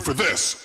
for this.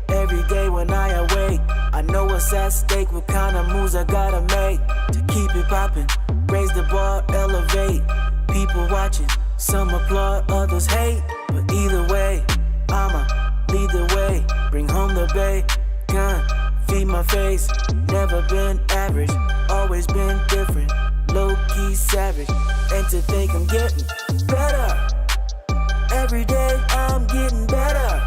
Every day when I awake, I know what's at stake, what kind of moves I gotta make to keep it poppin', raise the bar, elevate. People watching, some applaud, others hate, but either way, I'ma lead the way, bring home the bacon, feed my face. Never been average, always been different, low-key savage, and to think I'm getting better. Every day I'm getting better,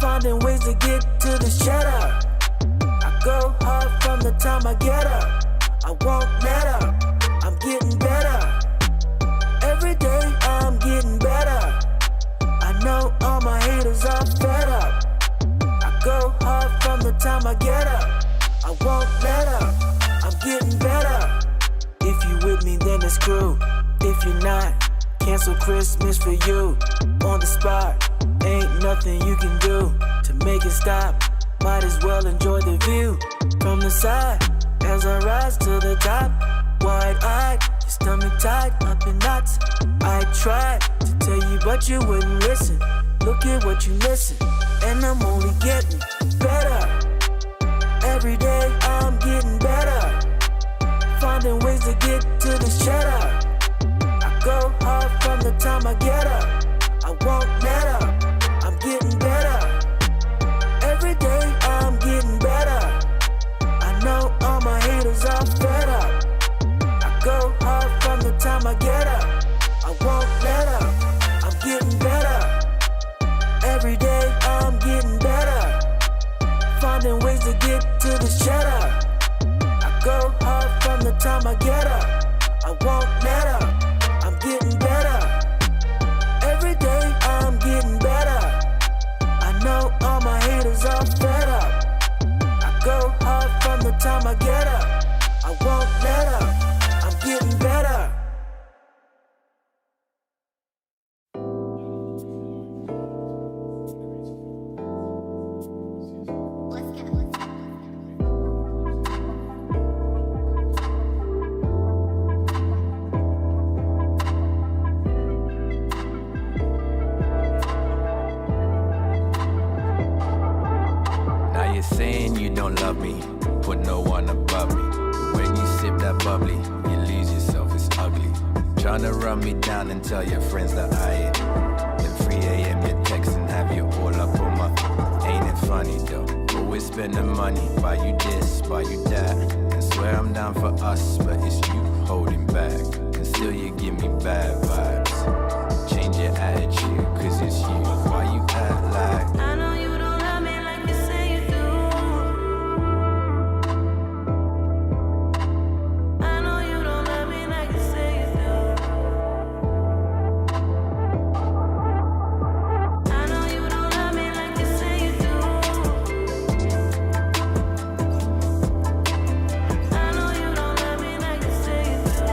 finding ways to get to this cheddar. I go hard from the time I get up, I won't let up, I'm getting better. Every day I'm getting better, I know all my haters are fed up. I go hard from the time I get up, I won't let up, I'm getting better. If you with me then it's crew, if you're not, cancel Christmas for you. On the spot, ain't nothing you can do to make it stop. Might as well enjoy the view from the side as I rise to the top. Wide-eyed, your stomach tied up in knots. I tried to tell you but you wouldn't listen. Look at what you missing, and I'm only getting better. Every day I'm getting better, finding ways to get to this cheddar. I go hard from the time I get up, I won't let up, I'm getting better. Every day I'm getting better, I know all my haters are fed up. I go hard from the time I get up, I won't let up, I'm getting better. Every day I'm getting better, finding ways to get to this cheddar. I go hard from the time I get up, I won't let up, I'm getting better. Every day I'm getting better, I know all my haters are fed up. I go hard from the time I get up, I won't let up, I'm getting better. Saying you don't love me, put no one above me. When you sip that bubbly, you lose yourself, it's ugly. Tryna run me down and tell your friends that I ain't. Then 3 a.m. you text and have you all up on my. Ain't it funny though? Always spending money, buy you this, buy you that. And swear I'm down for us, but it's you holding back. And still you give me bad vibes. Change your attitude, cause it's you. Why you act like I know you don't love me like you say you do. I know you don't love me like you say you do. I know you don't love me like you say you do. I know you don't love me like you say you do.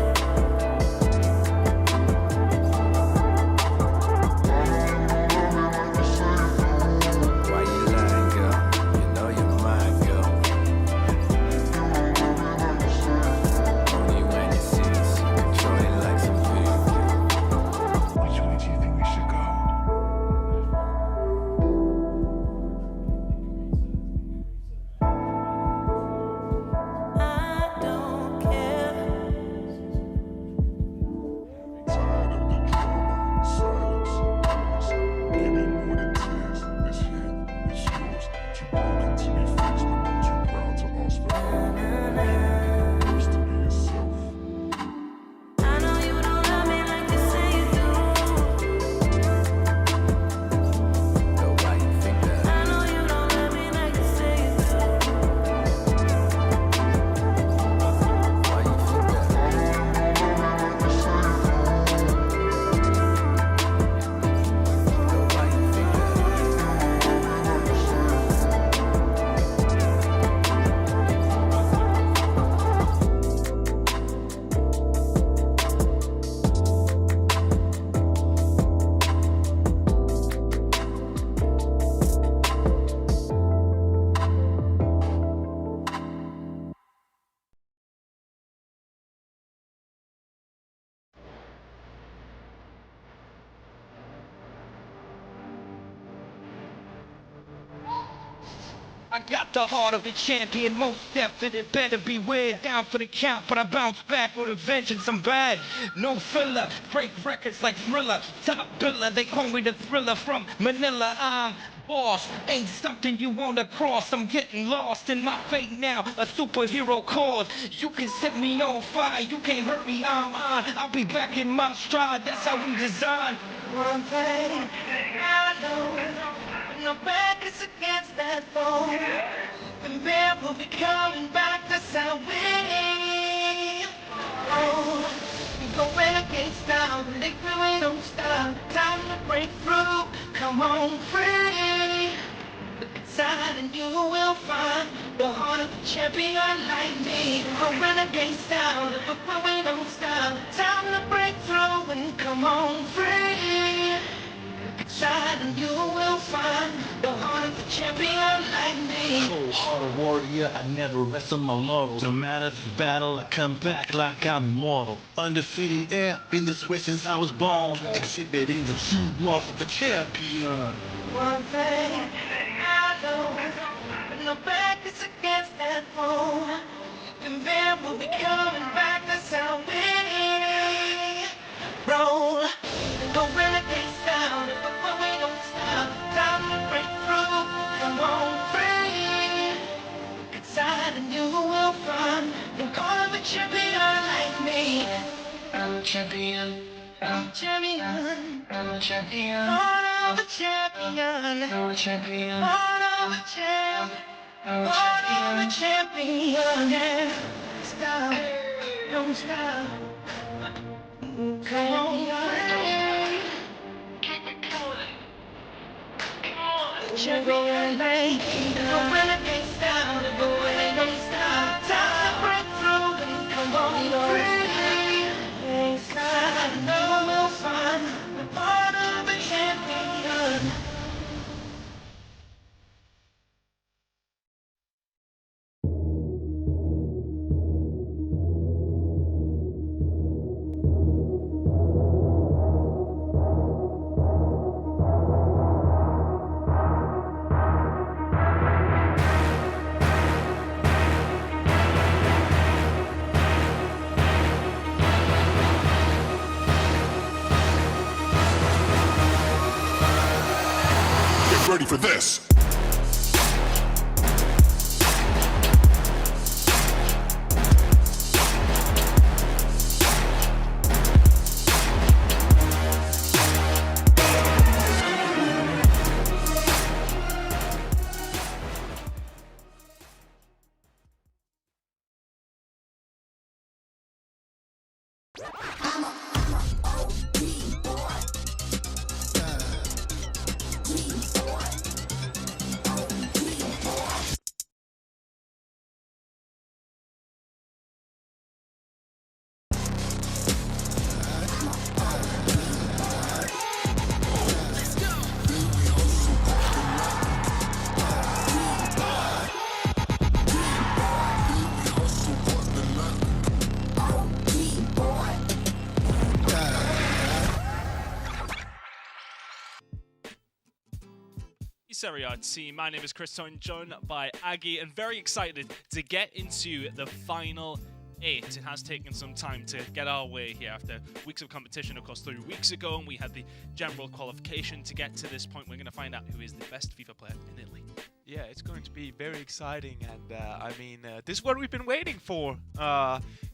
I got the heart of a champion, most definite, better beware. Down for the count, but I bounce back with a vengeance. I'm bad, no filler, break records like Thriller. Top biller, they call me the Thriller from Manila. I'm boss, ain't something you wanna cross. I'm getting lost in my fate now, a superhero cause. You can set me on fire, you can't hurt me, I'm on. I'll be back in my stride, that's how we design. One thing I know, when the back is against that wall, the man will be coming back, that's how we roll. We go against time, they really don't stop. Time to break through, come on free. Look inside and you will find the heart of a champion like me. Go renegade style, but we don't stop. Time to break through and come on free. Inside and you will find the heart of a champion like me. Cold-hearted warrior, I never rest on my laurels. No matter the battle, I come back like I'm immortal. Undefeated, yeah, been this way since I was born. Exhibiting the true mark of a champion. One thing I know, when the back is against that wall, the man will be coming back, that's how we roll. Go renegade style, but we don't stop. Time to break through, come on free. Inside and you will find the heart of a champion like me. I'm a champion, I'm a champion, I'm a champion, heart of a champion, I'm a champion, heart of a champion, heart of a champion. Yeah, stop, don't stop. Come on, keep it going. Champion lane, no renegade style, go away, don't stop. Time to break through and come on free. Inside, I know we'll find the part of a champion. Ready for this. Serie A team. My name is Questo, joined by Aggie, and very excited to get into the final 8. It has taken some time to get our way here after weeks of competition. Of course, 3 weeks ago, and we had the general qualification to get to this point. We're going to find out who is the best FIFA player in Italy. Yeah, it's going to be very exciting, and I mean, this is what we've been waiting for,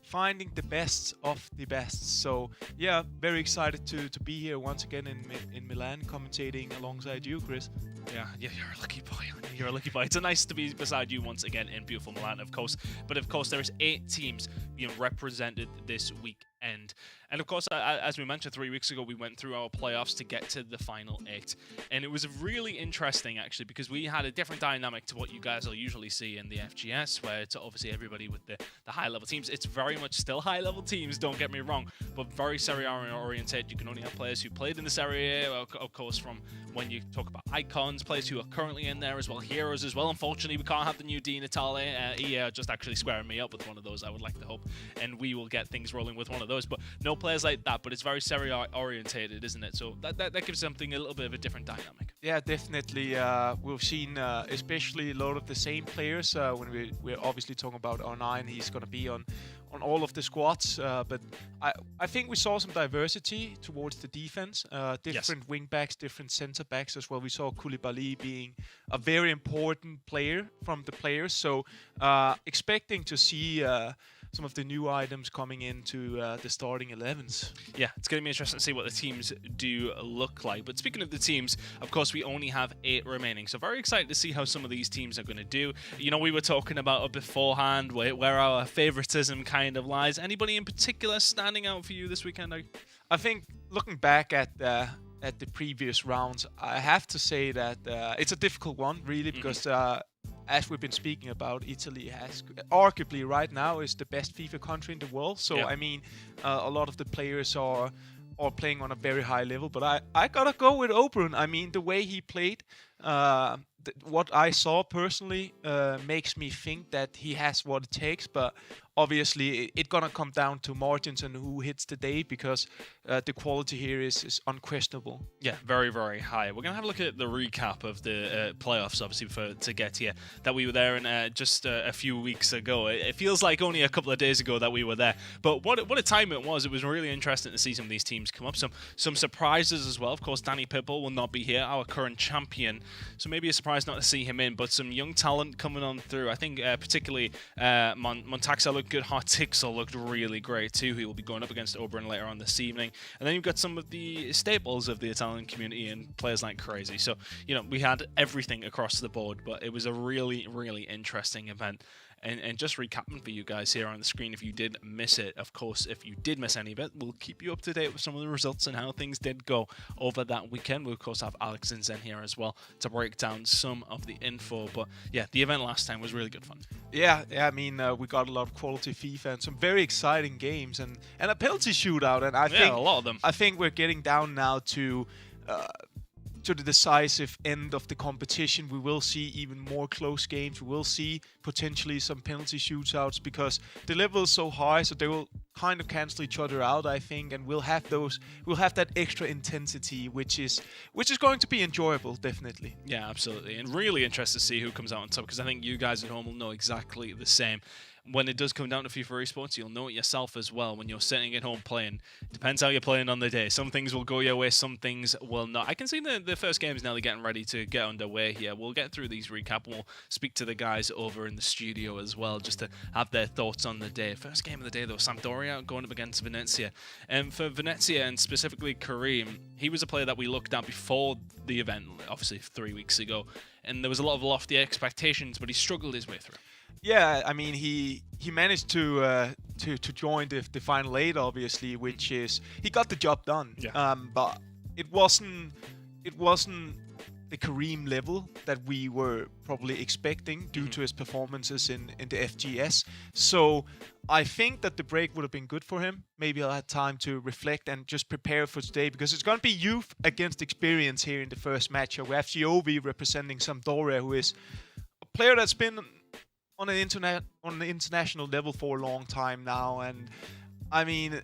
finding the best of the best. So yeah, very excited to be here once again in Milan, commentating alongside you, Chris. Yeah, you're a lucky boy. You're a lucky boy. It's nice to be beside you once again in beautiful Milan, of course. But of course, there's 8 teams being represented this weekend. And of course, as we mentioned 3 weeks ago, we went through our playoffs to get to the final 8. And it was really interesting, actually, because we had a different dynamic to what you guys will usually see in the FGS, where it's obviously everybody with the high-level teams. It's very much still high-level teams, don't get me wrong, but very Serie A oriented. You can only have players who played in the Serie A, of course, from when you talk about icons, players who are currently in there as well, heroes as well. Unfortunately, we can't have the new Di Natale. He just actually squaring me up with one of those, I would like to hope, and we will get things rolling with one of those, but no players like that. But it's very Serie A orientated, isn't it? So that gives something a little bit of a different dynamic. Yeah, definitely. We've seen especially a lot of the same players. When we're obviously talking about R9, he's going to be on all of the squads. But I think we saw some diversity towards the defense. Different wing backs, different center backs as well. We saw Koulibaly being a very important player from the players. So expecting to see some of the new items coming into the starting 11s. Yeah, it's going to be interesting to see what the teams do look like. But speaking of the teams, of course, we only have 8 remaining. So very excited to see how some of these teams are going to do. You know, we were talking about it beforehand, where our favoritism kind of lies. Anybody in particular standing out for you this weekend? I think looking back at the previous rounds, I have to say that it's a difficult one, really, because as we've been speaking about, Italy has arguably right now is the best FIFA country in the world. So I mean, a lot of the players are playing on a very high level. But I gotta go with Oberon. I mean, the way he played, what I saw personally makes me think that he has what it takes. But obviously, it's gonna come down to margins and who hits the day, because the quality here is unquestionable. Yeah, very, very high. We're going to have a look at the recap of the playoffs, obviously, to get here. That we were there in just a few weeks ago. It feels like only a couple of days ago that we were there. But what a time it was. It was really interesting to see some of these teams come up. Some surprises as well. Of course, Danny Pipple will not be here, our current champion. So maybe a surprise not to see him in. But some young talent coming on through. I think particularly Montaxa looked good. Hartixel looked really great too. He will be going up against Oberon later on this evening. And then you've got some of the staples of the Italian community and players like Crazy. So, you know, we had everything across the board, but it was a really, really interesting event. And just recapping for you guys here on the screen, if you did miss it, of course, if you did miss any of it, we'll keep you up to date with some of the results and how things did go over that weekend. We'll, of course, have Alex and Zen here as well to break down some of the info. But, yeah, the event last time was really good fun. Yeah, I mean, we got a lot of quality FIFA and some very exciting games and a penalty shootout. And I think a lot of them. I think we're getting down now to the decisive end of the competition. We will see even more close games. We will see potentially some penalty shootouts, because the level is so high, so they will kind of cancel each other out, I think, and we'll have that extra intensity, which is going to be enjoyable, definitely. Yeah, absolutely. And really interested to see who comes out on top, because I think you guys at home will know exactly the same. When it does come down to FIFA Esports, you'll know it yourself as well when you're sitting at home playing. Depends how you're playing on the day. Some things will go your way, some things will not. I can see the first game is nearly getting ready to get underway here. We'll get through these recap and we'll speak to the guys over in the studio as well, just to have their thoughts on the day. First game of the day, though, Sampdoria going up against Venezia. And for Venezia, and specifically Karim, he was a player that we looked at before the event, obviously 3 weeks ago. And there was a lot of lofty expectations, but he struggled his way through. Yeah, I mean, he managed to join the final 8, obviously, which is he got the job done. Yeah. But it wasn't the Kareem level that we were probably expecting due to his performances in the FGS. So I think that the break would have been good for him. Maybe I'll have time to reflect and just prepare for today, because it's going to be youth against experience here in the first match. We have Giovi representing Sampdoria, who is a player that's been on the international level for a long time now, and I mean,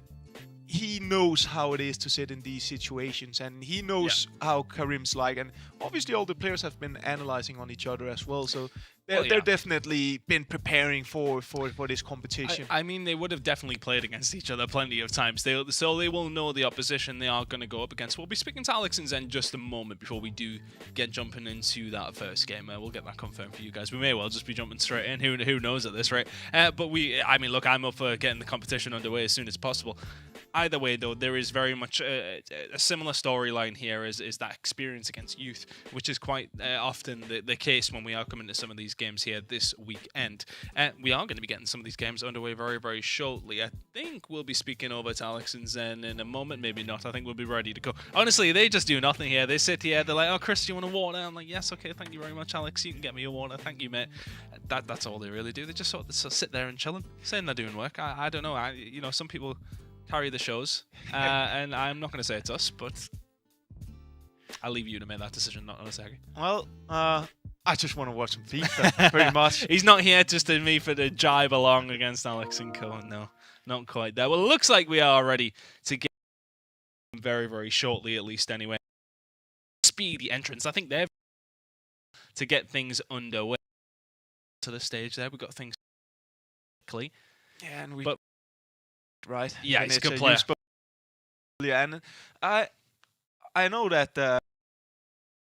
he knows how it is to sit in these situations, and he knows how Karim's like, and obviously all the players have been analyzing on each other as well, so they're definitely been preparing for this competition. I mean, they would have definitely played against each other plenty of times. So they will know the opposition they are going to go up against. We'll be speaking to Alex and Zen in just a moment before we do get jumping into that first game. We'll get that confirmed for you guys. We may well just be jumping straight in. Who knows at this rate? But I mean, look, I'm up for getting the competition underway as soon as possible. Either way, though, there is very much a similar storyline here is that experience against youth, which is quite often the case when we are coming to some of these games here this weekend. We are going to be getting some of these games underway very, very shortly. I think we'll be speaking over to Alex and Zen in a moment. Maybe not. I think we'll be ready to go. Honestly, they just do nothing here. They sit here. They're like, oh, Chris, do you want a water? I'm like, yes, okay, thank you very much, Alex. You can get me a water. Thank you, mate. That's all they really do. They just sort of sit there and chilling, saying they're doing work. I don't know. Some people carry the shows, and I'm not going to say it's us, but I'll leave you to make that decision, not us, Harry. Well, I just want to watch some FIFA, pretty much. He's not here just to me for the jibe along against Alex and Co. No, not quite there. Well, it looks like we are ready to get very, very shortly, at least anyway. Speedy entrance. I think they're to get things underway to the stage there. We've got things quickly. Yeah, and but right. Yeah, he's a good player. Yeah, and I know that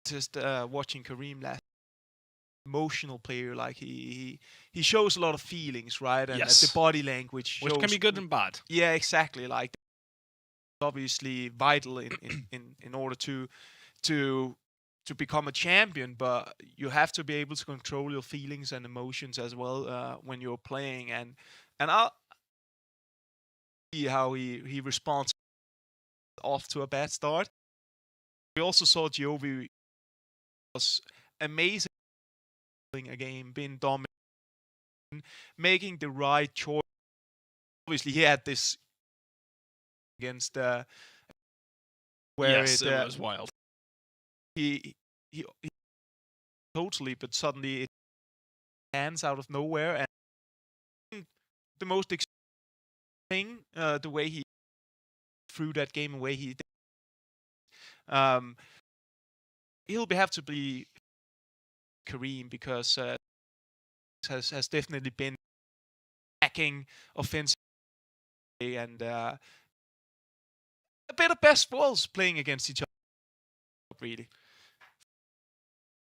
just watching Kareem last, emotional player, like he shows a lot of feelings, right? And Yes. the body language shows, Which can be good and bad. Yeah, exactly. Like obviously vital in order to become a champion, but you have to be able to control your feelings and emotions as well when you're playing. And I'll see how he responds off to a bad start. We also saw Giovi was amazing a game, being dominant, making the right choice. Obviously, he had this against where yes, it was wild. He totally, but suddenly it hands out of nowhere, and the most thing, the way he threw that game away, he did. He'll have to be Kareem because has definitely been attacking offensively and a bit of best balls playing against each other. Really,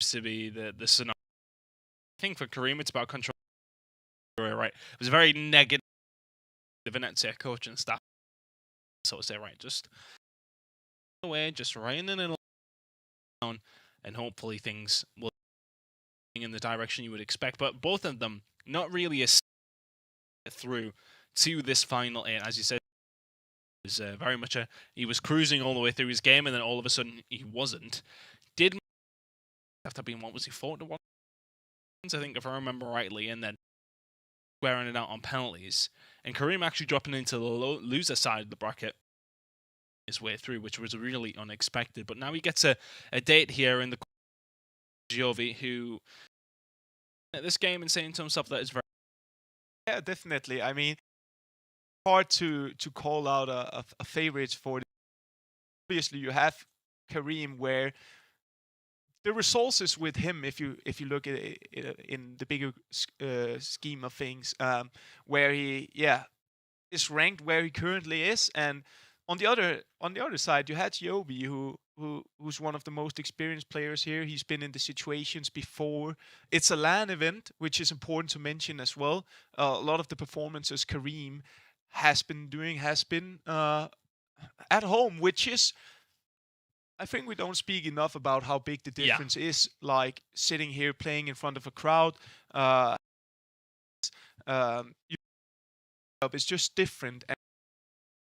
to be the scenario. I think for Kareem, it's about control. Right, it was very negative. The Venezia coach and staff, so to say, right, just away, just reining it down, and hopefully things will go in the direction you would expect. But both of them not really through to this final eight, as you said. It was very much he was cruising all the way through his game, and then all of a sudden he wasn't. Did after being, what was he, 4-1? I think, if I remember rightly, and then squaring it out on penalties. And Kareem actually dropping into the loser side of the bracket his way through, which was really unexpected. But now he gets a date here in the Giovi, who at this game and saying to himself that is very... Yeah, definitely. I mean, hard to call out a favorite for. Obviously, you have Kareem, where the resources with him, if you look at it in the bigger scheme of things, where he is ranked where he currently is, and on the other side you had Giovi, who's one of the most experienced players here. He's been in the situations before. It's a LAN event, which is important to mention as well. A lot of the performances Kareem has been doing at home, which is, I think we don't speak enough about how big the difference is. Like sitting here playing in front of a crowd, it's just different. And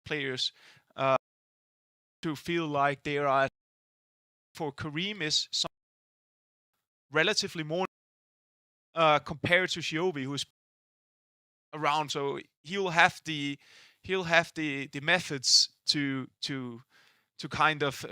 players to feel like they are. For Kareem is relatively more compared to Giovi, who's around. So he'll have the methods to kind of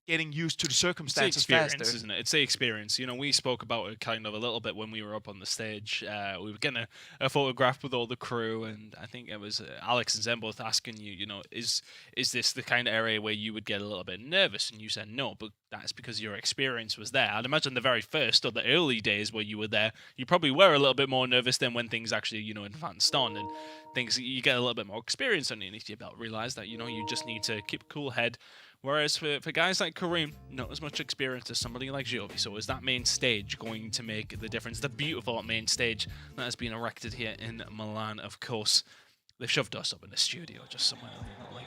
getting used to the circumstances faster. Isn't it? It's the experience. You know, we spoke about it kind of a little bit when we were up on the stage. We were getting a photograph with all the crew, and I think it was Alex and Zen both asking you, you know, is this the kind of area where you would get a little bit nervous? And you said no, but that's because your experience was there. I'd imagine the very first or the early days where you were there, you probably were a little bit more nervous than when things actually, you know, advanced on and things. You get a little bit more experience underneath your belt. Realize that, you know, you just need to keep a cool head. Whereas for guys like Kareem, not as much experience as somebody like Giovi. So is that main stage going to make the difference? The beautiful main stage that has been erected here in Milan, of course. They've shoved us up in the studio just somewhere, like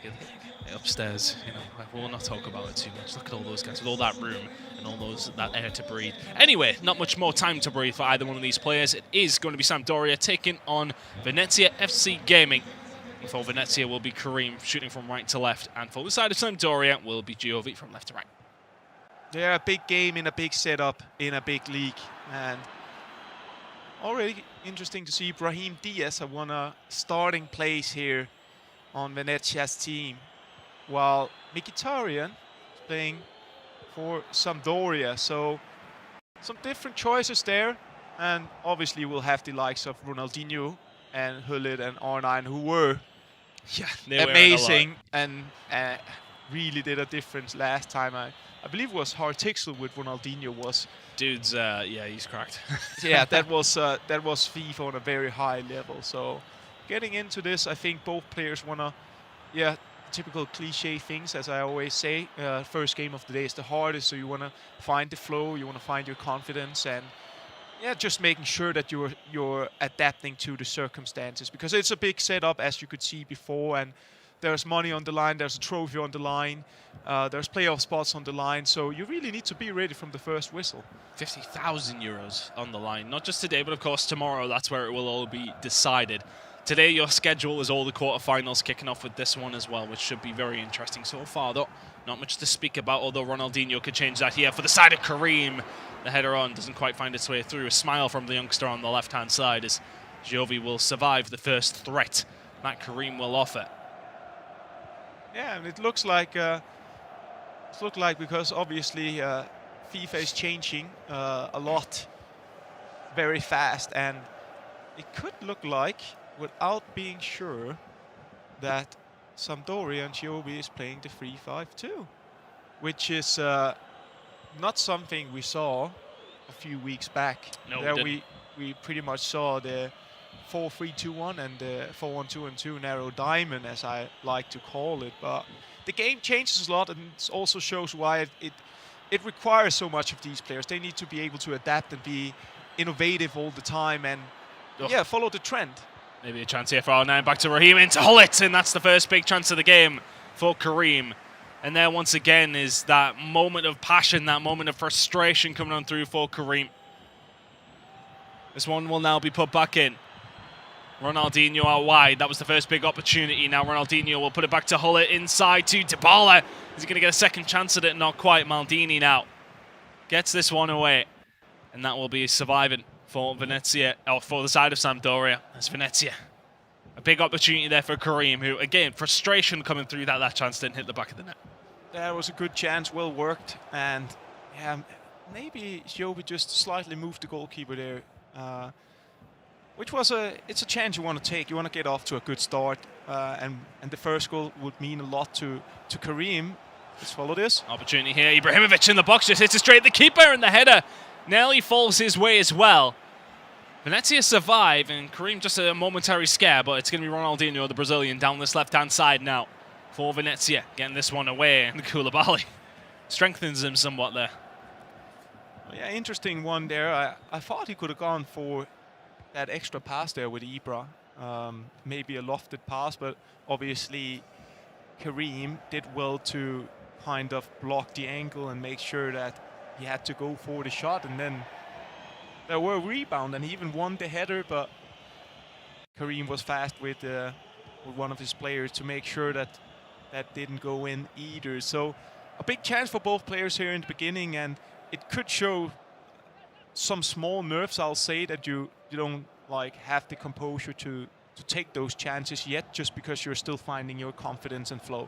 upstairs. You know, we'll not talk about it too much. Look at all those guys with all that room and all that air to breathe. Anyway, not much more time to breathe for either one of these players. It is going to be Sampdoria taking on Venezia FC Gaming. For Venezia will be Kareem shooting from right to left, and for the side of Sampdoria will be Giovi from left to right. Yeah, a big game in a big setup in a big league, and already interesting to see Brahim Diaz have won a starting place here on Venezia's team, while Mkhitaryan is playing for Sampdoria. So some different choices there, and obviously we'll have the likes of Ronaldinho and Hullet and R9, who were they were amazing and really did a difference last time. I believe it was Hartixel with Ronaldinho was. Dude's, he's cracked. Yeah, that was FIFA on a very high level. So getting into this, I think both players wanna, typical cliche things, as I always say. First game of the day is the hardest, so you wanna find the flow, you wanna find your confidence, and just making sure that you're adapting to the circumstances, because it's a big setup, as you could see before, and there's money on the line, there's a trophy on the line, there's playoff spots on the line, so you really need to be ready from the first whistle. 50,000 euros on the line, not just today, but of course tomorrow. That's where it will all be decided. Today your schedule is all the quarterfinals, kicking off with this one as well, which should be very interesting so far, though. Not much to speak about, although Ronaldinho could change that here for the side of Kareem. The header on doesn't quite find its way through. A smile from the youngster on the left-hand side as Giovi will survive the first threat that Kareem will offer. Yeah, and it looks like because obviously FIFA is changing a lot very fast, and it could look like, without being sure, that Sampdoria and Giovi is playing the 3-5-2, which is not something we saw a few weeks back. No, there we pretty much saw the 4-3-2-1 and the 4-1-2-2 narrow diamond, as I like to call it. But the game changes a lot, and it also shows why it requires so much of these players. They need to be able to adapt and be innovative all the time, and follow the trend. Maybe a chance here for R9, back to Raheem into Hullet, and that's the first big chance of the game for Kareem. And there once again is that moment of passion, that moment of frustration coming on through for Kareem. This one will now be put back in. Ronaldinho out wide. That was the first big opportunity. Now Ronaldinho will put it back to Hullet, inside to della. Is he going to get a second chance at it? Not quite. Maldini now gets this one away. And that will be surviving for Venezia, or for the side of Sampdoria. That's Venezia. A big opportunity there for Kareem, who, again, frustration coming through that chance didn't hit the back of the net. That was a good chance, well worked. And maybe Giovi just slightly moved the goalkeeper there. Which was it's a chance you want to take. You want to get off to a good start, and the first goal would mean a lot to Kareem. Let's follow this. Opportunity here. Ibrahimovic in the box, just hits it straight at the keeper, and the header nearly falls his way as well. Venezia survive, and Kareem just a momentary scare, but it's going to be Ronaldinho, the Brazilian, down this left-hand side now for Venezia, getting this one away, and Koulibaly strengthens him somewhat there. Yeah, interesting one there. I thought he could have gone for that extra pass there with Ibra. Maybe a lofted pass, but obviously Kareem did well to kind of block the angle and make sure that he had to go for the shot, and then there were a rebound, and he even won the header, but Kareem was fast with one of his players to make sure that that didn't go in either. So a big chance for both players here in the beginning, and it could show some small nerves, I'll say, that you don't like have the composure to take those chances yet, just because you're still finding your confidence and flow.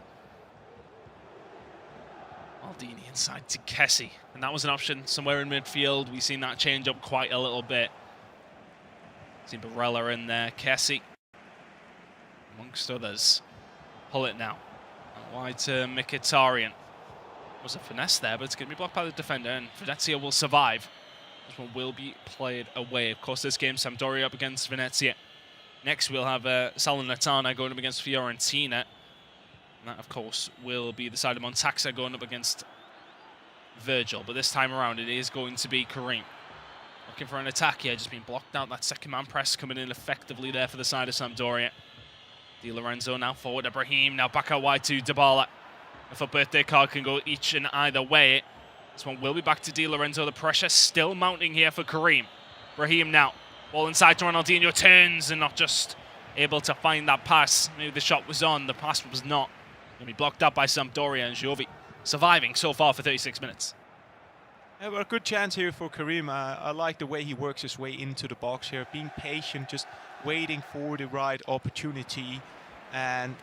Maldini inside to Kessie, and that was an option somewhere in midfield. We've seen that change up quite a little bit. Seen Barella in there, Kessie amongst others. Hullet now, wide to Mkhitaryan. Was a finesse there, but it's going to be blocked by the defender, and Venezia will survive. This one will be played away. Of course, this game, Sampdoria up against Venezia. Next, we'll have Salernitana going up against Fiorentina. And that, of course, will be the side of Montaxa going up against Virgil. But this time around, it is going to be Kareem. Looking for an attack here, just being blocked out. That second man press coming in effectively there for the side of Sampdoria. Di Lorenzo now forward to Brahim. Now back out wide to della. If a birthday card can go each and either way, this one will be back to Di Lorenzo. The pressure still mounting here for Kareem. Brahim now. Ball inside to Ronaldinho. Turns and not just able to find that pass. Maybe the shot was on. The pass was not. Going to be blocked up by Sampdoria, and Giovi surviving so far for 36 minutes. Yeah, but a good chance here for Kareem. I like the way he works his way into the box here. Being patient, just waiting for the right opportunity. And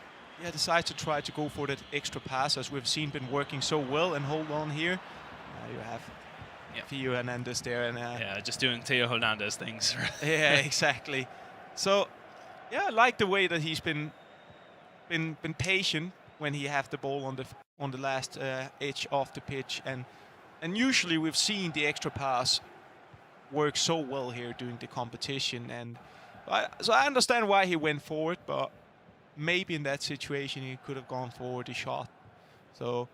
decides to try to go for that extra pass, as we've seen been working so well. And hold on here. You have Theo Hernandez there, and Yeah, just doing Theo Hernandez things. yeah, exactly. So yeah, I like the way that he's been patient when he have the ball on the last edge of the pitch, and usually we've seen the extra pass work so well here during the competition, and so I understand why he went forward, but maybe in that situation he could have gone forward a shot. So,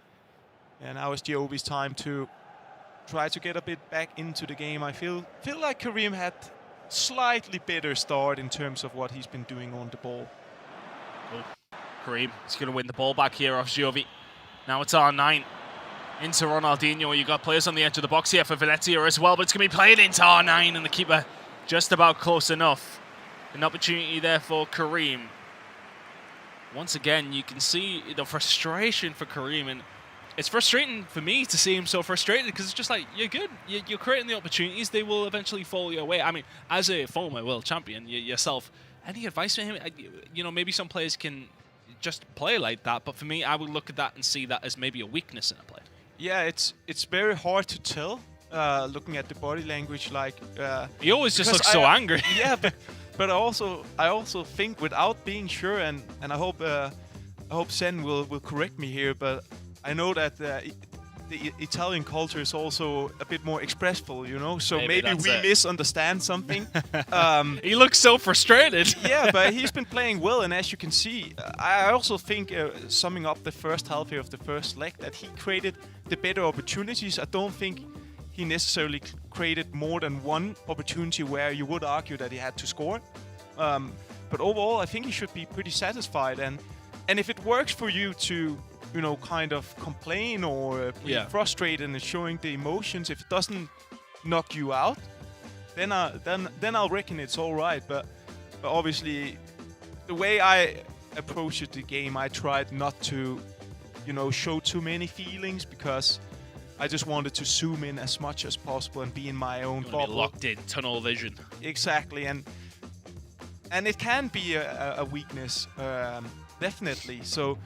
and now it's Giovi's time to try to get a bit back into the game. I feel like Karim had slightly better start in terms of what he's been doing on the ball. Oh, Karim is going to win the ball back here off Giovi. Now it's R9 into Ronaldinho. You got players on the edge of the box here for Venezia as well, but it's going to be played into R9, and the keeper just about close enough. An opportunity there for Karim. Once again, you can see the frustration for Karim, and it's frustrating for me to see him so frustrated, because it's just like, you're good. You're creating the opportunities. They will eventually fall your way. I mean, as a former world champion yourself, any advice for him? You know, maybe some players can just play like that, but for me, I would look at that and see that as maybe a weakness in a player. Yeah, it's very hard to tell looking at the body language. Like he always just looks so angry. Yeah, but I also think, without being sure, and I hope Sen will correct me here, but I know that the Italian culture is also a bit more expressive, you know. So maybe we misunderstand something. He looks so frustrated. Yeah, but he's been playing well, and as you can see, I also think, summing up the first half here of the first leg, that he created the better opportunities. I don't think he necessarily created more than one opportunity where you would argue that he had to score. But overall, I think he should be pretty satisfied. And if it works for you to, you know, kind of complain or be frustrated and showing the emotions, if it doesn't knock you out, then I'll reckon it's all right. But obviously, the way I approached the game, I tried not to, you know, show too many feelings, because I just wanted to zoom in as much as possible and be in my own bubble. Be locked in, tunnel vision. Exactly, and it can be a weakness, definitely. So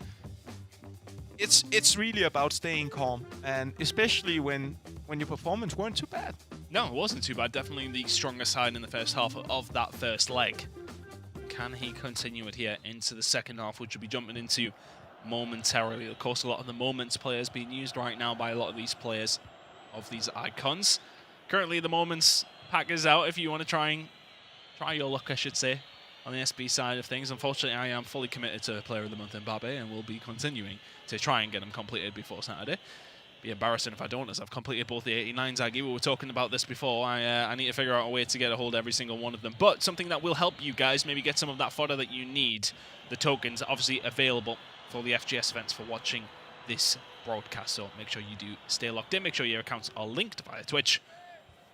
it's really about staying calm, and especially when your performance weren't too bad. No, it wasn't too bad. Definitely the stronger side in the first half of that first leg. Can he continue it here into the second half, which we'll be jumping into momentarily? Of course, a lot of the moments players being used right now by a lot of these players of these icons. Currently, the moments pack is out if you want to try your luck, I should say, on the SB side of things. Unfortunately, I am fully committed to Player of the Month Mbappe, and will be continuing to try and get them completed before Saturday. Be embarrassing if I don't, as I've completed both the 89s. Aggie, we were talking about this before. I need to figure out a way to get a hold of every single one of them. But something that will help you guys maybe get some of that fodder that you need. The tokens obviously available for the FGS events for watching this broadcast. So make sure you do stay locked in. Make sure your accounts are linked via Twitch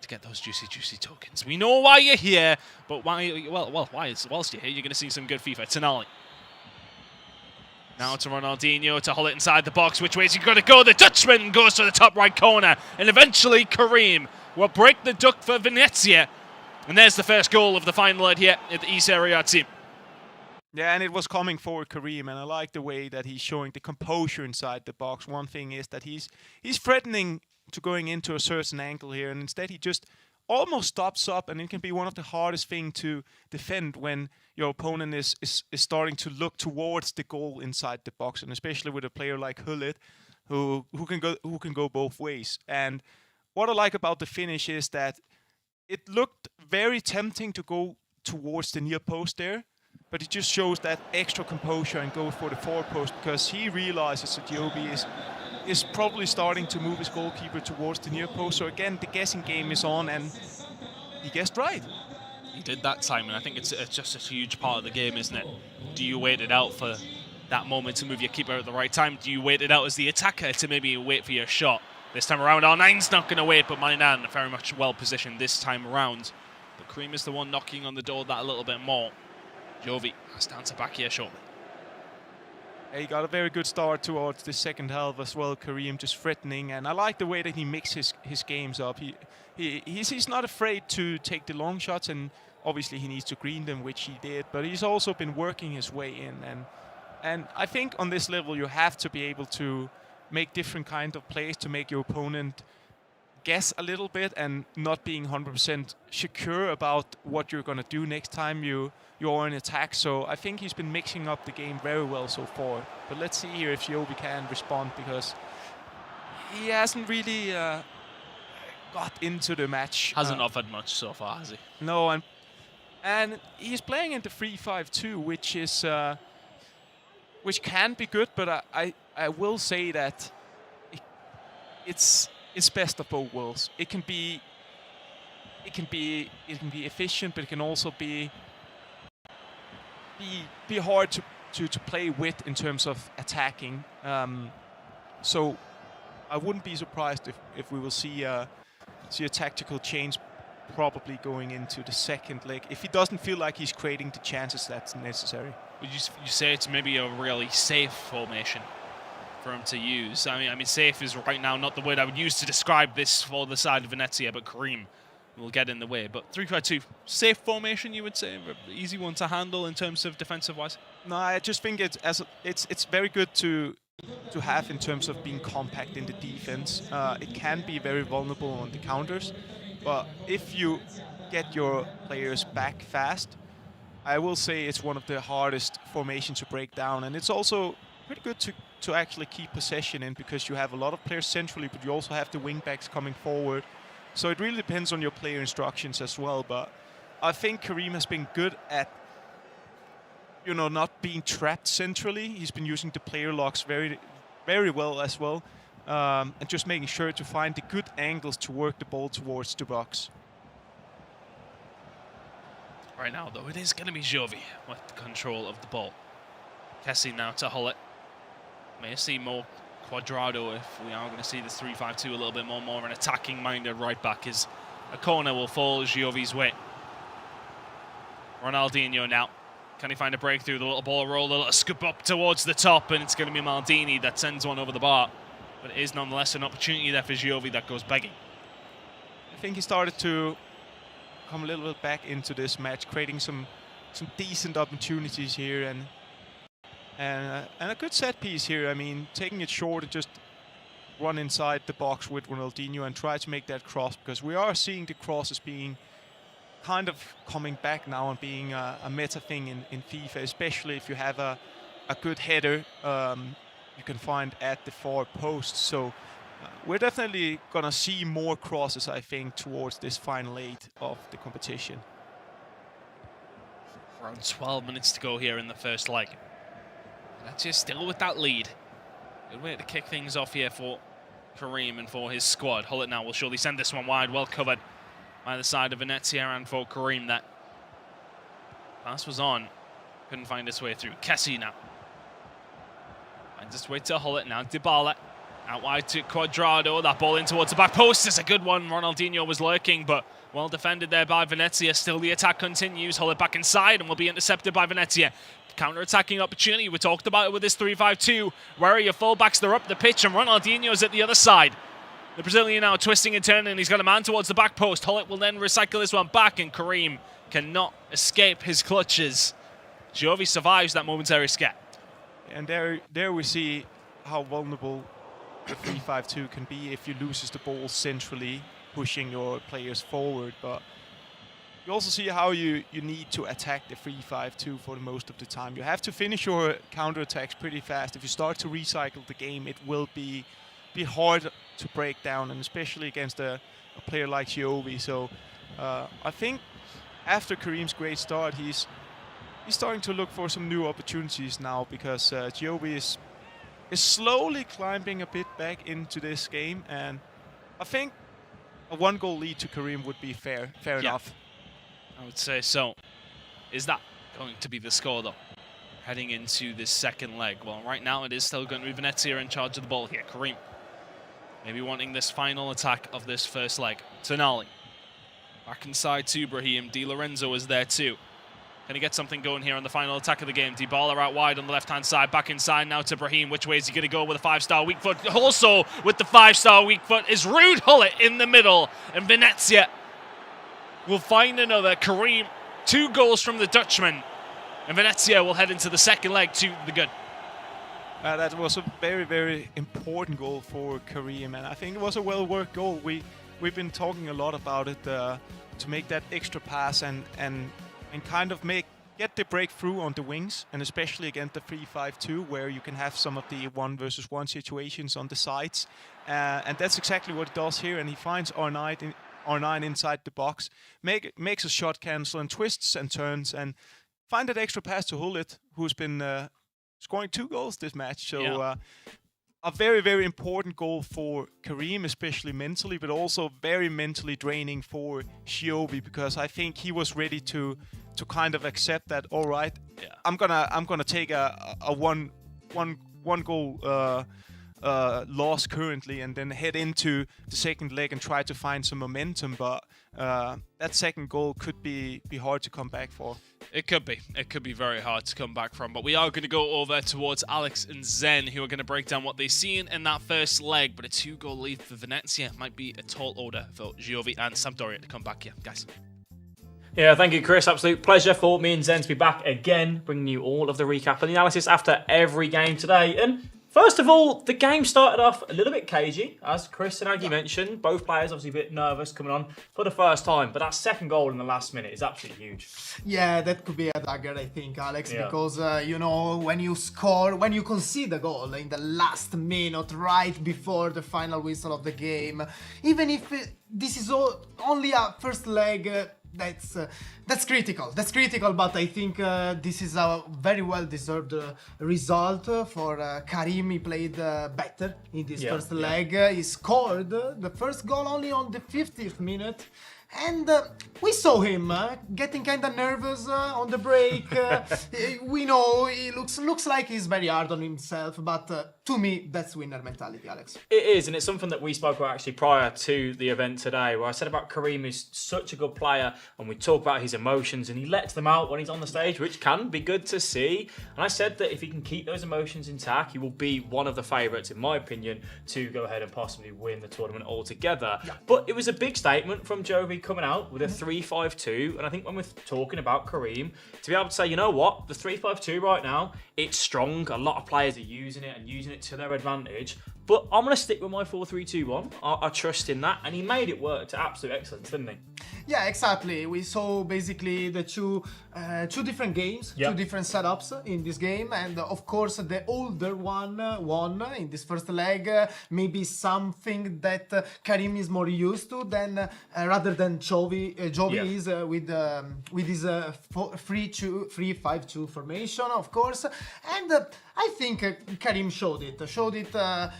to get those juicy tokens. We know why you're here, but why? Well, whilst you're here, you're going to see some good FIFA. Tonali. Now to Ronaldinho to haul it inside the box. Which way is he going to go? The Dutchman goes to the top right corner. And eventually Karim will break the duck for Venezia. And there's the first goal of the final leg here at the eSerie team. Yeah, and it was coming for Karim, and I like the way that he's showing the composure inside the box. One thing is that he's threatening to going into a certain angle here, and instead he just almost stops up, and it can be one of the hardest things to defend when your opponent is starting to look towards the goal inside the box, and especially with a player like Hullet, who can go both ways. And what I like about the finish is that it looked very tempting to go towards the near post there, but it just shows that extra composure and goes for the forward post, because he realizes that Giovi is probably starting to move his goalkeeper towards the near post. So again, the guessing game is on, and he guessed right. He did that time, and I think it's just a huge part of the game, isn't it? Do you wait it out for that moment to move your keeper at the right time? Do you wait it out as the attacker to maybe wait for your shot? This time around, R9's not going to wait, but Milan very much well positioned this time around. But Karim is the one knocking on the door that a little bit more. Giovi has to answer back here shortly. He got a very good start towards the second half as well. Karim just threatening, and I like the way that he mixes his games up. He's not afraid to take the long shots, and obviously he needs to green them, which he did. But he's also been working his way in, and I think on this level you have to be able to make different kind of plays to make your opponent guess a little bit and not being 100% secure about what you're going to do next time you're in attack. So I think he's been mixing up the game very well so far. But let's see here if Giovi can respond, because he hasn't really got into the match. Hasn't offered much so far, has he? No, and he's playing in the 3-5-2, which is which can be good, but I will say that it's best of both worlds. It can be efficient, but it can also be hard to play with in terms of attacking. So I wouldn't be surprised if we will see a tactical change probably going into the second leg, if he doesn't feel like he's creating the chances that's necessary. Would you say it's maybe a really safe formation for him to use? I mean, safe is right now not the word I would use to describe this for the side of Venezia, but Karim will get in the way. But 3-5-2, safe formation, you would say, easy one to handle in terms of defensive-wise. No, I just think it's very good to have in terms of being compact in the defense. It can be very vulnerable on the counters, but if you get your players back fast, I will say it's one of the hardest formations to break down, and it's also pretty good to actually keep possession in, because you have a lot of players centrally, but you also have the wing backs coming forward. So it really depends on your player instructions as well. But I think Karim has been good at, not being trapped centrally. He's been using the player locks very, very well as well, and just making sure to find the good angles to work the ball towards the box. Right now, though, it is going to be Giovi with control of the ball. Kessie now to Hullet. May see more Quadrado if we are going to see this 3-5-2 a little bit more an attacking-minded right back, as a corner will fall Giovi's way. Ronaldinho now. Can he find a breakthrough? The little ball roll, the little scoop up towards the top, and it's going to be Maldini that sends one over the bar. But it is nonetheless an opportunity there for Giovi that goes begging. I think he started to come a little bit back into this match, creating some decent opportunities here, and a good set piece here. I mean, taking it short and just run inside the box with Ronaldinho and try to make that cross, because we are seeing the crosses being kind of coming back now and being a meta thing in FIFA, especially if you have a good header you can find at the far post. So we're definitely gonna see more crosses, I think, towards this final 8 of the competition. Around 12 minutes to go here in the first leg. Venezia still with that lead. Good way to kick things off here for Karim and for his squad. Hullet now will surely send this one wide, well covered by the side of Venezia, and for Karim that pass was on. Couldn't find his way through. Kessie now finds his way to Hullet now. Dybala out wide to Quadrado. That ball in towards the back post is a good one. Ronaldinho was lurking, but well defended there by Venezia. Still the attack continues. Hullet back inside and will be intercepted by Venezia. Counter-attacking opportunity. We talked about it with this 3-5-2. Where are your fullbacks? They're up the pitch, and Ronaldinho's at the other side. The Brazilian now twisting and turning, and he's got a man towards the back post. Hullet will then recycle this one back, and Karim cannot escape his clutches. Giovi survives that momentary scare. And there we see how vulnerable the 3-5-2 can be if you loses the ball centrally, pushing your players forward. But you also see how you need to attack the 3-5-2 for the most of the time. You have to finish your counter-attacks pretty fast. If you start to recycle the game, it will be hard to break down, and especially against a player like Giovi. So I think after Karim's great start, he's starting to look for some new opportunities now, because Giovi is slowly climbing a bit back into this game, and I think a 1-goal lead to Karim would be fair enough. I would say so. Is that going to be the score, though, heading into this second leg? Well, right now it is still going to be Venezia in charge of the ball here. Karim maybe wanting this final attack of this first leg. Tonali back inside to Brahim. Di Lorenzo is there too. Can he get something going here on the final attack of the game? Dybala out wide on the left-hand side. Back inside now to Brahim. Which way is he going to go with a 5-star weak foot? Also with the 5-star weak foot is Ruud Hullet in the middle. And Venezia will find another. Karim, 2 goals from the Dutchman. And Venezia will head into the second leg to the good. That was a very, very important goal for Karim, and I think it was a well-worked goal. we've been talking a lot about it to make that extra pass and kind of get the breakthrough on the wings, and especially against the 3-5-2, where you can have some of the 1-versus-1 situations on the sides, and that's exactly what he does here. And he finds R9 inside the box, makes a shot cancel and twists and turns and find that extra pass to Hullet, who's been scoring 2 goals this match. So a very, very important goal for Karim, especially mentally, but also very mentally draining for Giovi, because I think he was ready to kind of accept that, all right, I'm gonna take a one goal loss currently, and then head into the second leg and try to find some momentum. But that second goal could be hard to come back for. It could be very hard to come back from, but we are going to go over towards Alex and Zen, who are going to break down what they've seen in that first leg. But a 2-goal lead for Venezia might be a tall order for Giovi and Sampdoria to come back here, guys. Yeah, thank you, Chris. Absolute pleasure for me and Zen to be back again, bringing you all of the recap and the analysis after every game today. And first of all, the game started off a little bit cagey, as Chris and Aggie mentioned. Both players obviously a bit nervous coming on for the first time, but that second goal in the last minute is absolutely huge. Yeah, that could be a dagger, I think, Alex, because, when you concede a goal in the last minute, right before the final whistle of the game, even if this is only a first leg, that's critical. That's critical, but I think this is a very well-deserved result for Karim. He played better in this first leg. He scored the first goal only on the 50th minute. And we saw him getting kind of nervous on the break. We know he looks like he's very hard on himself, but to me, that's winner mentality, Alex. It is, and it's something that we spoke about actually prior to the event today, where I said about Karim is such a good player, and we talk about his emotions, and he lets them out when he's on the stage, which can be good to see. And I said that if he can keep those emotions intact, he will be one of the favourites, in my opinion, to go ahead and possibly win the tournament altogether. Yeah. But it was a big statement from Giovi coming out with a 3-5-2, and I think when we're talking about Karim, to be able to say, you know what, the 3-5-2 right now, it's strong. A lot of players are using it to their advantage, but I'm going to stick with my 4-3-2-1. I trust in that, and he made it work to absolute excellence, didn't he? Yeah, exactly. We saw basically the two different games, two different setups in this game, and of course the older one won in this first leg. Maybe something that Karim is more used to than rather than Giovi is with his 3-5-2 formation, of course, and I think Karim showed it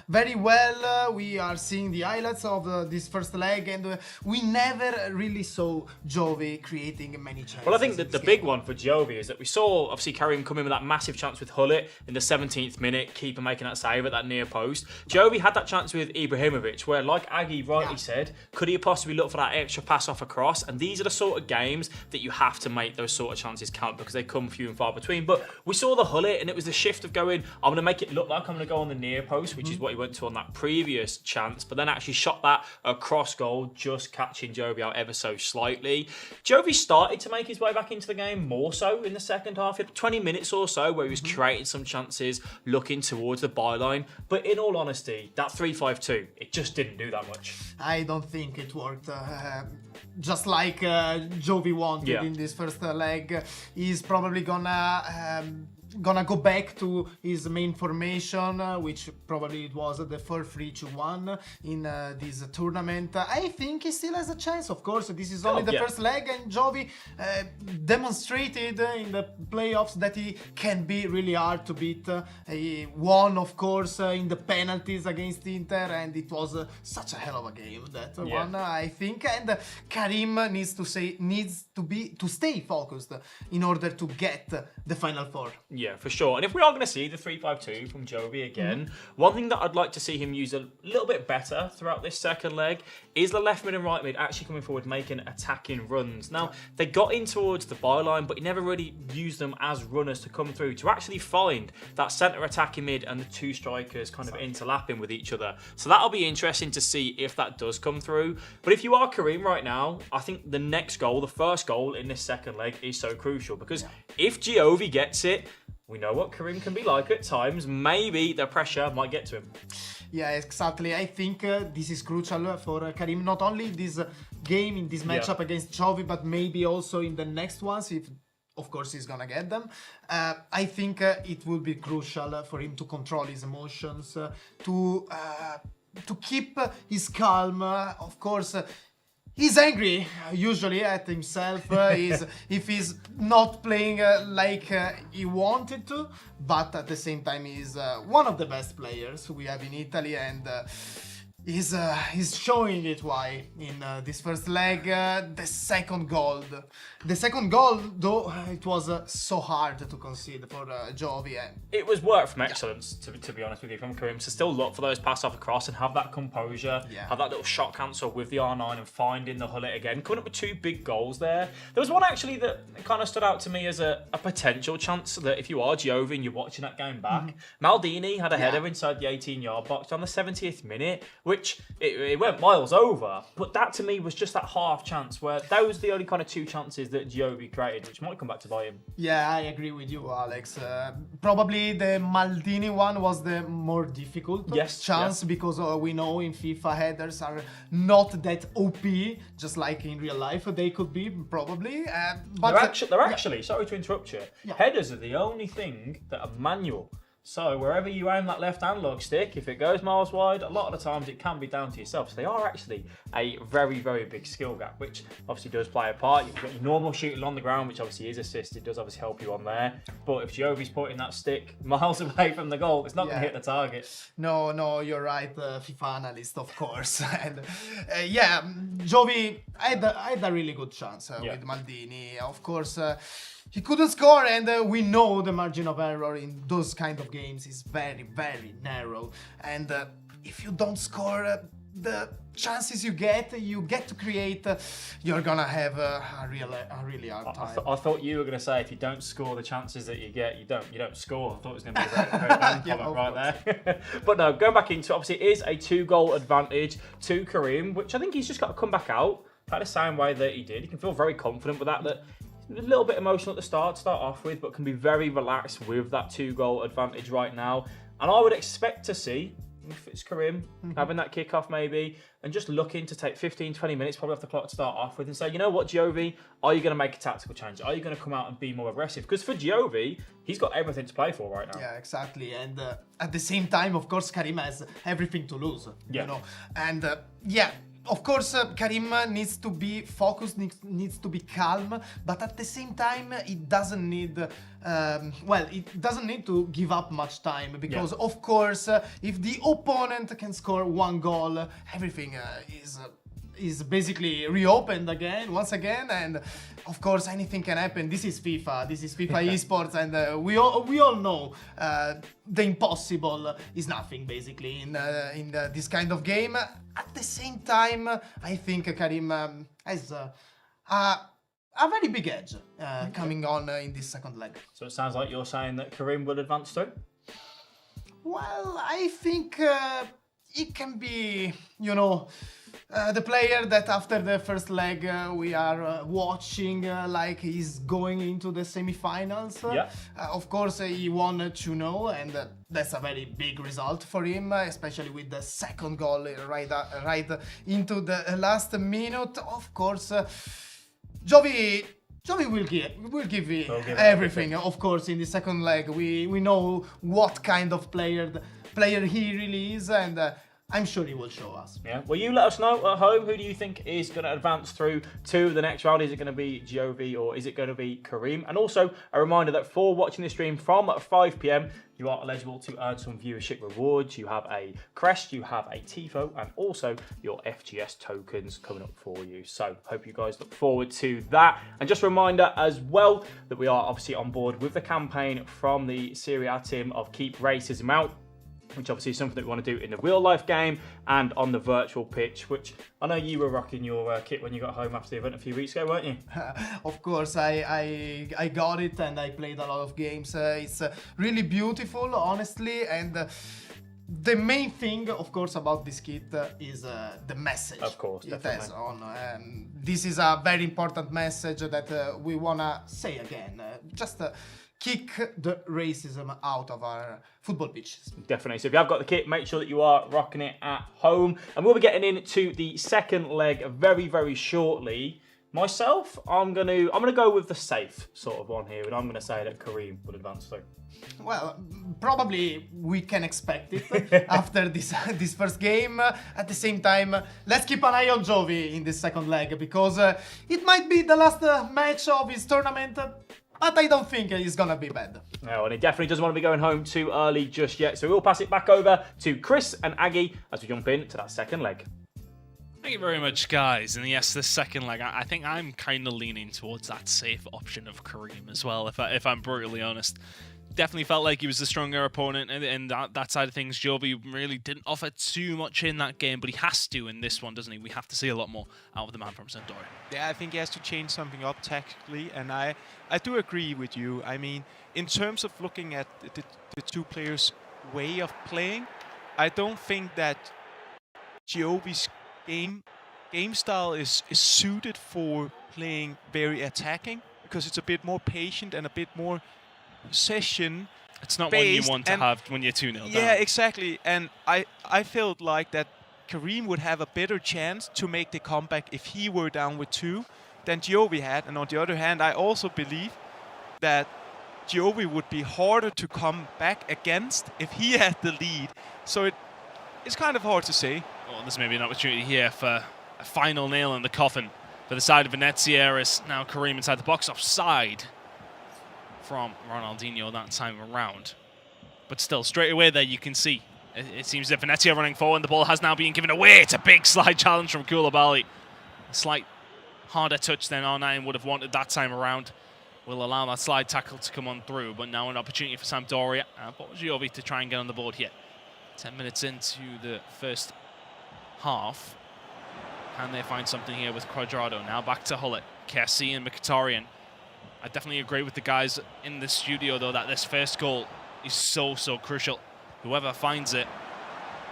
very well. We are seeing the highlights of this first leg, and we never really saw Giovi creating many chances. Well, I think that the big one for Giovi is that we saw obviously Karim come in with that massive chance with Hullet in the 17th minute, keeper making that save at that near post. Giovi had that chance with Ibrahimovic, where, like Aggie rightly said, could he possibly look for that extra pass off across? And these are the sort of games that you have to make those sort of chances count, because they come few and far between. But we saw the Hullet, and it was the shift of going, I'm going to make it look like I'm going to go on the near post, which is what he went to on that previous chance, but then actually shot that across goal, just catching Giovi out ever so slightly. Giovi started to make his way back into the game more so in the second half. He had 20 minutes or so where he was creating some chances, looking towards the byline. But in all honesty, that 3-5-2, it just didn't do that much. I don't think it worked. Just like Giovi wanted in this first leg. He's probably gonna go back to his main formation, which probably it was the 4-3-2-1 in this tournament. I think he still has a chance, of course. This is only the first leg, and Giovi demonstrated in the playoffs that he can be really hard to beat. He won, of course, in the penalties against Inter, and it was such a hell of a game, that one, I think. And Karim needs to stay focused in order to get the Final Four. Yeah, for sure. And if we are going to see the 3-5-2 from Giovi again, one thing that I'd like to see him use a little bit better throughout this second leg is the left mid and right mid actually coming forward, making attacking runs. Now, they got in towards the byline, but he never really used them as runners to come through, to actually find that centre attacking mid and the two strikers kind of interlapping with each other. So that'll be interesting to see if that does come through. But if you are Karim right now, I think the next goal, the first goal in this second leg, is so crucial, because if Giovi gets it, we know what Karim can be like at times. Maybe the pressure might get to him. Yeah, exactly. I think this is crucial for Karim, not only this game, in this matchup against Jovi, but maybe also in the next ones, if of course he's gonna get them. I think it will be crucial for him to control his emotions, to keep his calm. Of course, he's angry usually at himself if he's not playing like he wanted to, but at the same time he's one of the best players we have in Italy, and he's showing it why in this first leg. The second goal, though, it was so hard to concede for Jovi. It was work from excellence, to be honest with you, from Karim, to still look for those pass off across and have that composure, have that little shot cancel with the R9 and finding the Hullet again, coming up with 2 big goals there. There was one actually that kind of stood out to me as a potential chance that if you are Jovi and you're watching that game back, Maldini had a header inside the 18-yard box on the 70th minute, which it went miles over, but that to me was just that half chance where those are the only kind of 2 chances that Jovi created, which might come back to bite him. Yeah, I agree with you, Alex. Probably the Maldini one was the more difficult chance, because we know in FIFA headers are not that OP, just like in real life they could be, probably. But they're actually, sorry to interrupt you, headers are the only thing that are manual. So wherever you aim that left analog stick, if it goes miles wide, a lot of the times it can be down to yourself. So they are actually a very, very big skill gap, which obviously does play a part. You've got your normal shooting on the ground, which obviously is assist. It does obviously help you on there. But if Giovi's putting that stick miles away from the goal, it's not going to hit the target. No, you're right, FIFA analyst, of course. And Jovi had a really good chance with Maldini. Of course, he couldn't score, and we know the margin of error in those kind of games is very, very narrow. And if you don't score, the chances you get to create, you're gonna have a really hard time. I thought you were gonna say if you don't score the chances that you get, you don't score. I thought it was gonna be a very, very bad comment right there. But no, going back into it, obviously it is a 2-goal advantage to Karim, which I think he's just got to come back out the same way that he did. He can feel very confident with that a little bit emotional at the start off with, but can be very relaxed with that 2-goal advantage right now. And I would expect to see, if it's Karim, having that kickoff maybe, and just looking to take 15-20 minutes probably off the clock to start off with and say, you know what, Giovi, are you going to make a tactical change? Are you going to come out and be more aggressive? Because for Giovi, he's got everything to play for right now. Yeah, exactly. And at the same time, of course, Karim has everything to lose, you know. And of course, Karim needs to be focused, needs to be calm, but at the same time, it doesn't need, it doesn't need to give up much time, because of course, if the opponent can score 1 goal, everything is basically reopened once again, and of course anything can happen. This is FIFA Esports, and we all know the impossible is nothing basically in this kind of game. At the same time, I think Karim has a very big edge coming on in this second leg. So it sounds like you're saying that Karim will advance too? Well, I think it can be, the player that after the first leg we are watching like he's going into the semi-finals. Of course, he won 2-0, and that's a very big result for him, especially with the second goal right into the last minute. Of course, Jovi will give everything. Of course, in the second leg, we know what kind of player he really is, and I'm sure he will show us. Yeah. Well, you let us know at home. Who do you think is going to advance through to the next round? Is it going to be Giovi or is it going to be Karim? And also a reminder that for watching the stream from 5 p.m, you are eligible to earn some viewership rewards. You have a crest, you have a TIFO, and also your FGS tokens coming up for you. So hope you guys look forward to that. And just a reminder as well that we are obviously on board with the campaign from the Serie A team of Keep Racism Out, which obviously is something that we want to do in the real life game and on the virtual pitch, which I know you were rocking your kit when you got home after the event a few weeks ago, weren't you? Of course, I got it and I played a lot of games. It's really beautiful, honestly, and the main thing, of course, about this kit is the message. Of course, it has on. This is a very important message that we want to say again. Just kick the racism out of our football pitches. Definitely. So if you have got the kit, make sure that you are rocking it at home. And we'll be getting into the second leg very, very shortly. Myself, I'm gonna go with the safe sort of one here, and I'm gonna say that Kareem would advance through. Well, probably we can expect it after this first game. At the same time, let's keep an eye on Jovi in this second leg, because it might be the last match of his tournament, but I don't think he's gonna be bad. No, and he definitely doesn't want to be going home too early just yet. So we'll pass it back over to Chris and Aggie as we jump into that second leg. Thank you very much, guys. And yes, this second leg, I think I'm kind of leaning towards that safe option of Kareem as well, if I'm brutally honest. Definitely felt like he was the stronger opponent, and that side of things, Jovi really didn't offer too much in that game, but he has to in this one, doesn't he? We have to see a lot more out of the man from Sampdoria. Yeah, I think he has to change something up tactically, and I do agree with you. I mean, in terms of looking at the two players' way of playing, I don't think that Giovi's game style is suited for playing very attacking, because it's a bit more patient and a bit more session. It's not one you want to have when you're 2-0 down. Yeah, exactly. And I felt like that Kareem would have a better chance to make the comeback if he were down with 2 than Giovi had. And on the other hand, I also believe that Giovi would be harder to come back against if he had the lead. So it's kind of hard to say. Well, there's maybe an opportunity here for a final nail in the coffin for the side of Venezia, as now Kareem inside the box, offside from Ronaldinho that time around. But still, straight away there you can see, it seems that Venezia running forward, the ball has now been given away. It's a big slide challenge from Koulibaly. A slight harder touch than R9 would have wanted that time around. Will allow that slide tackle to come on through, but now an opportunity for Sampdoria and Giovi to try and get on the board here. 10 minutes into the first half. Can they find something here with Cuadrado? Now back to Hullet, Kessie and Mkhitaryan. I definitely agree with the guys in the studio, though, that this first goal is so crucial. Whoever finds it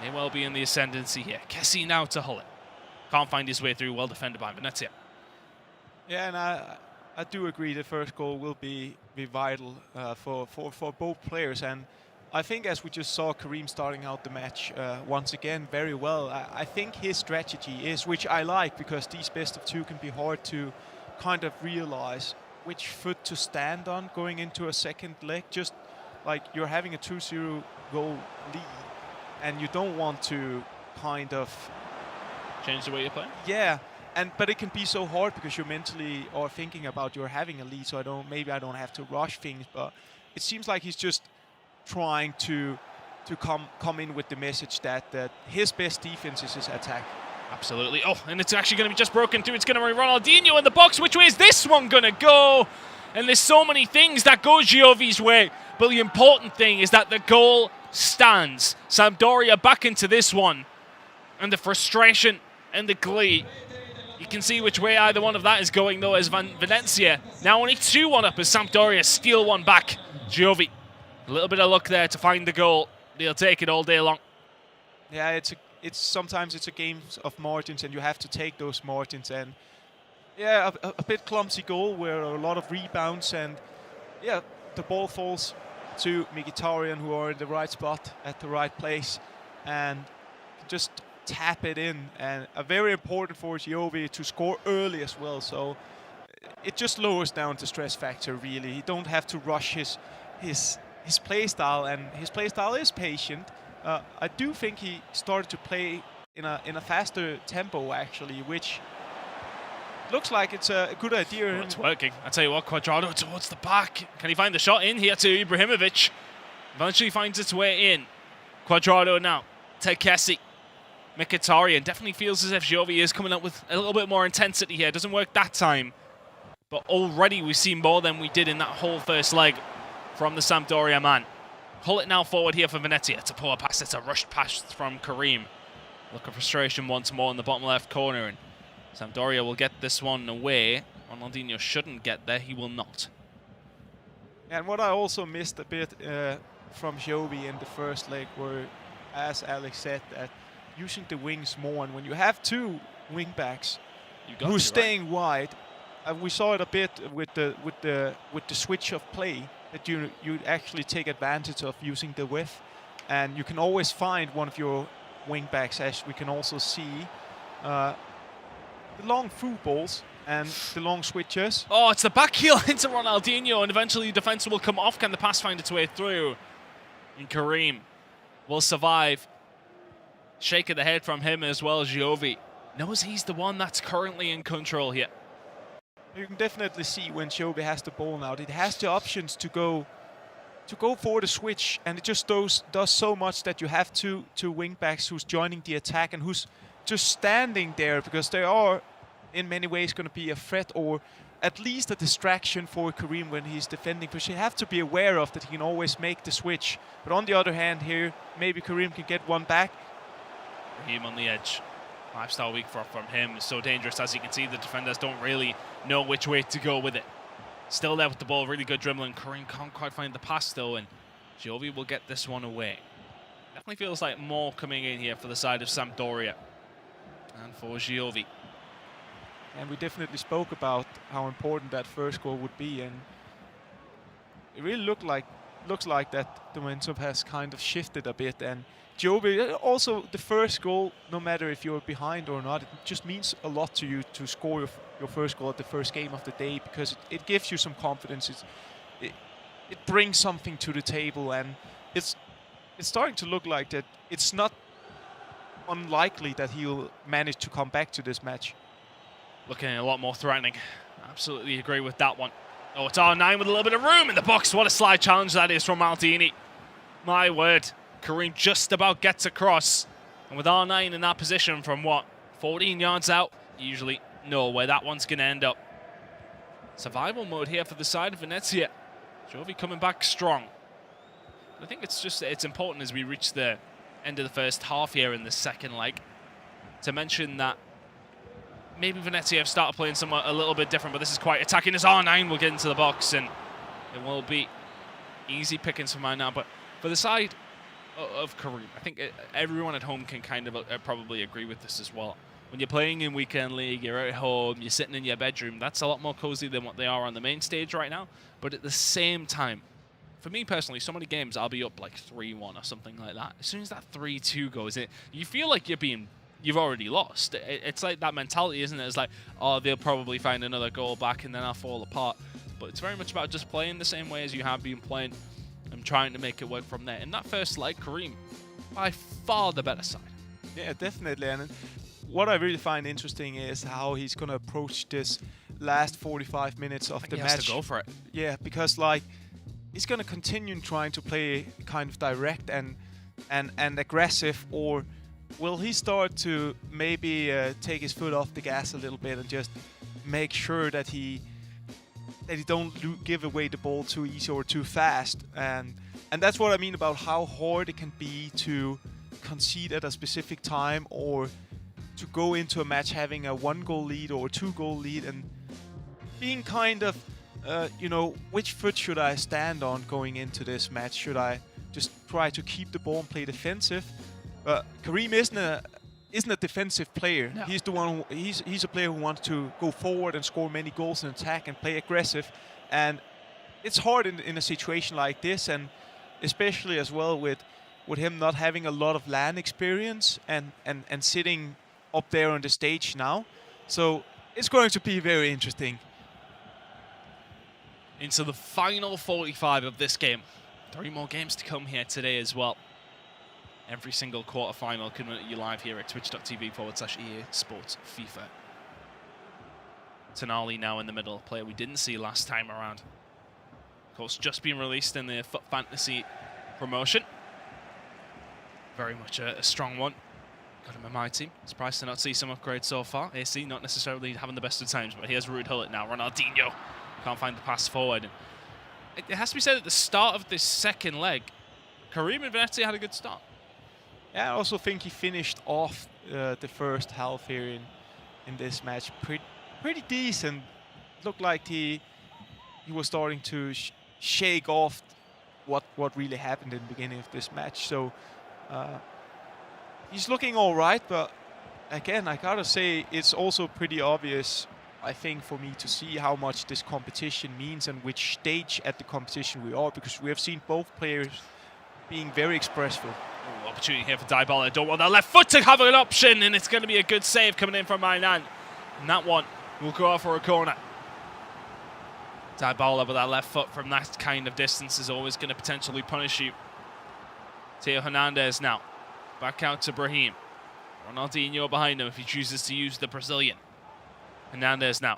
may well be in the ascendancy here. Kessie now to Hullet. Can't find his way through, well defended by Venezia. Yeah, and I do agree the first goal will be vital for both players. And I think, as we just saw Kareem starting out the match once again very well, I think his strategy is, which I like, because these best of 2 can be hard to kind of realize which foot to stand on going into a second leg. Just like you're having a 2-0 goal lead and you don't want to kind of change the way you're playing. Yeah, but it can be so hard because you're mentally or thinking about you're having a lead, so maybe I don't have to rush things, but it seems like he's just trying to come in with the message that his best defense is his attack. Absolutely. Oh, and it's actually going to be just broken through. It's going to be Ronaldinho in the box. Which way is this one going to go? And there's so many things that go Giovi's way, but the important thing is that the goal stands. Sampdoria back into this one, and the frustration and the glee. You can see which way either one of that is going, though, as Venezia now only 2-1 up as Sampdoria steal one back. Giovi, a little bit of luck there to find the goal. They'll take it all day long. Yeah, sometimes it's a game of margins, and you have to take those margins. And yeah, a bit clumsy goal where a lot of rebounds, and yeah, the ball falls to Mkhitaryan, who are in the right spot at the right place, and just tap it in. And very important for Giovi to score early as well. So it just lowers down the stress factor, really. You don't have to rush his play style, and his play style is patient. I do think he started to play in a faster tempo, actually, which looks like it's a good idea. Well, it's working. I tell you what, Cuadrado towards the back. Can he find the shot in here to Ibrahimovic? Eventually finds its way in. Cuadrado now to Kessie. Mkhitaryan definitely feels as if Giovi is coming up with a little bit more intensity here. Doesn't work that time. But already we've seen more than we did in that whole first leg from the Sampdoria man. Hullet now forward here for Venezia. It's a poor pass. It's a rushed pass from Kareem. Look at frustration once more in the bottom left corner. And Sampdoria will get this one away. Ronaldinho shouldn't get there. He will not. And what I also missed a bit from Giovi in the first leg were, as Alex said, that using the wings more. And when you have 2 wing backs who's staying wide, we saw it a bit with the switch of play. that you actually take advantage of using the width, and you can always find one of your wing backs, as we can also see. The long through balls and the long switches. Oh, it's the back heel into Ronaldinho, and eventually the defense will come off. Can the pass find its way through? And Karim will survive. Shake of the head from him as well. Giovi knows he's the one that's currently in control here. You can definitely see when Giovi has the ball now, it has the options to go for the switch, and it just does so much that you have two wing backs who's joining the attack and who's just standing there, because they are in many ways going to be a threat or at least a distraction for Karim when he's defending, because you have to be aware of that he can always make the switch. But on the other hand here, maybe Karim can get one back. Raheem on the edge. 5-star weak from him is so dangerous. As you can see, the defenders don't really know which way to go with it. Still there with the ball, really good dribbling. Karim can't quite find the pass though, and Giovi will get this one away. Definitely feels like more coming in here for the side of Sampdoria and for Giovi. And we definitely spoke about how important that first goal would be, and it really looks like that the momentum has kind of shifted a bit. And Giovi, also the first goal, no matter if you're behind or not, it just means a lot to you to score your first goal at the first game of the day, because it gives you some confidence. It brings something to the table, and it's starting to look like that it's not unlikely that he'll manage to come back to this match. Looking a lot more threatening. Absolutely agree with that one. Oh, it's R9 with a little bit of room in the box. What a slide challenge that is from Maldini. My word. Karim just about gets across. And with R9 in that position from, 14 yards out, you usually know where that one's going to end up. Survival mode here for the side of Venezia. Giovi coming back strong. I think it's important as we reach the end of the first half here in the second leg to mention that maybe Venezia have started playing somewhat a little bit different, but this is quite attacking as R9 will get into the box, and it will be easy pickings for mine now. But for the side of Karim, I think everyone at home can kind of probably agree with this as well. When you're playing in weekend league, you're at home, you're sitting in your bedroom, that's a lot more cozy than what they are on the main stage right now. But at the same time, for me personally, so many games I'll be up like 3-1 or something like that. As soon as that 3-2 goes in, you feel like you've already lost. It's like that mentality, isn't it? It's like, oh, they'll probably find another goal back and then I'll fall apart. But it's very much about just playing the same way as you have been playing and trying to make it work from there. In that first leg, Karim, by far the better side. Yeah, definitely. And what I really find interesting is how he's going to approach this last 45 minutes of the match. He has to go for it. Yeah, because like he's going to continue trying to play kind of direct and aggressive, or will he start to maybe take his foot off the gas a little bit and just make sure that he don't give away the ball too easy or too fast? And that's what I mean about how hard it can be to concede at a specific time, or to go into a match having a 1-goal lead or a 2-goal lead and being kind of, which foot should I stand on going into this match? Should I just try to keep the ball and play defensive? Karim isn't a defensive player. No. He's the one. He's a player who wants to go forward and score many goals in attack and play aggressive. And it's hard in a situation like this, and especially as well with him not having a lot of LAN experience and sitting up there on the stage now. So it's going to be very interesting. Into the final 45 of this game. 3 more games to come here today as well. Every single quarter-final coming at you live here at twitch.tv/EA Sports FIFA. Tonali now in the middle, player we didn't see last time around. Of course, just been released in the Foot Fantasy promotion. Very much a strong one. Got him in my team. Surprised to not see some upgrades so far. AC not necessarily having the best of times, but here's Ruud Gullit now. Ronaldinho can't find the pass forward. It has to be said at the start of this second leg, Karim and Venezia had a good start. Yeah, I also think he finished off the first half here in this match pretty decent. Looked like he was starting to shake off what really happened in the beginning of this match. So he's looking all right, but again, I gotta say it's also pretty obvious I think, for me to see how much this competition means and which stage at the competition we are, because we have seen both players being very expressive. Ooh, opportunity here for Dybala. Don't want that left foot to have an option, and it's going to be a good save coming in from Milan. And that one will go out for a corner. Dybala with that left foot from that kind of distance is always going to potentially punish you. Theo Hernandez now. Back out to Brahim. Ronaldinho behind him if he chooses to use the Brazilian. Hernandez now.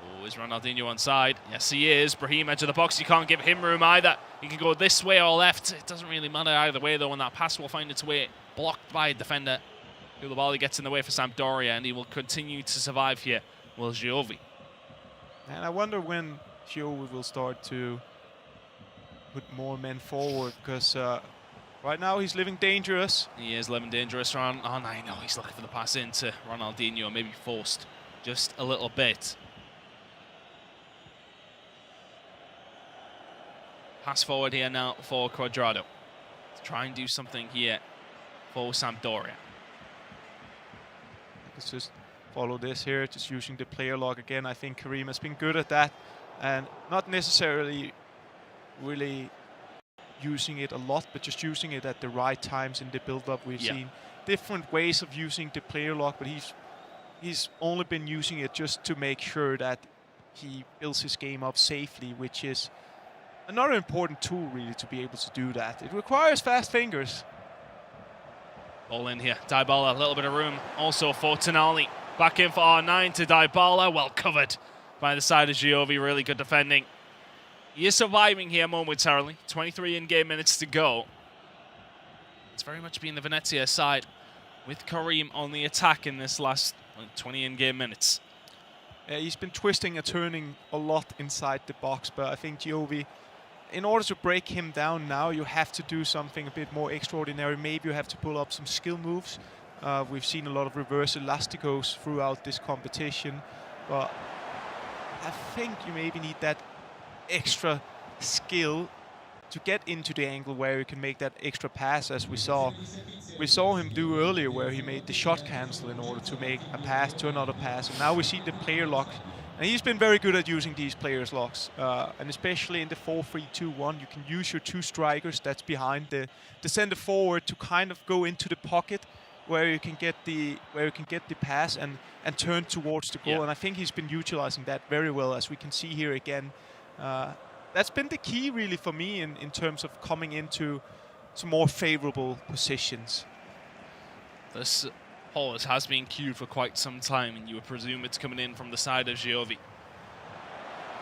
Oh, is Ronaldinho onside? Yes, he is. Brahim edge of the box. You can't give him room either. He can go this way or left. It doesn't really matter either way, though, and that pass will find its way blocked by a defender. Koulibaly gets in the way for Sampdoria, and he will continue to survive here. Will Giovi. And I wonder when Giovi will start to put more men forward, because right now he's living dangerous. He is living dangerous. Oh, no, he's looking for the pass into Ronaldinho, maybe forced just a little bit. Pass forward here now for Cuadrado. Let's try and do something here for Sampdoria. Let's just follow this here, just using the player log again. I think Karim has been good at that, and not necessarily really using it a lot, but just using it at the right times in the build-up. We've seen different ways of using the player log, but he's only been using it just to make sure that he builds his game up safely, which is another important tool, really, to be able to do that. It requires fast fingers. Ball in here. Dybala, a little bit of room also for Tonali. Back in for R9 to Dybala. Well covered by the side of Giovi. Really good defending. He is surviving here momentarily. 23 in-game minutes to go. It's very much been the Venezia side with Karim on the attack in this last 20 in-game minutes. He's been twisting and turning a lot inside the box, but I think Giovi, in order to break him down now, you have to do something a bit more extraordinary. Maybe you have to pull up some skill moves. We've seen a lot of reverse elasticos throughout this competition, but I think you maybe need that extra skill to get into the angle where you can make that extra pass, as we saw him do earlier, where he made the shot cancel in order to make a pass to another pass. And now we see the player lock, and he's been very good at using these players locks, and especially in the 4-3-2-1, you can use your two strikers that's behind the center forward to kind of go into the pocket where you can get the pass and turn towards the goal. And I think he's been utilizing that very well, as we can see here again. That's been the key, really, for me in terms of coming into some more favorable positions. This pause has been queued for quite some time, and you would presume it's coming in from the side of Giovi.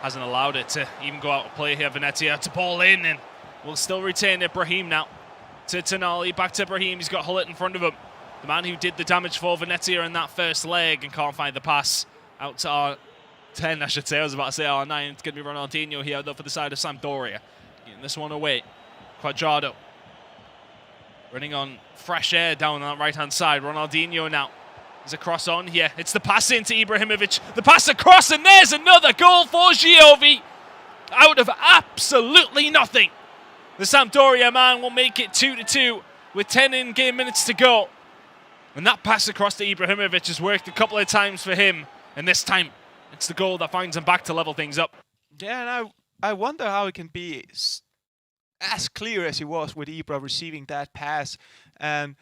Hasn't allowed it to even go out of play here. Venezia to ball in, and will still retain it. Brahim now to Tonali. Back to Brahim. He's got Hullet in front of him. The man who did the damage for Venezia in that first leg, and can't find the pass out to R10, I should say. I was about to say R9. It's going to be Ronaldinho here, though, for the side of Sampdoria. Getting this one away. Cuadrado running on fresh air down that right-hand side. Ronaldinho now. There's a cross on here. It's the pass into Ibrahimovic. The pass across, and there's another goal for Giovi. Out of absolutely nothing. The Sampdoria man will make it 2-2 with 10 in-game minutes to go. And that pass across to Ibrahimovic has worked a couple of times for him. And this time, it's the goal that finds him back to level things up. Yeah, and I wonder how he can be as clear as he was with Ibra receiving that pass. And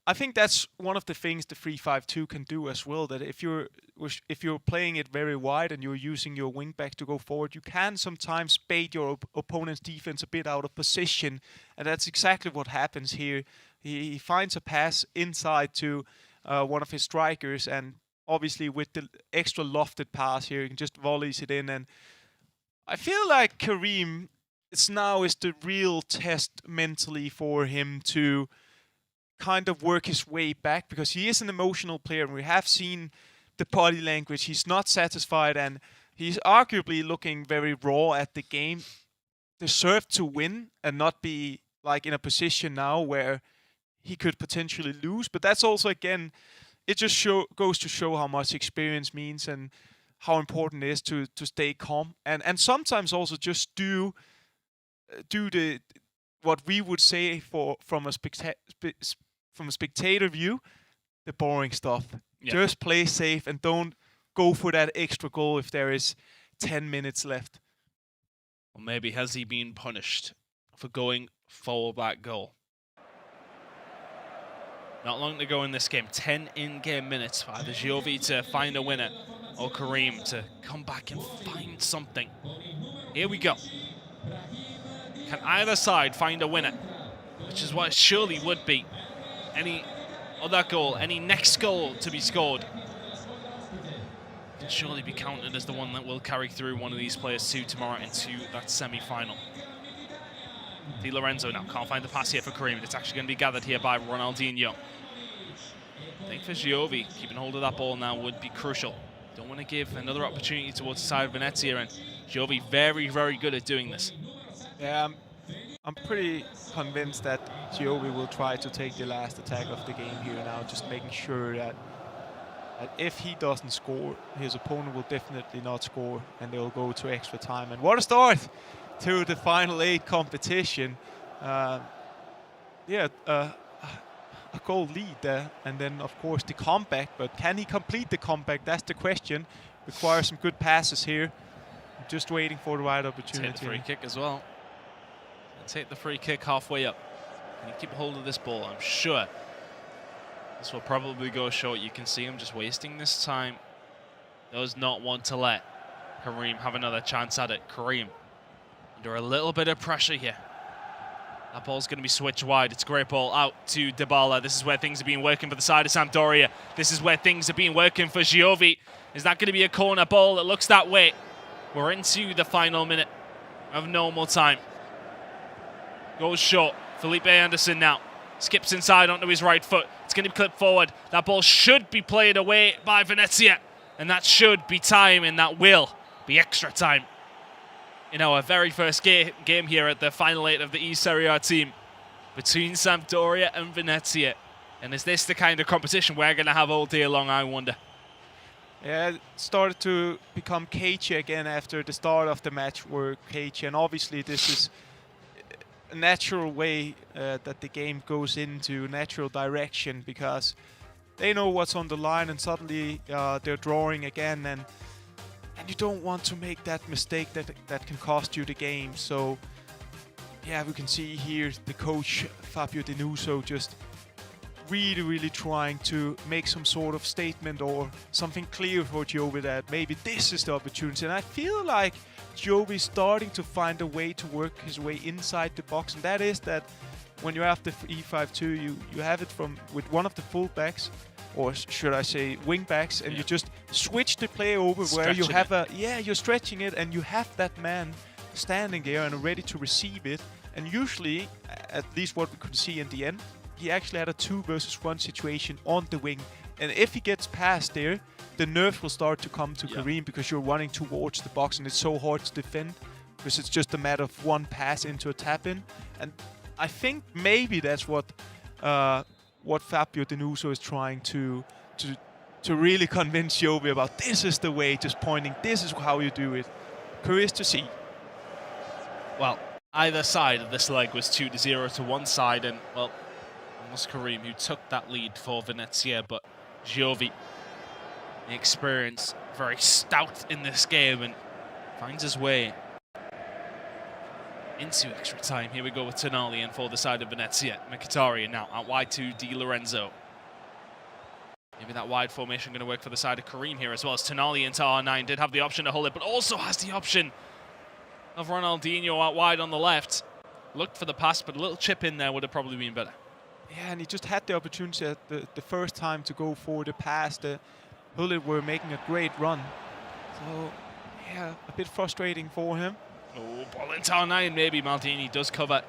I think that's one of the things the 3-5-2 can do as well, that if you're playing it very wide and you're using your wing back to go forward, you can sometimes bait your opponent's defense a bit out of position, and that's exactly what happens here. He finds a pass inside to one of his strikers, and obviously with the extra lofted pass here, he can just volleys it in. And I feel like Karim is the real test mentally for him to kind of work his way back, because he is an emotional player, and we have seen the body language. He's not satisfied, and he's arguably looking very raw at the game. Deserved to win and not be like in a position now where he could potentially lose. But that's also, again, it just goes to show how much experience means and how important it is to stay calm and sometimes also just do the what we would say from a spectator view, the boring stuff. Yeah. Just play safe and don't go for that extra goal if there is 10 minutes left. Or maybe has he been punished for going for that goal? Not long to go in this game. 10 in-game minutes for either Giovi to find a winner or Karim to come back and find something. Here we go. Can either side find a winner? Which is what it surely would be. Any other goal, any next goal to be scored can surely be counted as the one that will carry through one of these players to tomorrow into that semi-final. Di Lorenzo now can't find the pass here for Karim. It's actually going to be gathered here by Ronaldinho. I think for Giovi, keeping hold of that ball now would be crucial. Don't want to give another opportunity towards the side of Venezia, and Giovi very, very good at doing this. Yeah, I'm pretty convinced that Giovi will try to take the last attack of the game here now, just making sure that if he doesn't score, his opponent will definitely not score, and they'll go to extra time. And what a start to the Final 8 competition. A goal lead there, and then of course the comeback, but can he complete the comeback? That's the question. Requires some good passes here. I'm just waiting for the right opportunity. Take the free kick as well. And take the free kick halfway up. Can he keep hold of this ball? I'm sure this will probably go short. You can see him just wasting this time. Does not want to let Karim have another chance at it. Karim under a little bit of pressure here. That ball's going to be switched wide. It's a great ball out to della. This is where things have been working for the side of Sampdoria. This is where things have been working for Giovi. Is that going to be a corner ball? It looks that way. We're into the final minute of normal time. Goes short. Felipe Anderson now skips inside onto his right foot. It's going to be clipped forward. That ball should be played away by Venezia. And that should be time, and that will be extra time. In our very first game here at the Final 8 of the eSerie A team between Sampdoria and Venezia. And is this the kind of competition we're going to have all day long, I wonder? Yeah, it started to become cagey again after the start of the match were cagey. And obviously this is a natural way that the game goes into, natural direction, because they know what's on the line, and suddenly they're drawing again. And you don't want to make that mistake that can cost you the game. So, yeah, we can see here the coach, Fabio Di Nuso, just really trying to make some sort of statement or something clear for Giovi that maybe this is the opportunity. And I feel like Giovi is starting to find a way to work his way inside the box. And that is that when you have the E5-2, you have it with one of the fullbacks, or should I say wing backs, and you just switch the play over where you have you're stretching it, and you have that man standing there and ready to receive it. And usually, at least what we could see in the end, he actually had a 2 versus 1 situation on the wing. And if he gets past there, the nerve will start to come to Karim, because you're running towards the box and it's so hard to defend, because it's just a matter of one pass into a tap-in. And I think maybe that's what Fabio Di Nuso is trying to really convince Giovi about. This is the way, just pointing, this is how you do it. Curious to see. Well, either side of this leg was 2-0 to one side, and, well, it was Karim who took that lead for Venezia, but Giovi, the experience, very stout in this game, and finds his way into extra time. Here we go with Tonali, and for the side of Venezia, Mkhitaryan now out wide to Di Lorenzo. Maybe that wide formation going to work for the side of Karim here, as well as Tonali into R9. Did have the option to hold it, but also has the option of Ronaldinho out wide on the left. Looked for the pass, but a little chip in there would have probably been better. Yeah, and he just had the opportunity at the first time to go for the pass. The Hullet were making a great run. So, yeah, a bit frustrating for him. Oh, ball into R9, maybe Maldini does cover.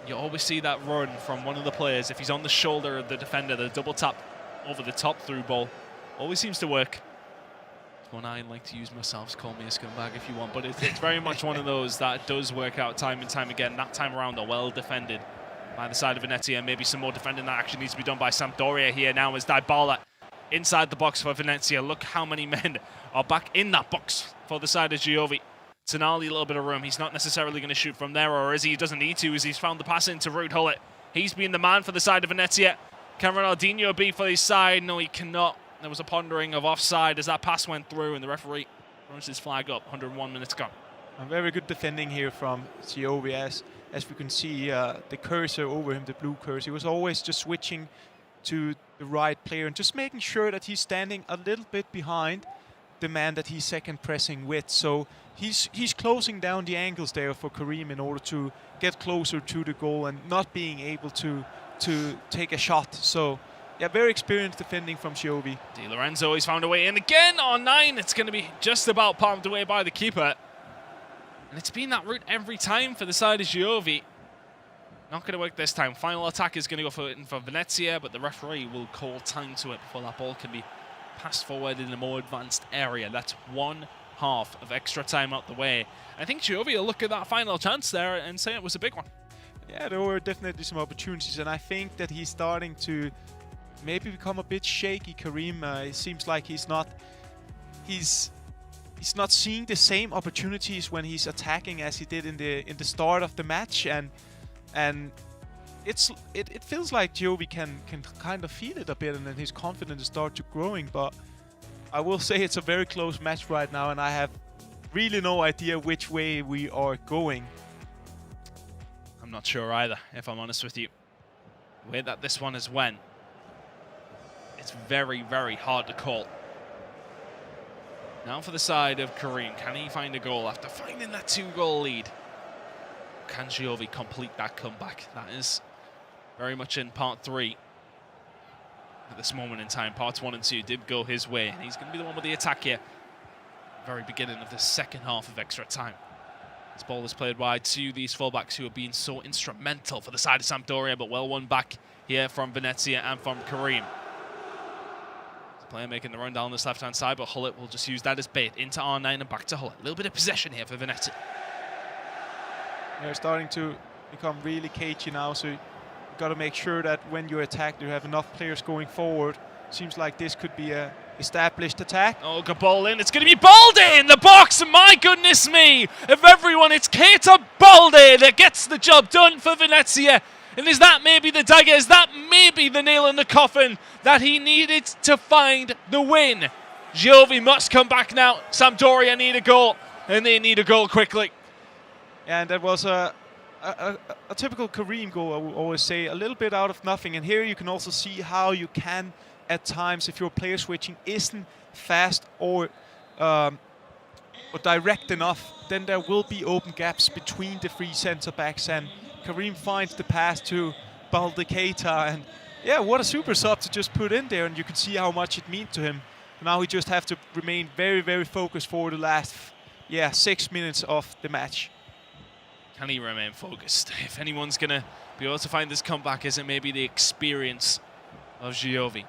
You always see that run from one of the players. If he's on the shoulder of the defender, the double tap over the top through ball always seems to work. It's one I like to use myself. Call me a scumbag if you want, but it's very much one of those that does work out time and time again. That time around, they're well defended by the side of Venezia. Maybe some more defending that actually needs to be done by Sampdoria here now as Dybala inside the box for Venezia. Look how many men are back in that box for the side of Giovi. Tonali, a little bit of room. He's not necessarily going to shoot from there, or is he? He doesn't need to, as he's found the pass into Ruud Hullet. He's been the man for the side of Venezia. Can Ronaldinho be for his side? No, he cannot. There was a pondering of offside as that pass went through, and the referee throws his flag up. 101 minutes gone. A very good defending here from Giovi, as we can see the cursor over him, the blue cursor. He was always just switching to the right player and just making sure that he's standing a little bit behind the man that he's second pressing with. So he's closing down the angles there for Karim in order to get closer to the goal and not being able to take a shot. So yeah, very experienced defending from Giovi. Di Lorenzo, he's found a way in again on 9. It's going to be just about palmed away by the keeper. And it's been that route every time for the side of Giovi. Not going to work this time. Final attack is going to go for Venezia, but the referee will call time to it before that ball can be passed forward in a more advanced area. That's 1 half of extra time out the way. I think Giovi will look at that final chance there and say it was a big one. Yeah, there were definitely some opportunities, and I think that he's starting to maybe become a bit shaky, Karim. It seems like he's not seeing the same opportunities when he's attacking as he did in the start of the match, and it feels like Giovi can kind of feel it a bit, and then his confidence starts to growing. But I will say it's a very close match right now, and I have really no idea which way we are going. I'm not sure either, if I'm honest with you. The way that this one has went, it's very, very hard to call. Now for the side of Karim. Can he find a goal after finding that 2-goal lead? Can Giovi complete that comeback? That is very much in part 3. At this moment in time, parts 1 and 2 did go his way. And he's going to be the one with the attack here. Very beginning of the second half of extra time. This ball is played wide to these fullbacks who have been so instrumental for the side of Sampdoria, but well won back here from Venezia and from Karim. Player making the run down this left-hand side, but Hullet will just use that as bait into R9 and back to Hullet. A little bit of possession here for Venezia. They're starting to become really cagey now, so you've got to make sure that when you attack, you have enough players going forward. Seems like this could be a established attack. Oh, good ball in. It's going to be Balde in the box. My goodness me. Of everyone, it's Keita Balde that gets the job done for Venezia. And is that maybe the dagger? Is that maybe the nail in the coffin that he needed to find the win? Giovi must come back now. Sampdoria need a goal, and they need a goal quickly. And that was a typical Karim goal, I would always say. A little bit out of nothing. And here you can also see how you can, at times, if your player switching isn't fast or direct enough, then there will be open gaps between the 3 centre-backs, and Karim finds the pass to Balde Keita, and yeah, what a super sub to just put in there, and you can see how much it means to him. Now he just have to remain very, very focused for the last 6 minutes of the match. Can he remain focused? If anyone's going to be able to find this comeback, is it maybe the experience of Giovi?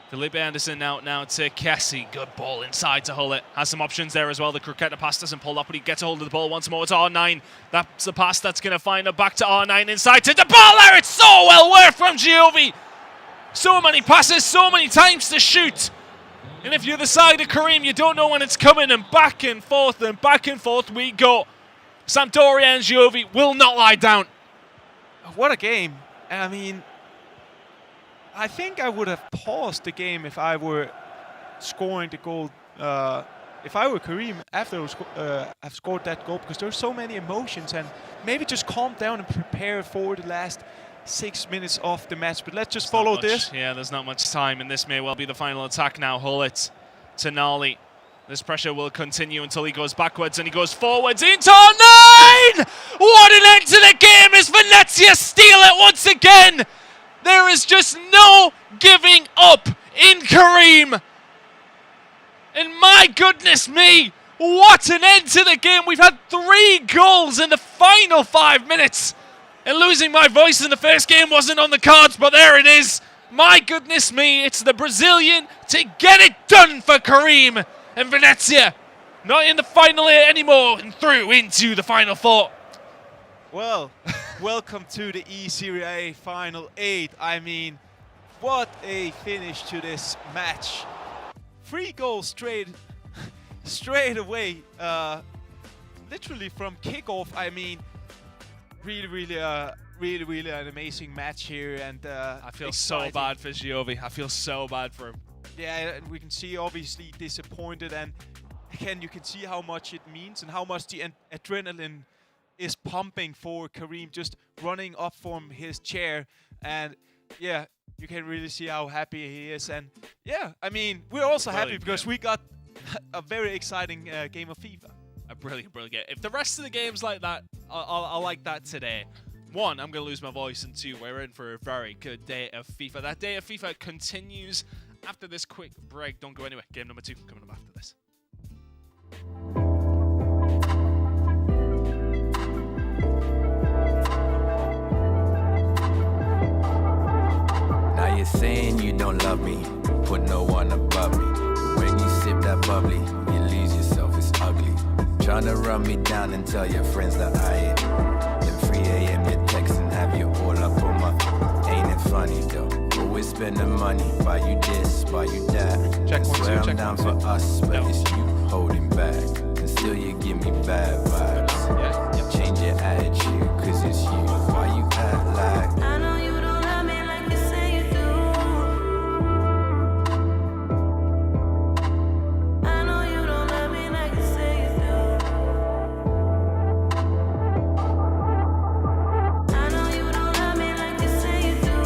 Felipe Anderson now to Cassie. Good ball inside to Hullet. Has some options there as well. The Croqueta pass doesn't pull up, but he gets a hold of the ball once more. It's R9. That's the pass that's going to find him back to R9 inside to the ball there. It's so well worked from Giovi. So many passes, so many times to shoot. And if you're the side of Karim, you don't know when it's coming, and back and forth we go. Sampdoria and Giovi will not lie down. What a game. I mean, I think I would have paused the game if I were scoring the goal. If I were Karim after I've scored that goal, because there's so many emotions, and maybe just calm down and prepare for the last 6 minutes of the match. But let's just follow this. Yeah, there's not much time, and this may well be the final attack now. Hullet to Nali. This pressure will continue until he goes backwards, and he goes forwards into 9! What an end to the game as Venezia steal it once again! There is just no giving up in Karim. And my goodness me, what an end to the game. We've had 3 goals in the final 5 minutes. And losing my voice in the first game wasn't on the cards, but there it is. My goodness me, it's the Brazilian to get it done for Karim. And Venezia, not in the final 8 anymore, and through into the final 4. Well, welcome to the eSerie A Final 8. I mean, what a finish to this match. 3 goals straight away, literally from kickoff. I mean, really an amazing match here, and I feel so bad for Giovi. I feel so bad for him. yeah, and we can see obviously disappointed, and again you can see how much it means and how much the adrenaline is pumping for Karim, just running up from his chair, and yeah, you can really see how happy he is. And yeah, I mean, we're also happy because we got a very exciting game of FIFA. A brilliant game. If the rest of the game's like that, I'll like that today. One, I'm going to lose my voice, and two, we're in for a very good day of FIFA. That day of FIFA continues after this quick break. Don't go anywhere. Game number 2 coming up after this. Now you're saying you don't love me, put no one above me. When you sip that bubbly, you lose yourself, it's ugly. Tryna run me down and tell your friends that I ain't. Then 3 a.m. you're texting, have you all up on my. Ain't it funny though? Always spending money, buy you this, buy you that. Check I one, swear two, I'm check down one, for two. us, but No. it's you holding back. And still you give me bad vibes. Yeah. Change your attitude, cause it's you. Why you act like I know you don't love me like you say you do. I know you don't love me like you say you do. I know you don't love me like you say you do.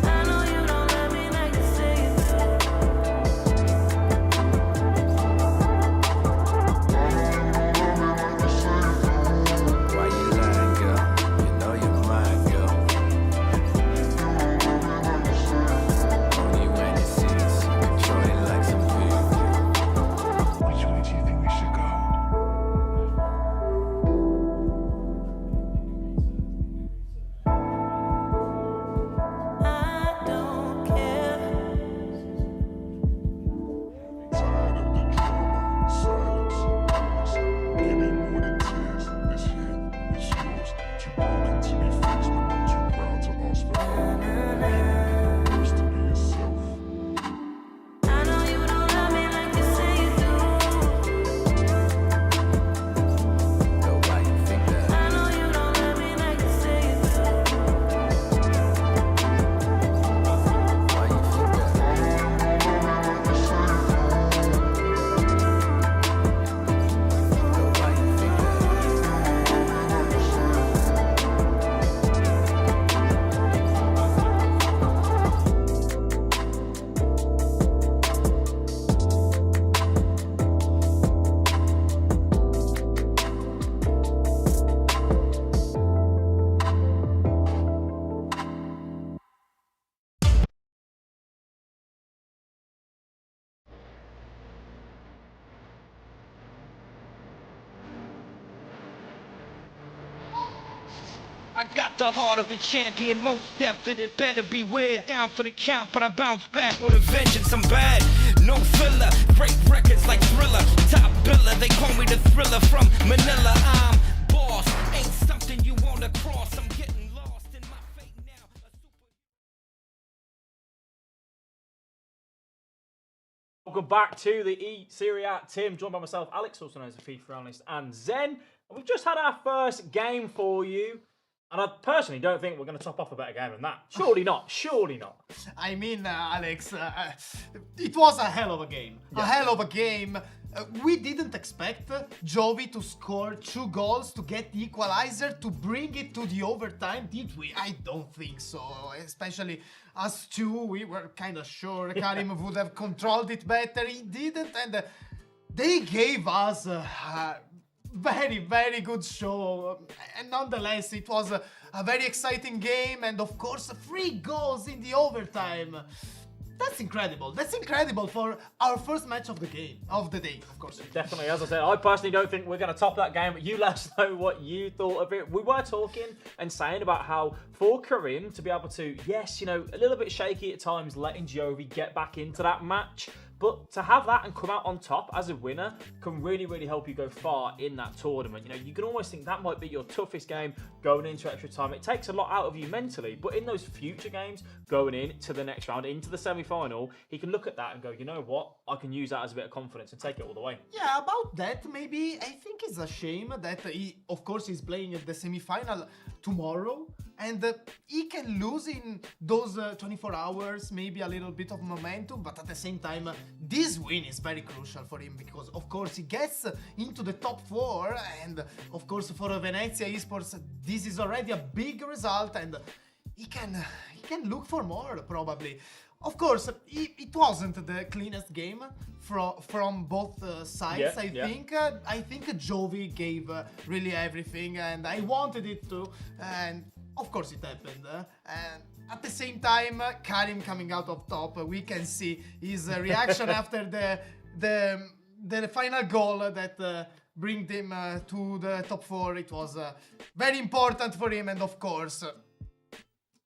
I know you don't love me like you say you do. why you lying, girl? You know you're mine, girl. Only when it suits you, control it like some voodoo. Which way do you think we should go? I don't care. Tired of the drama, silence, peace. Give me more than tears. This hit is yours. Too broken to be fixed, but not too proud to ask for help. Used to be yourself. I know you don't love me like you say you do. So why you think that? I know you don't love me like you say you do. Why you think that? So why you think that? I got the heart of a champion, most definite, better beware. Down for the count, but I bounce back with a vengeance. I'm bad, no filler, break records like Thriller. Top biller, they call me the Thriller from Manila. I'm boss, ain't something you wanna cross. I'm getting lost in my fate now. Welcome back to the eSerie A. Tim, joined by myself, Alex, also known as a FIFA analyst, and Zen. And we've just had our first game for you. And I personally don't think we're going to top off a better game than that. Surely not. Surely not. I mean, Alex, it was a hell of a game. A hell of a game. We didn't expect Jovi to score 2 goals to get the equalizer, to bring it to the overtime, did we? I don't think so. Especially us two, we were kind of sure Karim would have controlled it better. He didn't, and they gave us a very, very good show. And nonetheless, it was a very exciting game, and of course, 3 goals in the overtime. That's incredible. That's incredible for our first match of the game, of the day, of course. Definitely, as I said, I personally don't think we're going to top that game, but you let us know what you thought of it. We were talking and saying about how for Karim to be able to, yes, you know, a little bit shaky at times, letting Jovi get back into that match, But to have that and come out on top as a winner can really, really help you go far in that tournament. You know, you can almost think that might be your toughest game going into extra time. It takes a lot out of you mentally, but in those future games going into the next round, into the semi-final, he can look at that and go, you know what, I can use that as a bit of confidence and take it all the way. Yeah, about that, maybe I think it's a shame that he, of course, is playing at the semi-final tomorrow, and he can lose in those 24 hours, maybe a little bit of momentum, but at the same time, this win is very crucial for him because, of course, he gets into the top 4, and of course, for Venezia Esports, this is already a big result, and he can look for more, probably. Of course, it wasn't the cleanest game from both sides. I think Jovi gave really everything, and I wanted it to, and of course it happened. And at the same time, Karim coming out of top, we can see his reaction after the final goal that bring him to the top 4. It was very important for him, and of course,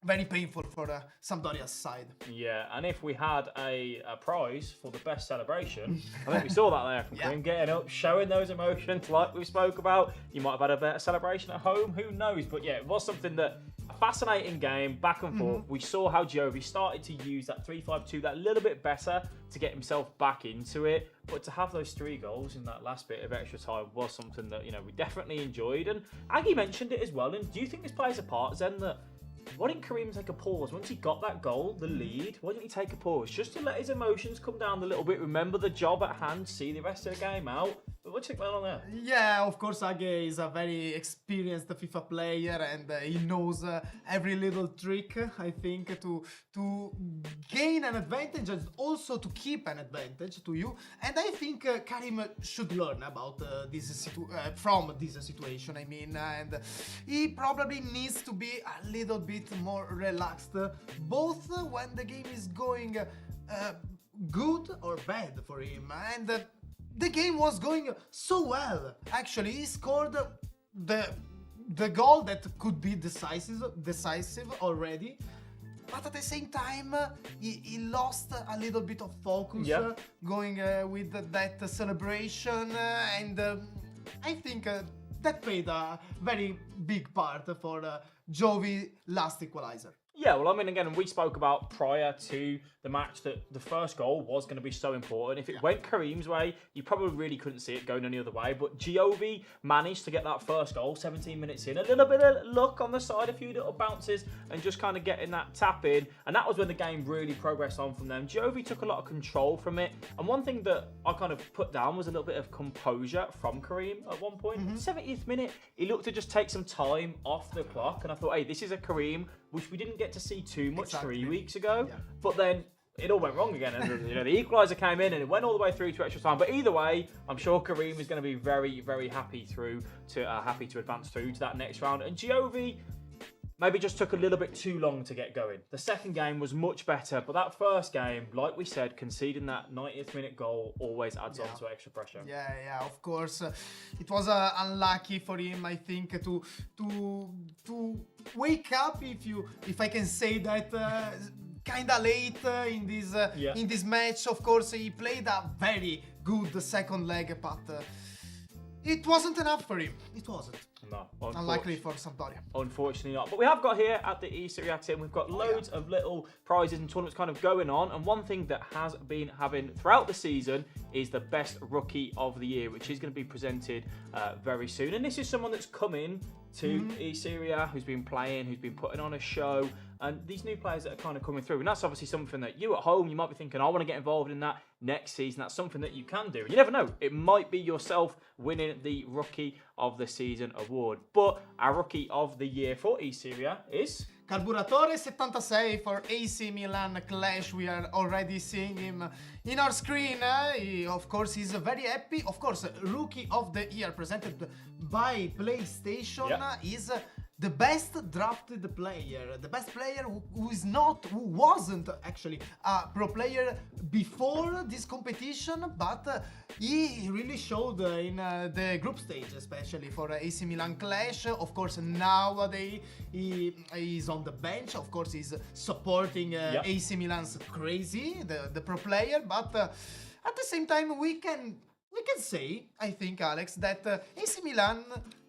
very painful for Sampdoria's side. Yeah, and if we had a prize for the best celebration, I think we saw that there from Karim getting up, showing those emotions like we spoke about. You might have had a better celebration at home, who knows? But yeah, it was something that, a fascinating game, back and forth. We saw how Jovi started to use that 3-5-2 that little bit better to get himself back into it. But to have those 3 goals in that last bit of extra time was something that, you know, we definitely enjoyed. And Aggie mentioned it as well. And do you think this plays a part, Zen, that why didn't Karim take a pause? Once he got that goal, the lead, why didn't he take a pause? Just to let his emotions come down a little bit, remember the job at hand, see the rest of the game out. But what do you think went on there? Yeah, of course, Age is a very experienced FIFA player, and he knows every little trick, I think, to gain an advantage and also to keep an advantage to you. And I think Karim should learn about from this situation, I mean, and he probably needs to be a little bit more relaxed, both when the game is going good or bad for him. And the game was going so well. Actually, he scored the goal that could be decisive already. But at the same time, he lost a little bit of focus going with that celebration. And I think that played a very big part for Jovi's last equalizer. Yeah, well, I mean, again, we spoke about prior to the match that the first goal was going to be so important. If it went Karim's way, you probably really couldn't see it going any other way. But Giovi managed to get that first goal 17 minutes in. A little bit of luck on the side, a few little bounces, and just kind of getting that tap in. And that was when the game really progressed on from them. Giovi took a lot of control from it. And one thing that I kind of put down was a little bit of composure from Karim at one point. 70th minute, he looked to just take some time off the clock. And I thought, hey, this is a Karim which we didn't get to see too much 3 weeks ago. But then it all went wrong again. And you know, the equaliser came in and it went all the way through to extra time. But either way, I'm sure Karim is going to be very, very happy happy to advance through to that next round. And Giovi maybe just took a little bit too long to get going. The second game was much better, but that first game, like we said, conceding that 90th minute goal always adds on to extra pressure. Yeah, of course. It was unlucky for him, I think, to wake up, if I can say that, kind of late in this match. Of course, he played a very good second leg, but it wasn't enough for him. It wasn't. No, unlikely for Sampdoria. Unfortunately not. But we have got here at the eSerie A team, we've got loads of little prizes and tournaments kind of going on. And one thing that has been having throughout the season is the best rookie of the year, which is going to be presented very soon. And this is someone that's come in to eSerie A, who's been playing, who's been putting on a show. And these new players that are kind of coming through. And that's obviously something that you at home, you might be thinking, I want to get involved in that next season. That's something that you can do. And you never know. It might be yourself winning the Rookie of the Season award. But our Rookie of the Year for eSerie A is Carburatore 76 for AC Milan Clash. We are already seeing him in our screen. Of course, he's very happy. Of course, Rookie of the Year presented by PlayStation is the best drafted player, the best player who wasn't actually a pro player before this competition, but he really showed in the group stage, especially for AC Milan Clash. Of course, nowadays he is on the bench. Of course, he's supporting AC Milan's crazy, the pro player, but at the same time, we can say, I think, Alex, that AC Milan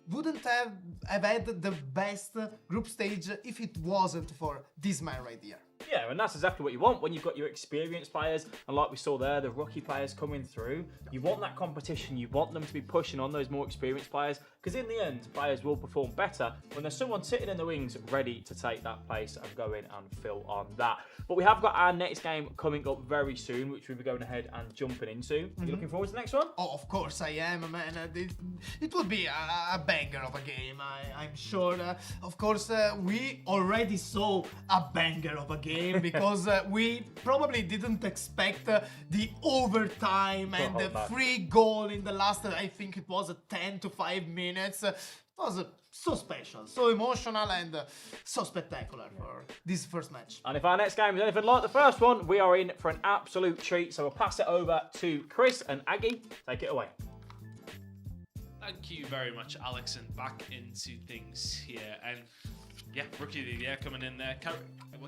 wouldn't have had the best group stage if it wasn't for this man right here. Yeah, and that's exactly what you want when you've got your experienced players, and like we saw there, the rookie players coming through. You want that competition, you want them to be pushing on those more experienced players, because in the end, players will perform better when there's someone sitting in the wings ready to take that place and go in and fill on that. But we have got our next game coming up very soon, which we'll be going ahead and jumping into. You looking forward to the next one? Oh, of course I am, man. It will be a banger of a game, I'm sure. Of course, we already saw a banger of a game because we probably didn't expect the overtime and the free goal in the last, I think it was 10 to 5 minutes. It was so special, so emotional, and so spectacular for this first match. And if our next game is anything like the first one, we are in for an absolute treat. So we'll pass it over to Chris and Aggie. Take it away. Thank you very much, Alex, and back into things here. And yeah, rookie of the year coming in there,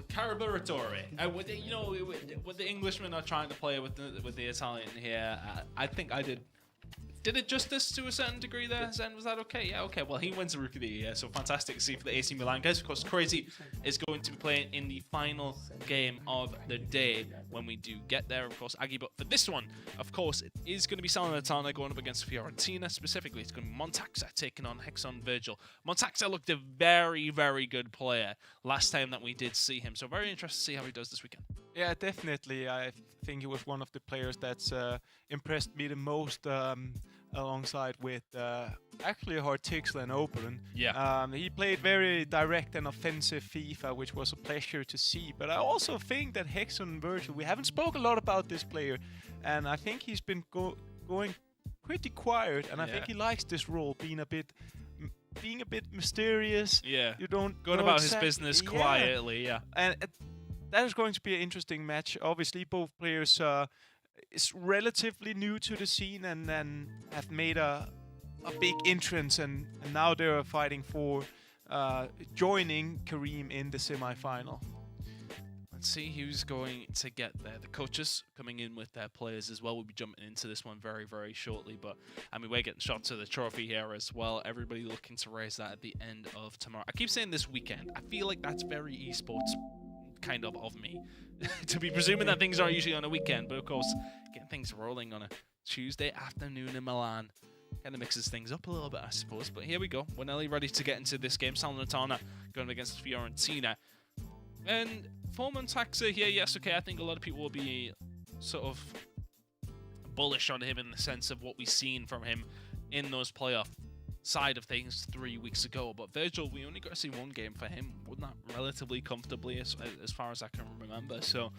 Caraburatore. With the Englishmen are trying to play with the Italian here, I think I did it justice to a certain degree there. Zen, was that okay? Yeah, okay. Well, he wins the rookie of the year, so fantastic to see for the AC Milan guys. Of course, Crazy is going to be playing in the final game of the day when we do get there, of course, Aggie. But for this one, of course, it is going to be Salernitana going up against Fiorentina. Specifically, it's going to be Montaxa taking on Hexon Virgil. Montaxa looked a very, very good player last time that we did see him, so very interested to see how he does this weekend. Yeah, definitely. I think he was one of the players that's impressed me the most, alongside with actually Hartixla and Open. Yeah. He played very direct and offensive FIFA, which was a pleasure to see. But I also think that Hexon Virgil, we haven't spoken a lot about this player, and I think he's been going pretty quiet, and I think he likes this role, being a bit mysterious. Yeah. You don't going know about his business quietly. Yeah. And that is going to be an interesting match. Obviously, both players is relatively new to the scene and then have made a big entrance, and now they're fighting for joining Kareem in the semi-final. Let's see who's going to get there. The coaches coming in with their players as well. We'll be jumping into this one very, very shortly. But I mean, we're getting shots of the trophy here as well. Everybody looking to raise that at the end of tomorrow. I keep saying this weekend. I feel like that's very esports kind of me to be presuming that things are usually on a weekend, but of course getting things rolling on a Tuesday afternoon in Milan kind of mixes things up a little bit, I suppose. But here we go, we're nearly ready to get into this game. Salernitana going against Fiorentina, and for Montaxa here, yes, okay, I think a lot of people will be sort of bullish on him in the sense of what we've seen from him in those playoff side of things 3 weeks ago. But Virgil, we only got to see one game for him, wasn't that relatively comfortably as far as I can remember. So,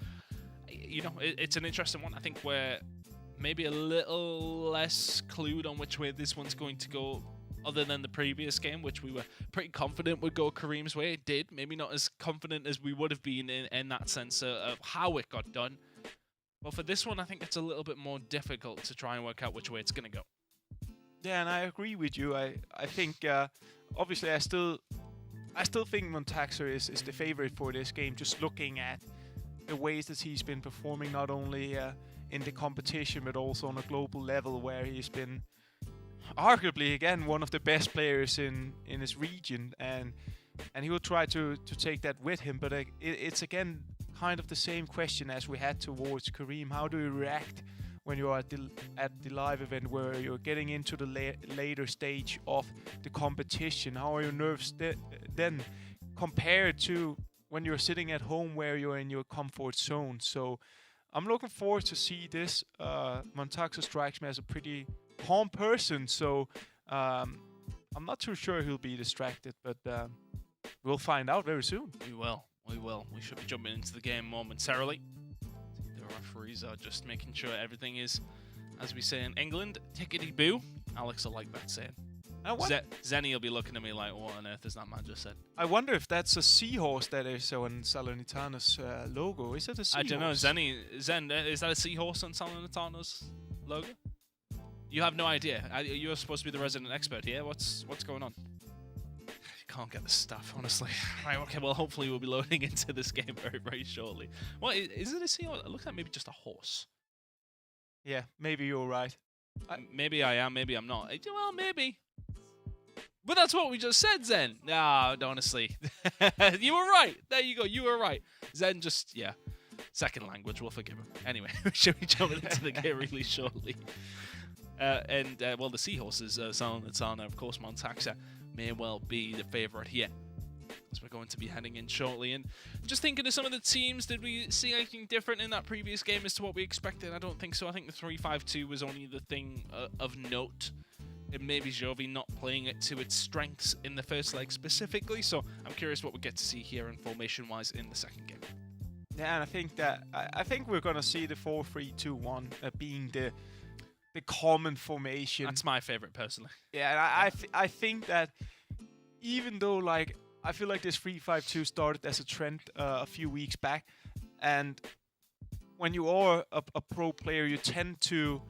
you know, it's an interesting one. I think we're maybe a little less clued on which way this one's going to go, other than the previous game, which we were pretty confident would go Kareem's way. It did, maybe not as confident as we would have been in that sense of how it got done. But for this one, I think it's a little bit more difficult to try and work out which way it's going to go. Yeah, and I agree with you. I think obviously I still think Montaxa is the favorite for this game, just looking at the ways that he's been performing, not only in the competition but also on a global level, where he's been arguably again one of the best players in his region, and he will try to take that with him. But it's again kind of the same question as we had towards Kareem. How do you react when you're at the live event, where you're getting into the later stage of the competition? How are your nerves then compared to when you're sitting at home where you're in your comfort zone? So I'm looking forward to see this. Montaxa strikes me as a pretty calm person, so I'm not too sure he'll be distracted, but we'll find out very soon. We will. We should be jumping into the game momentarily. The referees are just making sure everything is, as we say in England, tickety-boo. Alex will like that saying. Zenny will be looking at me like, what on earth has that man just said? I wonder if that's a seahorse that is on Salernitana's logo. Is it a seahorse? I don't know. Zen, is that a seahorse on Salernitana's logo? You have no idea. You're supposed to be the resident expert here. What's going on? You can't get the stuff, honestly. Right, okay, well, hopefully we'll be loading into this game very, very shortly. What, is it a seahorse? It looks like maybe just a horse. Yeah, maybe you're right. Maybe I am, maybe I'm not. Well, maybe. But that's what we just said, Zen. No, honestly. You were right. There you go. You were right. Zen just, yeah. Second language, we'll forgive him. Anyway, should we jump into the game really shortly? Well, the Seahorses, Salernitana, of course, Montaxa may well be the favourite here. As we're going to be heading in shortly. And just thinking of some of the teams, did we see anything different in that previous game as to what we expected? I don't think so. I think the 3-5-2 was only the thing of note. It may be Jovi not playing it to its strengths in the first leg specifically. So I'm curious what we get to see here in formation-wise in the second game. Yeah, and I think we're gonna see the 4-3-2-1 being the common formation. That's my favorite personally. Yeah, and I think that even though like I feel like this 3-5-2 started as a trend a few weeks back, and when you are a pro player, you tend to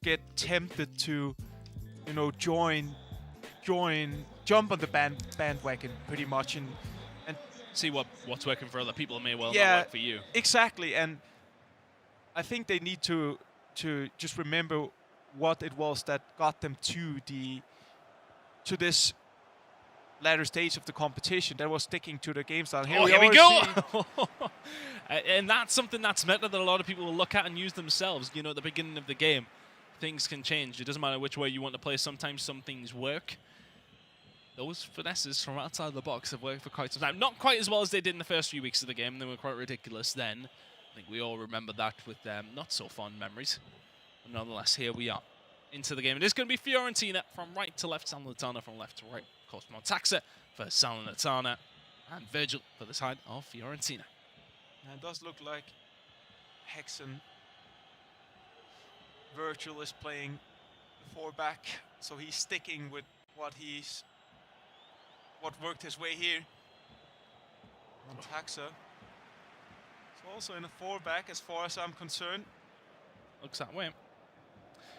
get tempted to, you know, jump on the bandwagon pretty much and see what's working for other people may well not work for you. Exactly, and I think they need to just remember what it was that got them to this latter stage of the competition. That was sticking to the game style. Here we go! And that's something that's meta that a lot of people will look at and use themselves. You know, at the beginning of the game, things can change. It doesn't matter which way you want to play. Sometimes some things work. Those finesses from outside the box have worked for quite some time. Not quite as well as they did in the first few weeks of the game. They were quite ridiculous then. I think we all remember that with not so fond memories. But nonetheless, here we are into the game. It is going to be Fiorentina from right to left, Salernitana from left to right. Of course, Montaxa for Salernitana and Virgil for the side of Fiorentina. It does look like Hexen Virgil is playing the 4-back, so he's sticking with what worked his way here. Montaxa is also in a 4-back as far as I'm concerned. Looks that way.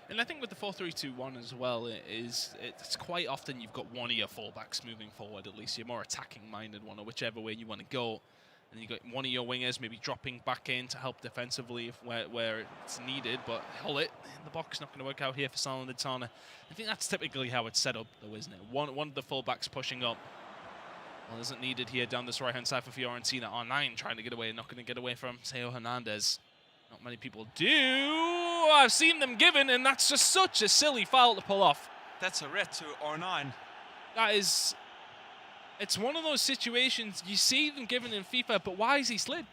And I think with the 4-3-2-1 as well, it's quite often you've got one of your fullbacks moving forward. At least you're more attacking-minded one, or whichever way you want to go. And you got one of your wingers maybe dropping back in to help defensively where it's needed. But Hull it in the box, not going to work out here for Salernitana. I think that's typically how it's set up, though, isn't it? One of the fullbacks pushing up. Well, isn't needed here down this right-hand side for Fiorentina. R9 trying to get away, not going to get away from Teo Hernandez. Not many people do. I've seen them given, and that's just such a silly foul to pull off. That's a red to R9. That is... It's one of those situations you see them given in FIFA, but why is he slid?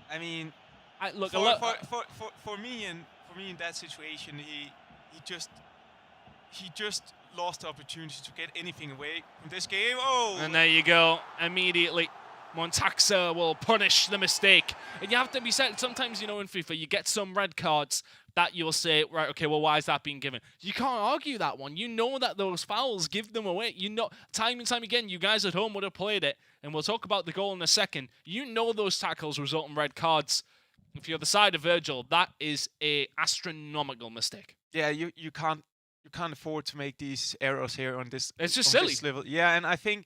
I mean, look, for me in that situation, he just lost the opportunity to get anything away from this game. Oh, and there you go. Immediately, Montaxa will punish the mistake. And you have to be set. Sometimes, you know, in FIFA, you get some red cards that you'll say, right, okay, well, why is that being given? You can't argue that one. You know that those fouls give them away. You know, time and time again, you guys at home would have played it, and we'll talk about the goal in a second. You know those tackles result in red cards. If you're the side of Virgil, that is a astronomical mistake. Yeah, you can't afford to make these errors here on this. It's just silly. This level. Yeah, and I think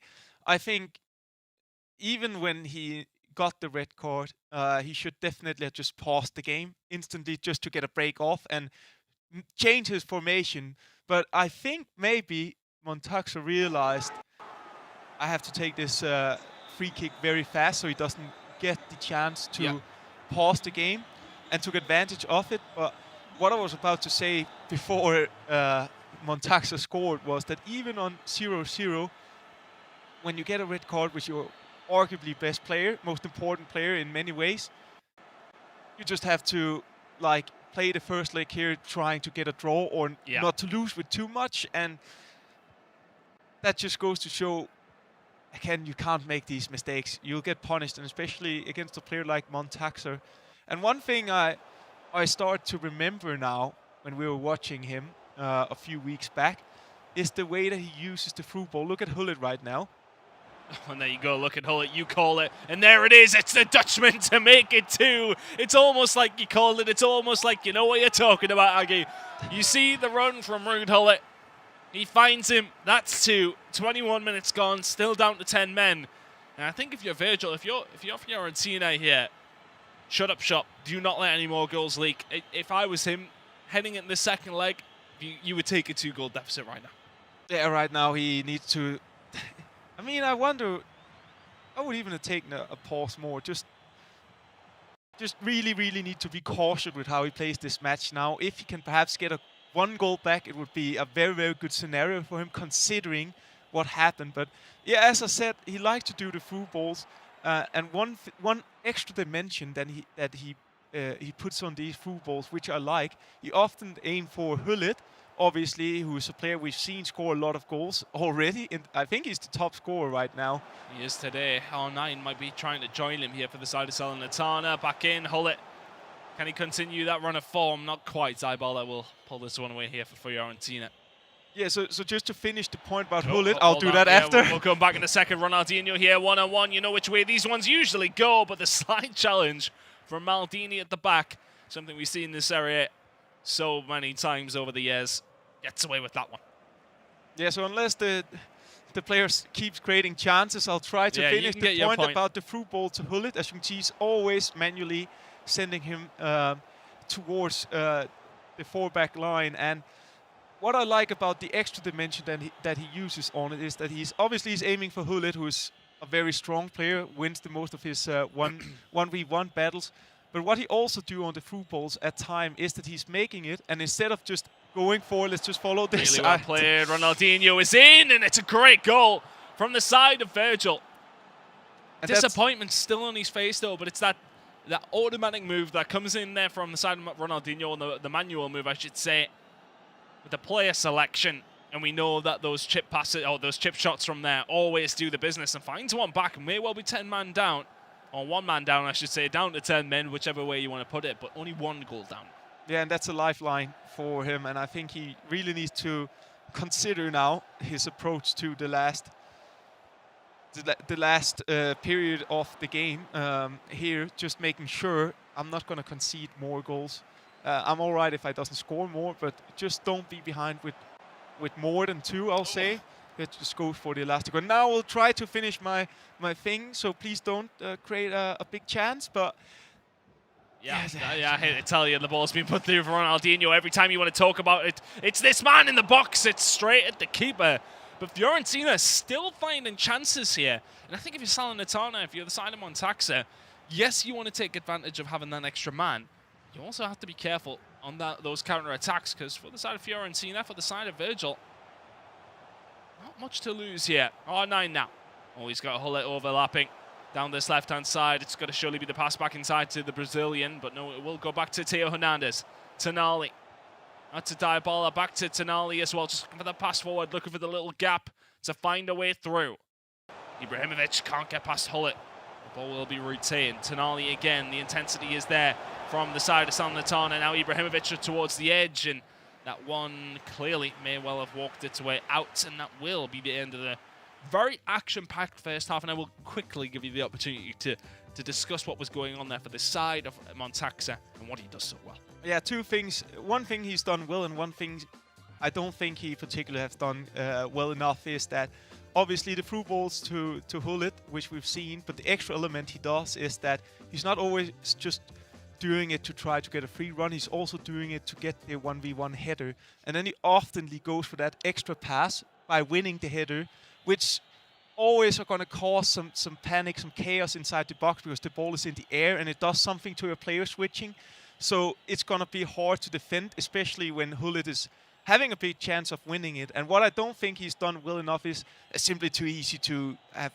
even when he got the red card, he should definitely have just paused the game instantly just to get a break off and change his formation. But I think maybe Montaxa realized I have to take this free kick very fast so he doesn't get the chance to pause the game, and took advantage of it. But what I was about to say before Montaxa scored was that even on 0-0, when you get a red card with your arguably best player, most important player in many ways, you just have to like play the first leg here trying to get a draw or not to lose with too much, and that just goes to show again you can't make these mistakes. You'll get punished, and especially against a player like Montaxa. And one thing I start to remember now when we were watching him a few weeks back is the way that he uses the through ball. Look at Hullet right now. And there you go, look at Hullet, you call it, and there it is, it's the Dutchman to make it 2. It's almost like you called it, it's almost like you know what you're talking about, Aggie. You see the run from Ruud Hullet, he finds him, that's 2, 21 minutes gone, still down to 10 men. And I think if you're Virgil, if you're Fiorentina here, shut up shop, do not let any more goals leak. If I was him, heading in the second leg, you would take a 2-goal deficit right now. Yeah, right now he needs to... I mean, I wonder... I would even have taken a pause more. Just really, really need to be cautious with how he plays this match now. If he can perhaps get 1 goal back, it would be a very, very good scenario for him, considering what happened. But yeah, as I said, he likes to do the through balls. And one extra dimension that he puts on these through balls, which I like, he often aim for Hullet, obviously, who is a player we've seen score a lot of goals already. And I think he's the top scorer right now. He is today. R9 might be trying to join him here for the side of Salernitana. Back in, Hullet. Can he continue that run of form? Not quite. Eyeball will pull this one away here for Fiorentina. Yeah, so just to finish the point about Hullet, I'll do that after. We'll come back in a second. Ronaldinho here, one-on-one. You know which way these ones usually go, but the slide challenge from Maldini at the back, something we've seen in the Serie A so many times over the years, gets away with that one. Yeah, so unless the players keeps creating chances, I'll try to finish the point about the through ball to Hullet. As you can see, he's always manually sending him towards the 4-back line. And what I like about the extra dimension that he uses on it is that he's aiming for Hullet, who is a very strong player, wins the most of his 1v1 battles. But what he also do on the through balls at time is that he's making it, and instead of just going for, let's just follow this. Really well played. Ronaldinho is in, and it's a great goal from the side of Virgil. And disappointment still on his face, though, but it's that automatic move that comes in there from the side of Ronaldinho, and the manual move, I should say, with the player selection. And we know that those chip passes, or those chip shots from there, always do the business, and finds one back, and may well be 10 man down, or 1 man down, I should say, down to 10 men, whichever way you want to put it, but only 1 goal down. Yeah, and that's a lifeline for him, and I think he really needs to consider now his approach to the last period of the game here, just making sure I'm not going to concede more goals. I'm all right if I doesn't score more, but just don't be behind with more than 2, I'll say. Let's just go for the elastic one. Now we'll try to finish my thing, so please don't create a big chance, but... Yeah, I hate to tell you, the ball's been put through for Ronaldinho. Every time you want to talk about it, it's this man in the box. It's straight at the keeper. But Fiorentina is still finding chances here. And I think if you're Salernitana, if you're the side of Montaxa, yes, you want to take advantage of having that extra man. You also have to be careful on those counter-attacks, because for the side of Fiorentina, for the side of Virgil, not much to lose here. R9 now. Oh, he's got Hullet overlapping down this left-hand side. It's got to surely be the pass back inside to the Brazilian, but no, it will go back to Theo Hernandez. Tonali. Out to Dybala, back to Tonali as well, just looking for the pass forward, looking for the little gap to find a way through. Ibrahimovic can't get past Hullet. The ball will be retained. Tonali again, the intensity is there from the side of Salernitana. Now Ibrahimovic towards the edge, and that one clearly may well have walked its way out, and that will be the end of the very action-packed first half, and I will quickly give you the opportunity to discuss what was going on there for the side of Montaxa and what he does so well. Yeah, 2 things. One thing he's done well, and one thing I don't think he particularly has done well enough is that obviously the through balls to Hullet, which we've seen, but the extra element he does is that he's not always just doing it to try to get a free run. He's also doing it to get the 1v1 header, and then he often goes for that extra pass by winning the header, which always are going to cause some panic, some chaos inside the box, because the ball is in the air and it does something to your player switching. So it's going to be hard to defend, especially when Hullet is having a big chance of winning it. And what I don't think he's done well enough is simply too easy to have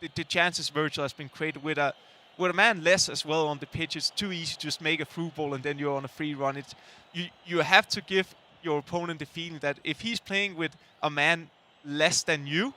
the chances Virgil has been created with a man less as well on the pitch. It's too easy to just make a through ball and then you're on a free run. You have to give your opponent the feeling that if he's playing with a man less than you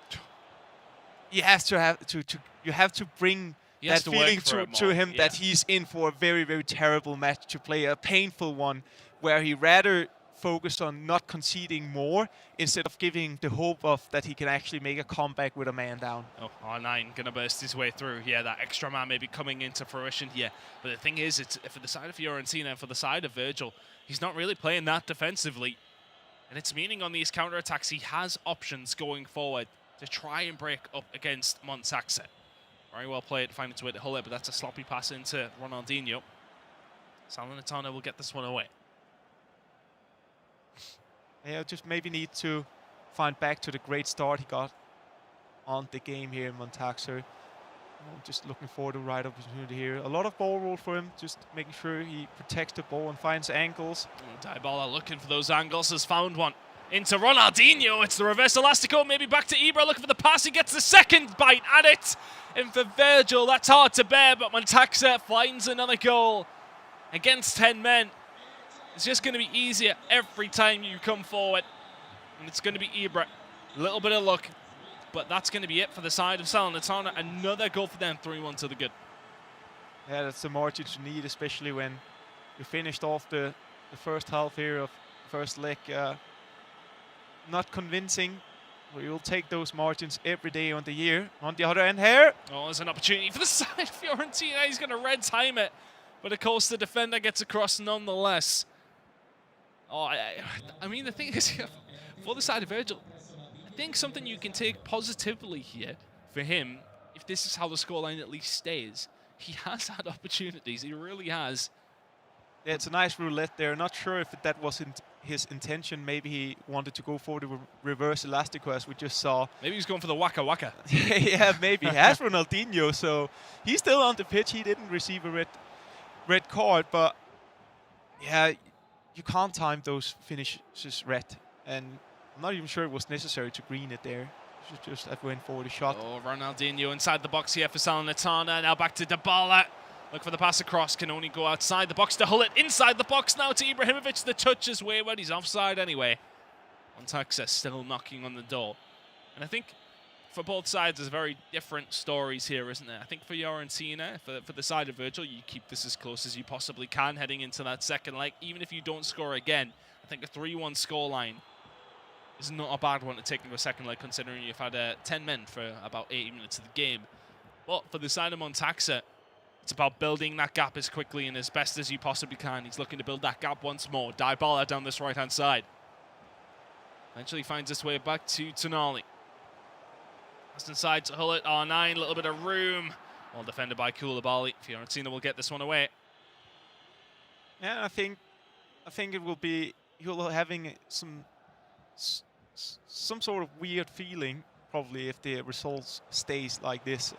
have to bring that feeling to him that he's in for a very, very terrible match to play, a painful one, where he rather focus on not conceding more instead of giving the hope of that he can actually make a comeback with a man down. Oh, R9 gonna burst his way through. Yeah, that extra man maybe coming into fruition here. But the thing is, it's for the side of Fiorentina and for the side of Virgil, he's not really playing that defensively. And it's meaning on these counter-attacks, he has options going forward to try and break up against Montaxa. Very well played to find its way to Hulle, but that's a sloppy pass into Ronaldinho. Salernitana will get this one away. Yeah, just maybe need to find back to the great start he got on the game here in Montaxa. Just looking for the right opportunity here. A lot of ball roll for him, just making sure he protects the ball and finds angles. Dybala looking for those angles, has found one. Into Ronaldinho, it's the reverse elastico, maybe back to Ibra, looking for the pass, he gets the second bite at it. And for Virgil, that's hard to bear, but Montaxa finds another goal against 10 men. It's just going to be easier every time you come forward. And it's going to be Ibra. A little bit of luck, but that's going to be it for the side of Salernitana. Another goal for them, 3-1 to the good. Yeah, that's the margin you need, especially when you finished off the first half here of first leg. Not convincing. Well, you'll take those margins every day on the year. On the other end here. Oh, there's an opportunity for the side of Fiorentina. He's going to red time it. But of course, the defender gets across nonetheless. Oh, I mean, the thing is, for the side of Virgil, I think something you can take positively here for him, if this is how the scoreline at least stays, he has had opportunities. He really has. Yeah, it's a nice roulette there. Not sure if that wasn't his intention. Maybe he wanted to go for the reverse elastico, as we just saw. Maybe he's going for the waka waka. Yeah, maybe. He has Ronaldinho, so he's still on the pitch. He didn't receive a red card, but yeah, you can't time those finishes red. And I'm not even sure it was necessary to green it there. Just went for the shot. Oh, Ronaldinho inside the box here for Salernitana. Now back to Dybala. Look for the pass across, can only go outside the box to Hull it. Inside the box now to Ibrahimovic. The touch is wayward, he's offside anyway. Montaxa still knocking on the door. And I think for both sides, there's very different stories here, isn't there? I think for Fiorentina, for the side of Virgil, you keep this as close as you possibly can heading into that second leg. Even if you don't score again, I think a 3-1 scoreline is not a bad one to take into a second leg, considering you've had 10 men for about 80 minutes of the game. But for the side of Montaxa, it's about building that gap as quickly and as best as you possibly can. He's looking to build that gap once more. Dybala down this right-hand side. Eventually finds his way back to Tonali. Just inside to Hull it. R9, a little bit of room. Well defended by Koulibaly. Fiorentina will get this one away. Yeah, I think it will be he'll having some sort of weird feeling probably if the results stays like this,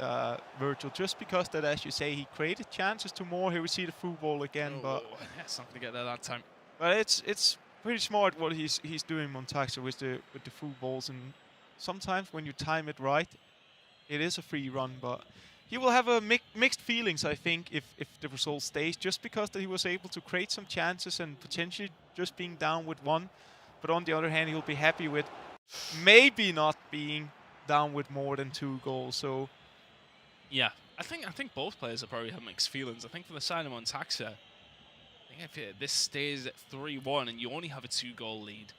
Virgil, just because that, as you say, he created chances to more. Here we see the football again, but something to get there that time. But it's pretty smart what he's doing, Montaxa, with the footballs, and sometimes when you time it right, it is a free run. But he will have a mixed feelings, I think, if the result stays, just because that he was able to create some chances and potentially just being down with one. But on the other hand, he'll be happy with maybe not being down with more than 2 goals. So yeah, I think both players will probably have mixed feelings. I think for the side of Montaxa, I think if this stays at 3-1 and you only have a 2-goal lead,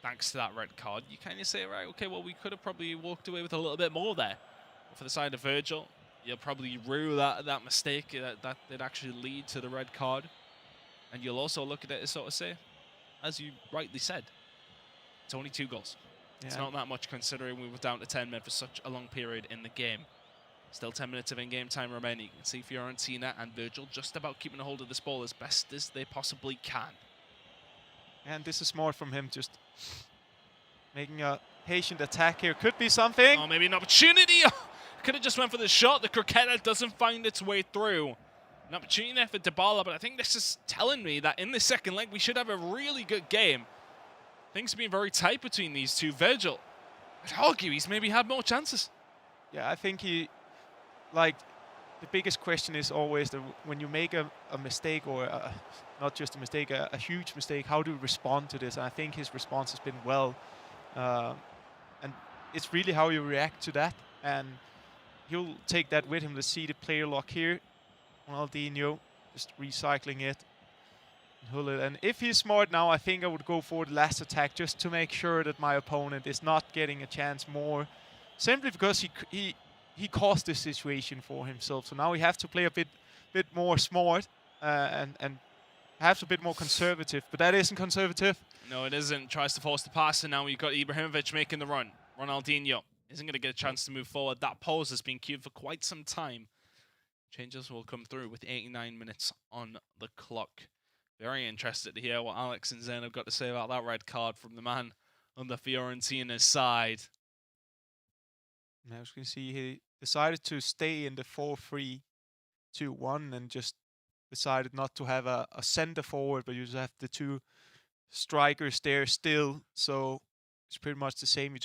thanks to that red card, you kind of say, right, okay, well, we could have probably walked away with a little bit more there. But for the side of Virgil, you'll probably rue that mistake that did actually lead to the red card. And you'll also look at it as sort of say, as you rightly said, it's only 2 goals. It's not that much considering we were down to 10 men for such a long period in the game. Still 10 minutes of in-game time remaining. You can see Fiorentina and Virgil just about keeping a hold of this ball as best as they possibly can. And this is smart from him, just making a patient attack here. Could be something. Oh, maybe an opportunity. Could have just went for the shot. The croqueta doesn't find its way through. An opportunity there for Dybala, but I think this is telling me that in the second leg we should have a really good game. Things have been very tight between these two. Virgil, I'd argue he's maybe had more chances. Yeah, I think the biggest question is always when you make a mistake, or not just a mistake, a huge mistake, how do you respond to this? And I think his response has been well. And it's really how you react to that. And he'll take that with him. Let's see the player lock here. Ronaldinho just recycling it. Hullet. And if he's smart now, I think I would go for the last attack just to make sure that my opponent is not getting a chance more, simply because he caused this situation for himself. So now we have to play a bit more smart and perhaps a bit more conservative. But that isn't conservative. No, it isn't. Tries to force the pass, and now you've got Ibrahimovic making the run. Ronaldinho isn't going to get a chance to move forward. That pause has been queued for quite some time. Changes will come through with 89 minutes on the clock. Very interested to hear what Alex and Zen have got to say about that red card from the man on the Fiorentina side. Now, as you can see, he decided to stay in the 4-3-2-1 and just decided not to have a center forward, but you just have the two strikers there still. So it's pretty much the same. You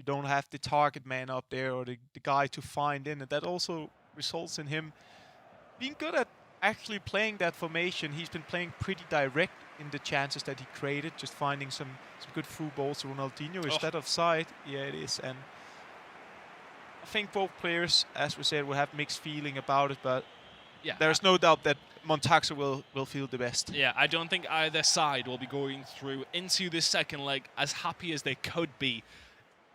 don't have the target man up there or the guy to find in, and that also results in him being good at actually playing that formation. He's been playing pretty direct in the chances that he created, just finding some good through balls to Ronaldinho. Is that offside? Yeah, it is. And I think both players, as we said, will have mixed feeling about it, but yeah, there's no doubt that Montaxa will feel the best. Yeah, I don't think either side will be going through into this second leg as happy as they could be.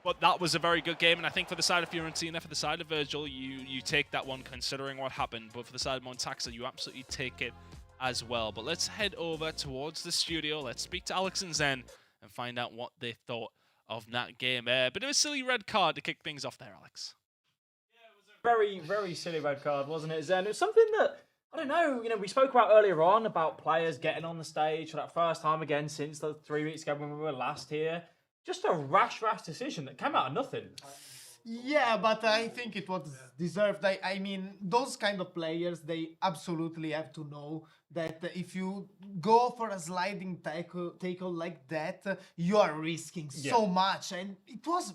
But that was a very good game, and I think for the side of Fiorentina, for the side of Virgil, you take that one considering what happened. But for the side of Montaxa, you absolutely take it as well. But let's head over towards the studio. Let's speak to Alex and Zen and find out what they thought of that game. Bit of a silly red card to kick things off there, Alex. Yeah, it was a very, very silly red card, wasn't it, Zen? It was something that, I don't know, we spoke about earlier on about players getting on the stage for that first time again since the 3 weeks ago when we were last here. Just a rash decision that came out of nothing. Yeah, but I think it was deserved. I mean, those kind of players, they absolutely have to know that if you go for a sliding tackle like that, you are risking so much. And it was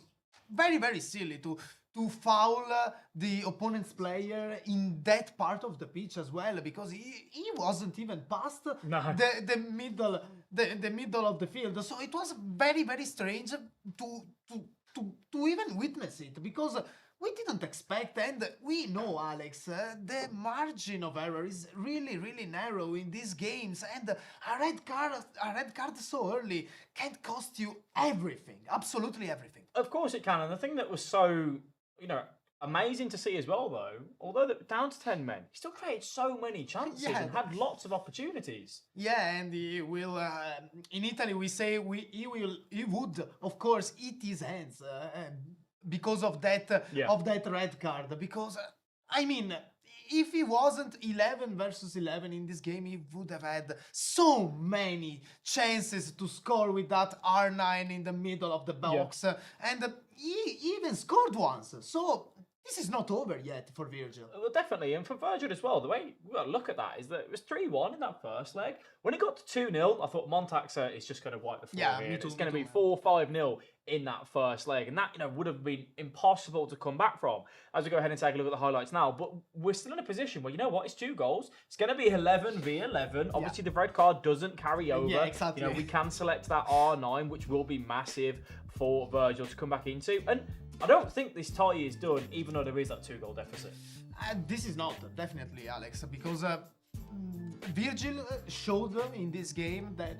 very, very silly to foul the opponent's player in that part of the pitch as well, because he wasn't even past the middle of the field. So it was very, very strange to even witness it, because we didn't expect, and we know, Alex, the margin of error is really, really narrow in these games, and a red card so early can cost you everything, absolutely everything. Of course it can, and the thing that was so, amazing to see as well, though, although down to 10 men, he still created so many chances and had lots of opportunities. Yeah, and he will, in Italy we say he would, of course, eat his hands because of that red card. Because, I mean, if he wasn't 11 versus 11 in this game, he would have had so many chances to score with that R9 in the middle of the box. And he even scored once. So this is not over yet for Virgil. Well, definitely. And for Virgil as well, the way we got to look at that is that it was 3-1 in that first leg. When it got to 2-0, I thought Montaxa is just going to wipe the floor here. It's going to be 4-5-0 in that first leg. And that, would have been impossible to come back from. As we go ahead and take a look at the highlights now. But we're still in a position where, it's 2 goals. It's going to be 11v11. Obviously, the red card doesn't carry over. Yeah, exactly. We can select that R9, which will be massive for Virgil to come back into. And I don't think this tie is done, even though there is that 2-goal deficit. This is not, definitely, Alex, because Virgil showed in this game that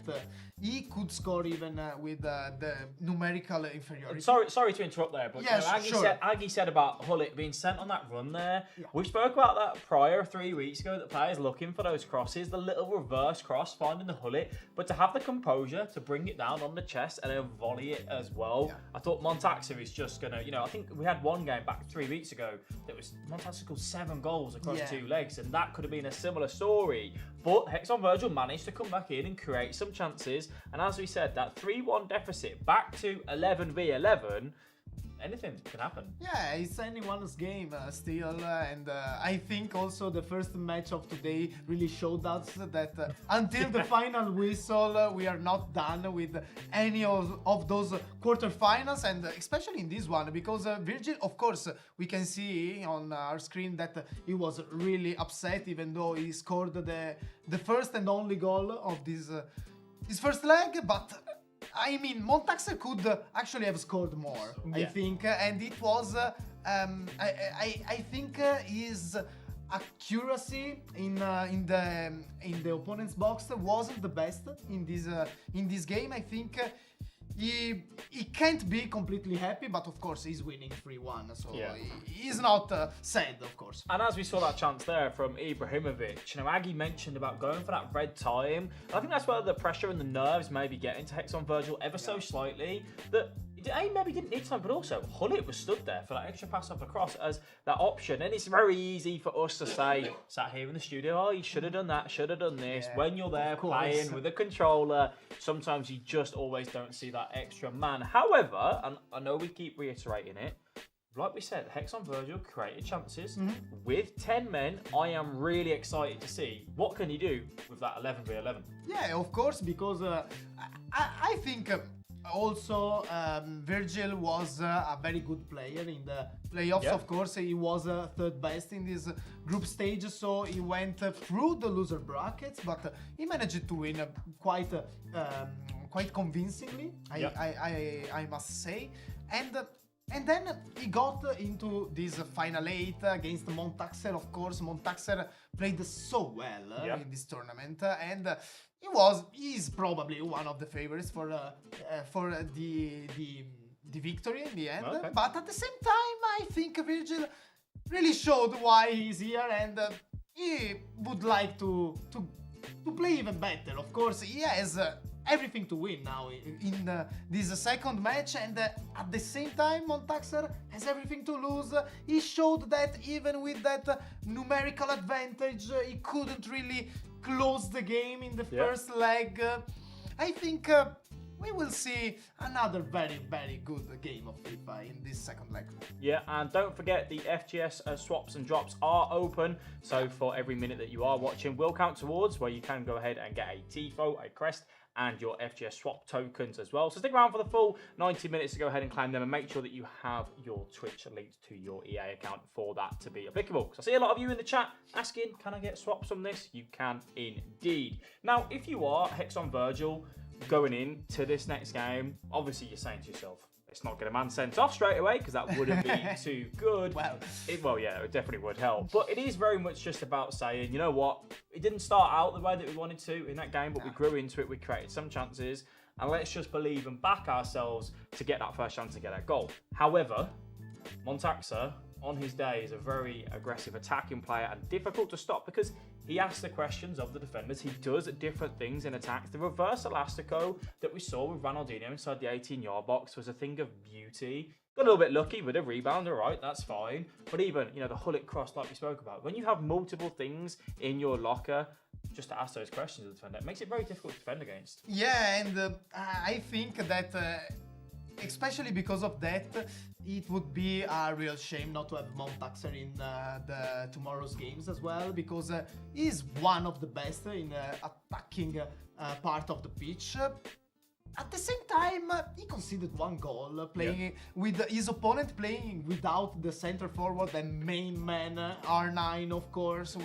he could score even with the numerical inferiority. Sorry to interrupt there, but Aggie said about Hullet being sent on that run there. Yeah. We spoke about that prior 3 weeks ago, that players looking for those crosses, the little reverse cross, finding the Hullet, but to have the composure to bring it down on the chest and then volley it as well. Yeah. I thought Montaxa is just going to, I think we had one game back 3 weeks ago that was Montaxa scored 7 goals across 2 legs, and that could have been a similar story. But Hexon Virgil managed to come back in and create some chances. And as we said, that 3-1 deficit back to 11v11, anything can happen. Yeah, it's anyone's game still. And I think also the first match of today really showed us that until the final whistle, we are not done with any of those quarterfinals. And especially in this one, because Virgil, of course, we can see on our screen that he was really upset, even though he scored the first and only goal of this his first leg. But I mean, Montaxa could actually have scored more, I think, and it was, I think his accuracy in the opponent's box wasn't the best in this game. I think he can't be completely happy, but of course he's winning 3-1, so he's not sad, of course. And as we saw that chance there from Ibrahimovic, you know, Aggie mentioned about going for that red time. And I think that's where the pressure and the nerves maybe get into Hexon Virgil ever so slightly. That A, maybe didn't need time, but also Hullet was stood there for that extra pass up across as that option. And it's very easy for us to say, sat here in the studio, oh, you should have done that, should have done this. When you're there playing with a controller, sometimes you just always don't see that extra man. However, and I know we keep reiterating it, like we said, Hexon Virgil created chances. With 10 men, I am really excited to see what can you do with that 11v11. Yeah, of course, because I think also Virgil was a very good player in the playoffs. Of course, he was third best in this group stage, so he went through the loser brackets, but he managed to win quite convincingly, I must say. And then he got into this final 8 against Montaxer. Of course, Montaxer played so well in this tournament, and he's probably one of the favorites for the victory in the end. Okay. But at the same time, I think Virgil really showed why he's here, and he would like to play even better. Of course, he has everything to win now in this second match, and at the same time Montaxer has everything to lose. He showed that even with that numerical advantage, he couldn't really close the game in the first leg. I think we will see another very, very good game of FIFA in this second leg. Yeah, and don't forget the FGS swaps and drops are open. So for every minute that you are watching, will count towards where you can go ahead and get a TIFO, a crest, and your FGS swap tokens as well. So stick around for the full 90 minutes to go ahead and claim them, and make sure that you have your Twitch linked to your EA account for that to be applicable. So I see a lot of you in the chat asking, can I get swaps on this? You can indeed. Now, if you are Hexon Virgil going into this next game, obviously you're saying to yourself, it's not going to man sent off straight away because that wouldn't be too good. Well, yeah, it definitely would help. But it is very much just about saying, you know what, it didn't start out the way that we wanted to in that game, but we grew into it, we created some chances, and let's just believe and back ourselves to get that first chance to get that goal. However, Montaxer, on his day, is a very aggressive attacking player and difficult to stop because he asks the questions of the defenders. He does different things in attacks. The reverse elastico that we saw with Ronaldinho inside the 18-yard box was a thing of beauty. Got a little bit lucky with a rebound, all right, that's fine. But even, you know, the Hullet cross like we spoke about, when you have multiple things in your locker, just to ask those questions of the defender, it makes it very difficult to defend against. Yeah, and I think that especially because of that, it would be a real shame not to have Montaxer in the tomorrow's games as well, because he's one of the best in attacking part of the pitch. At the same time, he conceded one goal, playing with his opponent playing without the center forward and main man, R9, of course.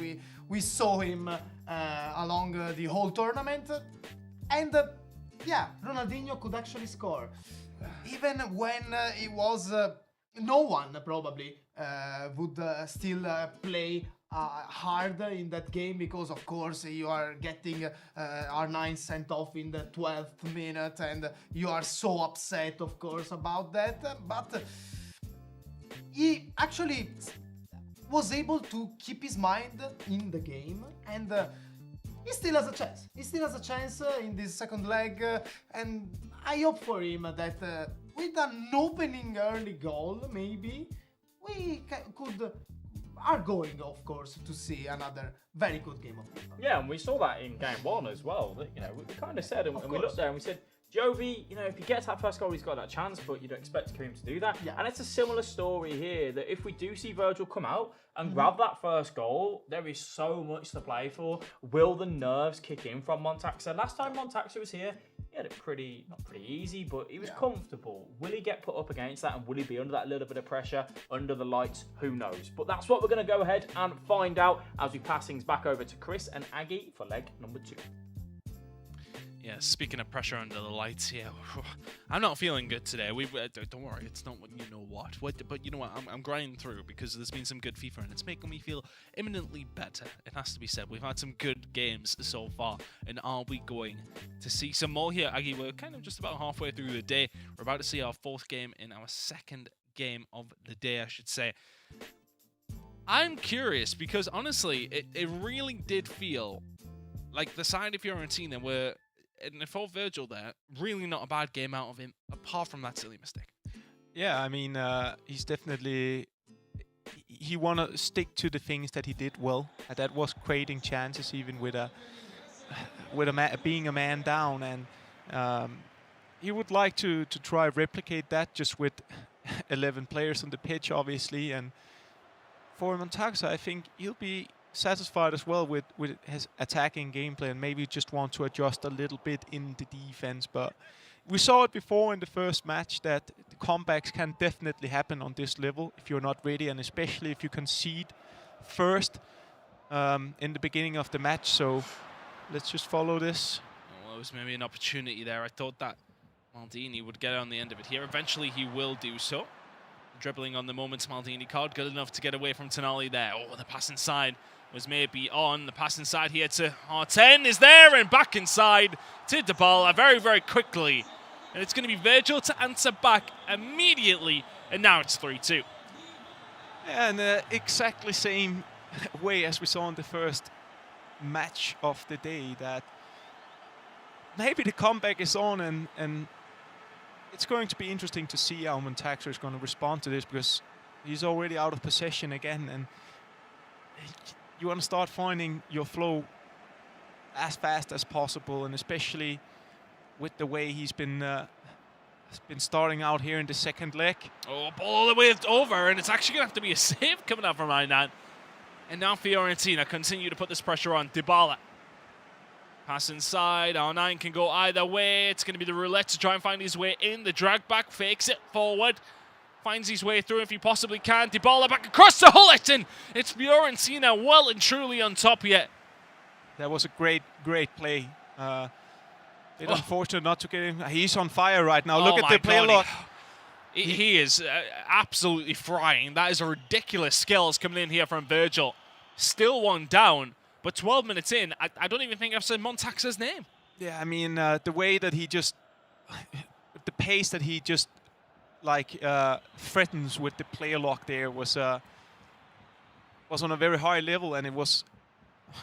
We saw him along the whole tournament. And yeah, Ronaldinho could actually score. Even when it was no one probably would still play hard in that game, because of course you are getting R9 sent off in the 12th minute and you are so upset, of course, about that. But he actually was able to keep his mind in the game, and he still has a chance. He still has a chance in this second leg, and I hope for him that with an opening early goal, maybe we are going, of course, to see another very good game of FIFA. Yeah, and we saw that in game one as well. That, you know, we kind of said, and we looked there and we said, Jovi, you know, if he gets that first goal, he's got that chance, but you don't expect him to do that. Yeah. And it's a similar story here, that if we do see Virgil come out and grab that first goal, there is so much to play for. Will the nerves kick in from Montaxer? Last time Montaxer was here, he had it not pretty easy, but he was comfortable. Will he get put up against that, and will he be under that little bit of pressure, under the lights? Who knows? But that's what we're going to go ahead and find out as we pass things back over to Chris and Aggie for leg number 2. Yeah, speaking of pressure under the lights here, I'm not feeling good today. Don't worry, it's not what you know what. But you know what? I'm grinding through because there's been some good FIFA and it's making me feel imminently better. It has to be said. We've had some good games so far, and are we going to see some more here, Aggie? We're kind of just about halfway through the day. We're about to see our 4th game in our 2nd game of the day, I should say. I'm curious because honestly, it really did feel like the side of Fiorentina were. And for Virgil there, really not a bad game out of him, apart from that silly mistake. Yeah, I mean, he's definitely... He want to stick to the things that he did well. And that was creating chances, even with being a man down. And he would like to try replicate that just with 11 players on the pitch, obviously. And for Montaxa, I think he'll be satisfied as well with his attacking gameplay and maybe just want to adjust a little bit in the defense. But we saw it before in the first match that the comebacks can definitely happen on this level if you're not ready, and especially if you concede first in the beginning of the match. So let's just follow this. Well, it was maybe an opportunity there. I thought that Maldini would get on the end of it here. Eventually he will do so. Dribbling on the moment, Maldini card, good enough to get away from Tonali there. Oh, the pass inside was maybe on. The pass inside here to R10 is there, and back inside to della very, very quickly. And it's going to be Virgil to answer back immediately, and now it's 3-2. And exactly same way as we saw in the first match of the day, that maybe the comeback is on, and it's going to be interesting to see how Montaxa is going to respond to this, because he's already out of possession again, and you want to start finding your flow as fast as possible, and especially with the way he's been starting out here in the 2nd leg. Oh, ball all the way over, and it's actually going to have to be a save coming out from Aynan. And now Fiorentina continue to put this pressure on della. Pass inside, R9 can go either way. It's going to be the roulette to try and find his way in. The drag back, fakes it forward. Finds his way through if he possibly can. Dybala back across the Hullet, and it's Fiorentina well and truly on top yet. That was a great play. It's unfortunate not to get him. He's on fire right now. Look at the play lock. He is absolutely frying. That is a ridiculous skills coming in here from Virgil. Still one down, but 12 minutes in, I don't even think I've said Montaxa's name. Yeah, I mean, the way that he just... the pace that he just... threatens with the player lock there was on a very high level, and it was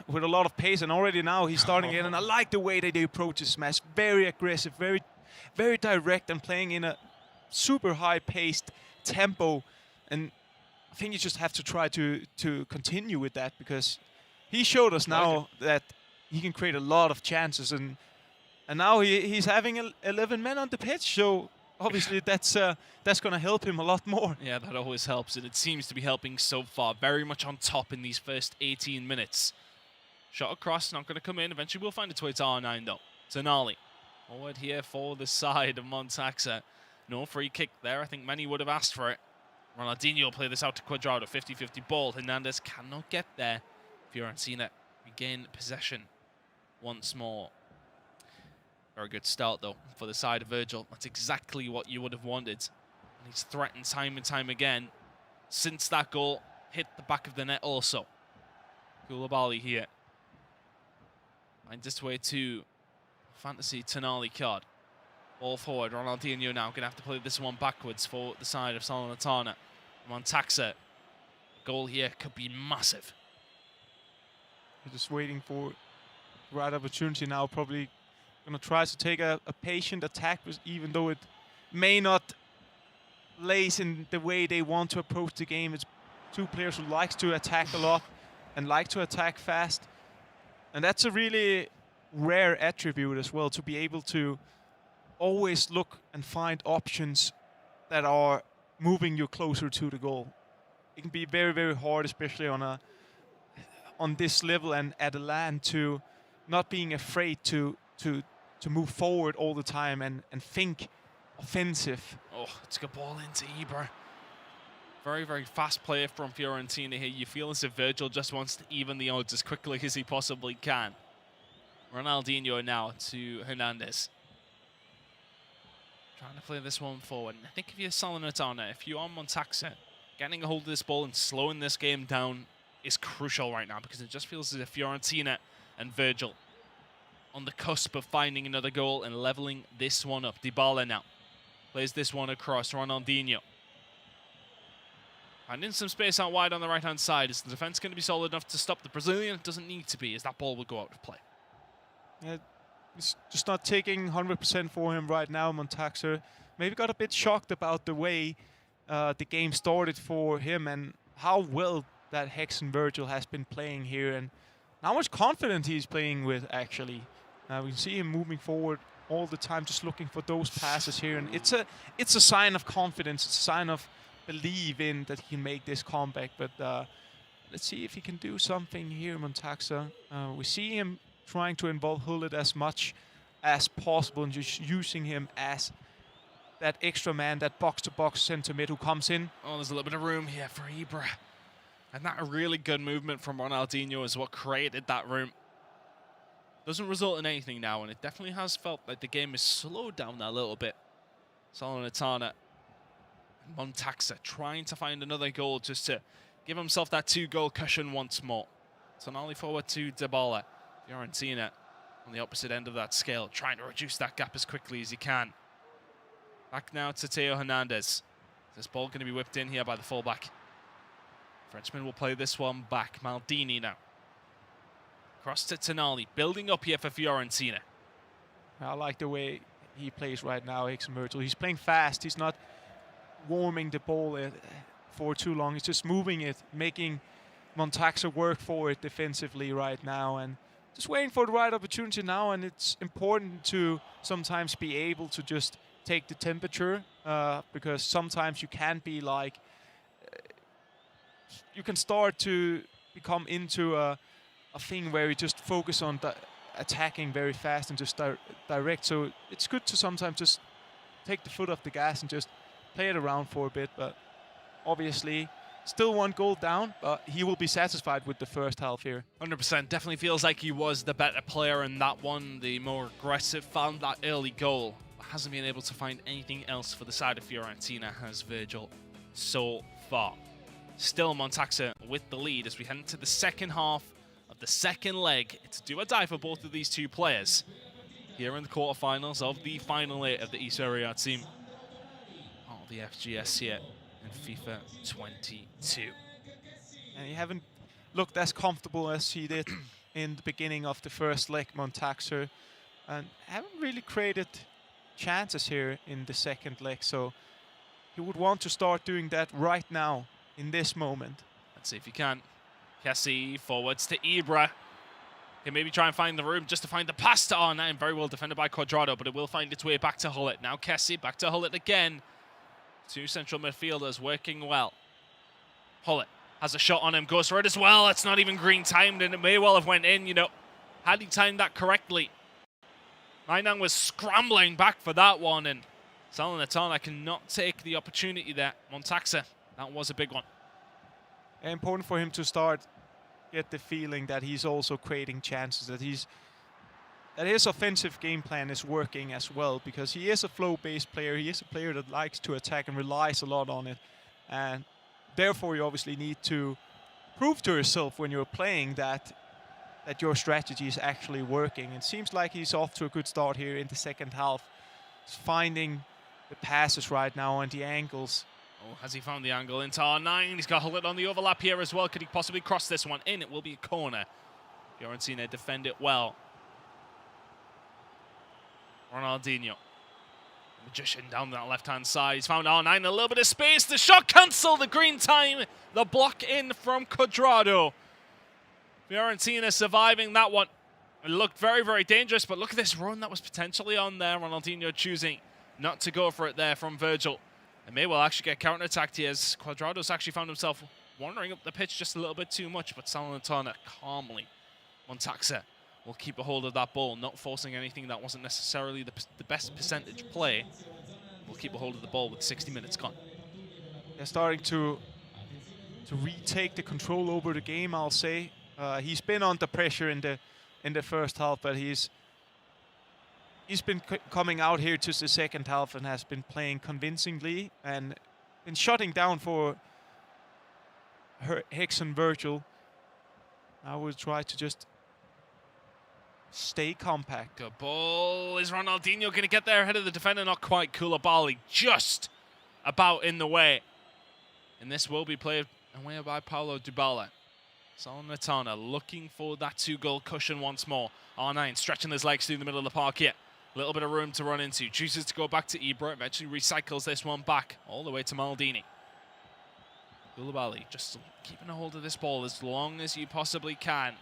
with a lot of pace, and already now he's starting in, and I like the way that they approach this match. Very aggressive, very, very direct, and playing in a super high-paced tempo, and I think you just have to try to continue with that, because he showed us now that he can create a lot of chances, and now he's having 11 men on the pitch, so obviously that's going to help him a lot more. Yeah, that always helps, and it seems to be helping so far. Very much on top in these first 18 minutes. Shot across, not going to come in. Eventually we'll find its way to R9 though. Tonali. Forward here for the side of Montaxa. No free kick there. I think many would have asked for it. Ronaldinho will play this out to Quadrado. 50-50 ball. Hernandez cannot get there. Fiorentina regain possession once more. Very good start, though, for the side of Virgil. That's exactly what you would have wanted. And he's threatened time and time again since that goal hit the back of the net also. Koulibaly here. Finds his way to Fantasy Tonali card. Ball forward. Ronaldinho now going to have to play this one backwards for the side of Salernitana. Montaxa. Goal here could be massive. We're just waiting for the right opportunity now. Probably going to try to take a patient attack, even though it may not lays in the way they want to approach the game. It's two players who likes to attack a lot and like to attack fast. And that's a really rare attribute as well, to be able to always look and find options that are moving you closer to the goal. It can be very, very hard, especially on this level and at a land, to not being afraid to move forward all the time and think offensive. Oh, it's a good ball into Ibra. Very, very fast player from Fiorentina here. You feel as if Virgil just wants to even the odds as quickly as he possibly can. Ronaldinho now to Hernandez. Trying to play this one forward. And I think if you're Salernitana, if you are Montaxa, getting a hold of this ball and slowing this game down is crucial right now, because it just feels as if Fiorentina and Virgil on the cusp of finding another goal and leveling this one up. Dybala now plays this one across. Ronaldinho finding some space out wide on the right-hand side. Is the defense going to be solid enough to stop the Brazilian? It doesn't need to be, as that ball will go out of play. Yeah, it's just not taking 100% for him right now, Montaxa. Maybe got a bit shocked about the way the game started for him and how well that Hex and Virgil has been playing here, and how much confidence he's playing with, actually. We can see him moving forward all the time, just looking for those passes here, and it's a sign of confidence. It's a sign of belief in that he can make this comeback. But let's see if he can do something here, Montaxa. We see him trying to involve Hullet as much as possible and just using him as that extra man, that box-to-box centre mid who comes in. Oh, there's a little bit of room here for Ibra. And that really good movement from Ronaldinho is what created that room. Doesn't result in anything now, and it definitely has felt like the game is slowed down a little bit. Salernitana and Montaxa trying to find another goal just to give himself that 2-goal cushion once more. Tonali forward to Dybala. Fiorentina on the opposite end of that scale, trying to reduce that gap as quickly as he can. Back now to Theo Hernandez. This ball going to be whipped in here by the fullback. Frenchman will play this one back. Maldini now. Cross to Tonali, building up here for Fiorentina. I like the way he plays right now, Hex and Virgil. He's playing fast. He's not warming the ball for too long. He's just moving it, making Montaxa work for it defensively right now, and just waiting for the right opportunity now. And it's important to sometimes be able to just take the temperature, because sometimes you can be like, you can start to become into a thing where you just focus on attacking very fast and just direct. So it's good to sometimes just take the foot off the gas and just play it around for a bit. But obviously, still 1 goal down, but he will be satisfied with the first half here. 100%. Definitely feels like he was the better player in that one, the more aggressive, found that early goal. Hasn't been able to find anything else for the side of Fiorentina, has Virgil, so far. Still Montaxa with the lead as we head into the second half of the second leg. It's do or die for both of these two players here in the quarterfinals of the final 8 of the eSerie A team. Oh, the FGS here in FIFA 22. And he haven't looked as comfortable as he did in the beginning of the first leg, Montaxa, and haven't really created chances here in the second leg. So he would want to start doing that right now in this moment. Let's see if he can. Kessie forwards to Ibra. Can maybe try and find the room just to find the pass to R9. Very well defended by Quadrado, but it will find its way back to Hullet. Now Kessie back to Hullet again. 2 central midfielders working well. Hullet has a shot on him, goes for it as well. It's not even green timed, and it may well have went in, you know. Had he timed that correctly. Mainang was scrambling back for that one, and Salernitana cannot take the opportunity there. Montaxa, that was a big one. Important for him to start get the feeling that he's also creating chances, that his offensive game plan is working as well, because he is a flow-based player. He is a player that likes to attack and relies a lot on it, and therefore you obviously need to prove to yourself when you're playing that your strategy is actually working. It seems like he's off to a good start here in the second half. He's finding the passes right now and the angles. Oh, has he found the angle into R9? He's got Hullet on the overlap here as well. Could he possibly cross this one in? It will be a corner. Fiorentina defend it well. Ronaldinho. Magician down that left-hand side. He's found R9, a little bit of space. The shot cancelled, the green time. The block in from Quadrado. Fiorentina surviving that one. It looked very, very dangerous, but look at this run that was potentially on there. Ronaldinho choosing not to go for it there from Virgil. And may well actually get counter-attacked here as Quadrado's actually found himself wandering up the pitch just a little bit too much, but Salernitana calmly. Montaxa will keep a hold of that ball, not forcing anything that wasn't necessarily the best percentage play. Will keep a hold of the ball with 60 minutes gone. They're starting to retake the control over the game, I'll say. He's been under pressure in the in the first half, but he's been coming out here to the second half and has been playing convincingly and been shutting down for Hex and Virgil. I will try to just stay compact. Good ball. Is Ronaldinho going to get there ahead of the defender? Not quite. Koulibaly just about in the way. And this will be played away by Paulo Dybala. Salernitana looking for that 2-goal cushion once more. R9 stretching his legs through the middle of the park here. A little bit of room to run into. Chooses to go back to Ibra. Eventually recycles this one back all the way to Maldini. Koulibaly just keeping a hold of this ball as long as you possibly can.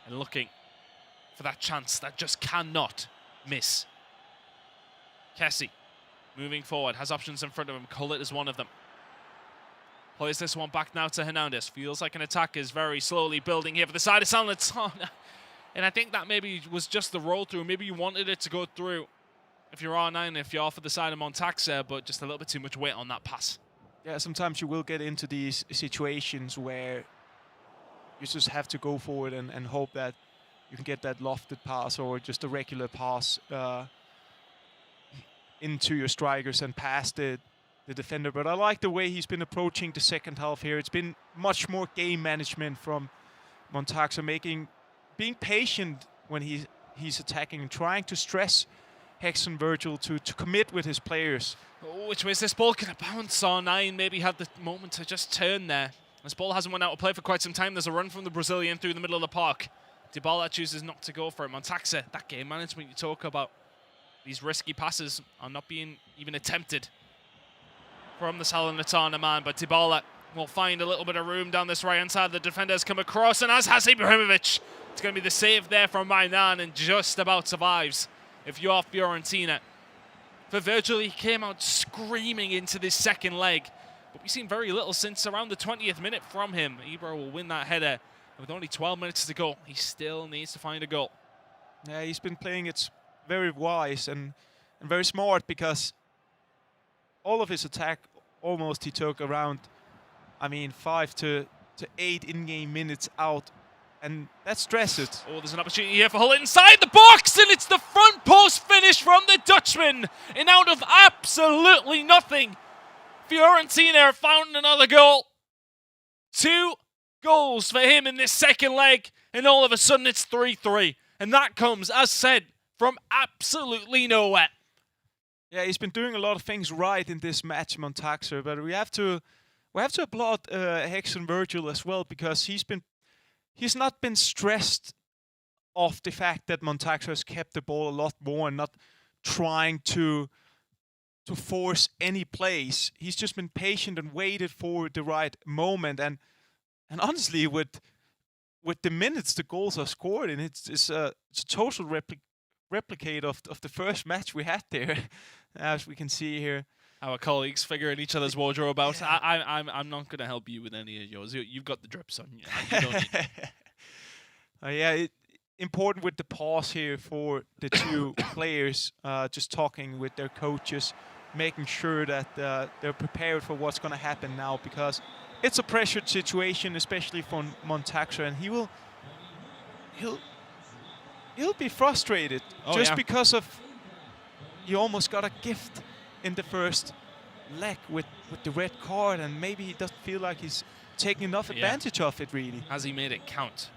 And looking for that chance that just cannot miss. Kessie moving forward. Has options in front of him. Cullet is one of them. Plays this one back now to Hernandez. Feels like an attack is very slowly building here for the side of Salernitana. And I think that maybe was just the roll through. Maybe you wanted it to go through if you're R9, if you're for the side of Montaxa, but just a little bit too much weight on that pass. Yeah, sometimes you will get into these situations where you just have to go for it and hope that you can get that lofted pass or just a regular pass into your strikers and past the defender. But I like the way he's been approaching the second half here. It's been much more game management from Montaxa, being patient when he's attacking and trying to stress Hex and Virgil to commit with his players. Oh, which way is this ball going to bounce? R9 maybe had the moment to just turn there. This ball hasn't went out of play for quite some time. There's a run from the Brazilian through the middle of the park. Dybala chooses not to go for it. Montaxa, that game management you talk about. These risky passes are not being even attempted from the Salernitana man, but Dybala will find a little bit of room down this right-hand side. The defenders come across, and as has Ibrahimovic. It's going to be the save there from Mainan, and just about survives if you are Fiorentina. For Virgil, he came out screaming into this second leg, but we've seen very little since around the 20th minute from him. Ibra will win that header, and with only 12 minutes to go, he still needs to find a goal. Yeah, he's been playing it very wise and very smart, because all of his attack almost he took around, 5 to 8 in-game minutes out, and that stresses it. Oh, there's an opportunity here for Hull inside the box, and it's the front post finish from the Dutchman. And out of absolutely nothing, Fiorentina have found another goal. 2 goals for him in this second leg, and all of a sudden it's 3-3. And that comes, as said, from absolutely nowhere. Yeah, he's been doing a lot of things right in this match, Montaxa, but we have to applaud Hex and Virgil as well, because he's not been stressed off the fact that Montaxa has kept the ball a lot more and not trying to force any plays. He's just been patient and waited for the right moment, and honestly, with the minutes the goals are scored, and it's a total replicate of the first match we had there, as we can see here. Our colleagues figuring each other's wardrobe out. Yeah. I'm not going to help you with any of yours. You've got the drips on. You don't need it. Important with the pause here for the two players, just talking with their coaches, making sure that they're prepared for what's going to happen now, because it's a pressured situation, especially for Montaxa, and he'll be frustrated because of he almost got a gift in the first leg with the red card, and maybe he doesn't feel like he's taking enough advantage of it, really. Has he made it count?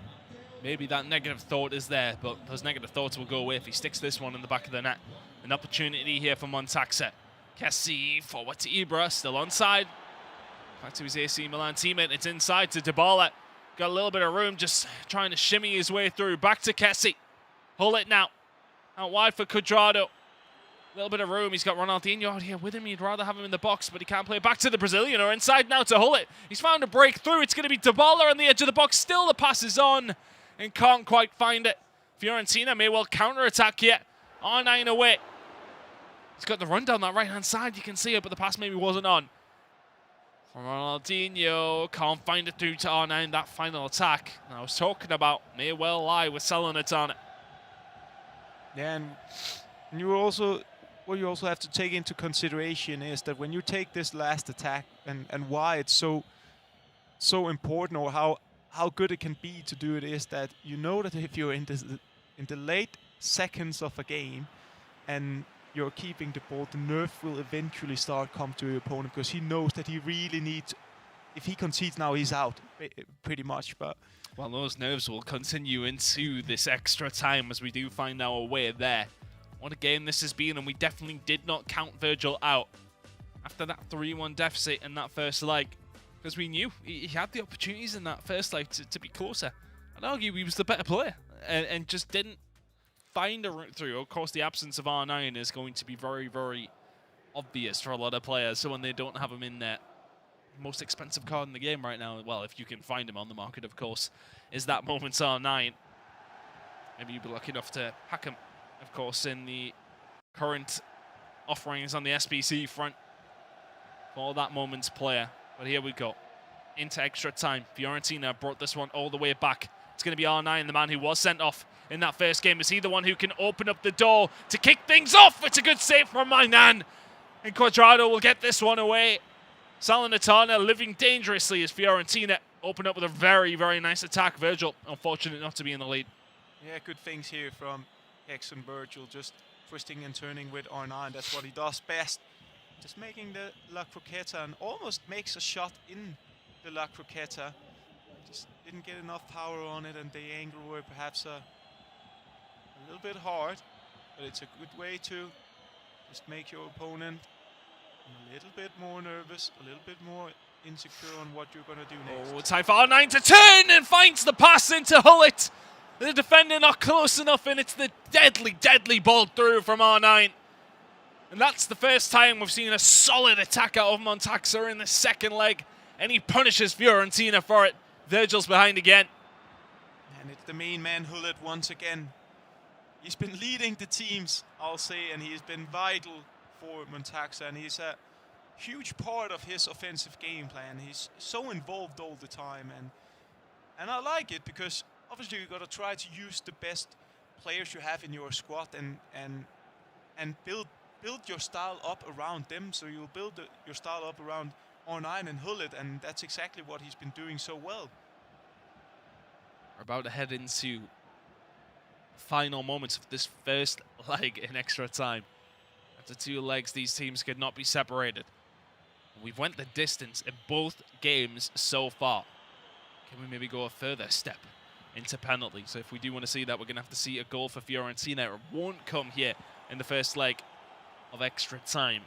Maybe that negative thought is there, but those negative thoughts will go away if he sticks this one in the back of the net. An opportunity here for Montaxa. Kessie forward to Ibra, still onside. Back to his AC Milan teammate. It's inside to Dybala. Got a little bit of room, just trying to shimmy his way through. Back to Kessie. Hold it now. Out wide for Cuadrado. A little bit of room. He's got Ronaldinho out here with him. He'd rather have him in the box, but he can't play it back to the Brazilian, or inside now to Hullet. He's found a breakthrough. It's going to be Dybala on the edge of the box. Still the pass is on and can't quite find it. Fiorentina may well counter-attack here. R9 away. He's got the run down that right-hand side. You can see it, but the pass maybe wasn't on. Ronaldinho can't find it through to R9. That final attack I was talking about may well lie with Salernitana. Yeah, and you also... What you also have to take into consideration is that when you take this last attack and why it's so important, or how good it can be to do it, is that you know that if you're in in the late seconds of a game, and you're keeping the ball, the nerve will eventually start come to your opponent because he knows that he really needs. If he concedes now, he's out pretty much. But well, those nerves will continue into this extra time as we do find our way there. What a game this has been, and we definitely did not count Virgil out after that 3-1 deficit in that first leg, because we knew he had the opportunities in that first leg to be closer. I'd argue he was the better player and just didn't find a route through. Of course, the absence of R9 is going to be very, very obvious for a lot of players. So when they don't have him in there, the most expensive card in the game right now, well, if you can find him on the market, of course, is that Moments R9. Maybe you'll be lucky enough to hack him, of course, in the current offerings on the SBC front for that Moments player. But here we go. Into extra time. Fiorentina brought this one all the way back. It's going to be R9, the man who was sent off in that first game. Is he the one who can open up the door to kick things off? It's a good save from Magnan. And Quadrado will get this one away. Salernitana living dangerously as Fiorentina open up with a very, very nice attack. Virgil, unfortunate not to be in the lead. yeah, good things here from X and Virgil, just twisting and turning with R9. That's what he does best. Just making the La Croqueta and almost makes a shot in the La Croqueta. Just didn't get enough power on it, and the angle were perhaps a little bit hard, but it's a good way to just make your opponent a little bit more nervous, a little bit more insecure on what you're going to do next. Oh, time for R9 to turn and finds the pass into Hullet. The defender not close enough, and it's the deadly, deadly ball through from R9. And that's the first time we've seen a solid attack out of Montaxa in the second leg, and he punishes Fiorentina for it. Virgil's behind again. And it's the main man, Hullet, once again. He's been leading the teams, I'll say, and he's been vital for Montaxa, and he's a huge part of his offensive game plan. He's so involved all the time, and I like it because obviously you got to try to use the best players you have in your squad and build your style up around them. So you'll build your style up around R9 and Hullet, and that's exactly what he's been doing so well. We're about to head into final moments of this first leg in extra time. After two legs, these teams could not be separated. We've went the distance in both games so far. Can we maybe go a further step into penalty? So if we do want to see that, we're going to have to see a goal for Fiorentina. It won't come here in the first leg of extra time.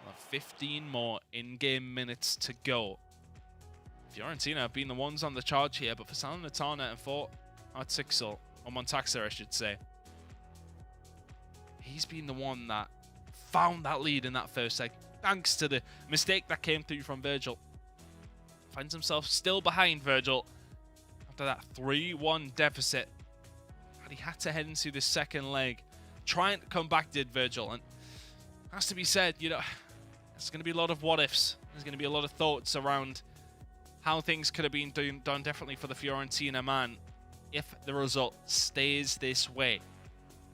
We'll have 15 more in-game minutes to go. Fiorentina have been the ones on the charge here, but for Salernitana and for Artixel, or Montaxa I should say, he's been the one that found that lead in that first leg, thanks to the mistake that came through from Virgil. Finds himself still behind Virgil after that 3-1 deficit. And he had to head into the second leg, trying to come back, did Virgil. And has to be said, you know, there's going to be a lot of what-ifs. There's going to be a lot of thoughts around how things could have been done differently for the Fiorentina man if the result stays this way.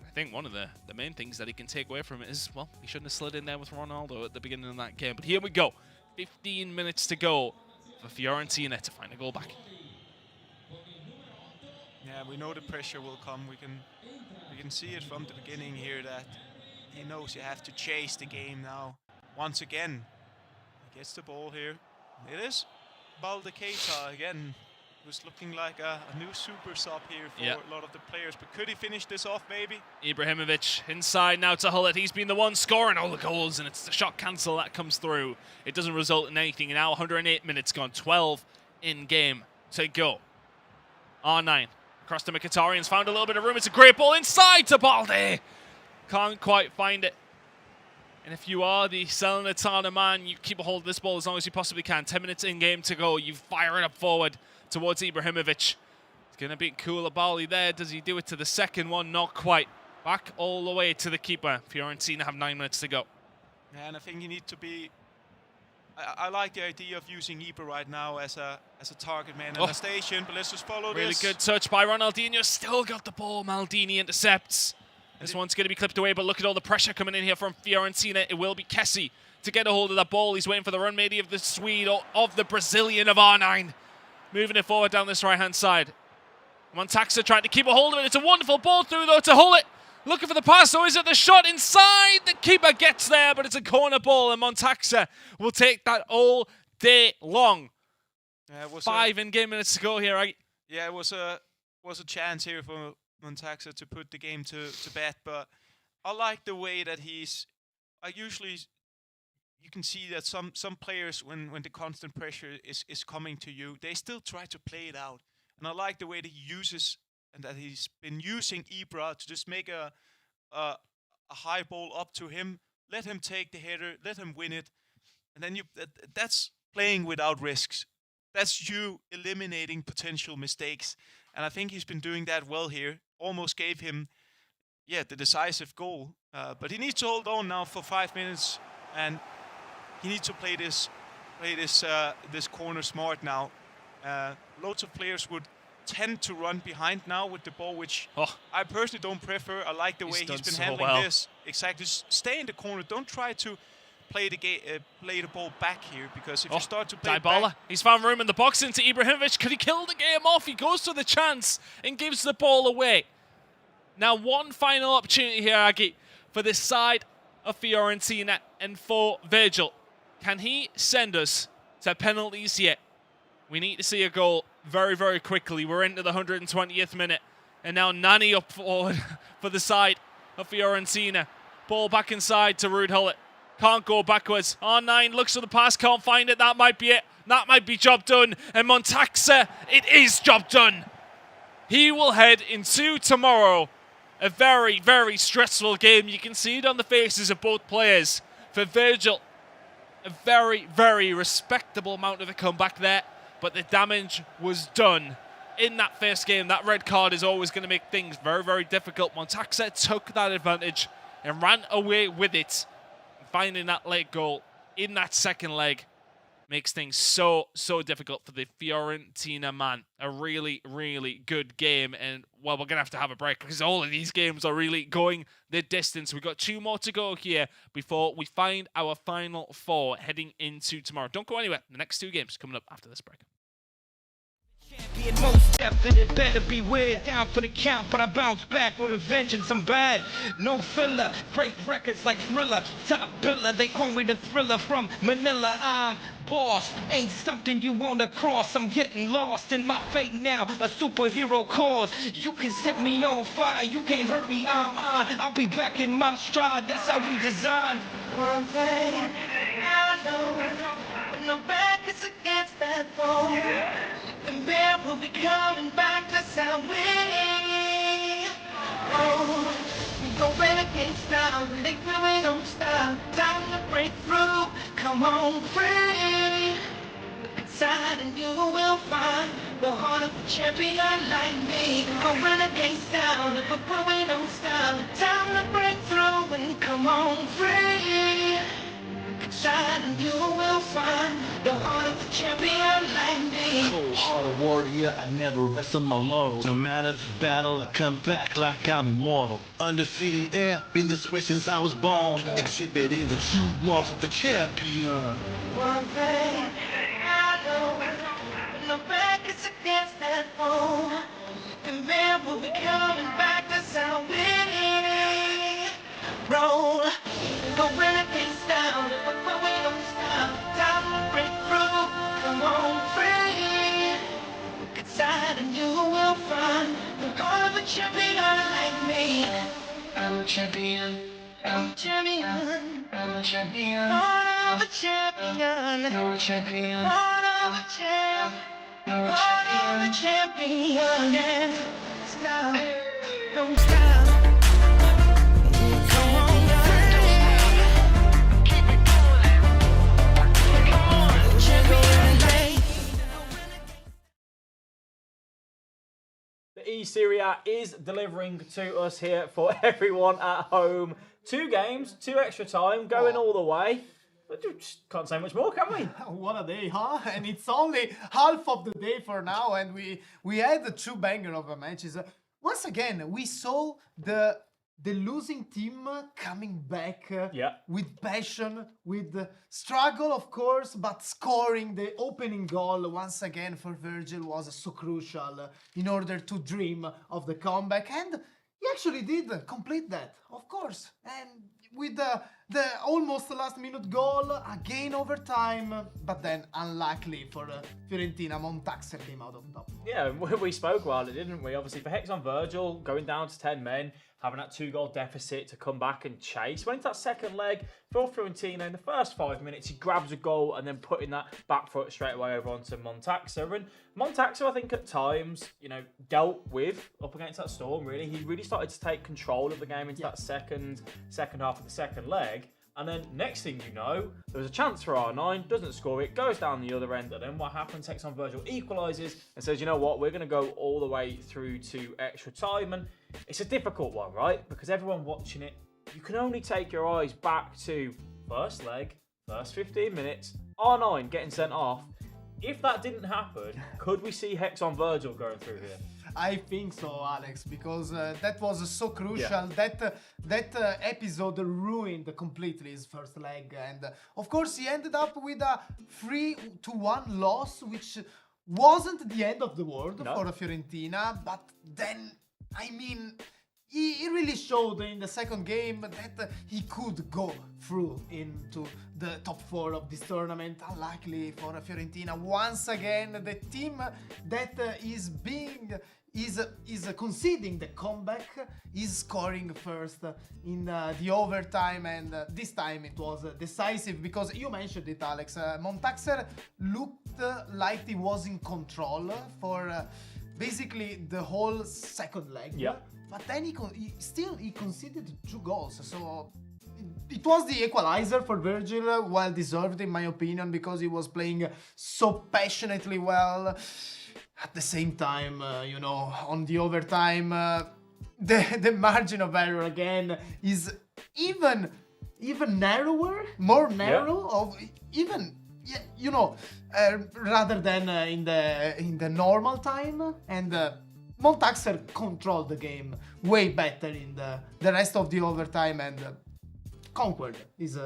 I think one of the main things that he can take away from it is, well, he shouldn't have slid in there with Ronaldo at the beginning of that game. But here we go. 15 minutes to go for Fiorentina to find a goal back. Yeah, we know the pressure will come. We can see it from the beginning here that he knows you have to chase the game now. Once again, he gets the ball here. It is Balde Keita again, who's looking like a new super sub here for a lot of the players. But could he finish this off maybe? Ibrahimovic inside now to Hullet. He's been the one scoring all the goals, and it's the shot cancel that comes through. It doesn't result in anything. And now 108 minutes gone, 12 in game to go. R9 across to Mkhitaryan's found a little bit of room. It's a great ball inside to Balde. Can't quite find it. And if you are the Salernitana man, you keep a hold of this ball as long as you possibly can. 10 minutes in game to go. You fire it up forward towards Ibrahimovic. It's going to be Koulibaly there. Does he do it to the second one? Not quite. Back all the way to the keeper. Fiorentina have 9 minutes to go. Yeah, and I think you need to be... I like the idea of using Ibra right now as a target man in the station, but let's just follow really this. Really good touch by Ronaldinho. Still got the ball. Maldini intercepts. This one's going to be clipped away, but look at all the pressure coming in here from Fiorentina. It will be Kessie to get a hold of that ball. He's waiting for the run maybe of the Swede or of the Brazilian of R9. Moving it forward down this right-hand side. Montaxa trying to keep a hold of it. It's a wonderful ball through though to Hullet. Looking for the pass, so is it the shot inside? The keeper gets there, but it's a corner ball, and Montaxa will take that all day long. It was 5 in-game minutes to go here, right? Yeah, it was a chance here for Montaxa to put the game to bed, but I like the way that you can see that some players, when the constant pressure is coming to you, they still try to play it out. And I like the way that he uses, and that he's been using Ibra to just make a high ball up to him, let him take the header, let him win it, and then that's playing without risks. That's you eliminating potential mistakes, and I think he's been doing that well here. Almost gave him, the decisive goal, but he needs to hold on now for 5 minutes, and he needs to play this corner smart now. Loads of players would tend to run behind now with the ball, which I personally don't prefer. I like the way he's been handling this. Exactly, just stay in the corner. Don't try to play the ball back here, because if you start to play back, he's found room in the box into Ibrahimovic. Could he kill the game off? He goes for the chance and gives the ball away. Now, one final opportunity here, Aggie, for this side of Fiorentina and for Virgil. Can he send us to penalties yet? We need to see a goal very, very quickly. We're into the 120th minute. And now Nani up forward for the side of Fiorentina. Ball back inside to Ruud Hullet. Can't go backwards. R9 looks for the pass, can't find it. That might be it. That might be job done. And Montaxa, it is job done. He will head into tomorrow. A very, very stressful game. You can see it on the faces of both players. For Virgil, a very, very respectable amount of a comeback there. But the damage was done in that first game. That red card is always going to make things very, very difficult. Montaxa took that advantage and ran away with it. Finding that late goal in that second leg makes things so, so difficult for the Fiorentina man. A really, really good game. And, well, we're going to have a break because all of these games are really going the distance. We've got 2 more to go here before we find our final 4 heading into tomorrow. Don't go anywhere. The next 2 games coming up after this break. Champion, most definite, better beware. Down for the count, but I bounce back with a vengeance. I'm bad, no filler. Break records like Thriller, top biller. They call me the Thriller from Manila. I'm boss, ain't something you wanna cross. I'm getting lost in my fate now. A superhero cause. You can set me on fire, you can't hurt me. I'm on. I'll be back in my stride. That's how we design. One thing I know, when the back is against that wall. And bear will be coming back, that's how we go renegade style, they really don't stop. Time to break through, come on free. Inside and you will find the heart of a champion like me. Go renegade style, but we don't stop. Time to break through and come on free. Inside and you will find the heart of a champion like me. Cold-hearted warrior, I never rest on my laurels. No matter the battle, I come back like I'm immortal. Undefeated air, been this way since I was born. Exhibiting the true marks of the champion. One thing I know, when the back is against that wall, and man will be coming back, that's how we roll. Go renegade style, but we don't stop. Time to break through, come on free. Inside and you will find the heart of a champion like me. I'm a champion, I'm a champion, I'm a champion, heart of a champion, you're a champion, heart of a champ, you're a champion, heart of a champion, yeah. Stop, don't stop. The eSerie A is delivering to us here for everyone at home. 2 games, 2 extra time, going all the way. But just can't say much more, can we? What a day, huh? And it's only half of the day for now, and we had the 2 banger of matches. Once again, we saw the the losing team coming back Yeah. with passion, with struggle, of course, but scoring the opening goal once again for Virgil was so crucial in order to dream of the comeback. And he actually did complete that, of course. And with the almost last minute goal, again overtime, but then unluckily for Fiorentina, Montaxer came out on top. Yeah, we spoke about it, didn't we? Obviously, for Hex on Virgil, going down to 10 men, having that 2-goal deficit to come back and chase. Went into that second leg for Fiorentina in the first 5 minutes. He grabs a goal and then putting that back foot straight away over onto Montaxer. And Montaxer, I think, at times, dealt with up against that Storm, really. He really started to take control of the game into that second half of the second leg. And then next thing you know, there was a chance for R9, doesn't score it, goes down the other end, and then what happens? Hex on Virgil equalises and says, you know what, we're going to go all the way through to extra time. And it's a difficult one, right? Because everyone watching it, you can only take your eyes back to first leg, first 15 minutes, R9 getting sent off. If that didn't happen, could we see Hex on Virgil going through here? I think so, Alex, because that was so crucial. That episode ruined completely his first leg, and of course he ended up with a 3-1 loss, which wasn't the end of the world for Fiorentina. But then, I mean, he really showed in the second game that he could go through into the top 4 of this tournament. Unluckily for Fiorentina, once again, the team that is conceding the comeback is scoring first in the overtime, and this time it was decisive because you mentioned it, Alex. Montaxer looked like he was in control for basically the whole second leg. Yeah. But then he conceded 2 goals, so it was the equalizer for Virgil, well deserved in my opinion, because he was playing so passionately well. At the same time, on the overtime, the margin of error again is even narrower, more narrow, rather than in the normal time. And Montaxer controlled the game way better in the rest of the overtime and conquered his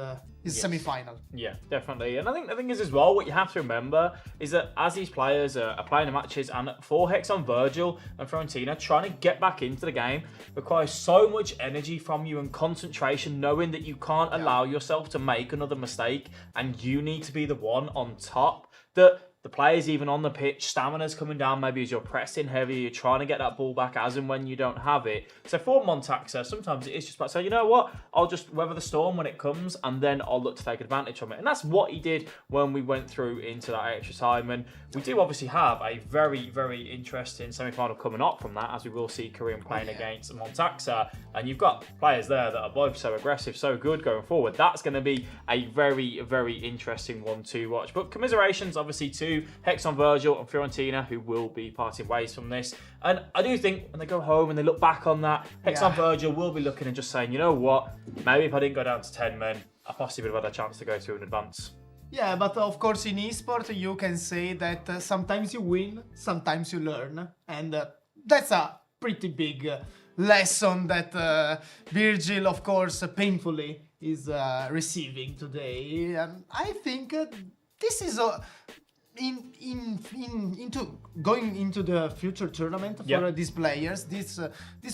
semi-final. Yeah, definitely. And I think the thing is as well, what you have to remember is that as these players are playing the matches, and for Hex on Virgil and Fiorentina, trying to get back into the game requires so much energy from you and concentration, knowing that you can't allow yourself to make another mistake and you need to be the one on top. That the players even on the pitch, stamina's coming down maybe as you're pressing heavy, you're trying to get that ball back as and when you don't have it. So for Montaxer, sometimes it is just about saying, you know what, I'll just weather the storm when it comes and then I'll look to take advantage of it. And that's what he did when we went through into that extra time. And we do obviously have a very, very interesting semi-final coming up from that, as we will see Korean playing against Montaxer. And you've got players there that are both so aggressive, so good going forward. That's going to be a very, very interesting one to watch. But commiserations obviously to Hex on Virgil and Fiorentina, who will be parting ways from this. And I do think when they go home and they look back on that, Hex on Virgil will be looking and just saying, you know what, maybe if I didn't go down to 10 men, I possibly would have had a chance to go through in advance. Yeah, but of course in eSport you can say that sometimes you win, sometimes you learn. And that's a pretty big lesson that Virgil, of course, painfully is receiving today. I think this is going into the future tournament for these players. This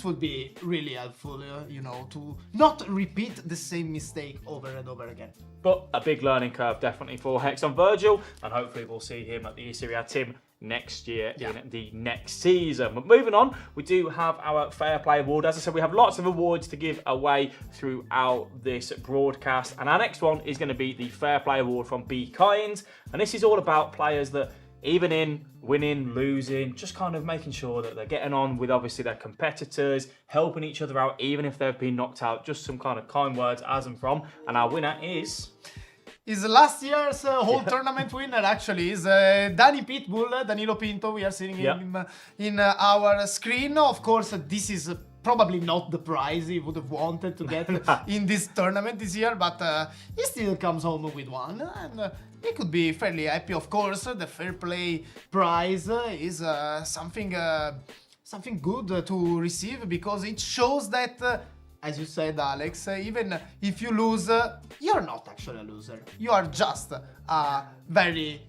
would be really helpful, to not repeat the same mistake over and over again. But a big learning curve definitely for Hex on Virgil, and hopefully we'll see him at the eSerie A team next year in the next season. But moving on, we do have our Fair Play Award. As I said, we have lots of awards to give away throughout this broadcast, and our next one is going to be the Fair Play Award from Be Kind, and this is all about players that, even in winning, losing, just kind of making sure that they're getting on with obviously their competitors, helping each other out even if they've been knocked out. Just some kind of kind words as and from. And our winner is last year's whole tournament winner, actually, is Danilo Pinto. We are seeing him in our screen. Of course, this is probably not the prize he would have wanted to get in this tournament this year, but he still comes home with one, and he could be fairly happy. Of course, the Fair Play prize is something good to receive, because it shows that as you said, Alex, even if you lose, you're not actually a loser. You are just a very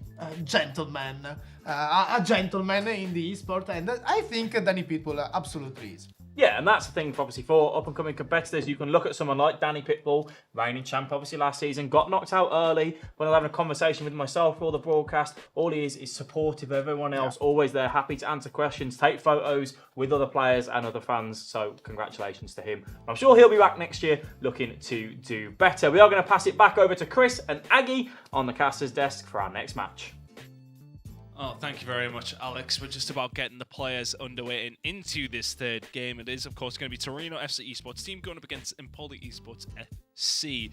gentleman, a gentleman in the esport, and I think Danny Pitbull absolutely is. Yeah, and that's the thing, obviously, for up-and-coming competitors. You can look at someone like Danny Pitbull, reigning champ, obviously, last season, got knocked out early. When I was having a conversation with myself for the broadcast, all he is supportive of everyone else, always there, happy to answer questions, take photos with other players and other fans. So congratulations to him. I'm sure he'll be back next year looking to do better. We are going to pass it back over to Chris and Aggie on the caster's desk for our next match. Oh, thank you very much, Alex. We're just about getting the players underway and into this third game. It is, of course, going to be Torino FC Esports team going up against Empoli Esports FC.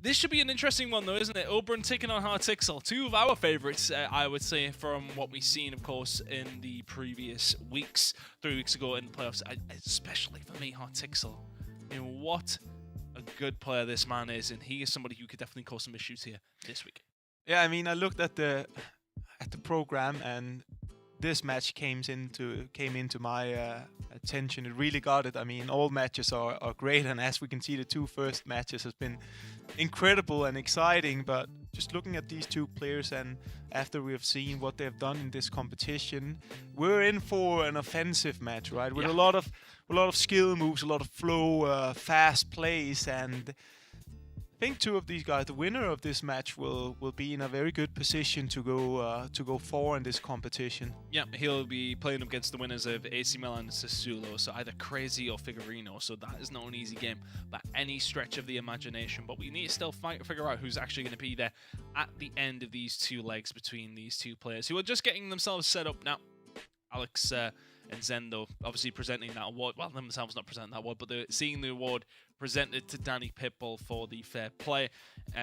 This should be an interesting one, though, isn't it? Oberon taking on Hartixel. Two of our favourites, I would say, from what we've seen, of course, in the previous weeks. 3 weeks ago in the playoffs, especially for me, Hartixel. I mean, what a good player this man is, and he is somebody who could definitely cause some issues here this week. Yeah, I mean, I looked at the program, and this match came into my attention. It really got it. I mean, all matches are great, and as we can see, the two first matches has been incredible and exciting. But just looking at these two players, and after we have seen what they've done in this competition, we're in for an offensive match, right? With a lot of skill moves, a lot of flow, fast plays, and I think two of these guys, the winner of this match, will be in a very good position to go far in this competition. Yeah, he'll be playing against the winners of AC Milan and Sassuolo, so either Crazy or Figurino, so that is not an easy game by any stretch of the imagination, but we need to still figure out who's actually going to be there at the end of these two legs between these two players, who are just getting themselves set up now. Alex and Zendo obviously presenting that award, well, themselves not presenting that award, but they're seeing the award presented to Danny Pitbull for the fair play.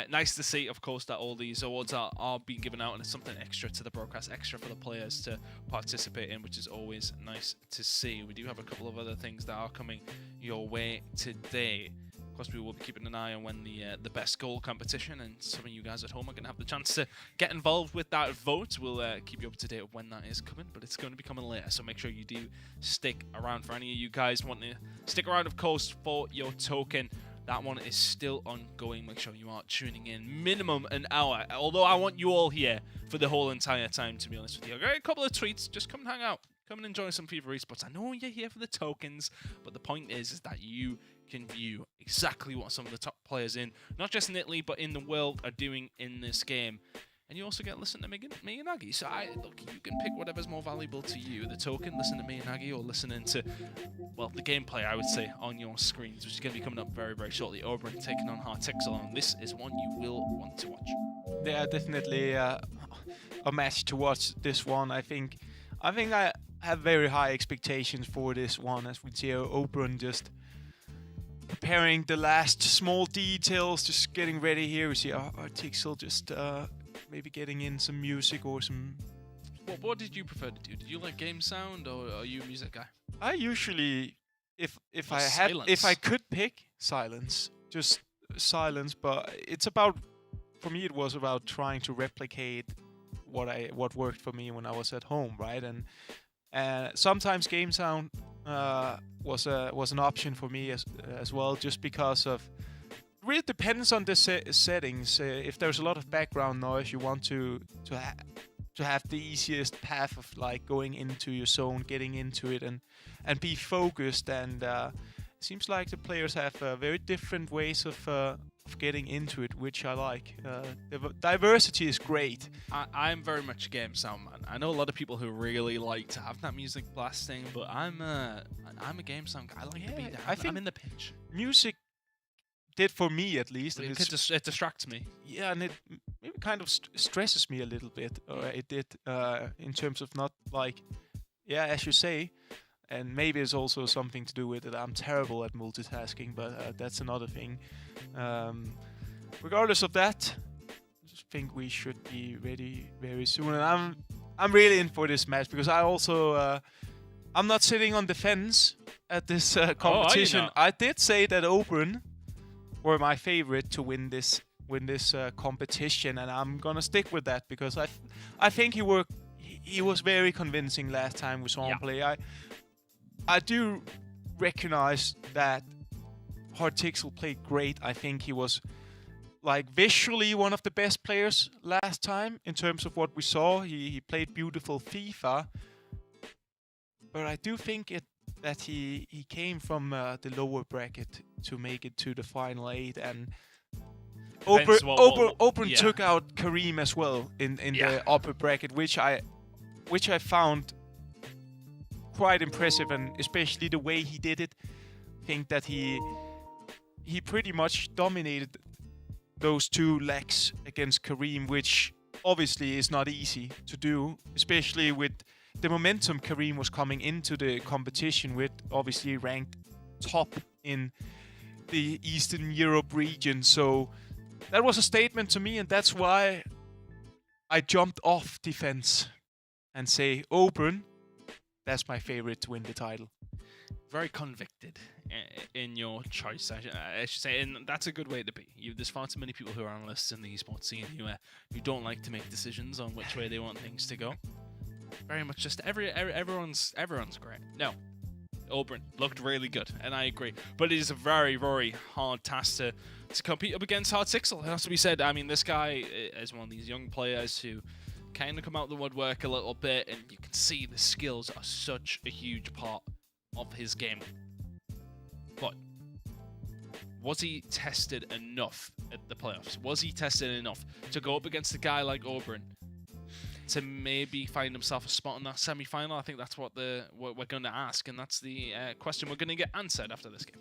Nice to see, of course, that all these awards are being given out, and it's something extra to the broadcast, extra for the players to participate in, which is always nice to see. We do have a couple of other things that are coming your way today. Of course, we will be keeping an eye on when the best goal competition, and some of you guys at home are going to have the chance to get involved with that vote. We'll keep you up to date with when that is coming, but it's going to be coming later, so make sure you do stick around. For any of you guys wanting to stick around, of course, for your token, that one is still ongoing. Make sure you are tuning in minimum an hour, although I want you all here for the whole entire time, to be honest with you. I've got a couple of tweets. Just come and hang out. Come and enjoy some FIFA Esports. I know you're here for the tokens, but the point is that you can view exactly what some of the top players in, not just in Italy, but in the world, are doing in this game. And you also get to listen to me and Aggie. So look, you can pick whatever's more valuable to you. The token, listen to me and Aggie, or listening to, well, the gameplay, I would say, on your screens, which is going to be coming up very, very shortly. Oberon taking on Hartixel, and this is one you will want to watch. Yeah, definitely a match to watch, this one. I think I have very high expectations for this one, as we see Oberon just preparing the last small details, just getting ready here. We see Hartixel just maybe getting in some music or some... What did you prefer to do? Did you like game sound, or are you a music guy? I usually, if silence. if I could pick, silence, just silence. But it's about, for me, it was about trying to replicate what worked for me when I was at home, right? And sometimes game sound was an option for me as well, just because of, it really depends on the settings. If there's a lot of background noise, you want to have the easiest path of like going into your zone, getting into it, and be focused. And it seems like the players have very different ways of getting into it, which I like. The diversity is great. I'm very much a game sound man. I know a lot of people who really like to have that music blasting, but I'm a game sound guy. I like to be there. I'm in the pitch. Music did for me, at least. It distracts me. Yeah, and it maybe kind of stresses me a little bit. Or it did in terms of not like, yeah, as you say. And maybe it's also something to do with it. I'm terrible at multitasking, but that's another thing. Regardless of that, I just think we should be ready very soon. And I'm really in for this match, because I also I'm not sitting on the fence at this competition. I did say that Oberon were my favorite to win this competition, and I'm gonna stick with that, because I think he was very convincing last time we saw him play. I do recognize that Hartixel played great. I think he was like visually one of the best players last time in terms of what we saw. He played beautiful FIFA, but I do think that he came from the lower bracket to make it to the final 8, and Open yeah. took out Kareem as well in the upper bracket, which I found quite impressive, and especially the way he did it. I think that he pretty much dominated those 2 legs against Kareem, which obviously is not easy to do, especially with the momentum Kareem was coming into the competition with, obviously ranked top in the Eastern Europe region. So that was a statement to me, and that's why I jumped off defense and say Open, that's my favorite to win the title. Very convicted in your choice, I should say, and that's a good way to be. There's far too many people who are analysts in the esports scene who don't like to make decisions on which way they want things to go. Very much just everyone's great. No, Open looked really good, and I agree. But it is a very, very hard task to compete up against Hartixel. It has to be said. I mean, this guy is one of these young players who kind of come out the woodwork a little bit, and you can see the skills are such a huge part of his game. But was he tested enough at the playoffs? Was he tested enough to go up against a guy like Oberon to maybe find himself a spot in that semi-final? I think that's what we're going to ask, and that's the question we're going to get answered after this game.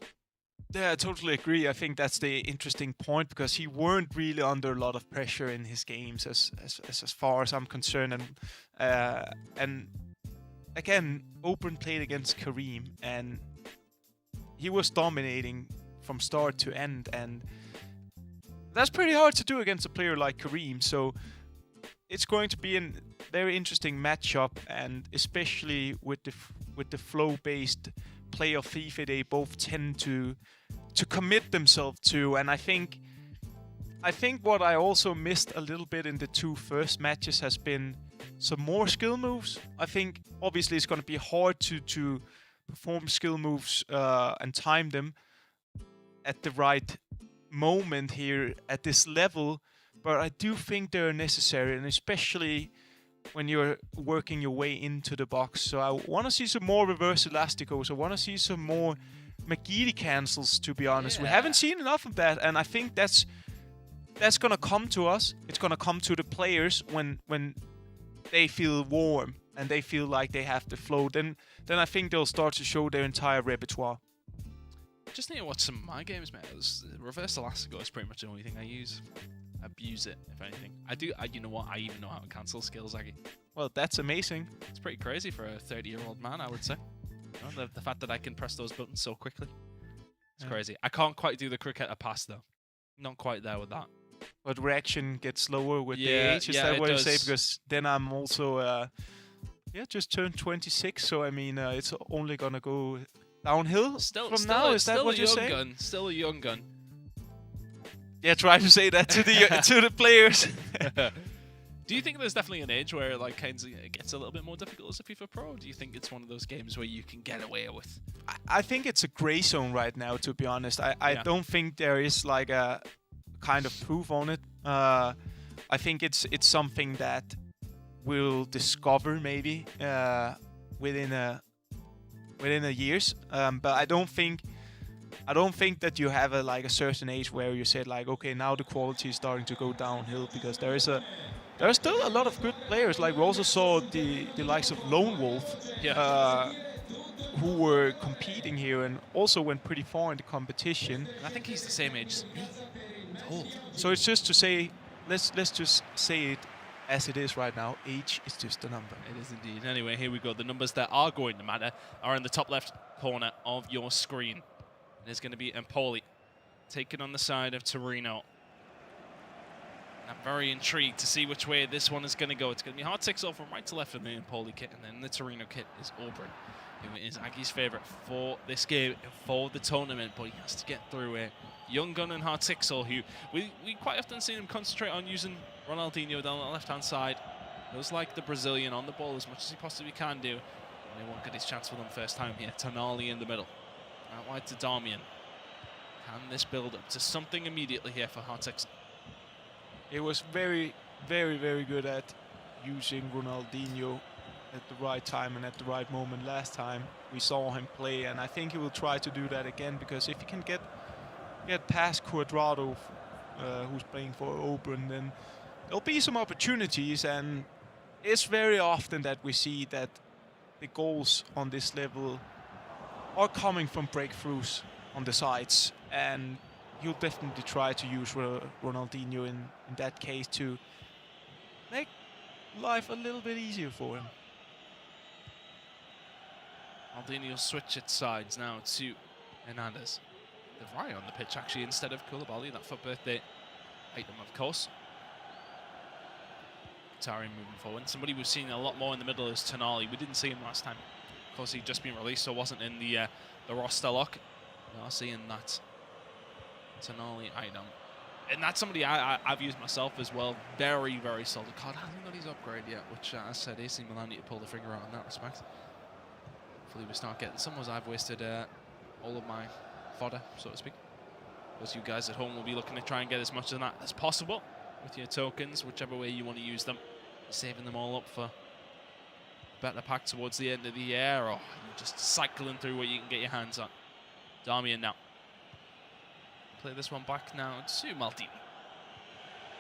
Yeah, I totally agree. I think that's the interesting point, because he weren't really under a lot of pressure in his games as far as I'm concerned. And again, Open played against Kareem, and he was dominating from start to end, and that's pretty hard to do against a player like Kareem. So it's going to be a very interesting matchup, and especially with the flow-based play of FIFA, they both tend to commit themselves to. And I think what I also missed a little bit in the 2 first matches has been some more skill moves. I think obviously it's going to be hard to perform skill moves and time them at the right moment here at this level, but I do think they're necessary, and especially when you're working your way into the box. So I want to see some more reverse elasticos. I want to see some more McGeady cancels, to be honest. We haven't seen enough of that, and I think that's going to come to us. It's going to come to the players when they feel warm and they feel like they have the flow. Then I think they'll start to show their entire repertoire. Just need to watch some of my games, mate. Reverse Elastico is pretty much the only thing I use. Abuse it, if anything. You know what? I even know how to cancel skills, Aggie. Well, that's amazing. It's pretty crazy for a 30-year-old man, I would say. You know, the fact that I can press those buttons so quickly. It's crazy. I can't quite do the cricketer pass, though. Not quite there with that. But reaction gets slower with the age, is that what you say? Because then I'm also, just turned 26, so I mean, it's only gonna go downhill from now. Is that what you're saying? Still a young gun. Yeah, try to say that to the players. Do you think there's definitely an age where it gets a little bit more difficult as a FIFA Pro? Or do you think it's one of those games where you can get away with? I think it's a gray zone right now, to be honest. I don't think there is like a kind of proof on it. I think it's something that we'll discover maybe within a years. But I don't think that you have a certain age where you said like, okay, now the quality is starting to go downhill, because there are still a lot of good players. Like we also saw the likes of Lone Wolf, who were competing here and also went pretty far in the competition. I think he's the same age as me. Old. So it's just to say, let's just say it as it is right now. Age is just a number. It is indeed. Anyway, here we go. The numbers that are going to matter are in the top left corner of your screen. There's going to be Empoli taking on the side of Torino. I'm very intrigued to see which way this one is going to go. It's going to be Hartixel from right to left in the Empoli kit, and then the Torino kit is Auburn, who is Aggie's favourite for this game, for the tournament, but he has to get through it. Young gun and Hartixel, who we quite often see him concentrate on using Ronaldinho down the left-hand side. Feels like the Brazilian on the ball as much as he possibly can do. And he won't get his chance for them first time here. Tonali in the middle. Out wide to Darmian. Can this build up to something immediately here for Hartix? It was very, very, very good at using Ronaldinho at the right time and at the right moment last time we saw him play, and I think he will try to do that again, because if he can get past Cuadrado, who's playing for Open, then there'll be some opportunities, and it's very often that we see that the goals on this level are coming from breakthroughs on the sides, and he'll definitely try to use Ronaldinho in that case to make life a little bit easier for him. Maldini will switch its sides now to Hernandez. The right on the pitch actually instead of Koulibaly, that for birthday item of course. Potrai moving forward. Somebody we've seen a lot more in the middle is Tonali. We didn't see him last time. Of course he'd just been released, so wasn't in the roster lock. We are seeing that Tonali item. And that's somebody I've used myself as well. Very, very solid card. I haven't got his upgrade yet, which as I said, AC Milan need to pull the finger out in that respect. Hopefully we start getting some, as I've wasted all of my fodder, so to speak. Because you guys at home will be looking to try and get as much of that as possible with your tokens, whichever way you want to use them. Saving them all up for better pack towards the end of the year, or just cycling through what you can get your hands on. Darmian now. Play this one back now to Maldini.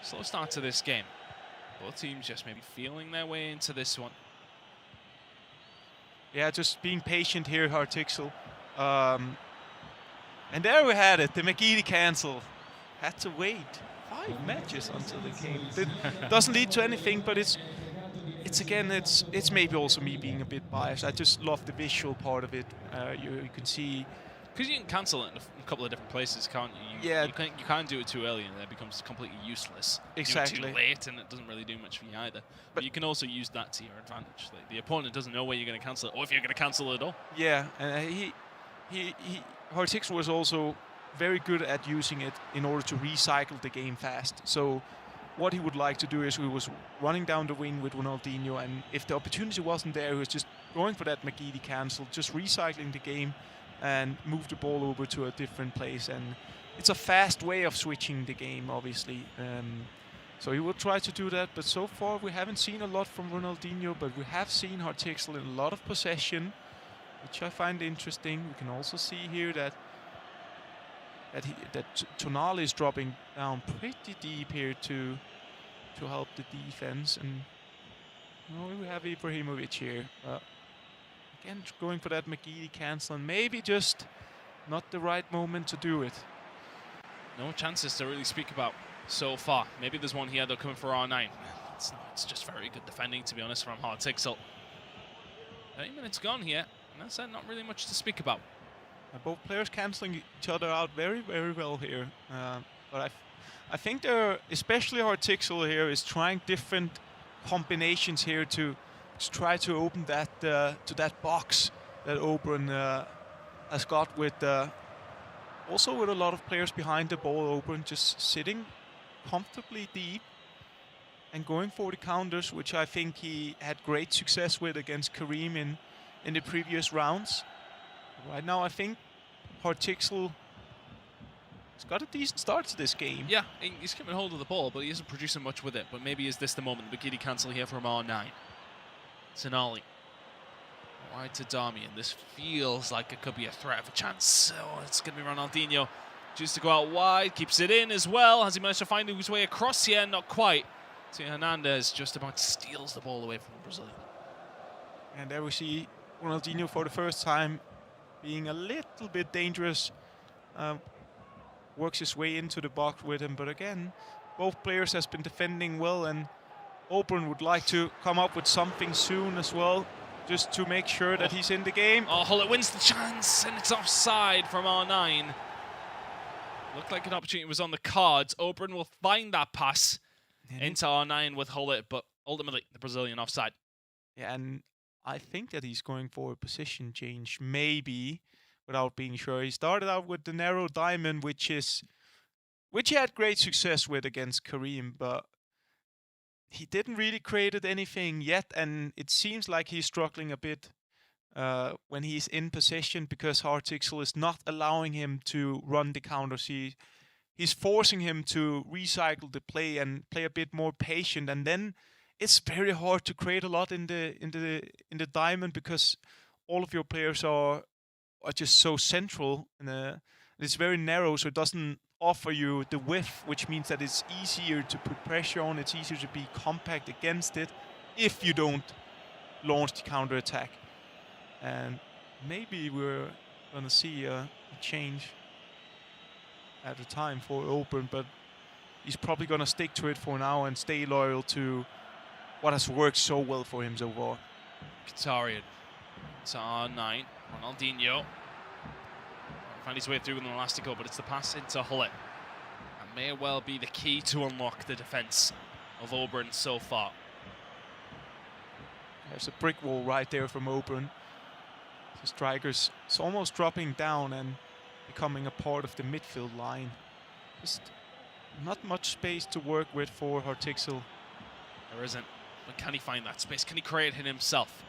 Slow start to this game. Both teams just maybe feeling their way into this one. Yeah, just being patient here, Hartixel. And there we had it, the McGeady cancel. Had to wait 5 matches until the game. It doesn't lead to anything, but it's maybe also me being a bit biased. I just love the visual part of it. You can see. Because you can cancel it in a couple of different places, can't you? Yeah. You can't do it too early and then it becomes completely useless. Exactly. Do it too late and it doesn't really do much for you either. But you can also use that to your advantage. Like, the opponent doesn't know where you're going to cancel it or if you're going to cancel it at all. Yeah, and Hartix was also very good at using it in order to recycle the game fast. So what he would like to do is he was running down the wing with Ronaldinho, and if the opportunity wasn't there, he was just going for that McGeady cancel, just recycling the game and move the ball over to a different place. And it's a fast way of switching the game, obviously. So he will try to do that, but so far we haven't seen a lot from Ronaldinho, but we have seen Hartixel in a lot of possession, which I find interesting. We can also see here that Tonali is dropping down pretty deep here to help the defense, and we have Ibrahimovic here. Again, going for that McGeady cancel, and maybe just not the right moment to do it. No chances to really speak about so far. Maybe there's one here, they're coming for R9. It's just very good defending, to be honest, from Hartixel. 30 minutes gone here, and that's not really much to speak about. Both players cancelling each other out very, very well here. But I think they're, especially Hartixel here, is trying different combinations here to try to open that to that box that Open has got with also with a lot of players behind the ball. Open just sitting comfortably deep and going for the counters, which I think he had great success with against Karim in the previous rounds. Right now, I think Hartixel has got a decent start to this game. Yeah, he's keeping hold of the ball, but he isn't producing much with it. But maybe is this the moment? The McGeady cancel here from R9. Tonali. Wide to Darmian. This feels like it could be a threat of a chance. So it's going to be Ronaldinho. Chooses to go out wide. Keeps it in as well. Has he managed to find his way across here? Not quite. To Hernandez. Just about steals the ball away from the Brazilian. And there we see Ronaldinho for the first time being a little bit dangerous. Works his way into the box with him, but again, both players has been defending well, and Open would like to come up with something soon as well, just to make sure that he's in the game. Oh, Hullet wins the chance, and it's offside from R9. Looked like an opportunity was on the cards. Open will find that pass into R9 with Hullet, but ultimately the Brazilian offside. Yeah, and I think that he's going for a position change, maybe, without being sure. He started out with the narrow diamond, which he had great success with against Karim, but he didn't really create anything yet, and it seems like he's struggling a bit when he's in possession, because Hartixel is not allowing him to run the counters. He's forcing him to recycle the play and play a bit more patient, and then it's very hard to create a lot in the diamond, because all of your players are just so central, and it's very narrow, so it doesn't offer you the width, which means that it's easier to put pressure on. It's easier to be compact against it if you don't launch the counter attack. And maybe we're gonna see a change at the time for Open, but he's probably gonna stick to it for now and stay loyal to what has worked so well for him so far. Mkhitaryan to R9, Ronaldinho. Find his way through with an elastico, but it's the pass into Hulle. And may well be the key to unlock the defence of Auburn so far. There's a brick wall right there from Auburn. The strikers is almost dropping down and becoming a part of the midfield line. Just not much space to work with for Hartixel. There isn't. But can he find that space? Can he create it himself?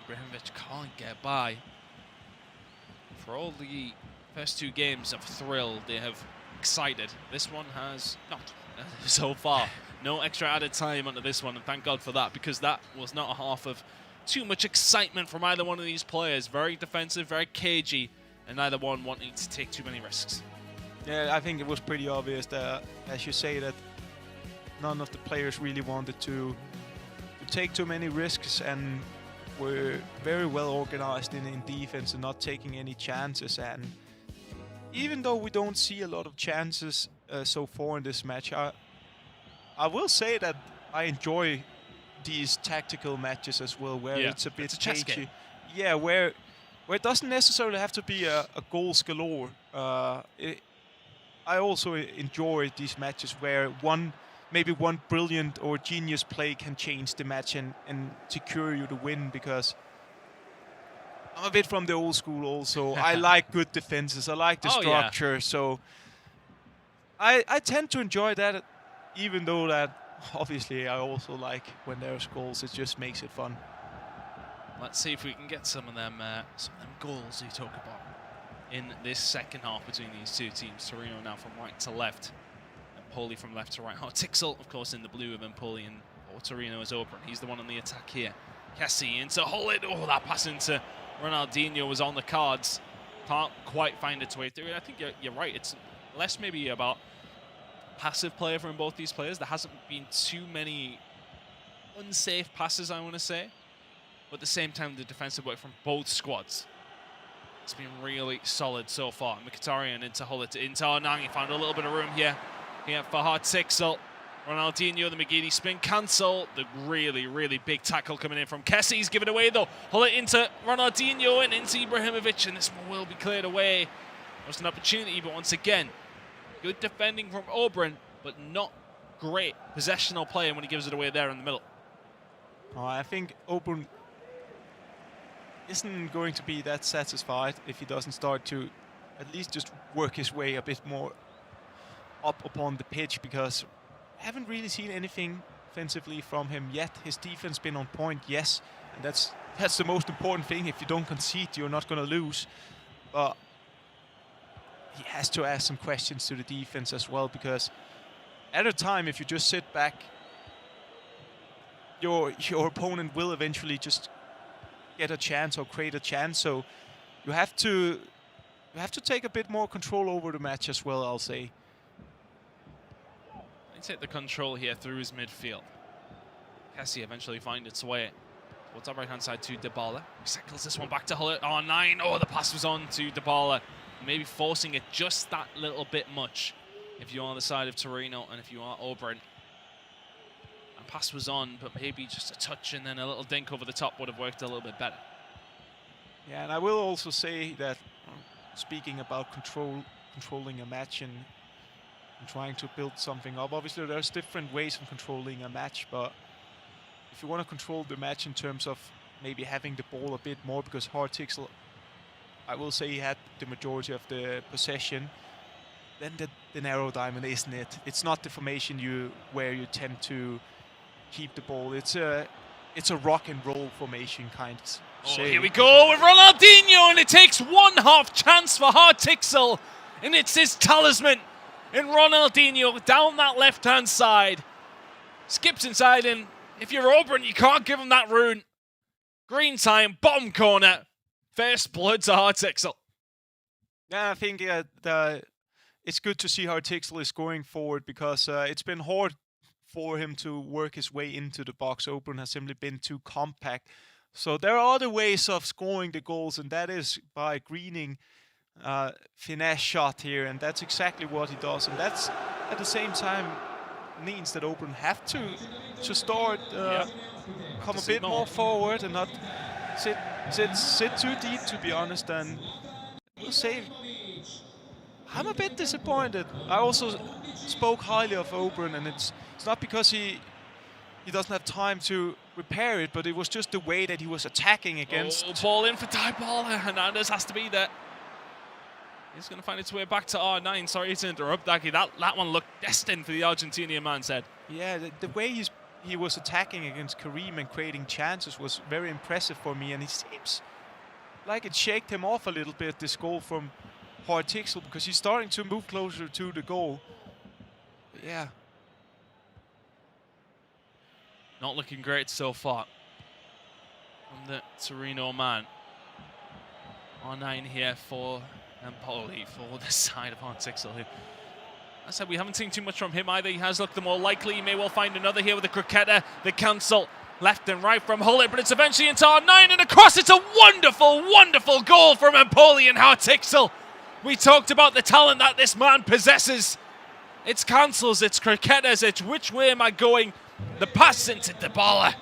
Ibrahimovic can't get by. For all the first two games of thrill, they have excited. This one has not so far. No extra added time onto this one, and thank God for that, because that was not a half of too much excitement from either one of these players. Very defensive, very cagey, and neither one wanting to take too many risks. Yeah, I think it was pretty obvious that, as you say, that none of the players really wanted to take too many risks, and were very well organized in defense and not taking any chances. And even though we don't see a lot of chances so far in this match, I will say that I enjoy these tactical matches as well, where it's a bit cagey. Yeah, where it doesn't necessarily have to be a goals galore. I also enjoy these matches where maybe one brilliant or genius play can change the match and secure you the win, because I'm a bit from the old school also. I like good defenses, I like the structure, so I tend to enjoy that, even though that obviously I also like when there's goals. It just makes it fun. Let's see if we can get some of them goals you talk about in this second half between these two teams. Torino now from right to left, Empoli from left to right. Hartixel, of course, in the blue of Empoli, and Torino is open. He's the one on the attack here. Kessie into Hulle. Oh, that pass into Ronaldinho was on the cards. Can't quite find its way through. I think you're right. It's less maybe about passive play from both these players. There hasn't been too many unsafe passes, I want to say. But at the same time, the defensive work from both squads, it's been really solid so far. Mkhitaryan into Hulle, into Arnang. Found a little bit of room here. For Hartixel. Ronaldinho, the McGeady spin cancel. The really, really big tackle coming in from Kessie. He's given away though. Hulle into Ronaldinho and into Ibrahimovic, and this one will be cleared away. There was an opportunity, but once again, good defending from Auburn, but not great possessional play when he gives it away there in the middle. I think Auburn isn't going to be that satisfied if he doesn't start to at least just work his way a bit more up upon the pitch, because I haven't really seen anything offensively from him yet. His defense been on point, yes, and that's the most important thing. If you don't concede, you're not going to lose. But he has to ask some questions to the defense as well, because at a time, if you just sit back, your opponent will eventually just get a chance or create a chance. So you have to take a bit more control over the match as well, I'll say. Take the control here through his midfield. Kessie eventually find its way towards our right-hand side to della. Recycles this one back to Hulle. Oh, 9. Oh, the pass was on to della. Maybe forcing it just that little bit much if you're on the side of Torino and if you are Auburn. And pass was on, but maybe just a touch and then a little dink over the top would have worked a little bit better. Yeah, and I will also say that, speaking about controlling a match and trying to build something up, obviously there's different ways of controlling a match, but if you want to control the match in terms of maybe having the ball a bit more, because Hartixel, I will say, he had the majority of the possession, then the narrow diamond isn't it. It's not the formation where you tend to keep the ball. It's a rock and roll formation Oh, here we go with Ronaldinho, and it takes one half chance for Hartixel, and it's his talisman in Ronaldinho down that left-hand side. Skips inside, and if you're Oberon, you can't give him that rune. Green time, bottom corner. First blood to Hartixel. Yeah, I think it's good to see Hartixel is going forward because it's been hard for him to work his way into the box. Oberon has simply been too compact. So there are other ways of scoring the goals, and that is by greening finesse shot here, and that's exactly what he does. And that's at the same time means that Oberon have to start come a bit more forward and not sit too deep, to be honest. And we'll say I'm a bit disappointed. I also spoke highly of Oberon, and it's not because he doesn't have time to repair it, but it was just the way that he was attacking against. Oh, ball in for Dybala. Hernandez has to be there. He's going to find its way back to R9. Sorry to interrupt, Daki. That one looked destined for the Argentinian man said. Yeah, the way he was attacking against Karim and creating chances was very impressive for me, and it seems like it shaked him off a little bit, this goal from Hartixel, because he's starting to move closer to the goal. But yeah. Not looking great so far from the Torino man. R9 here for Empoli, for the side of Hartixel here. I said we haven't seen too much from him either. He has looked the more likely. He may well find another here with the croqueta, the cancel, left and right from Hullet, but it's eventually into R9 and across. It's a wonderful, wonderful goal from Empoli and Hartixel. We talked about the talent that this man possesses. It's cancels, it's croquetas, it's which way am I going? The pass into Dybala.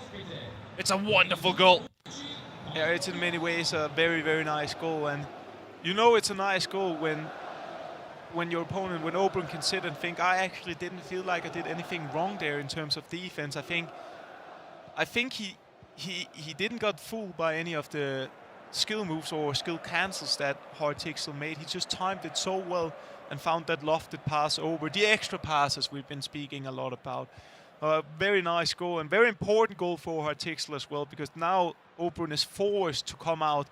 It's a wonderful goal. Yeah, it's in many ways a very, very nice goal, and you know it's a nice goal when your opponent, when Oberon can sit and think, I actually didn't feel like I did anything wrong there in terms of defense. I think he didn't got fooled by any of the skill moves or skill cancels that Hartixel made. He just timed it so well and found that lofted pass over the extra passes we've been speaking a lot about. Very nice goal, and very important goal for Hartixel as well, because now Oberon is forced to come out,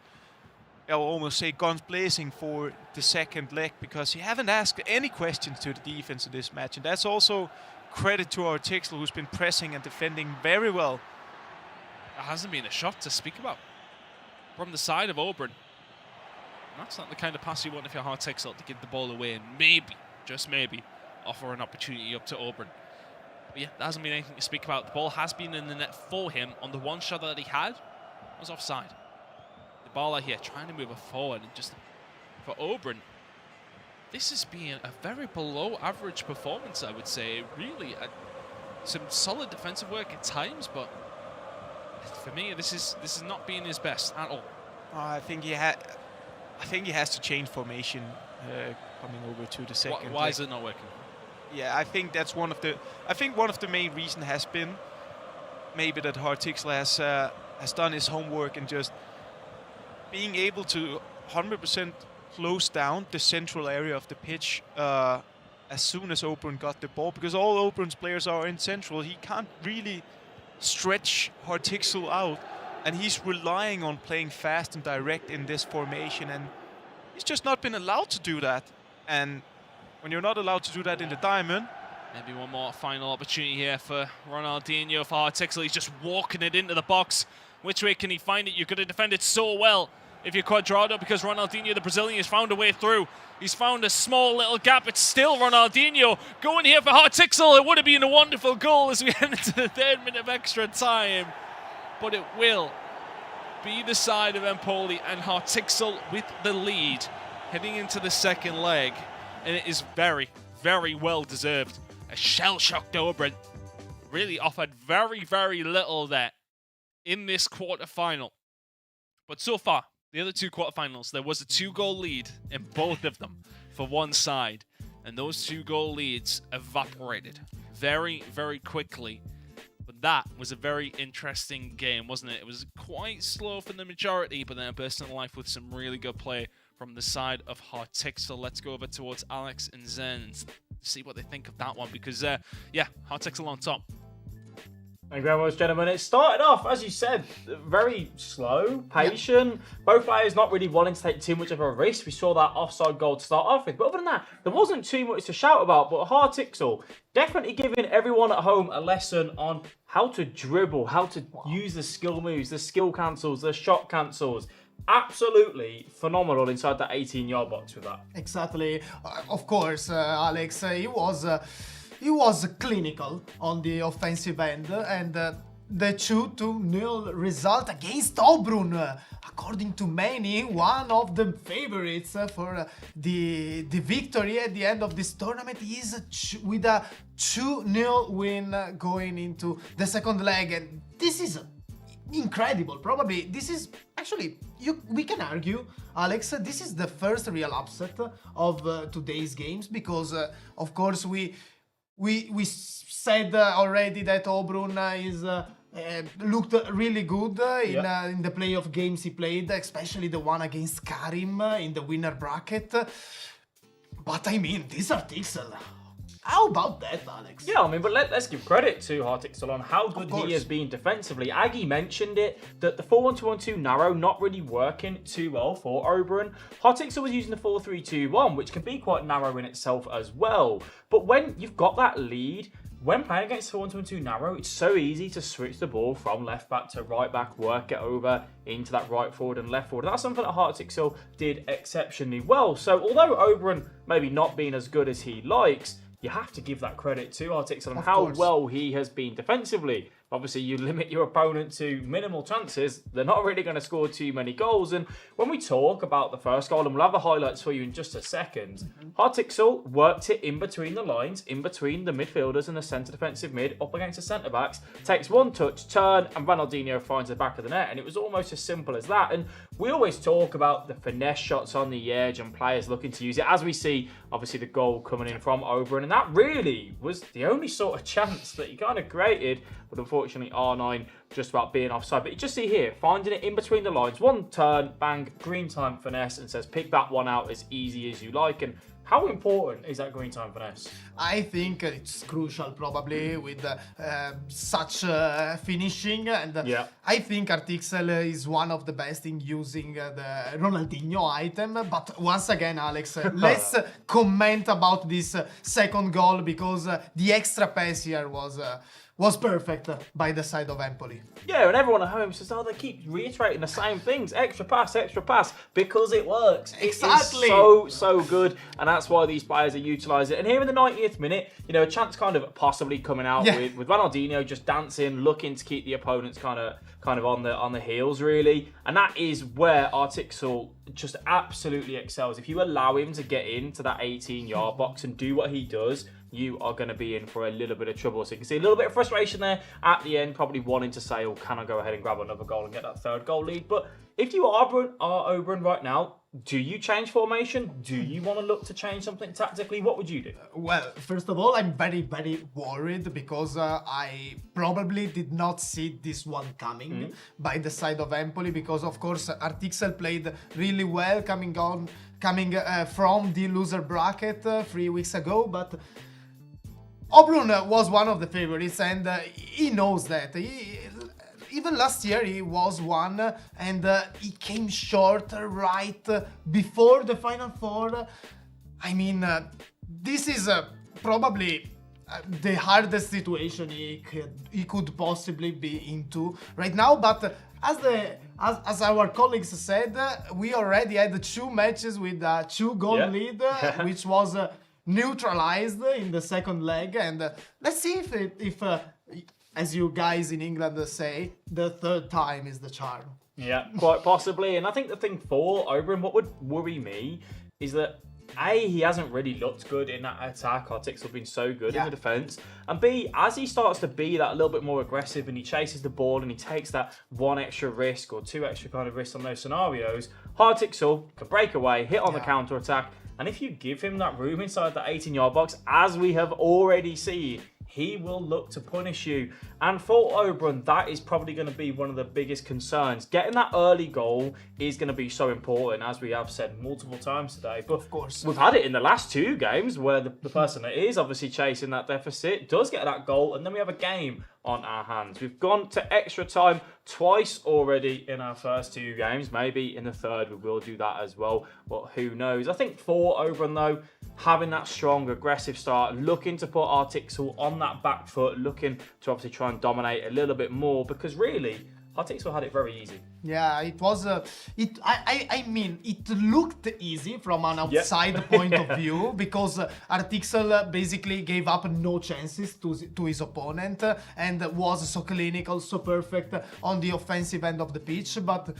I'll almost say guns blazing for the second leg, because he haven't asked any questions to the defense in this match, and that's also credit to Hartixel, who's been pressing and defending very well. There hasn't been a shot to speak about from the side of Oberon. That's not the kind of pass you want if you're Hartixel, to give the ball away and maybe, just maybe, offer an opportunity up to Oberon. But yeah, there hasn't been anything to speak about. The ball has been in the net for him. On the one shot that he had, was offside. The ball here trying to move it forward, and just for Oberon, this has been a very below average performance, I would say. Really, some solid defensive work at times, but for me, this is not being his best at all. I think he has to change formation coming over to the second. Why is it not working? Yeah, I think that's one of the main reason has been maybe that Hartixel has done his homework and just being able to 100% close down the central area of the pitch as soon as Oberon got the ball, because all Oberon's players are in central. He can't really stretch Hartixel out, and he's relying on playing fast and direct in this formation, and he's just not been allowed to do that. And when you're not allowed to do that in the diamond. Maybe one more final opportunity here for Ronaldinho, for Hartixel. He's just walking it into the box. Which way can he find it? You're going to defend it so well if you're Quadrado, because Ronaldinho, the Brazilian, has found a way through. He's found a small little gap. It's still Ronaldinho going here for Hartixel. It would have been a wonderful goal as we head into the 3rd minute of extra time. But it will be the side of Empoli, and Hartixel with the lead heading into the second leg. And it is very, very well deserved. A shell-shocked Oberon really offered very, very little there in this quarter-final. But so far, the other two quarterfinals, there was a 2-goal lead in both of them for one side. And those 2-goal leads evaporated very, very quickly. But that was a very interesting game, wasn't it? It was quite slow for the majority, but then a burst into life with some really good play from the side of Hartixel. Let's go over towards Alex and Zen and see what they think of that one, because, yeah, Hartixel on top. And grandmas, gentlemen, it started off, as you said, very slow, patient. Both players not really wanting to take too much of a risk. We saw that offside goal to start off with. But other than that, there wasn't too much to shout about. But Hartixel definitely giving everyone at home a lesson on how to dribble, how to use the skill moves, the skill cancels, the shot cancels. Absolutely phenomenal inside that 18-yard box with that. Exactly. Of course, Alex, he was clinical on the offensive end, and the 2-0 result against Obrun, according to many, one of the favorites for the victory at the end of this tournament is with a 2-0 win going into the second leg, and this is incredible. Probably this is actually we can argue, Alex, this is the first real upset of today's games, because of course we said already that Obrun is looked really good in the playoff games he played, especially the one against Karim in the winner bracket. But I mean, these are Tixel. How about that, Alex? Yeah, I mean, but let's give credit to Hartixel on how good he has been defensively. Aggie mentioned it, that the 4-1-2-1-2 narrow not really working too well for Obrun. Hartixel was using the 4-3-2-1, which can be quite narrow in itself as well. But when you've got that lead, when playing against 4-1-2-1-2 narrow, it's so easy to switch the ball from left back to right back, work it over into that right forward and left forward. That's something that Hartixel did exceptionally well. So although Obrun maybe not being as good as he likes, you have to give that credit to Hartixel on how well he has been defensively. Obviously, you limit your opponent to minimal chances. They're not really going to score too many goals. And when we talk about the first goal, and we'll have the highlights for you in just a second, Hartixel worked it in between the lines, in between the midfielders and the centre defensive mid, up against the centre backs, takes one touch, turn, and Ronaldinho finds the back of the net. And it was almost as simple as that. And we always talk about the finesse shots on the edge and players looking to use it, as we see, obviously, the goal coming in from Obrun. And that really was the only sort of chance that he kind of created. But unfortunately, R9 just about being offside. But you just see here, finding it in between the lines, one turn, bang, green time finesse, and says pick that one out as easy as you like. And how important is that green time finesse? I think it's crucial, probably, with such finishing. And I think Hartixel is one of the best in using the Ronaldinho item. But once again, Alex, let's comment about this second goal, because the extra pass here was perfect by the side of Empoli. Yeah, and everyone at home says, oh, they keep reiterating the same things. Extra pass, because it works. Exactly. It is so good, and that's why these players are utilising it. And here in the 90th minute, you know, a chance kind of possibly coming out with Ronaldinho just dancing, looking to keep the opponents kind of on the heels, really. And that is where Hartixel just absolutely excels. If you allow him to get into that 18-yard box and do what he does, you are going to be in for a little bit of trouble. So you can see a little bit of frustration there at the end, probably wanting to say, oh, can I go ahead and grab another goal and get that third goal lead? But if you are Obrun right now, do you change formation? Do you want to look to change something tactically? What would you do? Well, first of all, I'm very, very worried, because I probably did not see this one coming by the side of Empoli, because of course Hartixel played really well coming from the loser bracket 3 weeks ago, but Obrun was one of the favorites, and he knows that. Even last year he was one, and he came short right before the Final Four. I mean, this is probably the hardest situation he could possibly be into right now. But as our colleagues said, we already had 2 matches with a 2-goal lead, which was neutralized in the second leg, and let's see if as you guys in England say, the third time is the charm. Yeah, quite possibly. And I think the thing for Obrun, what would worry me is that A, he hasn't really looked good in that attack. Hartixel been so good in the defence. And B, as he starts to be that a little bit more aggressive and he chases the ball and he takes that 1 extra risk or 2 extra kind of risks on those scenarios, Hartixel can break away, hit on the counter attack. And if you give him that room inside that 18-yard box, as we have already seen, he will look to punish you. And for Obrun, that is probably going to be one of the biggest concerns. Getting that early goal is going to be so important, as we have said multiple times today. But of course, we've had it in the last 2 games where the person that is obviously chasing that deficit does get that goal, and then we have a game on our hands. We've gone to extra time twice already in our first 2 games. Maybe in the third we will do that as well, but who knows. I think for Oberon though, having that strong aggressive start, looking to put Artixel on that back foot, looking to obviously try and dominate a little bit more, because really Artixel had it very easy. Yeah, it was. I mean, it looked easy from an outside point of view, because Artixel basically gave up no chances to his opponent and was so clinical, so perfect on the offensive end of the pitch. But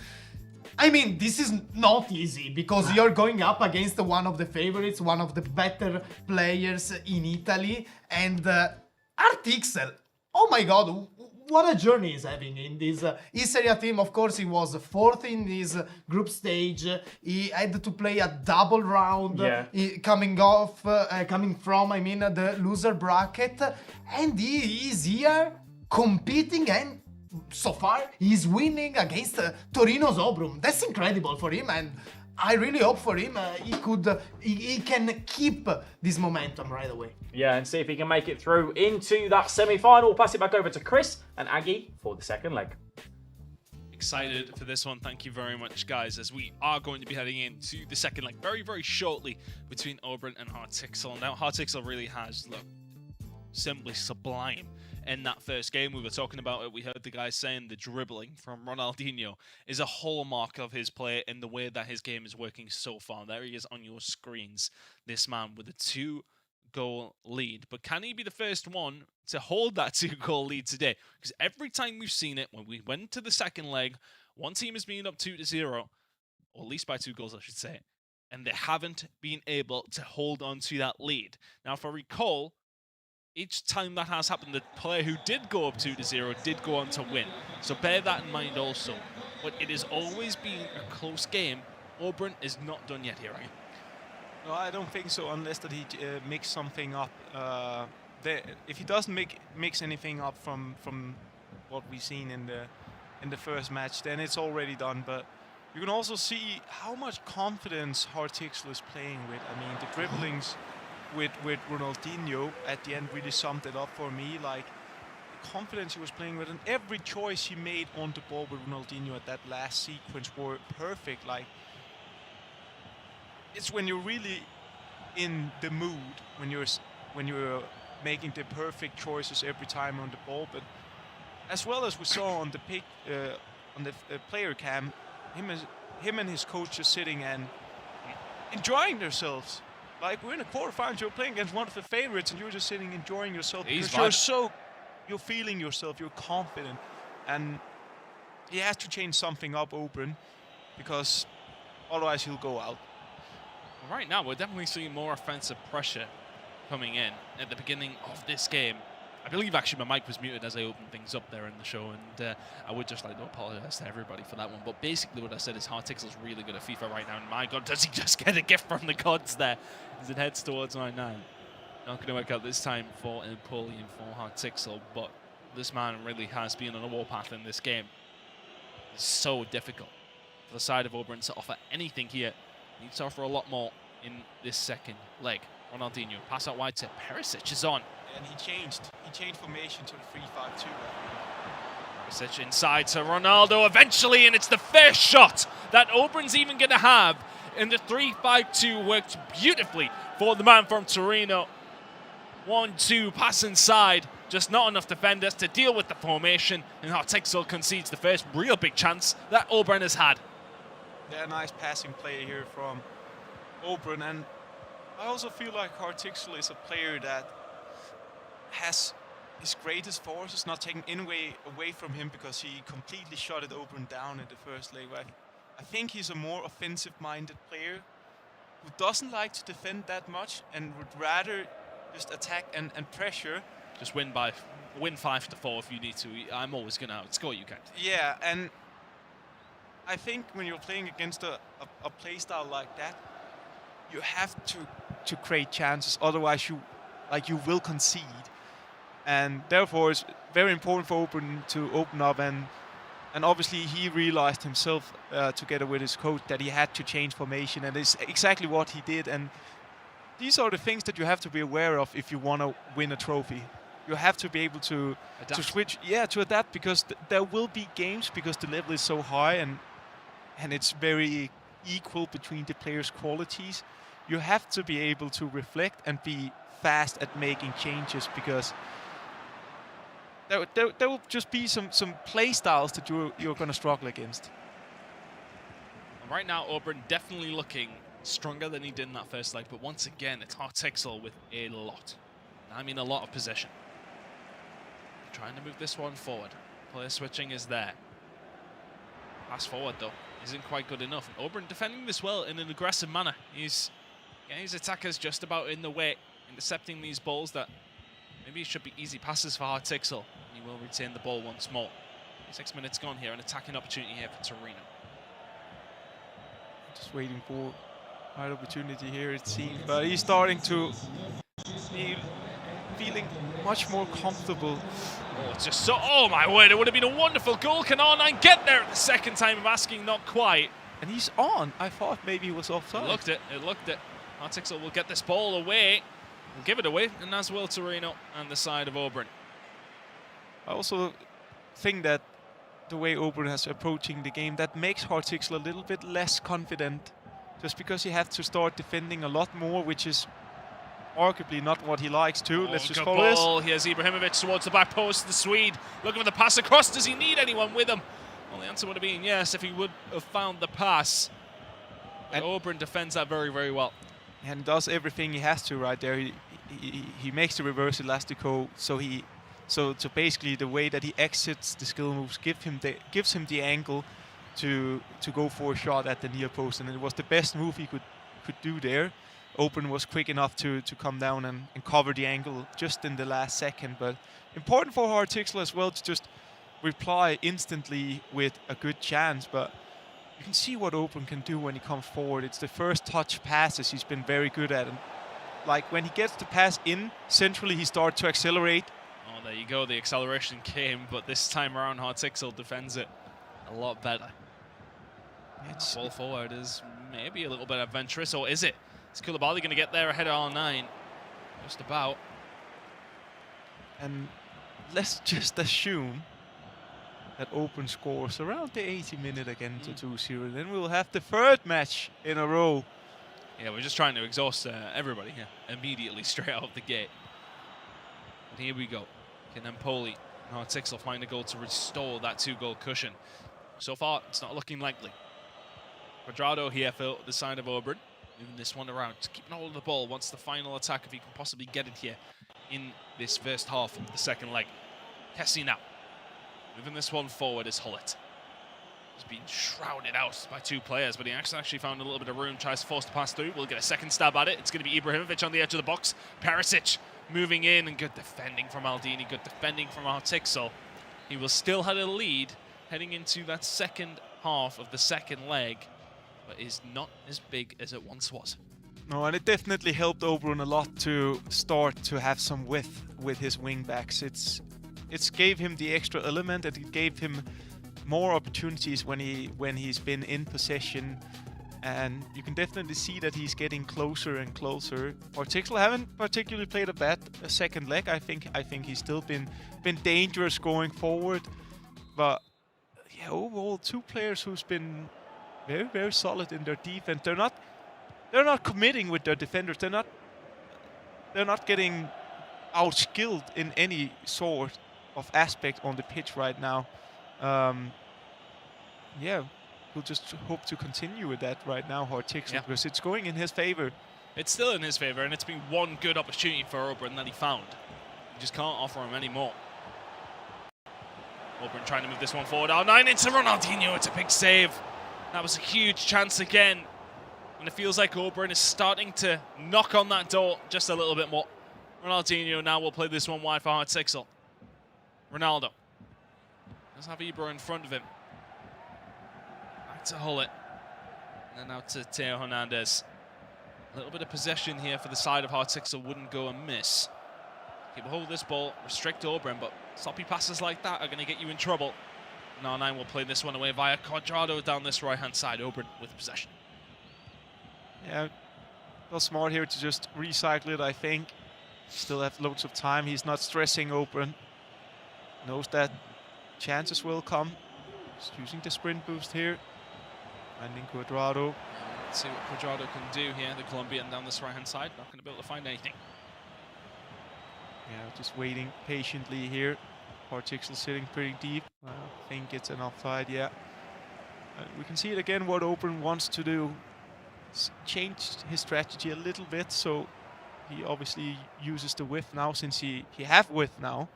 I mean, this is not easy, because you're going up against one of the favorites, one of the better players in Italy, and Artixel. Oh my God. What a journey he's having in this eSerie A team. Of course, he was 4th in his group stage. He had to play a double round, coming from, I mean, the loser bracket. And he is here competing, and so far he's winning against Torino Zobrum. That's incredible for him, and I really hope for him he can keep this momentum right away. Yeah, and see if he can make it through into that semi-final. Pass it back over to Chris and Aggie for the second leg. Excited for this one. Thank you very much, guys, as we are going to be heading into the second leg very, very shortly between Oberon and Artixel. Now, Artixel really has looked simply sublime in that first game. We were talking about it. We heard the guys saying the dribbling from Ronaldinho is a hallmark of his play in the way that his game is working so far. There he is on your screens, this man with a 2-goal lead. But can he be the first one to hold that 2-goal lead today? Because every time we've seen it, when we went to the second leg, one team has been up 2-0, or at least by 2 goals, I should say, and they haven't been able to hold on to that lead. Now, if I recall, each time that has happened, the player who did go up 2-0 did go on to win. So bear that in mind also. But it has always been a close game. Oberon is not done yet here, right? No, I don't think so, unless that he mix something up. If he doesn't mix anything up from what we've seen in the first match, then it's already done. But you can also see how much confidence Artixel is playing with. I mean, the dribblings with Ronaldinho at the end really summed it up for me. Like, the confidence he was playing with, and every choice he made on the ball with Ronaldinho at that last sequence were perfect. Like, it's when you're really in the mood, when you're making the perfect choices every time on the ball. But as well as we saw on the player cam, him and his coach are sitting and enjoying themselves. Like, we're in a quarterfinals, you're playing against one of the favorites, and you're just sitting enjoying yourself. Because you're feeling yourself, you're confident. And he has to change something up, Oberon, because otherwise he'll go out. Right now, we're definitely seeing more offensive pressure coming in at the beginning of this game. I believe actually my mic was muted as I opened things up there in the show, and I would just like to apologize to everybody for that one. But basically what I said is Artixel's really good at FIFA right now, and my God, does he just get a gift from the gods there as it heads towards 9-9. Not going to work out this time for Empoli and for Artixel, but this man really has been on a warpath in this game. It's so difficult for the side of Oberon to offer anything here. Needs to offer a lot more in this second leg. Ronaldinho, pass out wide to Perisic is on. And he changed formation to the 3-5-2. Perisic inside to Ronaldo eventually, and it's the first shot that Oberon's even going to have. And the 3-5-2 worked beautifully for the man from Torino. 1-2, pass inside. Just not enough defenders to deal with the formation. And Artixel concedes the first real big chance that Oberon has had. Yeah, nice passing play here from Oberon. And I also feel like Artixel is a player that has his greatest forces not taken away from him, because he completely shut it Oberon down in the first leg. Right? I think he's a more offensive-minded player who doesn't like to defend that much and would rather just attack and pressure. Just win 5-4 if you need to. I'm always going to outscore you, Kent. Yeah, and I think when you're playing against a play style like that, you have to create chances. Otherwise, you will concede. And therefore, it's very important for Oberon to open up. And obviously, he realized himself, together with his coach, that he had to change formation. And it's exactly what he did. And these are the things that you have to be aware of if you want to win a trophy. you have to be able to switch, to adapt, because there will be games, because the level is so high and it's very equal between the players' qualities. You have to be able to reflect and be fast at making changes, because there will just be some play styles that you're going to struggle against. Right now, Auburn definitely looking stronger than he did in that first leg, but once again, it's Hartixel with a lot. I mean, a lot of possession. Trying to move this one forward. Player switching is there. Pass forward, though, isn't quite good enough. Auburn defending this well in an aggressive manner. His attackers just about in the way, intercepting these balls that maybe should be easy passes for Hartixel. He will retain the ball once more. 6 minutes gone here, an attacking opportunity here for Torino. Just waiting for right opportunity here, it seems, but he's starting to be feeling much more comfortable. Oh, it's just so, oh my word, it would have been a wonderful goal. Can R9 get there at the second time of asking? Not quite. And he's on. I thought maybe he was offside. It looked it. Hartixel will get this ball away. Will give it away, and as will Torino and the side of Auburn. I also think that the way Auburn is approaching the game, that makes Hartixel a little bit less confident, just because he has to start defending a lot more, which is arguably not what he likes to. Let's just follow ball. Here's Ibrahimovic towards the back post. The Swede looking for the pass across. Does he need anyone with him? Well, the answer would have been yes if he would have found the pass. And Auburn defends that very, very well. And does everything he has to right there. He makes the reverse elastico, so basically the way that he exits the skill moves gives him the angle to go for a shot at the near post, and it was the best move he could do there. Auburn was quick enough to come down and cover the angle just in the last second, but important for Hartixel as well to just reply instantly with a good chance. But you can see what Auburn can do when he comes forward. It's the first touch passes he's been very good at, and like when he gets the pass in centrally, he starts to accelerate. Oh, there you go, the acceleration came, but this time around Hartixel defends it a lot better. Ball forward is maybe a little bit adventurous, or is it? Is Koulibaly going to get there ahead of R9? Just about. And let's just assume that Auburn scores around the 80th minute again to 2-0. Then we'll have the third match in a row. Yeah, we're just trying to exhaust everybody immediately straight out of the gate. And here we go. Can Empoli and Hartixel find a goal to restore that 2-goal cushion? So far, it's not looking likely. Quadrado here for the side of Auburn. Moving this one around, just keeping hold of the ball, wants the final attack if he can possibly get it here in this first half of the second leg. Kessie now. Moving this one forward is Hullet. He's been shrouded out by two players, but he actually found a little bit of room, tries to force the pass through. We'll get a second stab at it. It's going to be Ibrahimovic on the edge of the box. Perisic moving in, and good defending from Aldini, good defending from Hartixel. He will still have a lead heading into that second half of the second leg, but is not as big as it once was. No, and it definitely helped Auburn a lot to start to have some width with his wing backs. It's gave him the extra element, and it gave him more opportunities when he's been in possession, and you can definitely see that he's getting closer and closer. Hartixel haven't particularly played a bad second leg. I think he's still been dangerous going forward, but yeah, overall two players who's been very, very solid in their defense. They're not committing with their defenders. They're not getting outskilled in any sort of aspect on the pitch right now. Yeah, we'll just hope to continue with that right now, Hartixel, because it's going in his favor. It's still in his favor, and it's been one good opportunity for Auburn that he found. You just can't offer him any more. Auburn trying to move this one forward. R9 into Ronaldinho. It's a big save. That was a huge chance again. And it feels like Auburn is starting to knock on that door just a little bit more. Ronaldinho now will play this one wide for Hartixel. Ronaldo does have Ibra in front of him. Back to Hullet. And then out to Theo Hernandez. A little bit of possession here for the side of Hartixel wouldn't go amiss. Keep a hold of this ball, restrict Auburn, but sloppy passes like that are going to get you in trouble. And R9 will play this one away via Quadrado down this right-hand side. Auburn with possession. Yeah, well, smart here to just recycle it, I think. Still have loads of time. He's not stressing open. Knows that chances will come. Just using the sprint boost here. Finding Cuadrado. Let's see what Cuadrado can do here. The Colombian down this right-hand side. Not going to be able to find anything. Yeah, just waiting patiently here. Partixel sitting pretty deep. I think it's an offside, yeah. We can see it again what Open wants to do. Changed his strategy a little bit, so he obviously uses the width now since he have width now.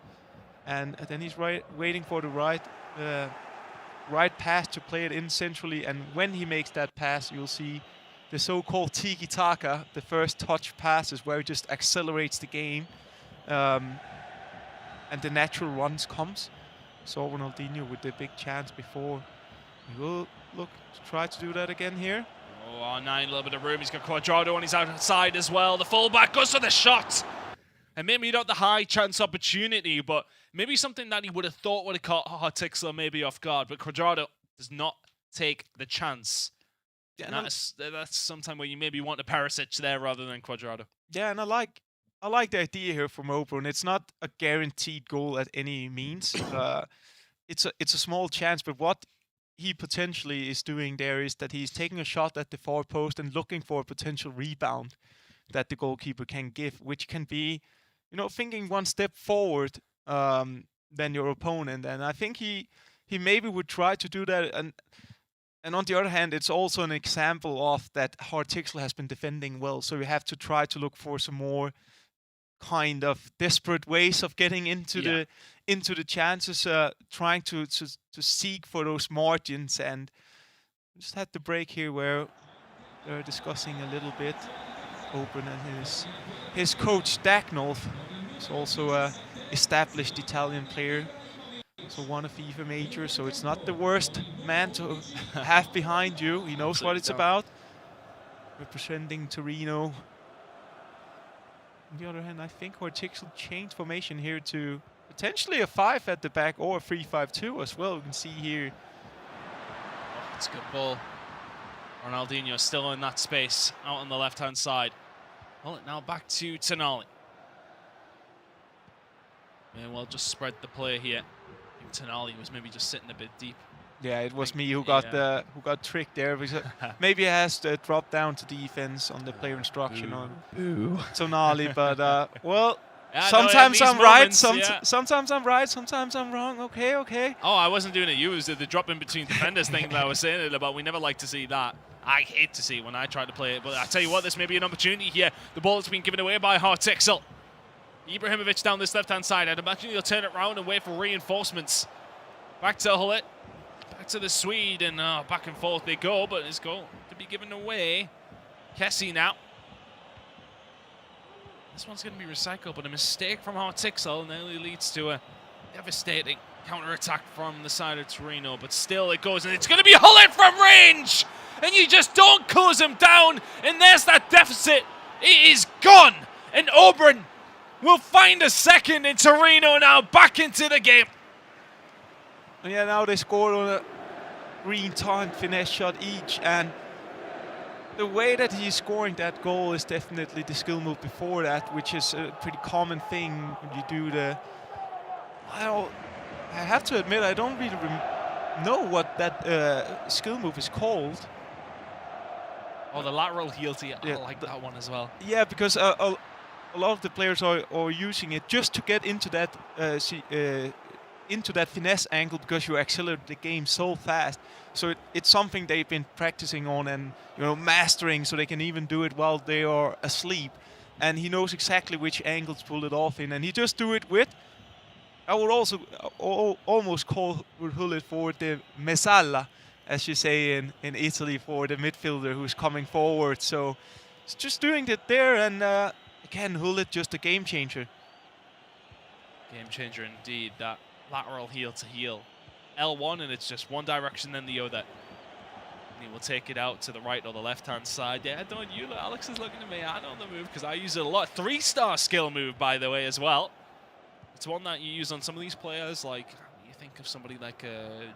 And then he's waiting for the right pass to play it in centrally, and when he makes that pass, you'll see the so-called tiki-taka, the first touch passes, where he just accelerates the game, and the natural runs comes. So Ronaldinho with the big chance before. He will look to try to do that again here. Oh, R9, a little bit of room. He's got Cuadrado on his outside as well. The fullback goes for the shot. And maybe not the high chance opportunity, but maybe something that he would have thought would have caught Hartixler maybe off guard. But Cuadrado does not take the chance. Yeah, and that's sometime where you maybe want a Perisic there rather than Cuadrado. Yeah, and I like the idea here from Open. It's not a guaranteed goal at any means. It's a small chance, but what he potentially is doing there is that he's taking a shot at the far post and looking for a potential rebound that the goalkeeper can give, which can be, you know, thinking one step forward than your opponent. And I think he maybe would try to do that. And on the other hand, it's also an example of that Hartixel has been defending well. So you have to try to look for some more kind of desperate ways of getting into the chances, trying to seek for those margins. And just had the break here where they're discussing a little bit. Open and his coach Dagnolf is also a established Italian player, so won a FIFA major, so it's not the worst man to have behind you. He knows what it's about. Representing Torino. On the other hand, I think Hartixel changed formation here to potentially a 5 at the back or a 3-5-2 as well. We can see here. Oh, it's a good ball. Ronaldinho still in that space out on the left-hand side. Well, now back to Tonali. And we'll just spread the play here. I think Tonali was maybe just sitting a bit deep. Yeah, it was me who got tricked there, because maybe he has to drop down to defense on the player instruction on Tonali. But well, yeah, sometimes I'm right, sometimes I'm right, sometimes I'm wrong. Okay. Oh, I wasn't doing it. You was the drop in between defenders thing that I was saying about. We never like to see that. I hate to see it when I try to play it, but I tell you what, this may be an opportunity here. The ball has been given away by Hartixel. Ibrahimovic down this left-hand side. I'd imagine he'll turn it around and wait for reinforcements. Back to Hullet. Back to the Swede, and back and forth they go, but his goal to be given away. Kessie now. This one's going to be recycled, but a mistake from Hartixel nearly leads to a devastating counter-attack from the side of Torino, but still it goes, and it's going to be Hullet from range! And you just don't close him down, and there's that deficit. It is gone, and Oberyn will find a second in Torino now, back into the game. Yeah, now they scored on a green time finesse shot each, and the way that he's scoring that goal is definitely the skill move before that, which is a pretty common thing when you do the... I have to admit, I don't really know what that skill move is called. Oh, the lateral heel to I like that one as well. Yeah, because a lot of the players are using it just to get into that finesse angle, because you accelerate the game so fast. So it's something they've been practicing on and mastering, so they can even do it while they are asleep. And he knows exactly which angle to pull it off in, and he just do it with. I would also almost call Hullet for the mesalla, as you say in Italy, for the midfielder who's coming forward. So it's just doing it there, and again, Hullet just a game changer. Game changer indeed. That lateral heel to heel. L1, and it's just one direction then the other. And he will take it out to the right or the left-hand side. Yeah, don't you? Alex is looking at me. I know the move because I use it a lot. 3-star skill move, by the way, as well. It's one that you use on some of these players, like you think of somebody like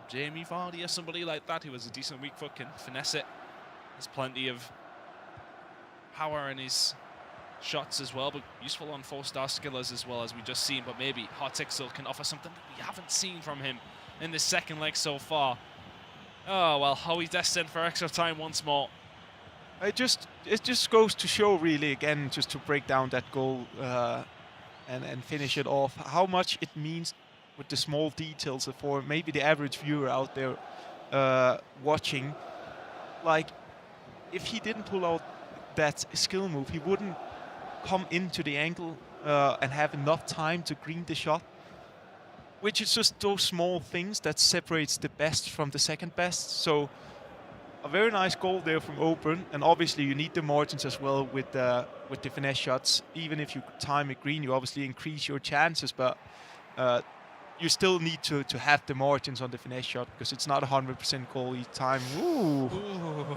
Jamie Vardy or somebody like that who has a decent weak foot, can finesse it. There's plenty of power in his shots as well, but useful on 4-star skillers as well, as we just seen. But maybe Hartixel can offer something that we haven't seen from him in this second leg so far. Oh, well, how he's destined for extra time once more. It just goes to show, really, again, just to break down that goal and finish it off, how much it means with the small details for maybe the average viewer out there watching. Like, if he didn't pull out that skill move, he wouldn't come into the angle and have enough time to green the shot, which is just those small things that separates the best from the second best. So a very nice goal there from Auburn, and obviously you need the margins as well with the finesse shots. Even if you time it green, you obviously increase your chances, but you still need to have the margins on the finesse shot, because it's not 100% goal each time. Ooh. Ooh.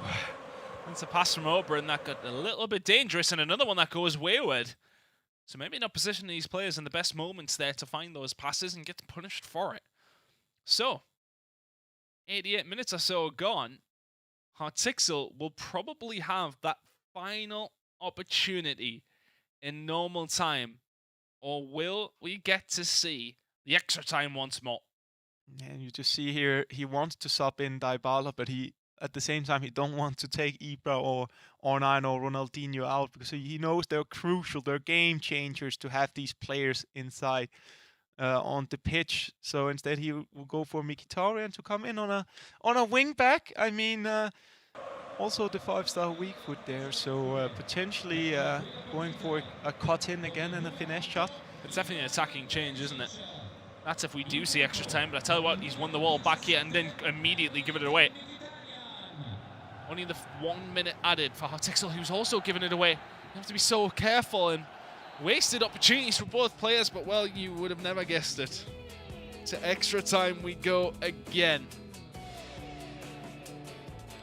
That's a pass from Auburn that got a little bit dangerous, and another one that goes wayward. So maybe not positioning these players in the best moments there to find those passes and get punished for it. So, 88 minutes or so gone. Hartixel will probably have that final opportunity in normal time. Or will we get to see the extra time once more? And you just see here, he wants to sub in Dybala, but at the same time, he don't want to take Ibra or R9 or Ronaldinho out, because he knows they're crucial, they're game changers to have these players inside on the pitch. So instead, he will go for Mkhitaryan to come in on a wing back. I mean, also the 5-star weak foot there, so potentially going for a cut in again and a finesse shot. It's definitely an attacking change, isn't it? That's if we do see extra time, but I tell you what, he's won the ball back here and then immediately given it away. Only the 1 minute added for Hartixel, who's also giving it away. You have to be so careful, and wasted opportunities for both players, but well, you would have never guessed it. To extra time we go again.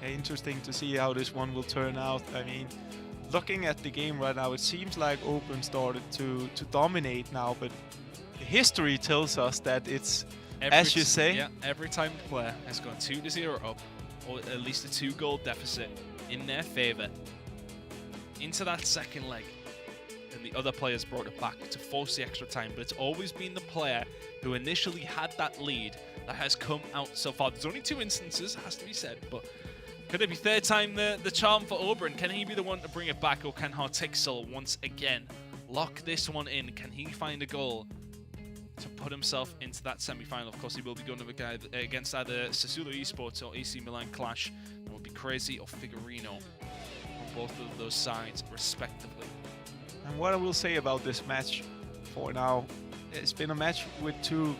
Yeah, interesting to see how this one will turn out. I mean, looking at the game right now, it seems like Open started to dominate now, but the history tells us that it's, as you say. Yeah, every time the player has gone 2-0 up, or at least a 2-goal deficit in their favour, into that second leg, and the other players brought it back to force the extra time. But it's always been the player who initially had that lead that has come out so far. There's only 2 instances, has to be said, but could it be third time the charm for Auburn? Can he be the one to bring it back, or can Hartixel once again lock this one in? Can he find a goal to put himself into that semi-final? Of course, he will be going against either Fiorentina Esports or AC MILAN QLASH. It will be Crazy or Figurino on both of those sides, respectively. And what I will say about this match for now, it's been a match with 2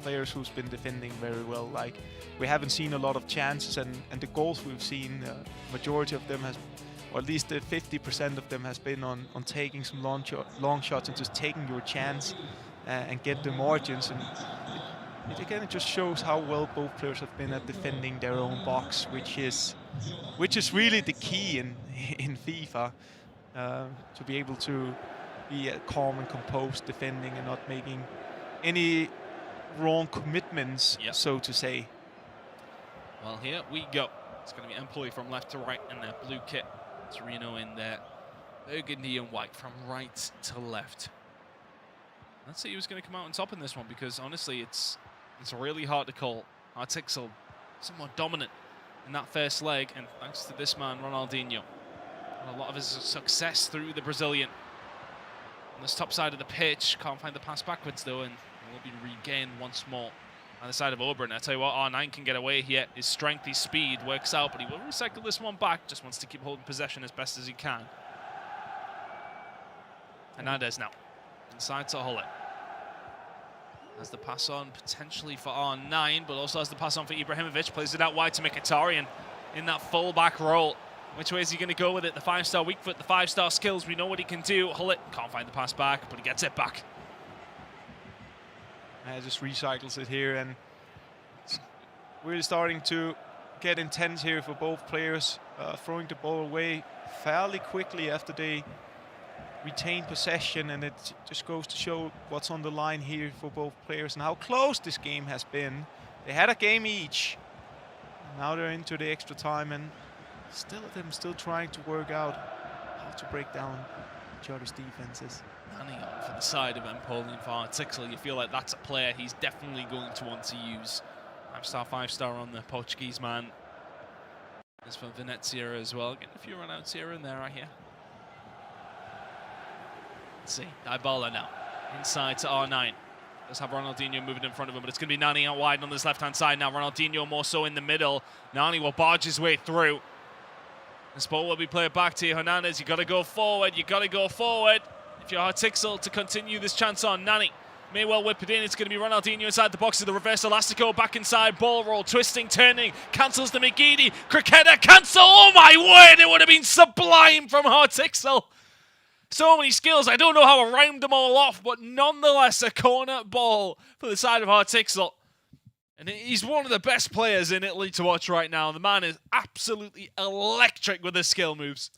players who's been defending very well. Like, we haven't seen a lot of chances, and the goals we've seen, majority of them has, or at least 50% of them has been on taking some long shots and just taking your chance and get the margins. And it just shows how well both players have been at defending their own box, which is really the key in FIFA, to be able to be calm and composed defending and not making any wrong commitments, so to say. Well, here we go. It's going to be Empoli from left to right in their blue kit. Torino in their burgundy and white from right to left. Let's see who's going to come out on top in this one, because honestly, it's really hard to call. Hartixel somewhat dominant in that first leg, and thanks to this man, Ronaldinho. And a lot of his success through the Brazilian. On this top side of the pitch, can't find the pass backwards though, and it will be regained once more on the side of Auburn. I tell you what, R9 can get away here. His strength, his speed works out, but he will recycle this one back. Just wants to keep holding possession as best as he can. Hernandez now, inside to Hulle. Has the pass on potentially for R9, but also has the pass on for Ibrahimovic. Plays it out wide to Mkhitaryan in that full-back role. Which way is he going to go with it? The 5-star weak foot, the 5-star skills. We know what he can do. Hulle can't find the pass back, but he gets it back. Just recycles it here, and it's really starting to get intense here for both players. Throwing the ball away fairly quickly after they retain possession, and it just goes to show what's on the line here for both players and how close this game has been. They had a game each. Now they're into the extra time, and still trying to work out how to break down each other's defenses. Nani on for the side of Empoli and for Artixel. You feel like that's a player he's definitely going to want to use. 5-star on the Portuguese man. As for Venezia as well. Getting a few run-outs here and there, I hear. Let's see. Dybala now. Inside to R9. Let's have Ronaldinho moving in front of him, but it's going to be Nani out wide on this left-hand side now. Ronaldinho more so in the middle. Nani will barge his way through. This ball will be played back to Hernandez. You got to go forward. You got to go forward. If you're Artixel to continue this chance on Nani. May well whip it in. It's going to be Ronaldinho inside the box of the reverse elastico. Back inside. Ball roll. Twisting. Turning. Cancels the McGeady. Cricketa cancel. Oh my word. It would have been sublime from Artixel. So many skills. I don't know how I rhymed them all off, but nonetheless a corner ball for the side of Artixel. And he's one of the best players in Italy to watch right now. The man is absolutely electric with his skill moves.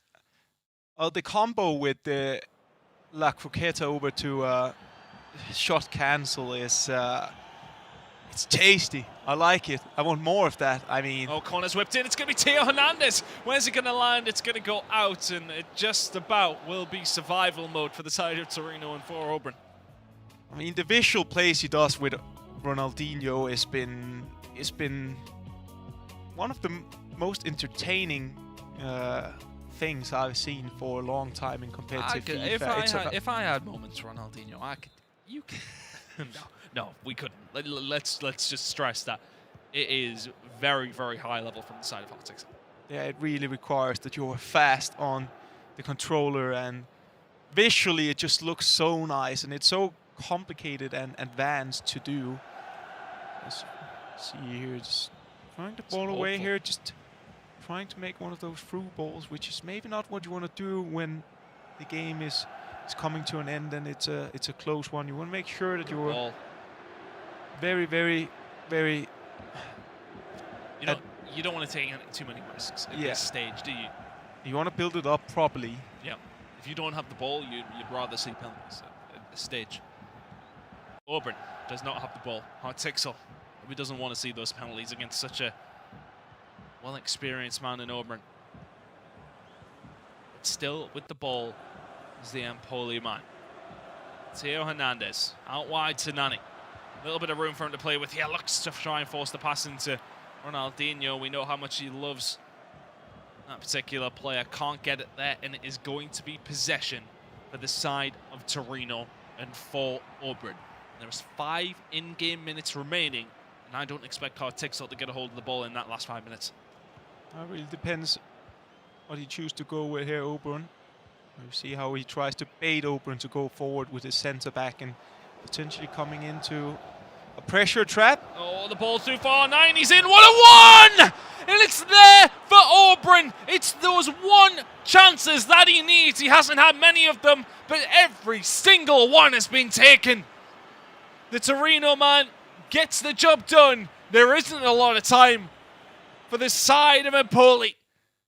The combo with the La Croqueta over to shot cancel is it's tasty. I like it. I want more of that. I mean, oh, corner's whipped in. It's going to be Theo Hernandez. Where's it going to land? It's going to go out, and it just about will be survival mode for the side of Torino and for Oberyn. I mean, the visual plays he does with Ronaldinho has been one of the most entertaining things I've seen for a long time in competitive FIFA. If I had moments, Ronaldinho, I could. You can. No, we couldn't. Let's just stress that it is very, very high level from the side of Artixel. Yeah, it really requires that you're fast on the controller, and visually it just looks so nice, and it's so complicated and advanced to do. Let's see here, just trying to ball away here, just trying to make one of those through balls, which is maybe not what you want to do when the game is coming to an end and it's a close one. You want to make sure that you're very, very, very. You don't want to take too many risks at this stage, do you? You want to build it up properly. Yeah. If you don't have the ball, you'd rather see penalties at this stage. Oberyn does not have the ball. Artixel probably doesn't want to see those penalties against such a well-experienced man in Oberyn. But still with the ball is the Empoli man. Theo Hernandez out wide to Nani. A little bit of room for him to play with here. Looks to try and force the pass into Ronaldinho. We know how much he loves that particular player. Can't get it there, and it is going to be possession for the side of Torino and for Oberyn. There's 5 in-game minutes remaining, and I don't expect Artixel to get a hold of the ball in that last 5 minutes. It really depends what he chooses to go with here, Oberyn. You see how he tries to bait Oberyn to go forward with his centre back and potentially coming into a pressure trap. Oh, the ball through for R9. He's in. What a one! And it's there for Oberyn. It's those one chances that he needs. He hasn't had many of them, but every single one has been taken. The Torino man gets the job done. There isn't a lot of time for the side of Empoli.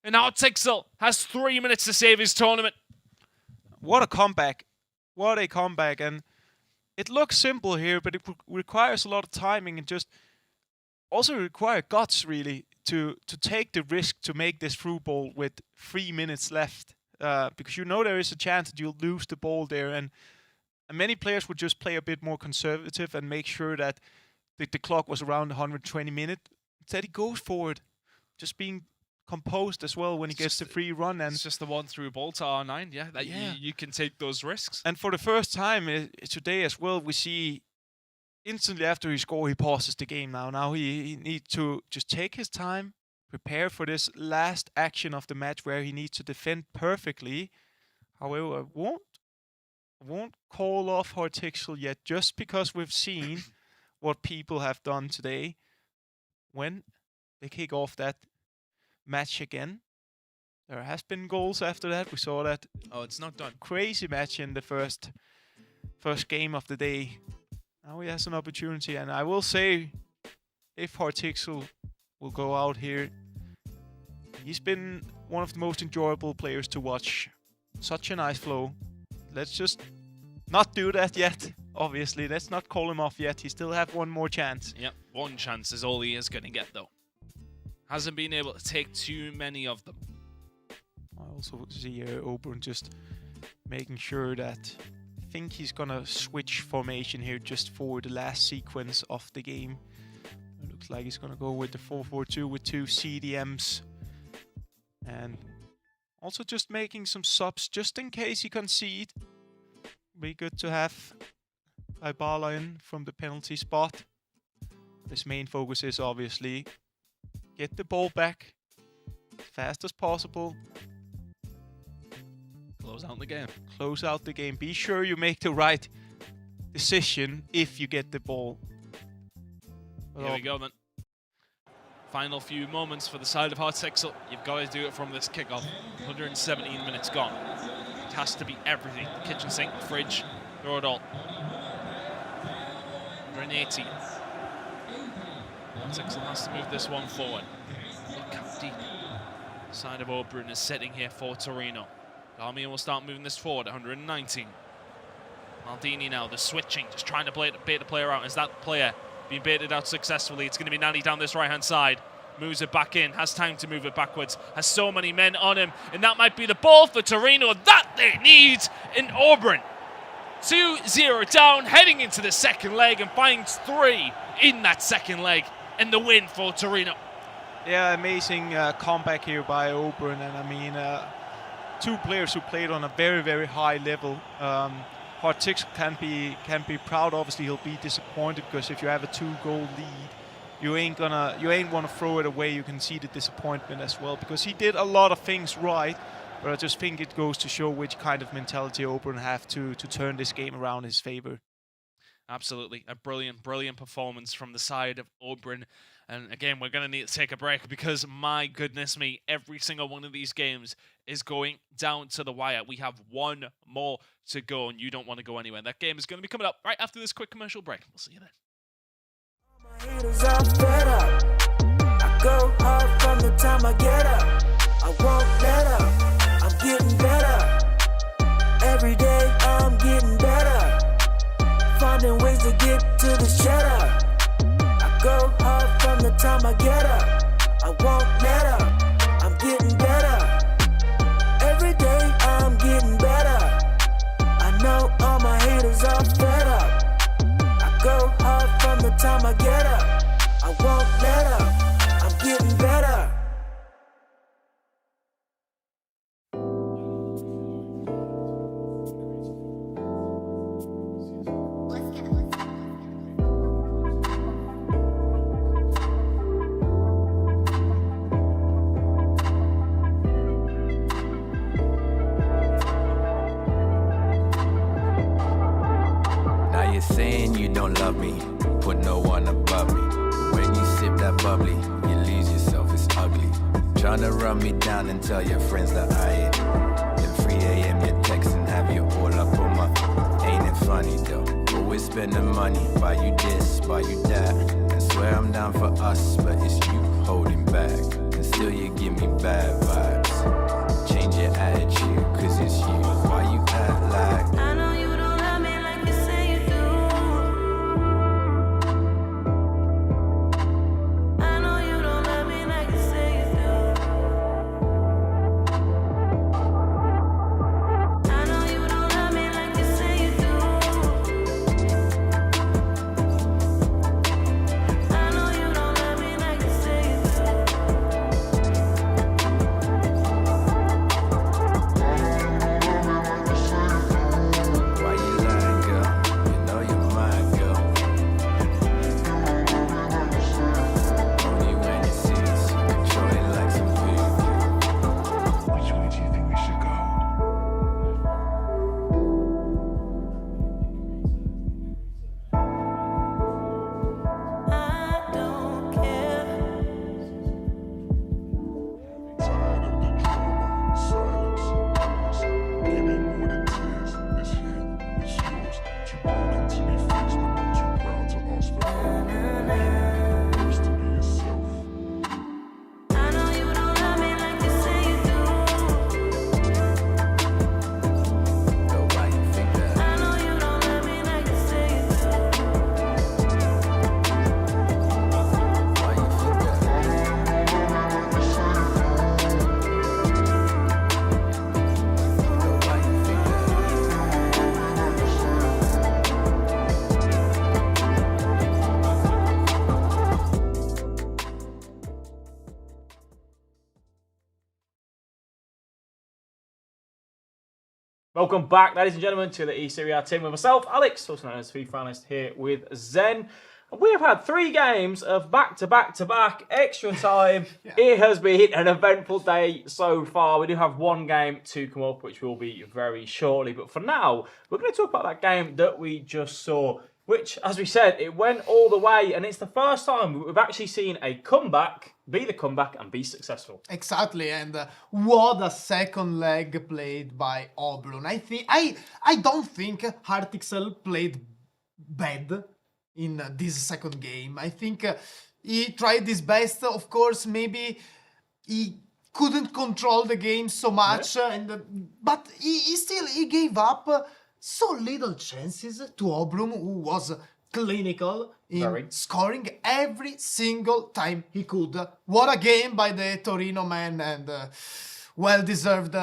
And Artixel has 3 minutes to save his tournament. What a comeback. What a comeback. And it looks simple here, but it requires a lot of timing and just also require guts, really, to take the risk to make this through ball with 3 minutes left. Because you know there is a chance that you'll lose the ball there. And many players would just play a bit more conservative and make sure that the clock was around 120 minutes. Instead, he goes forward, just being composed as well when he gets the free run. And it's just the one through ball to R9, you can take those risks. And for the first time today as well, we see instantly after he scores, he pauses the game now. Now he needs to just take his time, prepare for this last action of the match where he needs to defend perfectly. However, I won't call off Artixel yet, just because we've seen what people have done today when they kick off that match again. There has been goals after that. We saw that. Oh, it's not done. Crazy match in the first game of the day. Now he has an opportunity, and I will say, if Artixel will go out here, he's been one of the most enjoyable players to watch. Such a nice flow. Let's just not do that yet. Obviously, let's not call him off yet. He still have one more chance. Yep, one chance is all he is going to get, though. Hasn't been able to take too many of them. I also see Oberyn just making sure that I think he's gonna switch formation here just for the last sequence of the game. It looks like he's gonna go with the 4-4-2 with 2 CDMs, and also just making some subs just in case he concede. Be good to have Dybala in from the penalty spot. His main focus is obviously get the ball back as fast as possible. Close out the game. Close out the game. Be sure you make the right decision if you get the ball. Here we go then. Final few moments for the side of Hartsexel. You've got to do it from this kickoff. 117 minutes gone. It has to be everything. The kitchen sink, the fridge, throw it all. 118. Hartsexel has to move this one forward. Look how deep the side of Oberyn is setting here for Torino. Darmian will start moving this forward, 119. Maldini now, the switching, just trying to bait the player out. Is that player being baited out successfully? It's going to be Nani down this right-hand side. Moves it back in, has time to move it backwards, has so many men on him, and that might be the ball for Torino that they need in Oberyn. 2-0 down, heading into the second leg, and finds 3 in that second leg, and the win for Torino. Yeah, amazing comeback here by Oberyn, and I mean, 2 players who played on a very, very high level. Hartsexel can be proud. Obviously, he'll be disappointed because if you have a 2-goal lead, you ain't want to throw it away. You can see the disappointment as well because he did a lot of things right, but I just think it goes to show which kind of mentality Oberyn have to turn this game around in his favor. Absolutely, a brilliant performance from the side of Oberyn. And again, we're going to need to take a break because, my goodness me, every single one of these games is going down to the wire. We have 1 more to go, and you don't want to go anywhere. That game is going to be coming up right after this quick commercial break. We'll see you then. Haters all fed up. I go hard from the time I get up. I won't let up. I'm getting better. Every day I'm getting better. Finding ways to get to the cheddar. I go hard from the time I get up. I won't let up. I'm getting better. Every day I'm getting better. I know all my haters all fed up. I go hard from the time I get up. I won't let up. I'm getting better. Now you're saying you don't love me, put no one above me. When you sip that bubbly, you lose yourself, it's ugly. Tryna run me down and tell your friends that I ain't. Then 3 a.m. you're texting, have you all up on my. Ain't it funny though? Always spending money, buy you this, buy you that. And swear I'm down for us, but it's you holding back. And still you give me bad vibes. Change your attitude, cause it's you. Why you act like I know you don't love me like you say you do. I know you don't love me like you say you do. I know you don't love me like you say you do. I know you don't love me like you say you do. Welcome back, ladies and gentlemen, to the eSerie A team with myself, Alex, also known as FIFA Analyst, here with Zen. We have had 3 games of back-to-back extra time. It has been an eventful day so far. We do have 1 game to come up, which will be very shortly. But for now, we're going to talk about that game that we just saw, which, as we said, it went all the way. And it's the first time we've actually seen a comeback, be the comeback and be successful. Exactly, and what a second leg played by Obrun. I don't think Artixel played bad in this second game. I think he tried his best. Of course, maybe he couldn't control the game so much, but he gave up so little chances to Obrun, who was clinical in scoring every single time he could. What a game by the Torino man, and well-deserved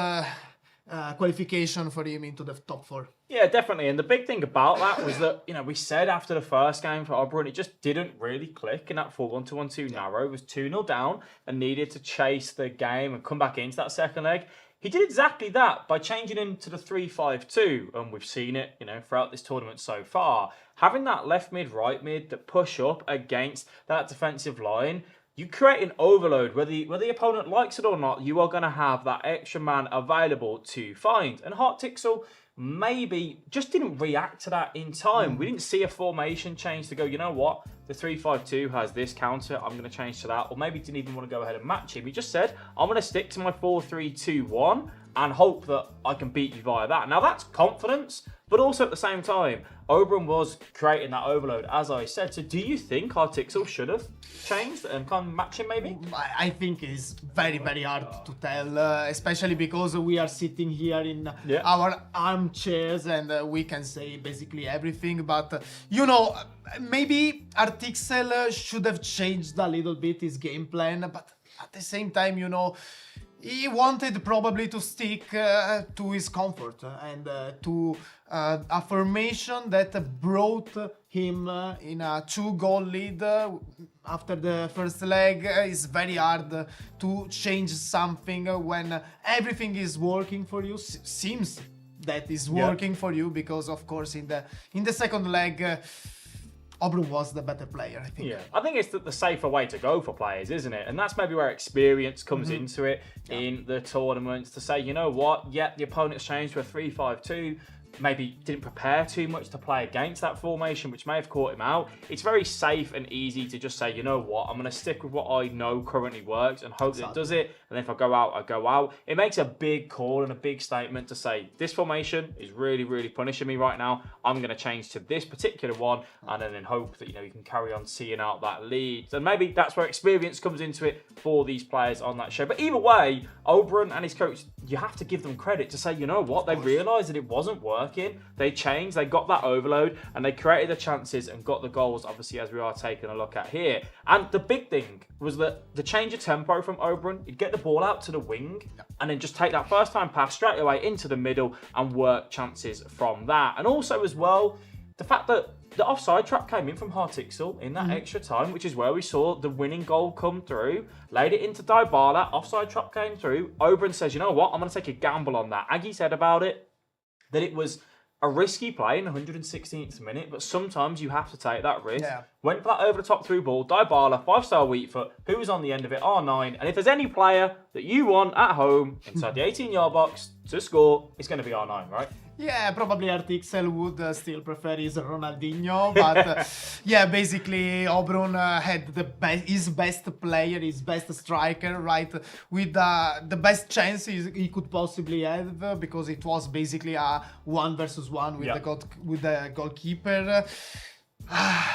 qualification for him into the top 4. Yeah, definitely. And the big thing about that was that, we said after the first game for Obrun, it just didn't really click in that 4-1-2-1-2 narrow. It was 2-0 down and needed to chase the game and come back into that second leg. He did exactly that by changing into the 3-5-2, and we've seen it, throughout this tournament so far. Having that left mid, right mid that push up against that defensive line, you create an overload. Whether the opponent likes it or not, you are going to have that extra man available to find. And Artixel maybe just didn't react to that in time. We didn't see a formation change to go, you know what, the 3-5-2 has this counter, I'm going to change to that. Or maybe didn't even want to go ahead and match him. He just said, I'm going to stick to my 4-3-2-1 and hope that I can beat you via that. Now that's confidence, but also at the same time, Obrun was creating that overload, as I said. So do you think Artixel should have changed and come match him maybe? I think it's very, very hard to tell, especially because we are sitting here in our armchairs and we can say basically everything. But, maybe Artixel should have changed a little bit his game plan. But at the same time, he wanted probably to stick to his comfort and to a formation that brought him in a 2-goal lead after the first leg. It's very hard to change something when everything is working for you. Seems that is working for you because, of course, in the second leg, Obrun was the better player, I think. Yeah, I think it's the safer way to go for players, isn't it? And that's maybe where experience comes into it in the tournaments, to say, you know what, the opponent's changed to a 3-5-2, maybe didn't prepare too much to play against that formation, which may have caught him out. It's very safe and easy to just say, you know what, I'm going to stick with what I know currently works and hope that it does it. And if I go out, I go out. It makes a big call and a big statement to say, this formation is really, really punishing me right now. I'm going to change to this particular one, and then hope that, you can carry on seeing out that lead. And maybe that's where experience comes into it for these players on that show. But either way, Obrun and his coach, you have to give them credit to say, you know what, they realised that it wasn't working. They changed, they got that overload, and they created the chances and got the goals, obviously, as we are taking a look at here. And the big thing was that the change of tempo from Obrun, he'd get the ball out to the wing and then just take that first time pass straight away into the middle and work chances from that. And also as well, the fact that the offside trap came in from Artixel in that extra time, which is where we saw the winning goal come through, laid it into Dybala, offside trap came through. Obrun says, you know what, I'm going to take a gamble on that. Aggie said about it that it was a risky play in the 116th minute, but sometimes you have to take that risk. Went for that over the top through ball. Dybala, 5-star weak foot, who was on the end of it, R9. And if there's any player that you want at home inside the 18-yard box to score, it's going to be R9, right? Yeah, probably Artixel would still prefer his Ronaldinho, but basically Obrun had his best player, his best striker, right, with the best chance he could possibly have, because it was basically a 1-versus-1 with the goalkeeper.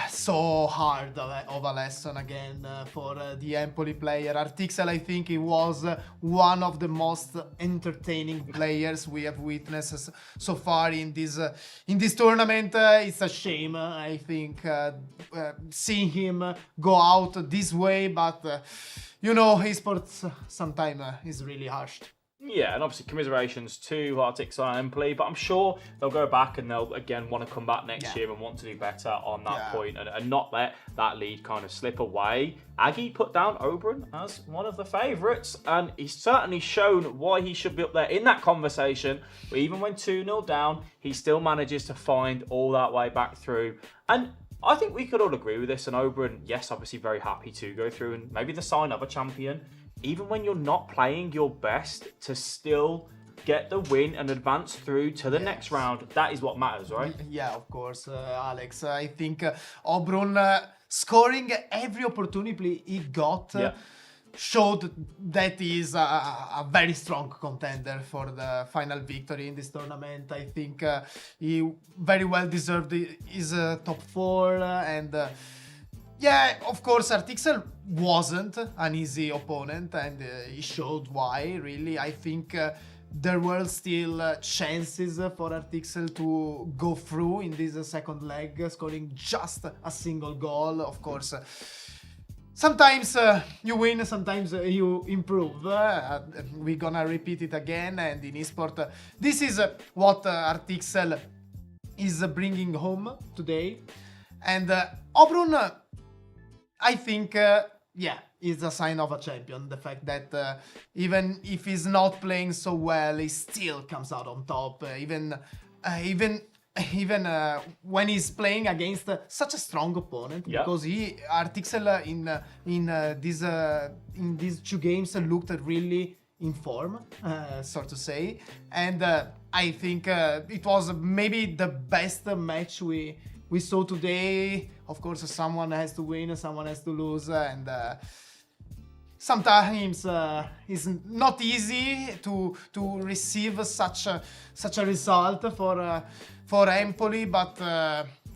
So hard of a lesson again for the Empoli player. Artixel, I think he was one of the most entertaining players we have witnessed so far in this tournament. It's a shame, I think, seeing him go out this way, but esports sometimes is really harsh. Yeah, and obviously commiserations to Artixel and Empoli, but I'm sure they'll go back and they'll again want to come back next year and want to do better on that point and not let that lead kind of slip away. Aggie put down Oberon as one of the favourites, and he's certainly shown why he should be up there in that conversation. But even when 2-0 down, he still manages to find all that way back through. And I think we could all agree with this, and Oberon, yes, obviously very happy to go through and maybe the sign of a champion. Even when you're not playing your best, to still get the win and advance through to the next round, that is what matters, right? Yeah, of course, Alex. I think Oberon scoring every opportunity he got showed that he is a very strong contender for the final victory in this tournament. I think he very well deserved his top 4 and yeah, of course, Artixel wasn't an easy opponent, and he showed why, really. I think there were still chances for Artixel to go through in this second leg, scoring just a single goal. Of course, sometimes you win, sometimes you improve. We're gonna repeat it again, and in eSport, this is what Artixel is bringing home today. And Oberon, I think, is a sign of a champion. The fact that even if he's not playing so well, he still comes out on top. Even when he's playing against such a strong opponent, because Artixel in these 2 games looked really in form, so to say, and I think it was maybe the best match we saw today. Of course, someone has to win, someone has to lose, and sometimes it's not easy to receive such a result for Empoli, but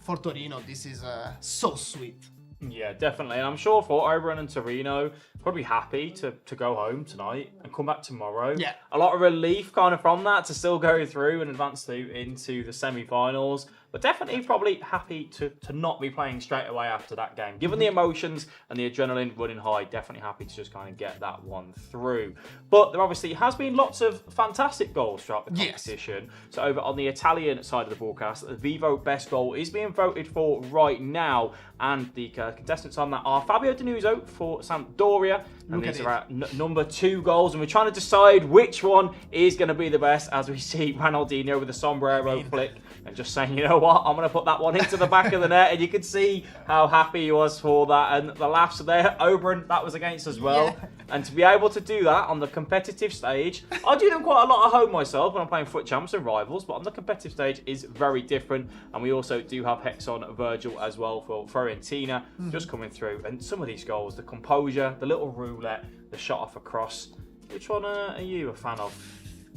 for Torino, this is so sweet. Yeah, definitely. And I'm sure for Oberon and Torino, probably happy to go home tonight and come back tomorrow. Yeah. A lot of relief kind of from that to still go through and advance through into the semi-finals. But definitely probably happy to not be playing straight away after that game. Given the emotions and the adrenaline running high, definitely happy to just kind of get that one through. But there obviously has been lots of fantastic goals throughout the competition. So over on the Italian side of the broadcast, the Vivo best goal is being voted for right now. And the contestants on that are Fabio Denuso for Sampdoria. And these are our number 2 goals. And we're trying to decide which one is going to be the best, as we see Ronaldinho with the sombrero flick and just saying, you know what, I'm going to put that one into the back of the net. And you can see how happy he was for that. And the laughs are there. Oberon, that was against as well. Yeah. And to be able to do that on the competitive stage, I do them quite a lot at home myself when I'm playing Foot Champs and Rivals, but on the competitive stage is very different. And we also do have Hexon Virgil as well for Fiorentina just coming through. And some of these goals, the composure, the little roulette, the shot off across. Which one are you a fan of?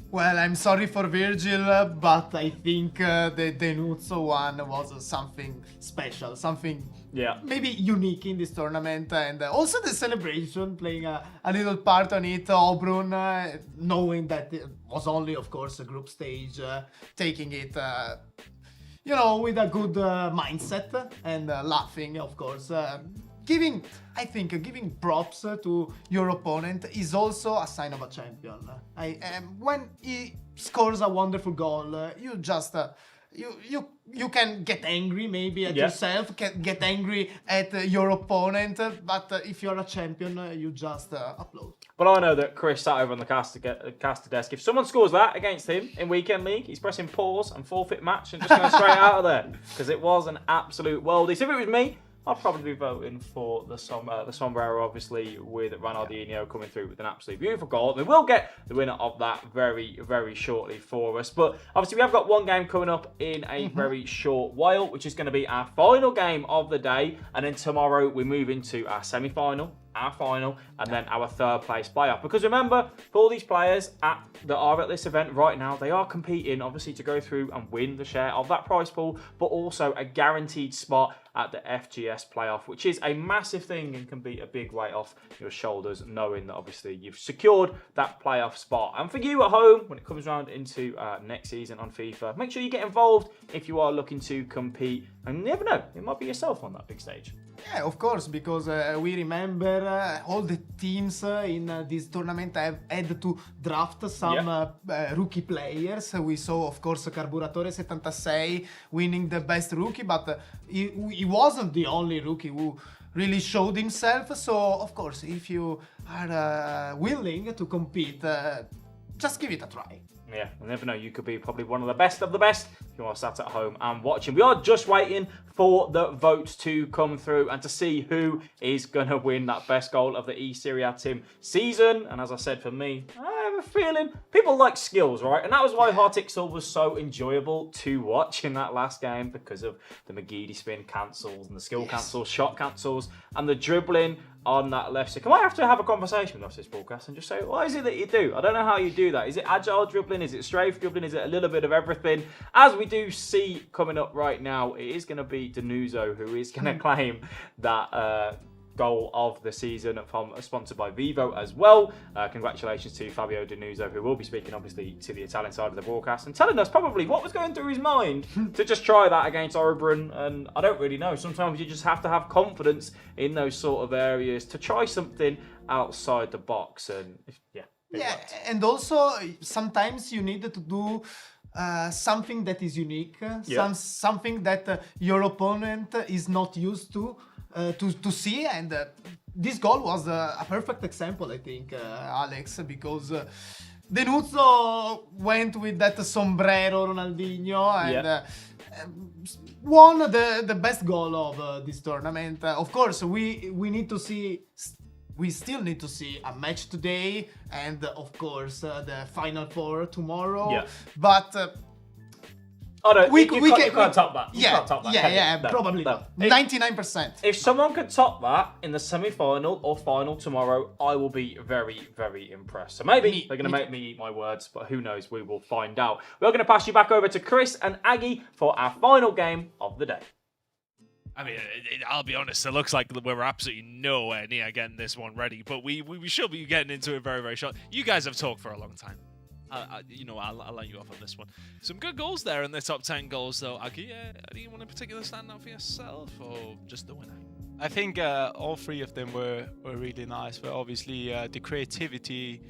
Well, I'm sorry for Virgil, but I think the Denuzzo one was something special, something maybe unique in this tournament, and also the celebration playing a little part on it. Oberon, knowing that it was only, of course, a group stage, taking it, with a good mindset and laughing, of course. Giving props to your opponent is also a sign of a champion. When he scores a wonderful goal, you just you can get angry maybe at yourself, can get angry at your opponent, but if you're a champion, you just applaud. But I know that Chris sat over on the caster desk. If someone scores that against him in Weekend League, he's pressing pause and forfeit match and just going straight out of there, because it was an absolute worldie. So if it was me, I'd probably be voting for the sombrero, obviously, with Ronaldinho coming through with an absolutely beautiful goal. We will get the winner of that very, very shortly for us. But obviously, we have got one game coming up in a very short while, which is going to be our final game of the day. And then tomorrow, we move into our semi-final, our final, and then our 3rd place playoff. Because remember, for all these players that are at this event right now, they are competing, obviously, to go through and win the share of that prize pool, but also a guaranteed spot at the FGS playoff, which is a massive thing and can be a big weight off your shoulders, knowing that obviously you've secured that playoff spot. And for you at home, when it comes around into next season on FIFA, make sure you get involved if you are looking to compete. And you never know, it might be yourself on that big stage. Yeah, of course, because we remember all the teams in this tournament have had to draft some rookie players. We saw, of course, Carburatore 76 winning the best rookie, but he wasn't the only rookie who really showed himself. So, of course, if you are willing to compete, just give it a try. Yeah, you never know. You could be probably one of the best if you are sat at home and watching. We are just waiting for the votes to come through and to see who is going to win that best goal of the eSerie A team season. And as I said, for me, I have a feeling people like skills, right? And that was why Hartixel was so enjoyable to watch in that last game, because of the McGeady spin cancels and the skill cancels, shot cancels, and the dribbling on that left side. I might have to have a conversation with us this podcast and just say, what is it that you do? I don't know how you do that. Is it agile dribbling? Is it strafe dribbling? Is it a little bit of everything? As we do see coming up right now, it is going to be Danuso who is going to claim that goal of the season, from sponsored by Vivo as well. Congratulations to Fabio Danuso, who will be speaking obviously to the Italian side of the broadcast and telling us probably what was going through his mind to just try that against Oreburn. And I don't really know, sometimes you just have to have confidence in those sort of areas to try something outside the box. And and also sometimes you need to do something that is unique, something that your opponent is not used to see, and this goal was a perfect example, I think, Alex, because Denuzzo went with that sombrero Ronaldinho and won the best goal of this tournament. Of course, we still need to see a match today, and of course the Final Four tomorrow. But you can't top that. You can't top that. Probably not. 99%. If someone could top that in the semi-final or final tomorrow, I will be very, very impressed. So maybe they're going to make me eat my words, but who knows? We will find out. We're going to pass you back over to Chris and Aggie for our final game of the day. I mean, I'll be honest, it looks like we're absolutely nowhere near getting this one ready, but we should be getting into it very, very short. You guys have talked for a long time. I'll let you off on this one. Some good goals there in the top 10 goals, though. Aggie, anyone in particular stand out for yourself, or just the winner? I think all three of them were really nice. But obviously, the creativity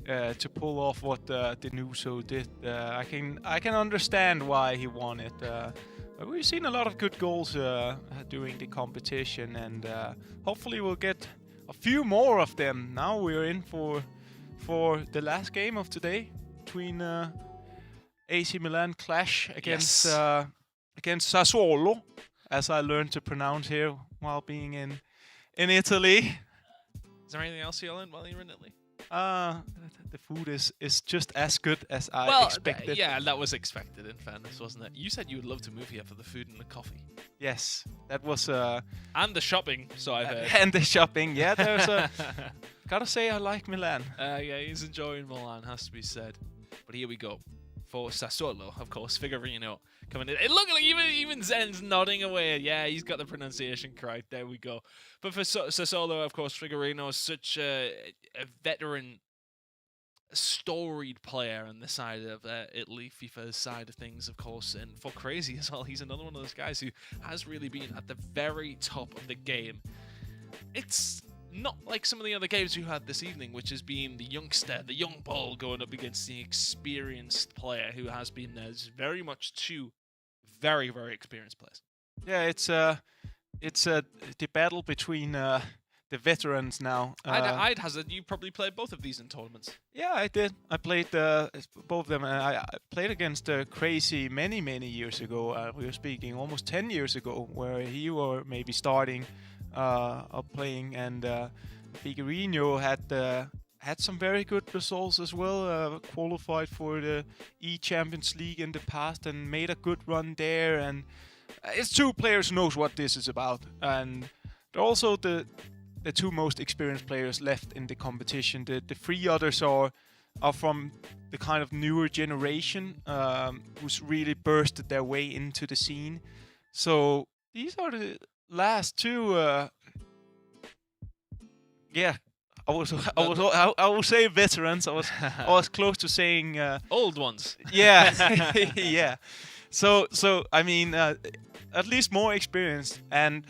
to pull off what Denuso did, I can understand why he won it. We've seen a lot of good goals during the competition, and hopefully we'll get a few more of them. Now we're in for the last game of today between AC Milan QLASH against Sassuolo, as I learned to pronounce here while being in Italy. Is there anything else you learned while you were in Italy? The food is just as good as I expected. Yeah, that was expected, in fairness, wasn't it? You said you would love to move here for the food and the coffee. Yes, that was... and the shopping, so I've heard. And the shopping, yeah. There's a... Gotta say, I like Milan. Yeah, he's enjoying Milan, has to be said. But here we go. For Sassuolo, of course, Figurino coming in. It looked like even Zen's nodding away. Yeah, he's got the pronunciation correct. There we go. But for Sassuolo, of course, Figurino is such a veteran, storied player on the side of Italy, FIFA's side of things, of course. And for Crazy as well, he's another one of those guys who has really been at the very top of the game. It's not like some of the other games we had this evening, which has been the youngster, the young bull going up against the experienced player who has been very much two very, very experienced players. Yeah, it's the battle between the veterans now. I'd hazard you probably played both of these in tournaments. Yeah, I did. I played both of them. I played against Crazy many, many years ago. We were speaking almost 10 years ago, where he were maybe starting playing, and Figurino had some very good results as well. Qualified for the E-Champions League in the past and made a good run there. And it's two players who knows what this is about, and they're also the two most experienced players left in the competition. The three others are from the kind of newer generation who's really bursted their way into the scene. So these are the last two. I will say veterans. I was close to saying old ones. Yeah, yeah. So I mean, at least more experienced, and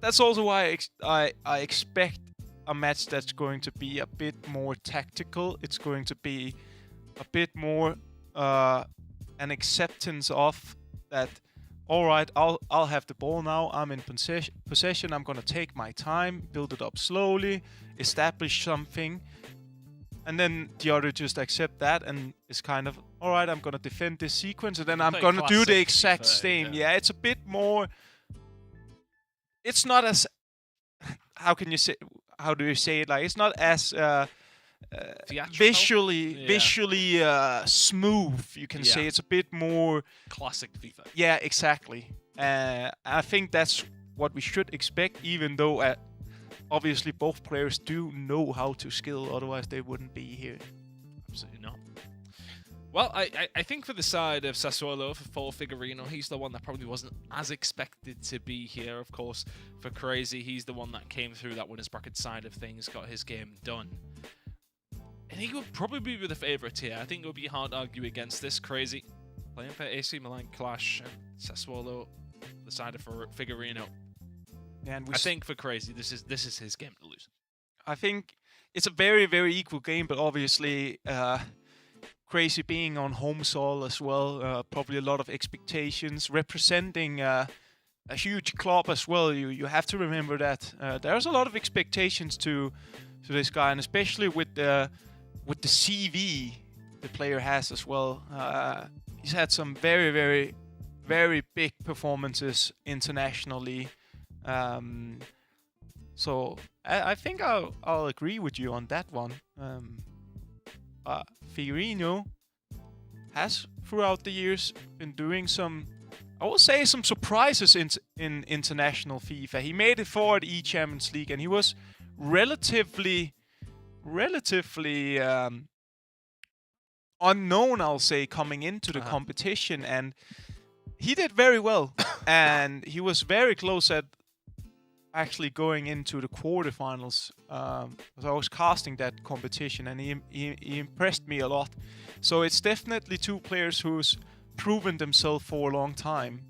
that's also why I expect a match that's going to be a bit more tactical. It's going to be a bit more an acceptance of that. All right, I'll have the ball now. I'm in possession. I'm gonna take my time, build it up slowly, establish something, and then the other just accept that and is kind of, all right, I'm gonna defend this sequence, and then I'm gonna do the exact same. Yeah, it's a bit more. It's not as how do you say it? Like, it's not as visually smooth. You can say it's a bit more classic FIFA. Yeah, exactly. I think that's what we should expect, even though obviously both players do know how to skill, otherwise they wouldn't be here. Absolutely not. Well, I think for the side of Sassuolo, for Figurino, he's the one that probably wasn't as expected to be here. Of course, for Crazy, he's the one that came through that winners bracket side of things, got his game done. And he would probably be the favourite here. I think it would be hard to argue against this. Crazy playing for AC Milan QLASH and Sassuolo, the side of Figurino. Yeah, and I think for Crazy, this is his game to lose. I think it's a very, very equal game, but obviously Crazy being on home soil as well, probably a lot of expectations, representing a huge club as well. You have to remember that there's a lot of expectations to this guy, and especially with the CV the player has as well. He's had some very, very, very big performances internationally. So I think I'll agree with you on that one. Figurino has throughout the years been doing some, I will say, some surprises in international FIFA. He made it forward Champions League, and he was relatively unknown, I'll say, coming into the competition, and he did very well. And he was very close at actually going into the quarterfinals. I was casting that competition, and he impressed me a lot. So it's definitely two players who's proven themselves for a long time.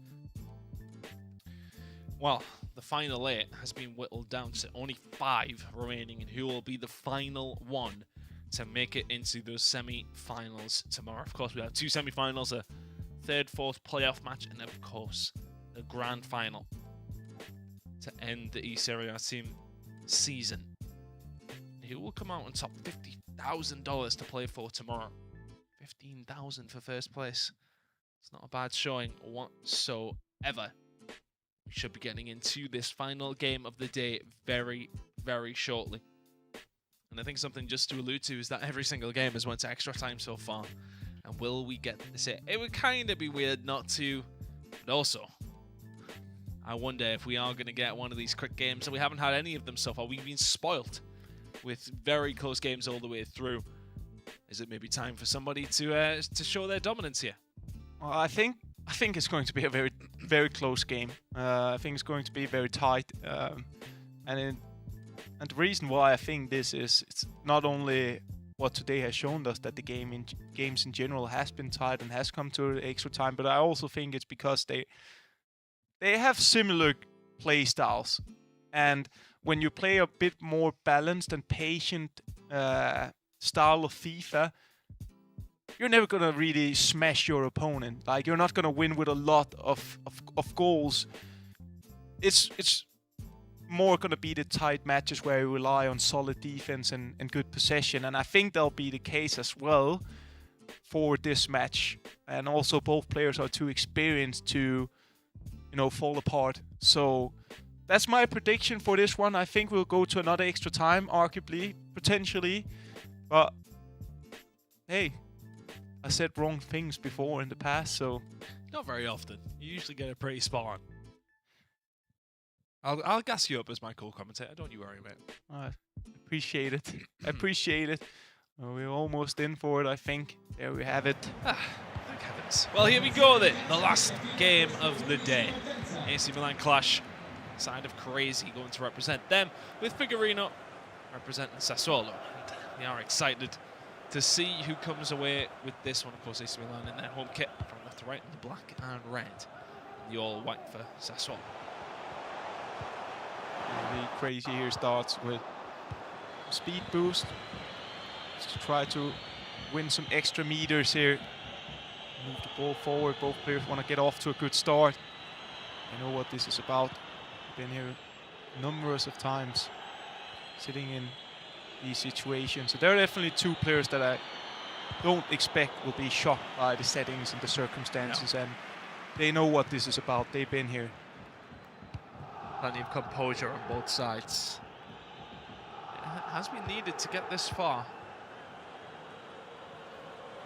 Well, the final 8 has been whittled down to only 5 remaining, and who will be the final one to make it into those semi-finals tomorrow. Of course, we have 2 semi-finals, a 3rd, 4th playoff match, and of course, the grand final to end the eSerie A team season. Who will come out on top? $50,000 to play for tomorrow. $15,000 for first place. It's not a bad showing whatsoever. We should be getting into this final game of the day very, very shortly. And I think something just to allude to is that every single game has went to extra time so far. And will we get this? It would kind of be weird not to, but also, I wonder if we are going to get one of these quick games, and we haven't had any of them so far. We've been spoilt with very close games all the way through. Is it maybe time for somebody to show their dominance here? Well, I think it's going to be a very, very close game. I think it's going to be very tight, and the reason why I think this is, it's not only what today has shown us that the games in general has been tight and has come to extra time, but I also think it's because they have similar play styles, and when you play a bit more balanced and patient style of FIFA, you're never gonna really smash your opponent. Like, you're not gonna win with a lot of goals. It's more gonna be the tight matches where you rely on solid defense and good possession, and I think that'll be the case as well for this match. And also, both players are too experienced to, fall apart. So that's my prediction for this one. I think we'll go to another extra time, arguably, potentially. But hey, I said wrong things before in the past, so... Not very often. You usually get it pretty spot on. I'll gas you up as my co-commentator. Don't you worry about it. I appreciate it. I appreciate it. We're almost in for it, I think. There we have it. Thank heavens. Well, here we go then. The last game of the day. AC Milan QLASH, side of Crazy, going to represent them, with Figurino representing Sassuolo. And we are excited to see who comes away with this one. Of course, AC Milan in their home kit from left to right, in the black and red. The all white for Sassuolo. Maybe Crazy here starts with speed boost. Just to try to win some extra meters here. Move the ball forward. Both players want to get off to a good start. I know what this is about. Been here numerous of times, sitting in these situations. So there are definitely two players that I don't expect will be shocked by the settings and the circumstances, and they know what this is about. They've been here. Plenty of composure on both sides. It has been needed to get this far.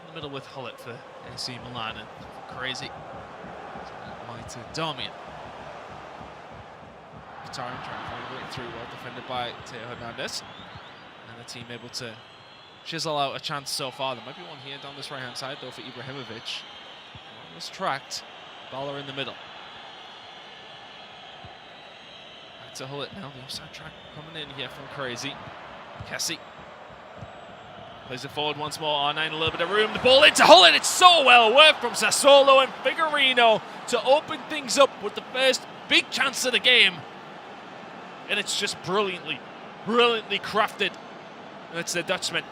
In the middle with Hullet for AC Milan and Crazy. Mighty Domian. Potrai trying to find a way through, well defended by Teo Hernandez. And the team able to chisel out a chance so far. There might be one here down this right hand side though for Ibrahimovic. Almost tracked. Baller in the middle. Back to Hullet now. The offside track coming in here from Crazy. Kessie plays it forward once more. R9 a little bit of room. The ball into Hullet. It's so well worked from Sassuolo and Figurino to open things up with the first big chance of the game. And it's just brilliantly crafted. And it's the Dutchman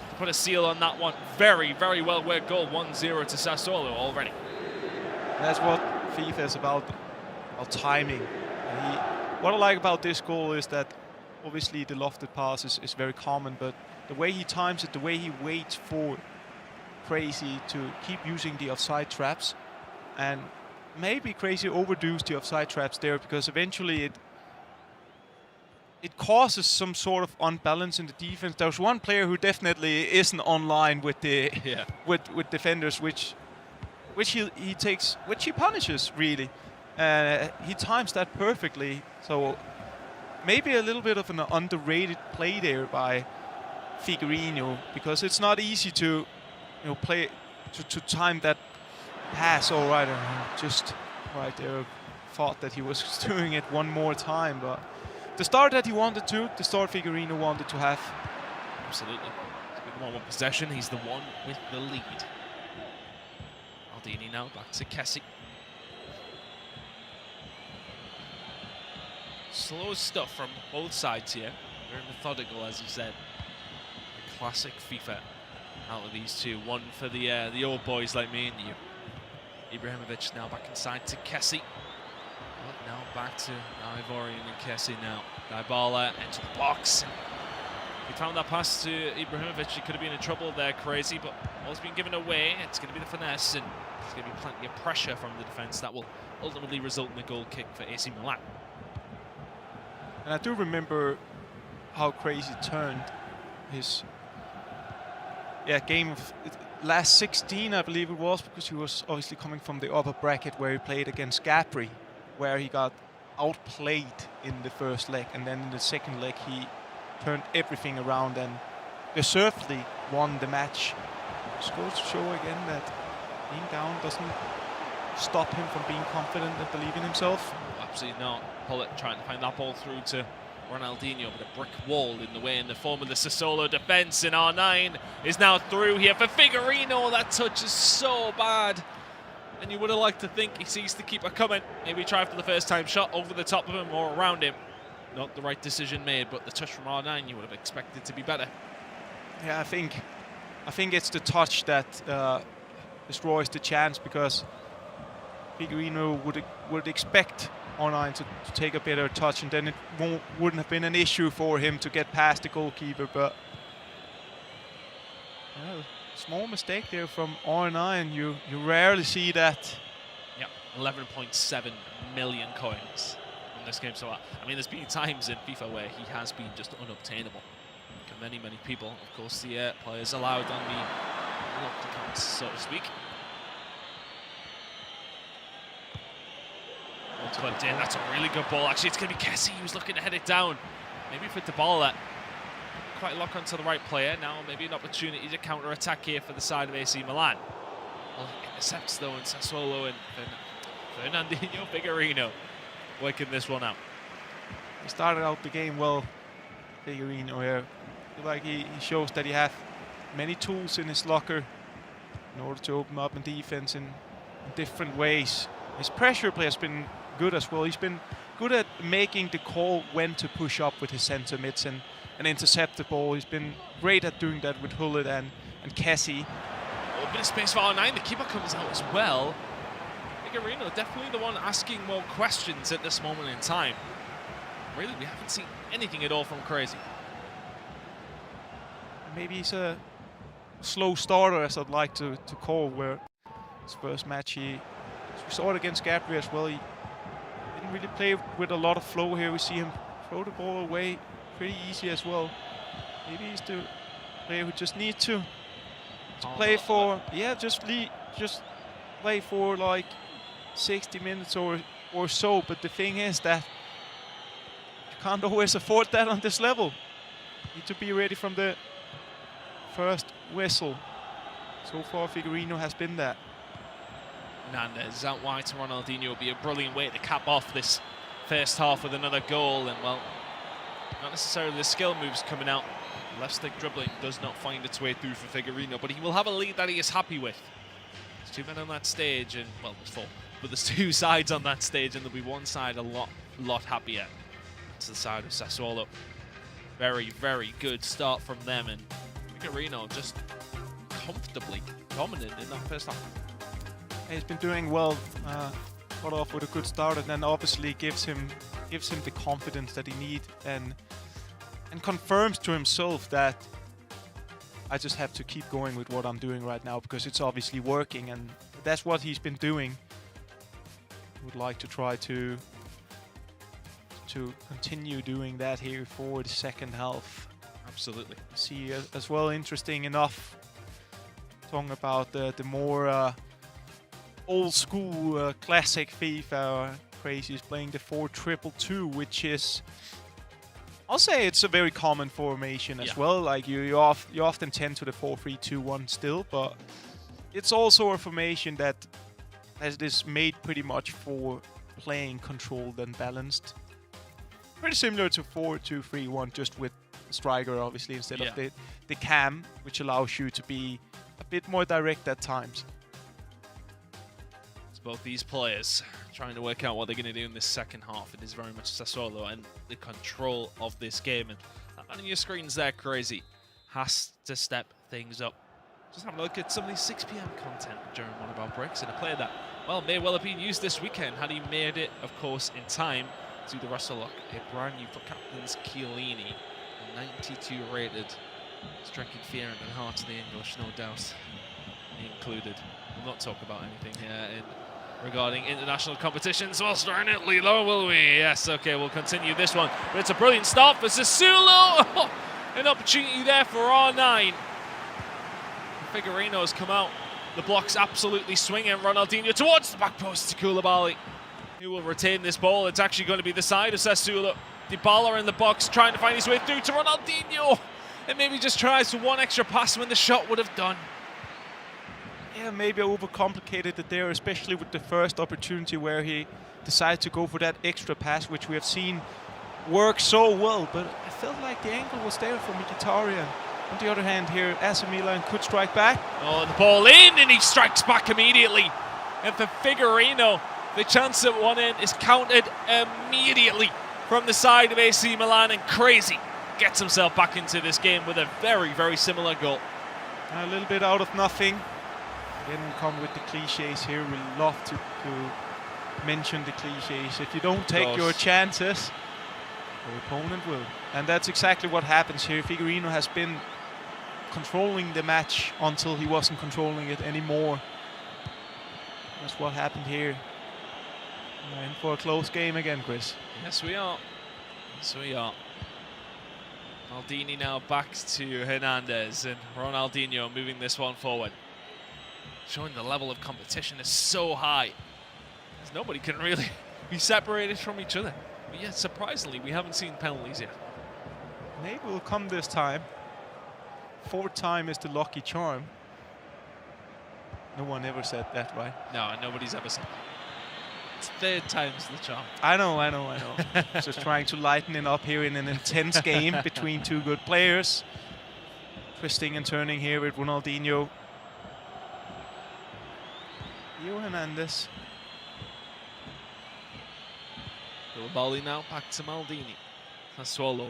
to put a seal on that one. Very, very well worked goal. 1-0 to Sassuolo already. That's what FIFA is about timing. What I like about this goal is that obviously the lofted pass is very common, but the way he times it, the way he waits for Crazy to keep using the offside traps, and maybe Crazy overdoes the offside traps there because eventually it causes some sort of unbalance in the defense. There's one player who definitely isn't online with the with defenders, which he takes, which he punishes really. He times that perfectly. So maybe a little bit of an underrated play there by Figurino, because it's not easy to play to time that pass. All right, just right there. Thought that he was doing it one more time, but the start that he wanted to, the start Figurino wanted to have. Absolutely. He's been the one with possession. He's the one with the lead. Aldini now back to Kessie. Slow stuff from both sides here. Very methodical, as you said. A classic FIFA out of these two. One for the old boys like me and you. Ibrahimovic now back inside to Kessie. But now back to Ivorian and Kessie now. Dybala into the box. He found that pass to Ibrahimovic. He could have been in trouble there, Crazy, but ball's been given away. It's going to be the finesse, and there's going to be plenty of pressure from the defence that will ultimately result in a goal kick for AC Milan. And I do remember how Crazy turned his game of last 16, I believe it was, because he was obviously coming from the upper bracket where he played against Gapri, where he got outplayed in the first leg, and then in the second leg he turned everything around and deservedly won the match. Just goes to show again that being down doesn't stop him from being confident and believe in himself. Absolutely not. Hullet trying to find that ball through to Ronaldinho, but a brick wall in the way in the form of the Sassuolo defence, and R9 is now through here for Figurino. That touch is so bad, and you would have liked to think he sees the keeper coming. Maybe try for the first time shot over the top of him or around him. Not the right decision made, but the touch from R9 you would have expected to be better. Yeah, I think it's the touch that destroys the chance, because Figurino would expect R9 to take a better touch, and then it wouldn't have been an issue for him to get past the goalkeeper. But small mistake there from R9. You rarely see that. Yeah, 11.7 million coins in this game. So I mean, there's been times in FIFA where he has been just unobtainable. For many people, of course, the players allowed on the locked accounts, so to speak. But that's a really good ball. Actually, it's going to be Kessie who's looking to head it down. Maybe for Dybala. Quite lock onto the right player. Now maybe an opportunity to counter-attack here for the side of AC Milan. Well, intercepts though, and Sassuolo and Fernandinho Figurino working this one out. He started out the game well, Figurino here. Like he shows that he has many tools in his locker in order to open up in defense in different ways. His pressure play has been good as well. He's been good at making the call when to push up with his centre mids and intercept the ball. He's been great at doing that with Hullet and Kessie. A bit of space for R9. The keeper comes out as well. Figueiredo definitely the one asking more questions at this moment in time. Really, we haven't seen anything at all from Crazy. Maybe he's a slow starter, as I'd like to call, where his first match we saw it against Gabriel as well. He didn't really play with a lot of flow here. We see him throw the ball away pretty easy as well. Maybe he's the player who just needs to play for, just play for like 60 minutes or so. But the thing is that you can't always afford that on this level. You need to be ready from the first whistle. So far, Figueiredo has been that. Hernandez out wide to Ronaldinho would be a brilliant way to cap off this first half with another goal. And well, not necessarily the skill moves coming out. Left stick dribbling does not find its way through for Figueiredo, but he will have a lead that he is happy with. There's 2 men on that stage, and well, there's 4, but there's 2 sides on that stage, and there'll be one side a lot happier. It's the side of Sassuolo. Very, very good start from them, and Figueiredo just comfortably dominant in that first half. He's been doing well. Got off with a good start, and then obviously gives him the confidence that he needs, and confirms to himself that I just have to keep going with what I'm doing right now because it's obviously working, and that's what he's been doing. Would like to try to continue doing that here for the second half. Absolutely. See as well, interesting enough, talking about the more old school classic FIFA. Crazy is playing the 4-2-2-2, which is, I'll say it's a very common formation as well. Like you often tend to the 4-3-2-1 still, but it's also a formation that is made pretty much for playing controlled and balanced. Pretty similar to 4-2-3-1, just with the striker obviously instead of the cam, which allows you to be a bit more direct at times. It's both these players trying to work out what they're going to do in this second half. It is very much Sassuolo and the control of this game. And that on your screens there, Crazy, has to step things up. Just having a look at some of the 6 PM content during one of our breaks, and a player that, well, may well have been used this weekend had he made it, of course, in time to the Russell Lock. A brand new for captains Chiellini, a 92 rated, striking fear in the hearts of the English, no doubt included. We'll not talk about anything here regarding international competitions whilst we're in it, Lilo, will we? Yes, okay, we'll continue this one. But it's a brilliant start for Sassuolo. An opportunity there for R9. Figueiredo's come out. The block's absolutely swinging. Ronaldinho towards the back post to Koulibaly, who will retain this ball. It's actually going to be the side of Sassuolo. Dybala in the box, trying to find his way through to Ronaldinho. And maybe just tries for one extra pass when the shot would have done. Yeah, maybe I overcomplicated it there, especially with the first opportunity where he decided to go for that extra pass, which we have seen work so well. But I felt like the angle was there for Mkhitaryan. On the other hand here, AC Milan could strike back. Oh, the ball in, and he strikes back immediately. And for Figueiredo, the chance at one end is counted immediately from the side of AC Milan, and Crazy gets himself back into this game with a very, very similar goal. A little bit out of nothing. Didn't come with the cliches here. We love to mention the cliches. If you don't take your chances, your opponent will. And that's exactly what happens here. Figueiredo has been controlling the match until he wasn't controlling it anymore. That's what happened here. We're in for a close game again, Chris. Yes, we are. Yes, we are. Maldini now back to Hernandez, and Ronaldinho moving this one forward. Showing the level of competition is so high. As nobody can really be separated from each other. But yet, surprisingly, we haven't seen penalties yet. Maybe will come this time. 4th time is the lucky charm. No one ever said that, right? No, nobody's ever said that. It's 3rd time's the charm. I know. Just trying to lighten it up here in an intense game between 2 good players. Twisting and turning here with Ronaldinho. Hernandez. Koulibaly now back to Maldini. Sassuolo.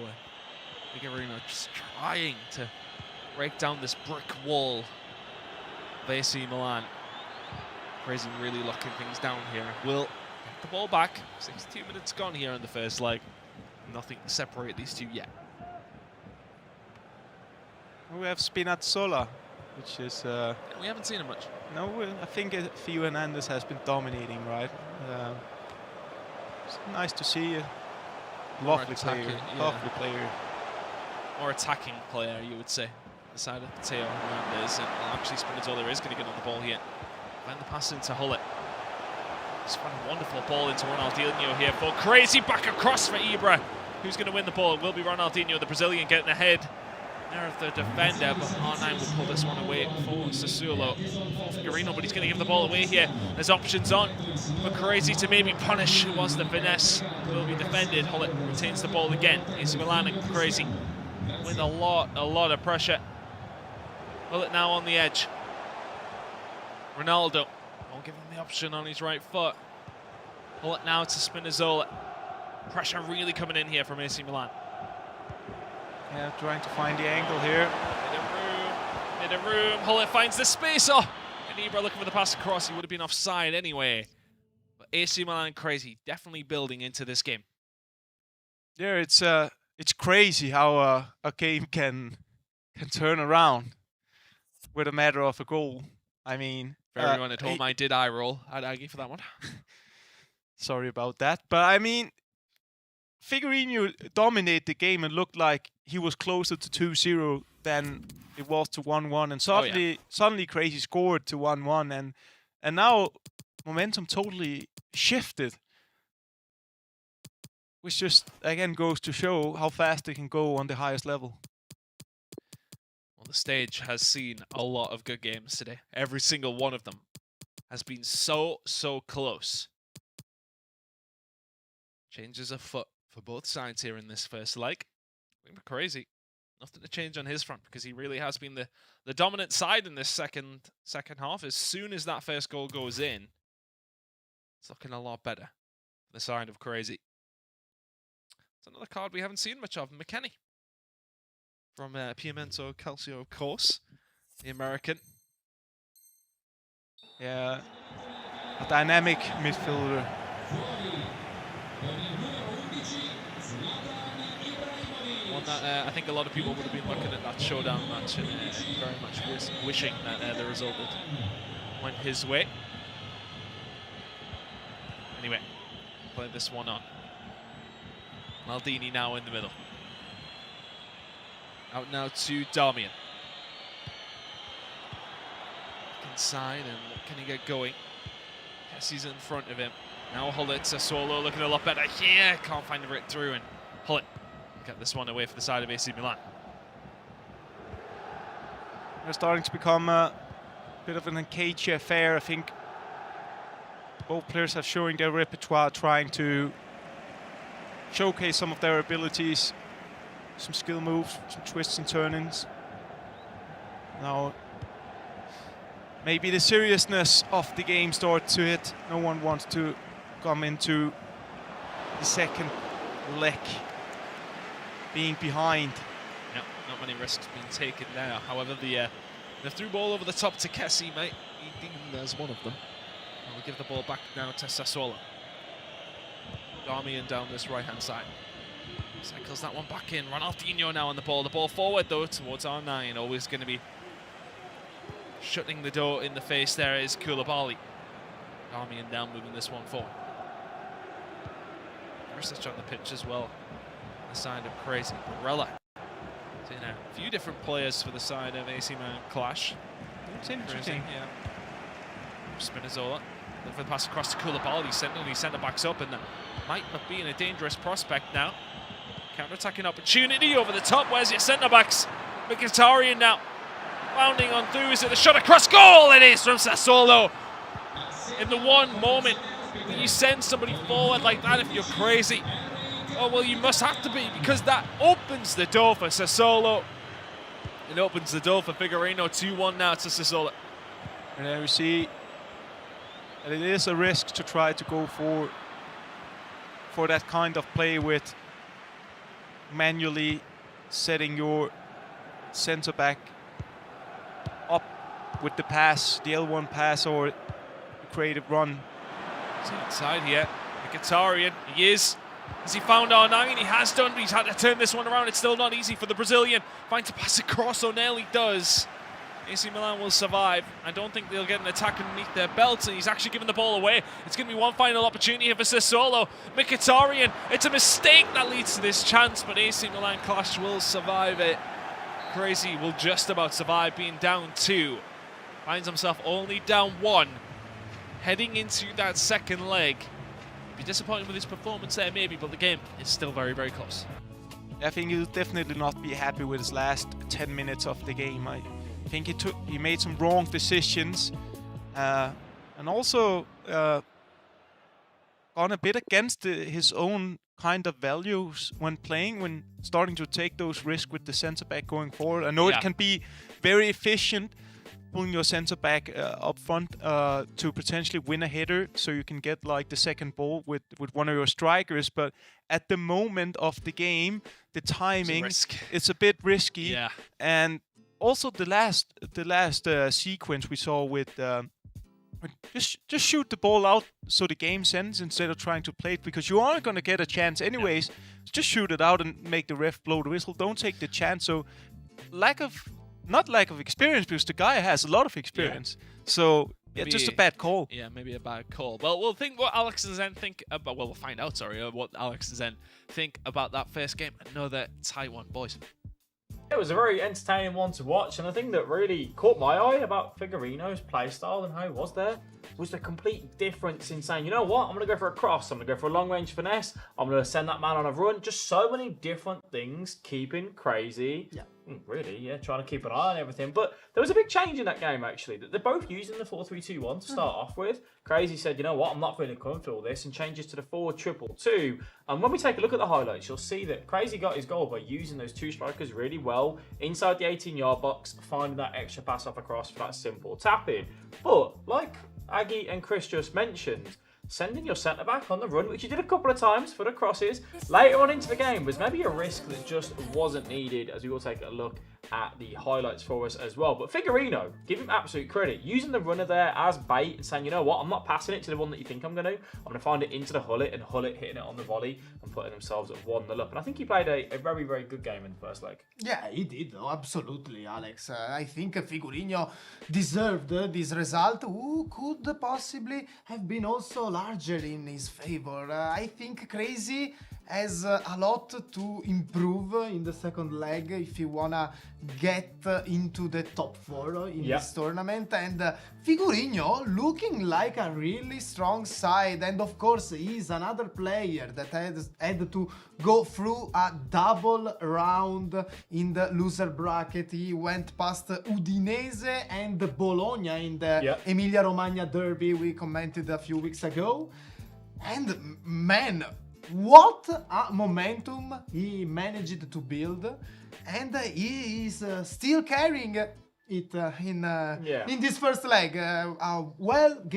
Figurino just trying to break down this brick wall of AC Milan. Crazy really locking things down here. Will get the ball back. 62 minutes gone here in the first leg. Nothing to separate these two yet. We have Spinazzola, which is... we haven't seen him much. No, I think Theo Hernandez has been dominating, right? It's nice to see a lovely player. Lovely player. More attacking player, you would say. The side of Theo Hernandez. And actually, Spinazzola is going to get on the ball here. Find the pass into Hullet. Just found a wonderful ball into Ronaldinho here. For crazy back across for Ibra. Who's going to win the ball? It will be Ronaldinho, the Brazilian, getting ahead. There of the defender, but R9 will pull this one away for Sassuolo. For Figurino, but he's going to give the ball away here. There's options on for Crazy to maybe punish. It was the finesse. Will be defended. Hullet retains the ball again. AC Milan and Crazy with a lot of pressure. Hullet now on the edge. Ronaldo won't give him the option on his right foot. Hullet now to Spinazzola. Pressure really coming in here from AC Milan. Yeah, trying to find the angle here. Mid a room. Hullet finds the space. Oh, and Ibra looking for the pass across. He would have been offside anyway. But AC Milan Crazy definitely building into this game. Yeah, it's crazy how a game can turn around with a matter of a goal. I mean, for everyone at home, I did eye roll. I'd argue for that one. Sorry about that, but I mean, Figurino dominated the game and looked like he was closer to 2-0 than it was to 1-1, and suddenly Crazy scored to 1-1, and now momentum totally shifted, which just again goes to show how fast they can go on the highest level. Well, the stage has seen a lot of good games today. Every single one of them has been so close. Changes of foot for both sides here in this first leg. Crazy. Nothing to change on his front because he really has been the dominant side in this second half. As soon as that first goal goes in, it's looking a lot better. The side of Crazy. It's another card we haven't seen much of. McKennie from Pimento Calcio, of course. The American. Yeah, a dynamic midfielder. One that I think a lot of people would have been looking at that showdown match and very much wishing that the result went his way. Anyway, play this one on. Maldini now in the middle. Out now to Darmian. Inside, and what can he get going? Yes, he's in front of him. Now Hullet, Sassuolo looking a lot better here. Can't find the right through, and Hullet get this one away for the side of AC Milan. They're starting to become a bit of an Nketiah affair. I think both players are showing their repertoire, trying to showcase some of their abilities, some skill moves, some twists and turnings. Now, maybe the seriousness of the game starts to hit. No one wants to come into the second leg being behind. No, not many risks being taken now. However, the through ball over the top to Kessie might be deemed as one of them. And we'll give the ball back now to Sassuolo. Darmian down this right-hand side. Cycles that one back in. Ronaldinho now on the ball. The ball forward, though, towards R9. Always going to be shutting the door in the face there is Koulibaly. Darmian down, moving this one forward. Research on the pitch as well. The side of Crazy. Barella. So, a few different players for the side of AC Milan Clash. It's interesting. Yeah. Spinazzola. Looking for the pass across to Koulibaly. Sending these centre-backs up, and that might have been a dangerous prospect now. Counter-attacking opportunity over the top. Where's your centre-backs? Mkhitaryan now. Bounding on through. Is it the shot across goal? It is from Sassuolo. In the one moment when you send somebody forward like that, if you're Crazy, oh well, you must have to be, because that opens the door for Sassuolo. It opens the door for Figurino. 2-1 now to Sassuolo. And then we see that it is a risk to try to go for for that kind of play with manually setting your center back up with the pass, the L1 pass or the creative run. He's inside here. Mkhitaryan, he is. Has he found R9? He has done, but he's had to turn this one around. It's still not easy for the Brazilian. Finds to pass across, O'Neill he does. AC Milan will survive. I don't think they'll get an attack underneath their belts, and he's actually given the ball away. It's going to be one final opportunity here for Sassuolo. Mkhitaryan, it's a mistake that leads to this chance, but AC Milan QLASH will survive it. Crazy will just about survive being down 2. Finds himself only down 1. Heading into that second leg. Be disappointed with his performance there maybe, but the game is still very, very close. I think he'll definitely not be happy with his last 10 minutes of the game. I think he made some wrong decisions, and also gone a bit against his own kind of values when playing, when starting to take those risks with the center back going forward. I know it can be very efficient pulling your center back up front to potentially win a header, so you can get like the second ball with one of your strikers. But at the moment of the game, the timing it's a bit risky. Yeah. And also the last sequence we saw with just shoot the ball out so the game ends instead of trying to play it, because you aren't going to get a chance anyways. Just shoot it out and make the ref blow the whistle. Don't take the chance. So not lack of experience, because the guy has a lot of experience. So yeah, just a bad call. Yeah, maybe a bad call. Well, we'll think what Alex and Zen think about. Well, we'll find out. Sorry, what Alex and Zen think about that first game. Another tight one, boys. It was a very entertaining one to watch, and the thing that really caught my eye about Figurino's playstyle and how he was there was the complete difference in saying, you know what, I'm going to go for a cross, I'm going to go for a long-range finesse, I'm going to send that man on a run. Just so many different things, keeping crazy. Yeah. Really, yeah, trying to keep an eye on everything. But there was a big change in that game, actually. They're both using the 4-3-2-1 to start off with. Crazy said, you know what, I'm not feeling comfortable with this, and changes to the 4-2-2-2. And when we take a look at the highlights, you'll see that Crazy got his goal by using those two strikers really well inside the 18-yard box, finding that extra pass off across for that simple tap-in. But, like Aggie and Chris just mentioned, sending your centre-back on the run, which you did a couple of times for the crosses, later on into the game was maybe a risk that just wasn't needed, as we will take a look at the highlights for us as well. But Figurino, give him absolute credit, using the runner there as bait and saying, you know what, I'm not passing it to the one that you think I'm going to. I'm going to find it into the Hullet, and Hullet hitting it on the volley and putting themselves at 1-0 up. And I think he played a very, very good game in the first leg. Yeah, he did, absolutely, Alex. I think Figurino deserved this result. Who could possibly have been also larger in his favor? I think Crazy has a lot to improve in the second leg if you wanna get into the top 4 in this tournament, and Figurino looking like a really strong side, and of course he's another player that had to go through a double round in the loser bracket. He went past Udinese and Bologna in the Emilia-Romagna derby we commented a few weeks ago, and man, what a momentum he managed to build, and he is still carrying it in this first leg. A well-played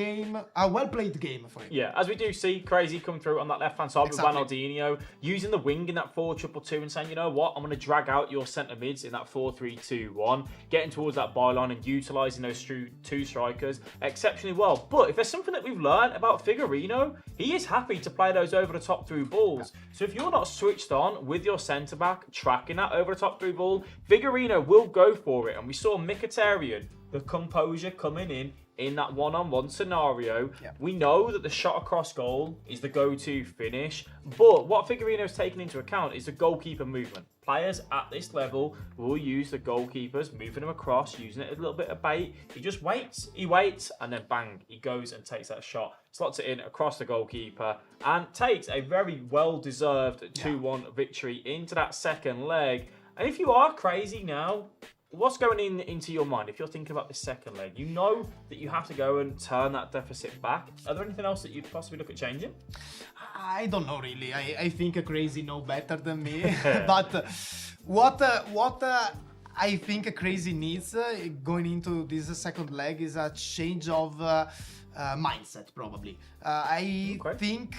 game for him. Yeah, as we do see Crazy come through on that left-hand side with Ronaldinho, using the wing in that 4-2-2 and saying, you know what, I'm going to drag out your centre mids in that 4-3-2-1, getting towards that byline and utilising those two strikers exceptionally well. But if there's something that we've learned about Figurino, he is happy to play those over-the-top through balls. So if you're not switched on with your centre-back, tracking that over-the-top through ball, Figurino will go for it. And we saw Mkhitaryan, the composure coming in that one-on-one scenario. We know that the shot across goal is the go-to finish, but what Figurino's taken into account is the goalkeeper movement. Players at this level will use the goalkeepers, moving them across, using it a little bit of bait. He just waits, and then bang, he goes and takes that shot, slots it in across the goalkeeper, and takes a very well-deserved 2-1 victory into that second leg. And if you are Crazy now, what's going into your mind if you're thinking about this second leg? You know that you have to go and turn that deficit back. Are there anything else that you'd possibly look at changing? I don't know really. I think Crazy know better than me. But what I think Crazy needs going into this second leg is a change of mindset, probably. I think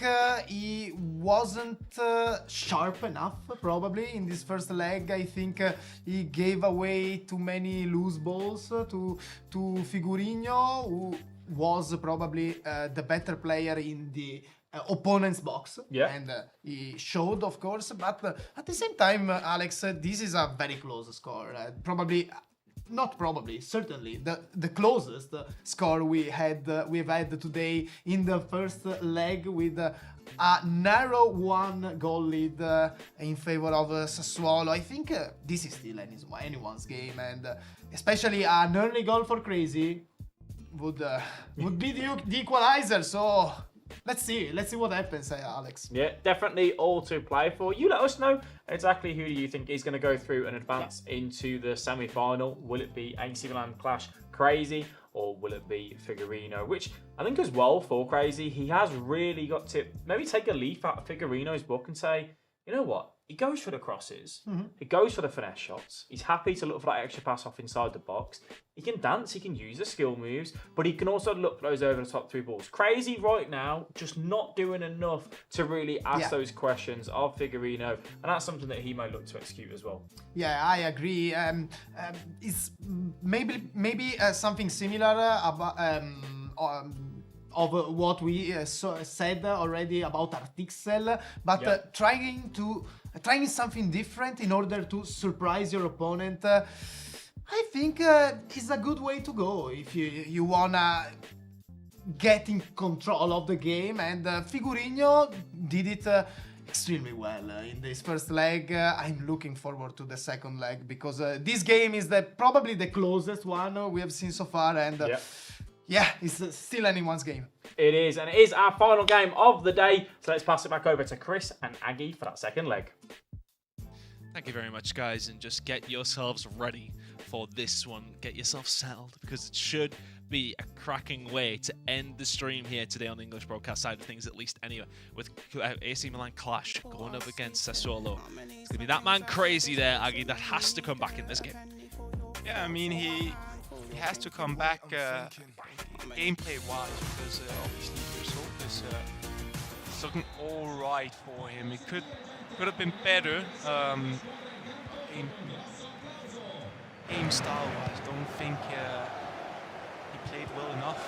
he wasn't sharp enough, probably, in this first leg. I think he gave away too many loose balls to Figueiredo, who was probably the better player in the opponent's box. Yeah. And he showed, of course, but at the same time, Alex, this is a very close score. Certainly the closest score we've had today in the first leg, with a narrow 1-goal lead in favor of Sassuolo. I think this is still anyone's game, and especially an early goal for Crazy would be the equalizer. So let's see what happens, Alex. Yeah, definitely all to play for. You let us know exactly who you think is going to go through and advance into the semi-final. Will it be AC Milan Clash Crazy, or will it be Figueiredo? Which I think as well, for Crazy, he has really got to maybe take a leaf out of Figueiredo's book and say, you know what? He goes for the crosses. He goes for the finesse shots. He's happy to look for that extra pass off inside the box. He can dance, he can use the skill moves, but he can also look for those over the top 3 balls. Crazy right now, just not doing enough to really ask those questions of Figueiredo, and that's something that he may look to execute as well. Yeah, I agree. It's maybe something similar of what we said already about Artixel, but trying something different in order to surprise your opponent. I think is a good way to go if you wanna get in control of the game, and Figueiredo did it extremely well in this first leg. I'm looking forward to the second leg, because this game is probably the closest one we have seen so far, and yeah, it's still anyone's game. It is, and it is our final game of the day. So let's pass it back over to Chris and Aggie for that second leg. Thank you very much, guys, and just get yourselves ready for this one. Get yourself settled, because it should be a cracking way to end the stream here today on the English broadcast side of things, at least anyway, with AC Milan Clash going up against Sassuolo. It's going to be that man Crazy there, Aggie, that has to come back in this game. Yeah, I mean, he has to come back gameplay-wise, because obviously the result is looking all right for him. It could have been better game style-wise. Don't think he played well enough.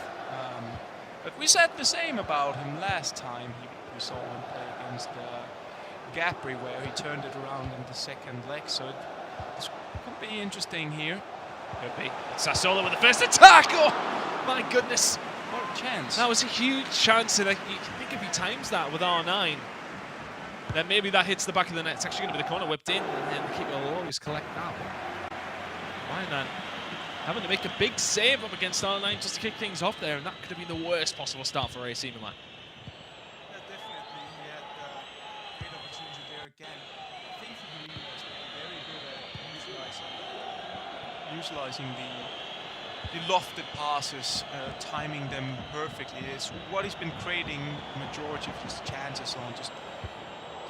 But we said the same about him last time we saw him play against Gapri, where he turned it around in the second leg. So it could be interesting here. Could be. Sassuolo with the first attack! Oh, my goodness. What a chance. That was a huge chance, and you think if he times that with R9, then maybe that hits the back of the net. It's actually going to be the corner whipped in, and then the keeper will always collect that one. Why not? Having to make a big save up against R9 just to kick things off there, and that could have been the worst possible start for AC Milan. Yeah, definitely. He had a great opportunity there again. I think he was very good at utilizing the lofted passes, timing them perfectly. Is what he's been creating majority of his chances on, just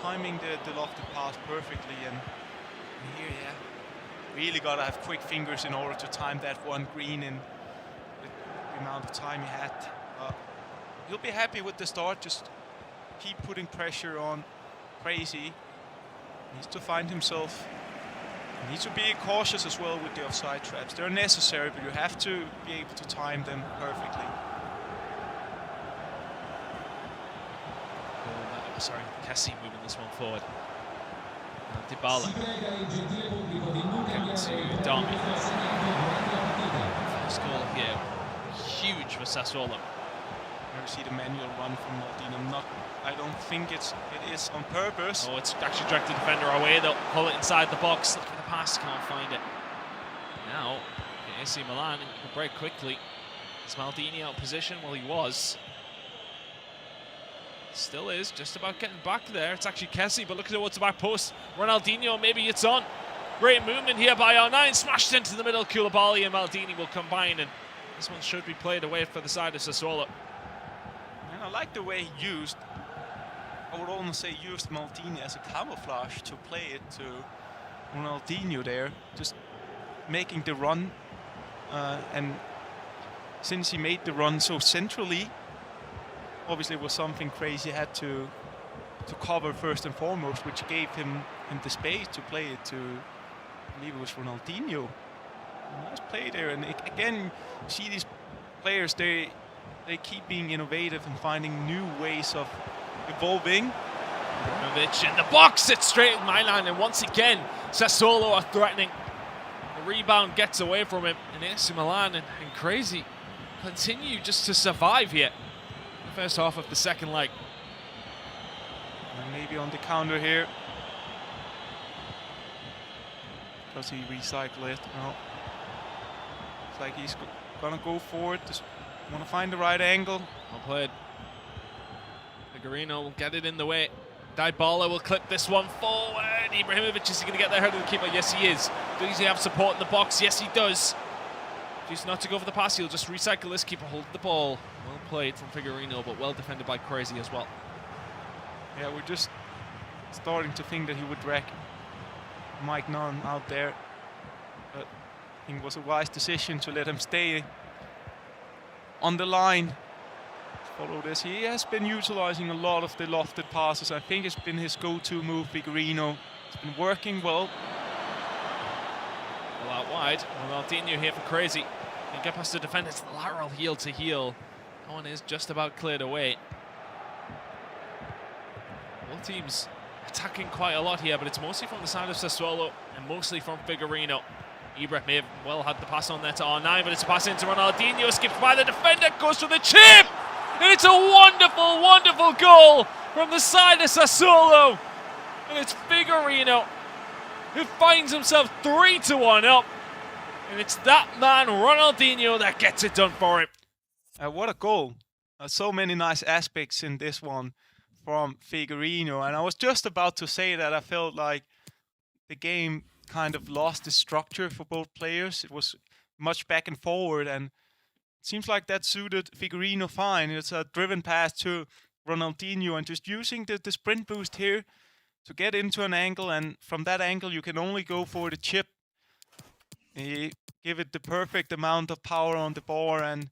timing the lofted pass perfectly. And here, really gotta have quick fingers in order to time that one green in the amount of time he had. He'll be happy with the start. Just keep putting pressure on Crazy. He needs to find himself. He needs to be cautious as well with the offside traps. They're necessary, but you have to be able to time them perfectly. Sorry, Kessie moving this one forward. Dybala. To Dami. First goal here. Huge for Sassuolo. Never see the manual run from Maldini. I don't think it is on purpose. Oh, it's actually dragged the defender away. They'll pull it inside the box. Look at the pass, can't find it. Now, AC Milan can break quickly. Is Maldini out of position? Well, he was. Still is, just about getting back there. It's actually Kessie, but look at what's the back post. Ronaldinho, maybe it's on. Great movement here by R9, smashed into the middle. Koulibaly and Maldini will combine, and this one should be played away for the side of Sassuolo. And I like the way he used, I would almost say used Maldini as a camouflage to play it to Ronaldinho there. Just making the run, and since he made the run so centrally, obviously it was something crazy. He had to cover first and foremost, which gave him the space to play it to, I believe it was Ronaldinho. Nice play there, and again, you see these players, they keep being innovative and finding new ways of evolving. Ibrahimovic in the box, it's straight in Milan, and once again, Sassuolo are threatening. The rebound gets away from him, and AC Milan and crazy continue just to survive here. The first half of the second leg. And maybe on the counter here. Does he recycle it? No. It's like he's gonna go for it. Just want to find the right angle. Well played. Figurino will get it in the way. Dybala will clip this one forward. Ibrahimovic, is he going to get there ahead of the keeper? Yes, he is. Does he have support in the box? Yes, he does. Chooses not to go for the pass. He'll just recycle this. Keeper hold the ball. Well played from Figurino, but well defended by Crazy as well. Yeah, we're just starting to think that he would drag Mike Nunn out there. But I think it was a wise decision to let him stay on the line. Follow this. He has been utilizing a lot of the lofted passes. I think it's been his go-to move, Figurino. It's been working well. Well out wide. Ronaldinho here for Crazy. Can get past the defender. It's the lateral heel to heel. That one is just about cleared away. Both teams attacking quite a lot here, but it's mostly from the side of Sassuolo and mostly from Figurino. Ibra may have well had the pass on there to R9, but it's a pass into Ronaldinho, skipped by the defender, goes for the chip! And it's a wonderful, wonderful goal from the side of Sassuolo. And it's Figurino who finds himself 3-1 up. And it's that man, Ronaldinho, that gets it done for him. What a goal. So many nice aspects in this one from Figurino. And I was just about to say that I felt like the game kind of lost the structure for both players. It was much back and forward, and it seems like that suited Figurino fine. It's a driven pass to Ronaldinho and just using the sprint boost here to get into an angle, and from that angle you can only go for the chip. He give it the perfect amount of power on the bar, and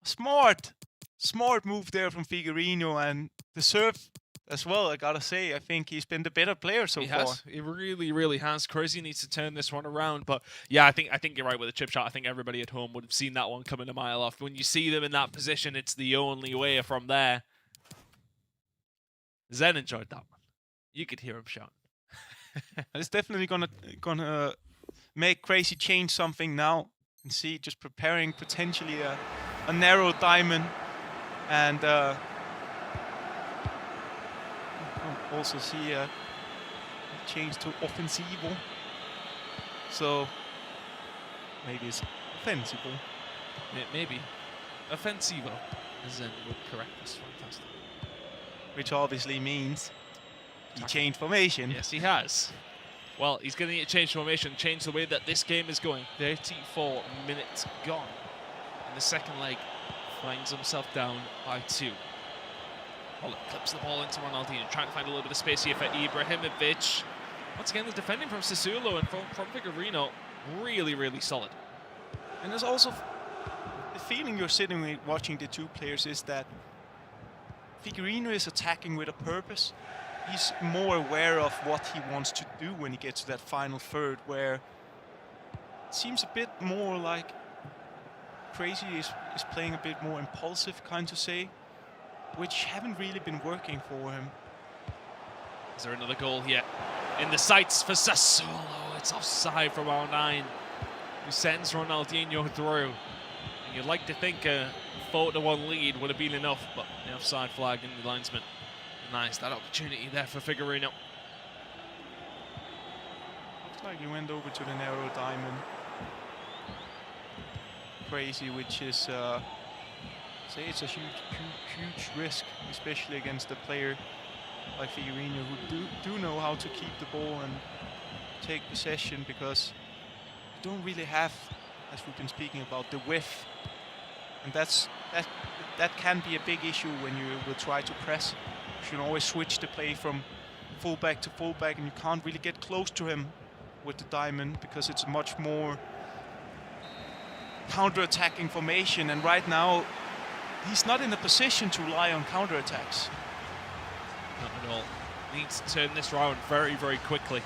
smart move there from Figurino, and the serve as well, I gotta say. I think he's been the better player so far. He really, really has. Crazy needs to turn this one around, but yeah, I think you're right with the chip shot. I think everybody at home would have seen that one coming a mile off. When you see them in that position, it's the only way from there. Zen enjoyed that one. You could hear him shouting. It's definitely gonna make Crazy change something now, and see just preparing potentially a narrow diamond, and also see a change to offensivo. So maybe it's offensivo. Maybe offensivo, as Zen would correct us. Fantastic. Which obviously means he changed formation. Yes, he has. Well, he's going to need to change formation, change the way that this game is going. 34 minutes gone. In the second leg, finds himself down by 2. Well, clips the ball into Ronaldinho, trying to find a little bit of space here for Ibrahimovic. Once again, the defending from Sassuolo and from Figurino, really, really solid. And there's also the feeling you're sitting with watching the two players is that Figurino is attacking with a purpose. He's more aware of what he wants to do when he gets to that final third, where it seems a bit more like Crazy is playing a bit more impulsive, kind to say, which haven't really been working for him. Is there another goal here? In the sights for Sassuolo. It's offside from R9, who sends Ronaldinho through. And you'd like to think a 4-1 lead would have been enough, but the offside flag in the linesman. Nice, that opportunity there for Figurino. Looks like he went over to the narrow diamond. Crazy, which is, say it's a huge risk, especially against a player like Figurino, who do know how to keep the ball and take possession, because you don't really have, as we've been speaking about, the width, and that can be a big issue when you will try to press. You should always switch the play from fullback to fullback, and you can't really get close to him with the diamond because it's a much more counter-attacking formation, and right now he's not in a position to rely on counter-attacks. Not at all. Needs to turn this round very, very quickly.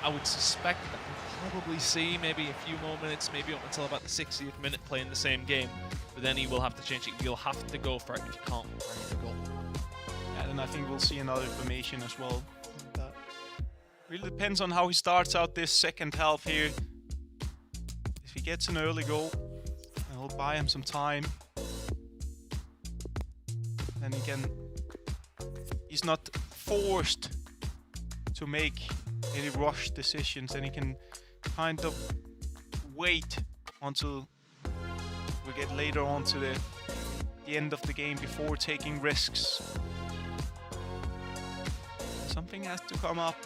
I would suspect that we'll probably see maybe a few more minutes, maybe up until about the 60th minute playing the same game, but then he will have to change it. You'll have to go for it if you can't find a goal. And then I think we'll see another formation as well. That really depends on how he starts out this second half here. If he gets an early goal, it'll buy him some time. And he's not forced to make any rush decisions, and he can kind of wait until we get later on to the end of the game before taking risks. Something has to come up.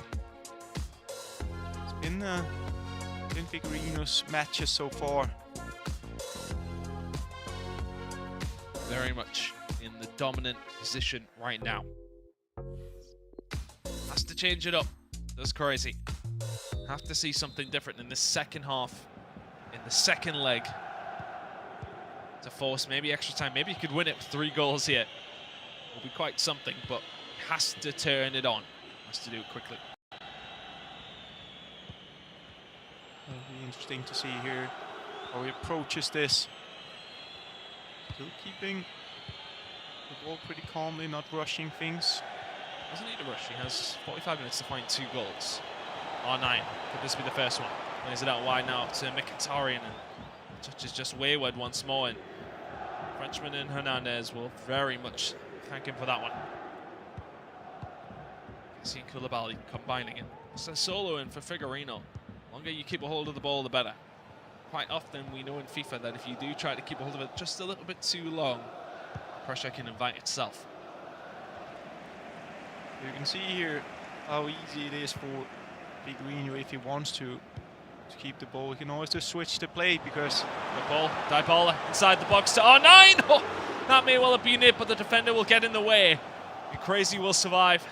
It's been Figurino's matches so far. Very much in the dominant position right now. Has to change it up. That's crazy. Have to see something different in the second half, in the second leg, to force maybe extra time. Maybe he could win it with 3 goals here. Will be quite something, but he has to turn it on. Has to do it quickly. It'll be interesting to see here how he approaches this. Still keeping the ball pretty calmly, not rushing things. Doesn't need a rush. He has 45 minutes to find 2 goals. R9. Could this be the first one? Plays it out wide now to Mkhitaryan, and touch is just wayward once more. And Frenchman and Hernandez will very much thank him for that one. See Koulibaly combining it. Sassuolo and for Figurino. The longer you keep a hold of the ball, the better. Quite often we know in FIFA that if you do try to keep a hold of it just a little bit too long, pressure can invite itself. You can see here how easy it is for Figurino if he wants to keep the ball. He can always just switch the play because the ball, Dybala inside the box to R9. Oh, that may well have been it, but the defender will get in the way. And Crazy will survive.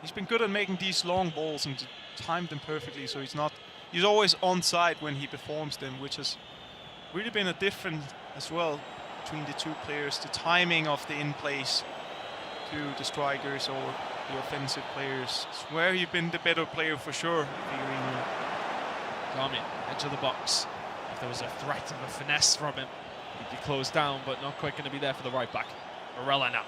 He's been good at making these long balls and timed them perfectly, so he's always onside when he performs them, which has really been a difference as well between the two players. The timing of the in-plays to the strikers or the offensive players. It's where you've been the better player for sure, Figurino. Darmian, edge of the box. If there was a threat of a finesse from him, he'd be closed down, but not quite going to be there for the right back. Barella now.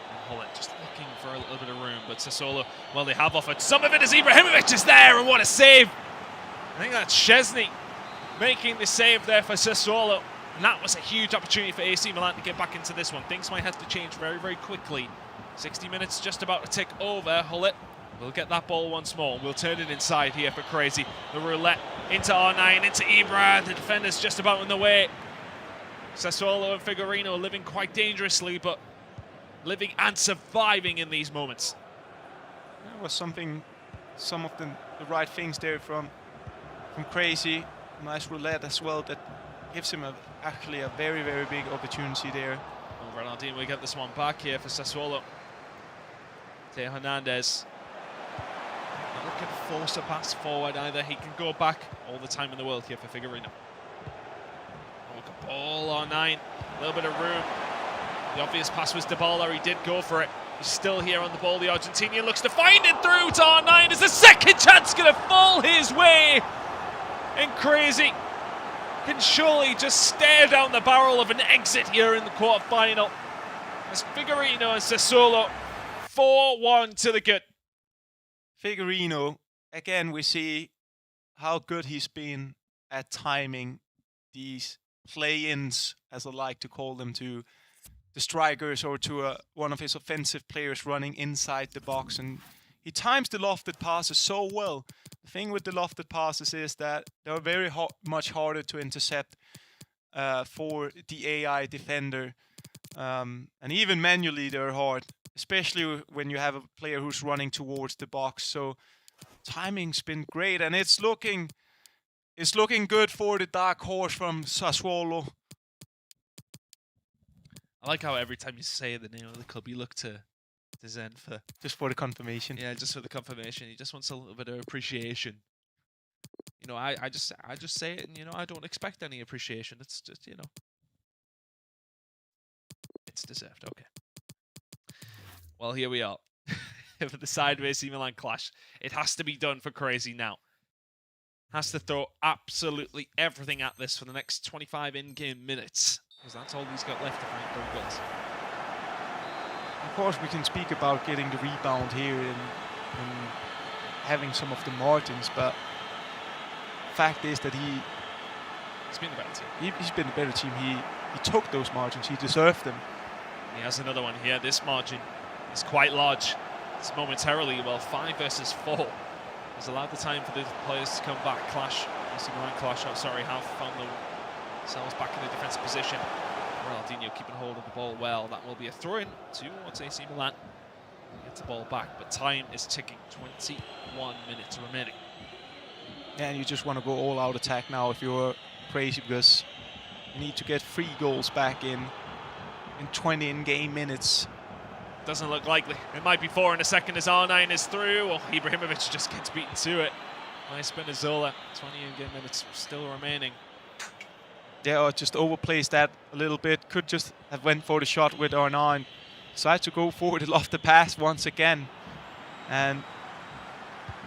And Holland just looking for a little bit of room, but Sassuolo, well, they have offered some of it as Ibrahimovic is there, and what a save! I think that's Szczesny making the save there for Sassuolo. And that was a huge opportunity for AC Milan to get back into this one. Things might have to change very, very quickly. 60 minutes just about to tick over. Hullet will get that ball once more. We'll turn it inside here for Crazy. The roulette into R9, into Ibra. The defender's just about in the way. Sassuolo and Figurino living quite dangerously, but living and surviving in these moments. There was some of the right things there from Crazy. Nice roulette as well that gives him actually a very, very big opportunity there. Well, Ronaldinho will get this one back here for Sassuolo. Teo Hernandez. Not looking to force a pass forward either. He can go back all the time in the world here for Figurino. Oh, good ball on 9. A little bit of room. The obvious pass was Dybala. He did go for it. He's still here on the ball. The Argentinian looks to find it through to R9. Is the second chance going to fall his way? And Crazy can surely just stare down the barrel of an exit here in the quarter-final. As Figurino and Sassuolo 4-1 to the good. Figurino, again, we see how good he's been at timing these play-ins, as I like to call them, to the strikers or to one of his offensive players running inside the box. And he times the lofted passes so well. The thing with the lofted passes is that they're very much harder to intercept for the AI defender. And even manually they're hard, especially when you have a player who's running towards the box. So timing's been great, and it's looking good for the dark horse from Sassuolo. I like how every time you say the name of the club, you look to to Zen for Just for the confirmation. yeah, just for the confirmation. He just wants a little bit of appreciation. You know, I just say it, and you know, I don't expect any appreciation. It's just, you know, it's deserved. Okay. Well, here we are for the sideways AC Milan clash. It has to be done for Crazy now. Has to throw absolutely everything at this for the next 25 in-game minutes, because that's all he's got left to find goal goals. Of course, we can speak about getting the rebound here and having some of the margins, but fact is that He's been the better team. he's been the better team. He took those margins. He deserved them. He has another one here. This margin is quite large. It's momentarily, well, 5 versus 4. Has allowed the time for the players to come back. Clash, AC Milan clash, oh, sorry, have found themselves back in a defensive position. Ronaldinho keeping hold of the ball well. That will be a throw-in towards AC Milan. Get the ball back, but time is ticking. 21 minutes remaining. Yeah, and you just want to go all-out attack now if you're Crazy, because you need to get 3 goals back in 20 in-game minutes. Doesn't look likely. It might be 4 in a second as R9 is through. Oh, Ibrahimovic just gets beaten to it. Nice Spinazzola. 20 in-game minutes still remaining. Yeah, or just overplays that a little bit. Could just have went for the shot with R9. Decided to go for it off the pass once again. And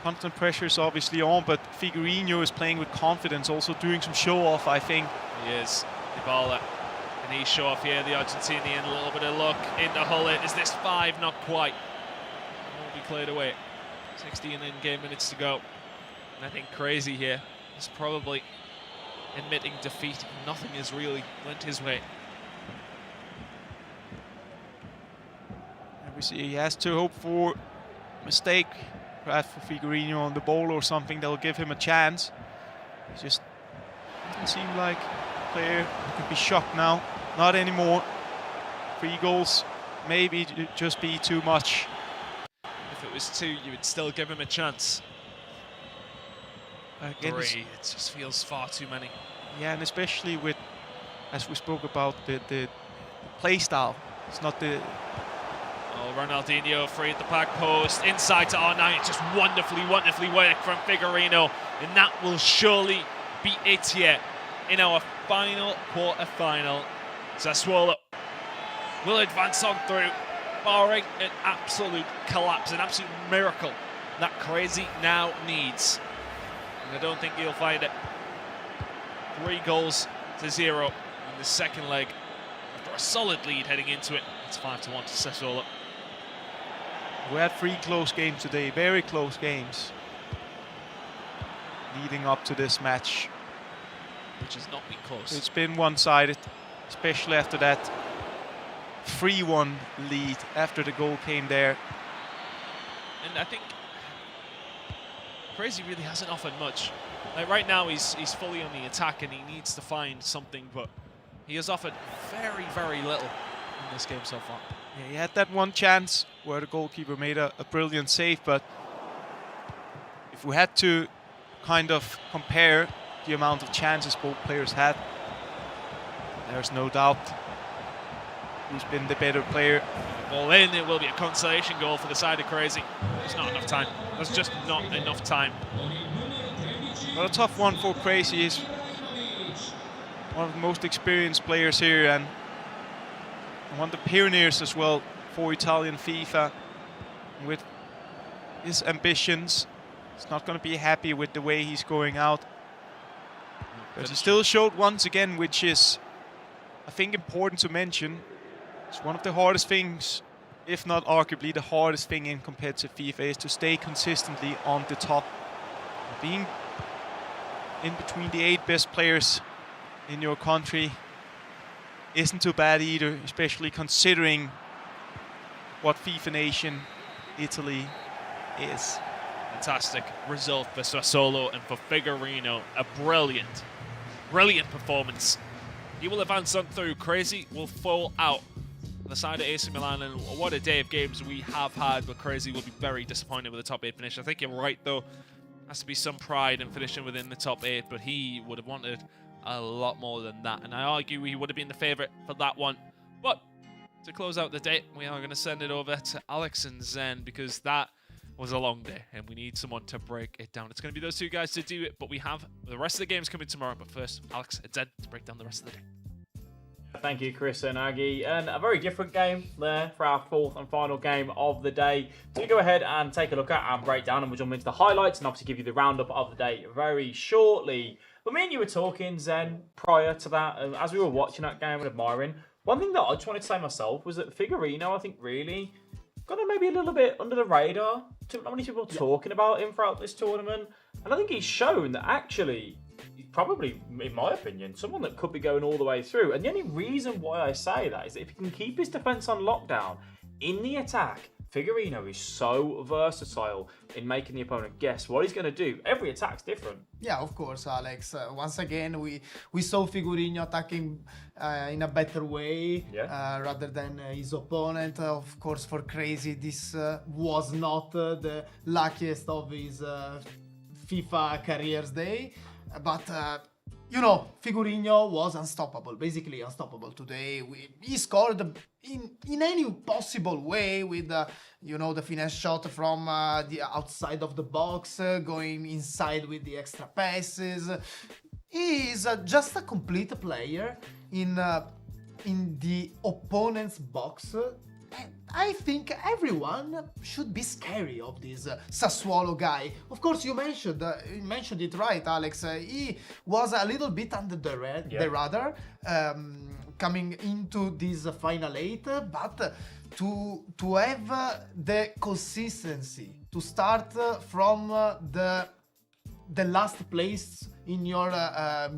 constant pressure is obviously on, but Figueiredo is playing with confidence, also doing some show-off, I think. He is. Dybala. And he show off here, the Argentinian. A little bit of luck into Hullet. Is this 5? Not quite. Will be cleared away. 16 in-game minutes to go. And I think Crazy here is probably admitting defeat. Nothing has really went his way. And we see he has to hope for a mistake, perhaps for Figueiredo on the ball or something that'll give him a chance. He just doesn't seem like a player who can be shocked now. Not anymore. 3 goals, maybe just be too much. If it was 2, you would still give him a chance. Again, 3, it just feels far too many. yeah, and especially with, as we spoke about, the play style. It's not the... Oh, Ronaldinho free at the back post, inside to R9. It's just wonderfully worked from Figueiredo, and that will surely be it here in our final quarter-final. Sassuolo will advance on through, barring an absolute collapse, an absolute miracle that Crazy now needs. And I don't think he'll find it. 3 goals to 0 in the second leg. After a solid lead heading into it, it's 5-1 to Sassuolo. We had 3 close games today, very close games, leading up to this match. Which has not been close. It's been one-sided, especially after that 3-1 lead, after the goal came there. And I think Crazy really hasn't offered much. Like right now he's fully on the attack and he needs to find something, but he has offered very, very little in this game so far. Yeah, he had that one chance where the goalkeeper made a brilliant save, but if we had to kind of compare the amount of chances both players had, there's no doubt who's been the better player. Ball in, it will be a consolation goal for the side of Crazy. There's not enough time. There's just not enough time. But a tough one for Crazy. Is one of the most experienced players here and one of the pioneers as well for Italian FIFA. With his ambitions, he's not going to be happy with the way he's going out. But he still showed once again, which is, I think, important to mention. It's one of the hardest things, if not arguably the hardest thing in competitive FIFA, is to stay consistently on the top. Being in between the 8 best players in your country isn't too bad either, especially considering what FIFA nation Italy is. Fantastic result for Sassuolo and for Figueiredo. A brilliant performance. He will advance on through. Crazy will fall out on the side of AC Milan, and what a day of games we have had, but Crazy will be very disappointed with the top 8 finish. I think you're right though. Has to be some pride in finishing within the top 8, but he would have wanted a lot more than that, and I argue he would have been the favourite for that one. But to close out the day, we are going to send it over to Alex and Zen, because that was a long day and we need someone to break it down. It's going to be those two guys to do it, but we have the rest of the games coming tomorrow. But first, Alex and Zen to break down the rest of the day. Thank you, Chris and Aggie. And a very different game there for our fourth and final game of the day. So we go ahead and take a look at and break down, and we'll jump into the highlights and obviously give you the roundup of the day very shortly. But me and you were talking, Zen, prior to that, as we were watching that game and admiring. One thing that I just wanted to say myself was that Figurino, I think, really got maybe a little bit under the radar. Not many people talking about him throughout this tournament. And I think he's shown that actually, he's probably, in my opinion, someone that could be going all the way through. And the only reason why I say that is that if he can keep his defence on lockdown in the attack, Figurino is so versatile in making the opponent guess what he's going to do. Every attack's different. Yeah, of course, Alex. Once again, we saw Figurino attacking in a better way rather than his opponent. Of course, for Crazy, this was not the luckiest of his FIFA career's day. But, you know, Figurino was unstoppable, basically unstoppable today. He scored in any possible way with, you know, the finesse shot from the outside of the box, going inside with the extra passes. He is just a complete player in the opponent's box. I think everyone should be scary of this Sassuolo guy. Of course, you mentioned it right, Alex. He was a little bit under the radar coming into this final 8, but to have the consistency to start from the last place in your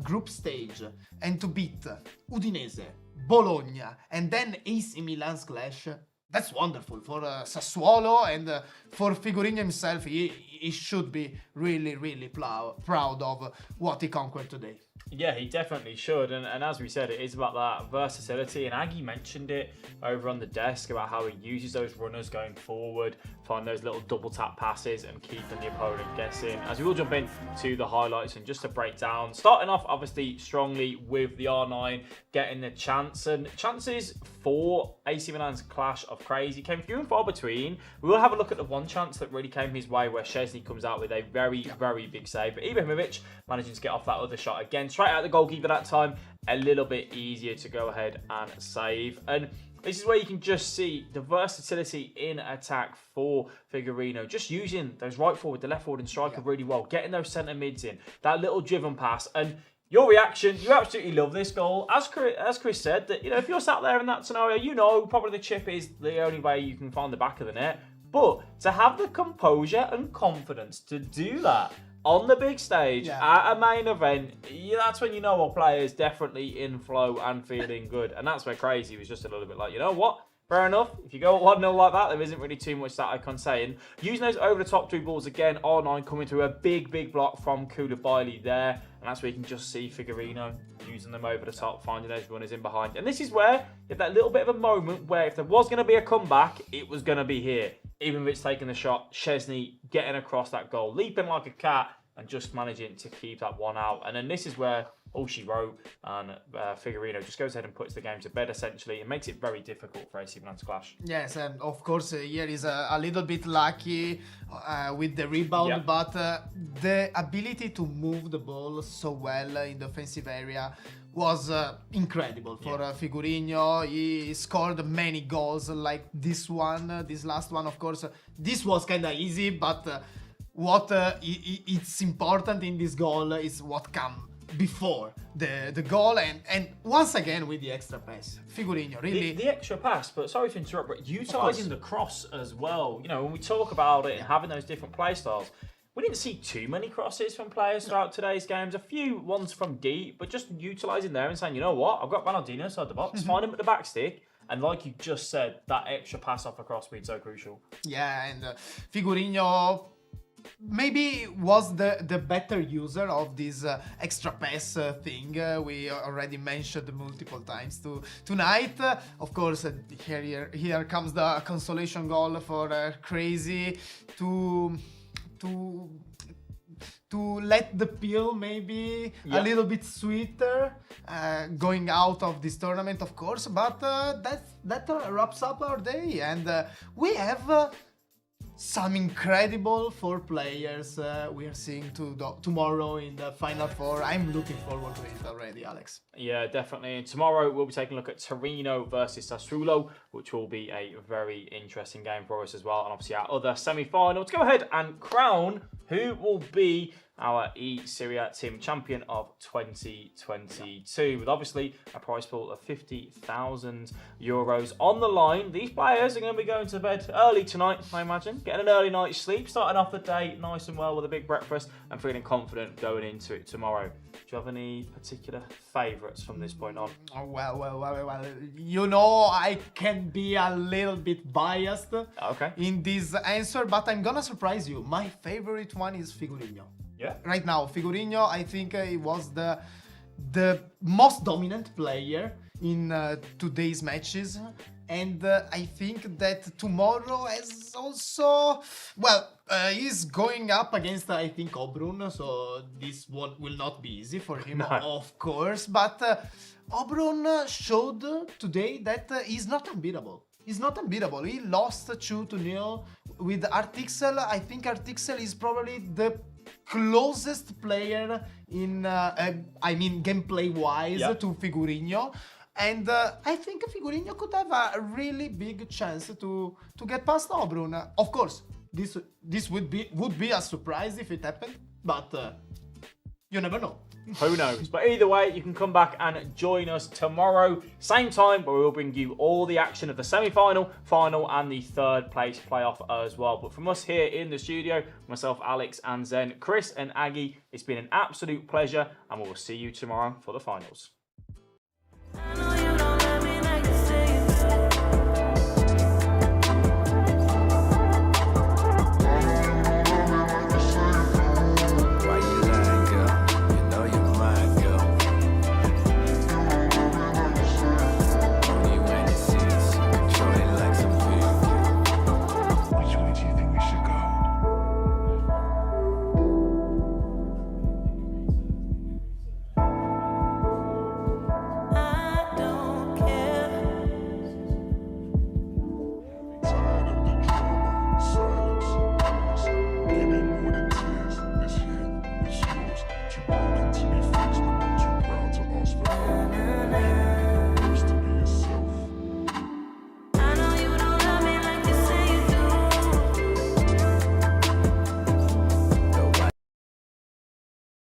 group stage and to beat Udinese, Bologna, and then AC Milan's clash. That's wonderful for Sassuolo, and for Figurino himself. He should be really, really proud of what he conquered today. Yeah, he definitely should. And as we said, it is about that versatility. And Aggie mentioned it over on the desk about how he uses those runners going forward, find those little double tap passes and keeping the opponent guessing. As we will jump in to the highlights and just to break down, starting off obviously strongly with the R9 getting the chance. And chances for AC Milan's clash of Crazy came few and far between. We will have a look at the one chance that really came his way where Szczesny comes out with a very, very big save. But Ibrahimovic managing to get off that other shot again. Straight out the goalkeeper that time, a little bit easier to go ahead and save. And this is where you can just see the versatility in attack for Figurino. Just using those right forward, the left forward and striker really well. Getting those centre mids in. That little driven pass. And your reaction, you absolutely love this goal. As Chris said, that, you know, if you're sat there in that scenario, you know probably the chip is the only way you can find the back of the net. But to have the composure and confidence to do that on the big stage at a main event, that's when you know a player is definitely in flow and feeling good. And that's where Crazy was just a little bit like, you know what? Fair enough. If you go 1-0 like that, there isn't really too much that I can say. And using those over-the-top through balls again, R9 coming through a big, big block from Koulibaly there. And that's where you can just see Figurino using them over the top, finding those runners in behind. And this is where you have that little bit of a moment where if there was going to be a comeback, it was going to be here. Even if it's taking the shot, Szczesny getting across that goal, leaping like a cat, and just managing to keep that one out. And then this is where all she wrote, and Figurino just goes ahead and puts the game to bed, essentially. It makes it very difficult for AC Milan to clash. Yes, and of course here is a little bit lucky with the rebound, but the ability to move the ball so well in the offensive area was incredible for Figurino. He scored many goals like this one, this last one, of course. This was kind of easy, but what it's important in this goal is what come before the goal, and once again with the extra pass. Figurino really the extra pass, but sorry to interrupt, but utilising the cross as well. You know, when we talk about it and having those different play styles, we didn't see too many crosses from players throughout today's games. A few ones from deep, but just utilising there and saying, you know what, I've got Ronaldinho inside the box, find him at the back stick. And like you just said, that extra pass off across being so crucial. Yeah, and Figurino maybe was the better user of this extra pass thing we already mentioned multiple times tonight. Of course, here comes the consolation goal for Crazy to to let the pill maybe a Yeah. little bit sweeter going out of this tournament, of course. But that wraps up our day, and we have some incredible 4 players we are seeing tomorrow in the Final Four. I'm looking forward to it already, Alex. Yeah, definitely. And tomorrow we'll be taking a look at Torino versus Sassuolo, which will be a very interesting game for us as well. And obviously our other semi-final. To go ahead and crown who will be our eSerie A team champion of 2022, with obviously a prize pool of €50,000 on the line. These players are going to be going to bed early tonight, I imagine, getting an early night's sleep, starting off the day nice and well with a big breakfast, and feeling confident going into it tomorrow. Do you have any particular favourites from this point on? Oh, well, you know I can be a little bit biased in this answer, but I'm gonna surprise you. My favorite one is Figurino. Yeah. Right now, Figurino, I think he was the most dominant player in today's matches. And I think that tomorrow is also, he's going up against, I think, Obrun, so this one will not be easy for him, of course. But Obrun showed today that he's not unbeatable. He's not unbeatable. He lost 2-0 with Artixel. I think Artixel is probably the closest player in, gameplay-wise to Figurino. And I think Figurino could have a really big chance to get past Obrun. Of course, this would be a surprise if it happened, but you never know. Who knows? But either way, you can come back and join us tomorrow, same time, where we'll bring you all the action of the semi-final, final, and the third place playoff as well. But from us here in the studio, myself, Alex, and Zen, Chris, and Aggie, it's been an absolute pleasure, and we will see you tomorrow for the finals. I know you don't love me like you say you do. Why you lying, girl? You know you're mine, girl. Only when it sees you, control it like some video. Which way do you think we should go? I don't care. Tired of the drama, silence, peace. Give me more than tears. This hit is yours. Too broken to be fixed, but not too proud to ask for help.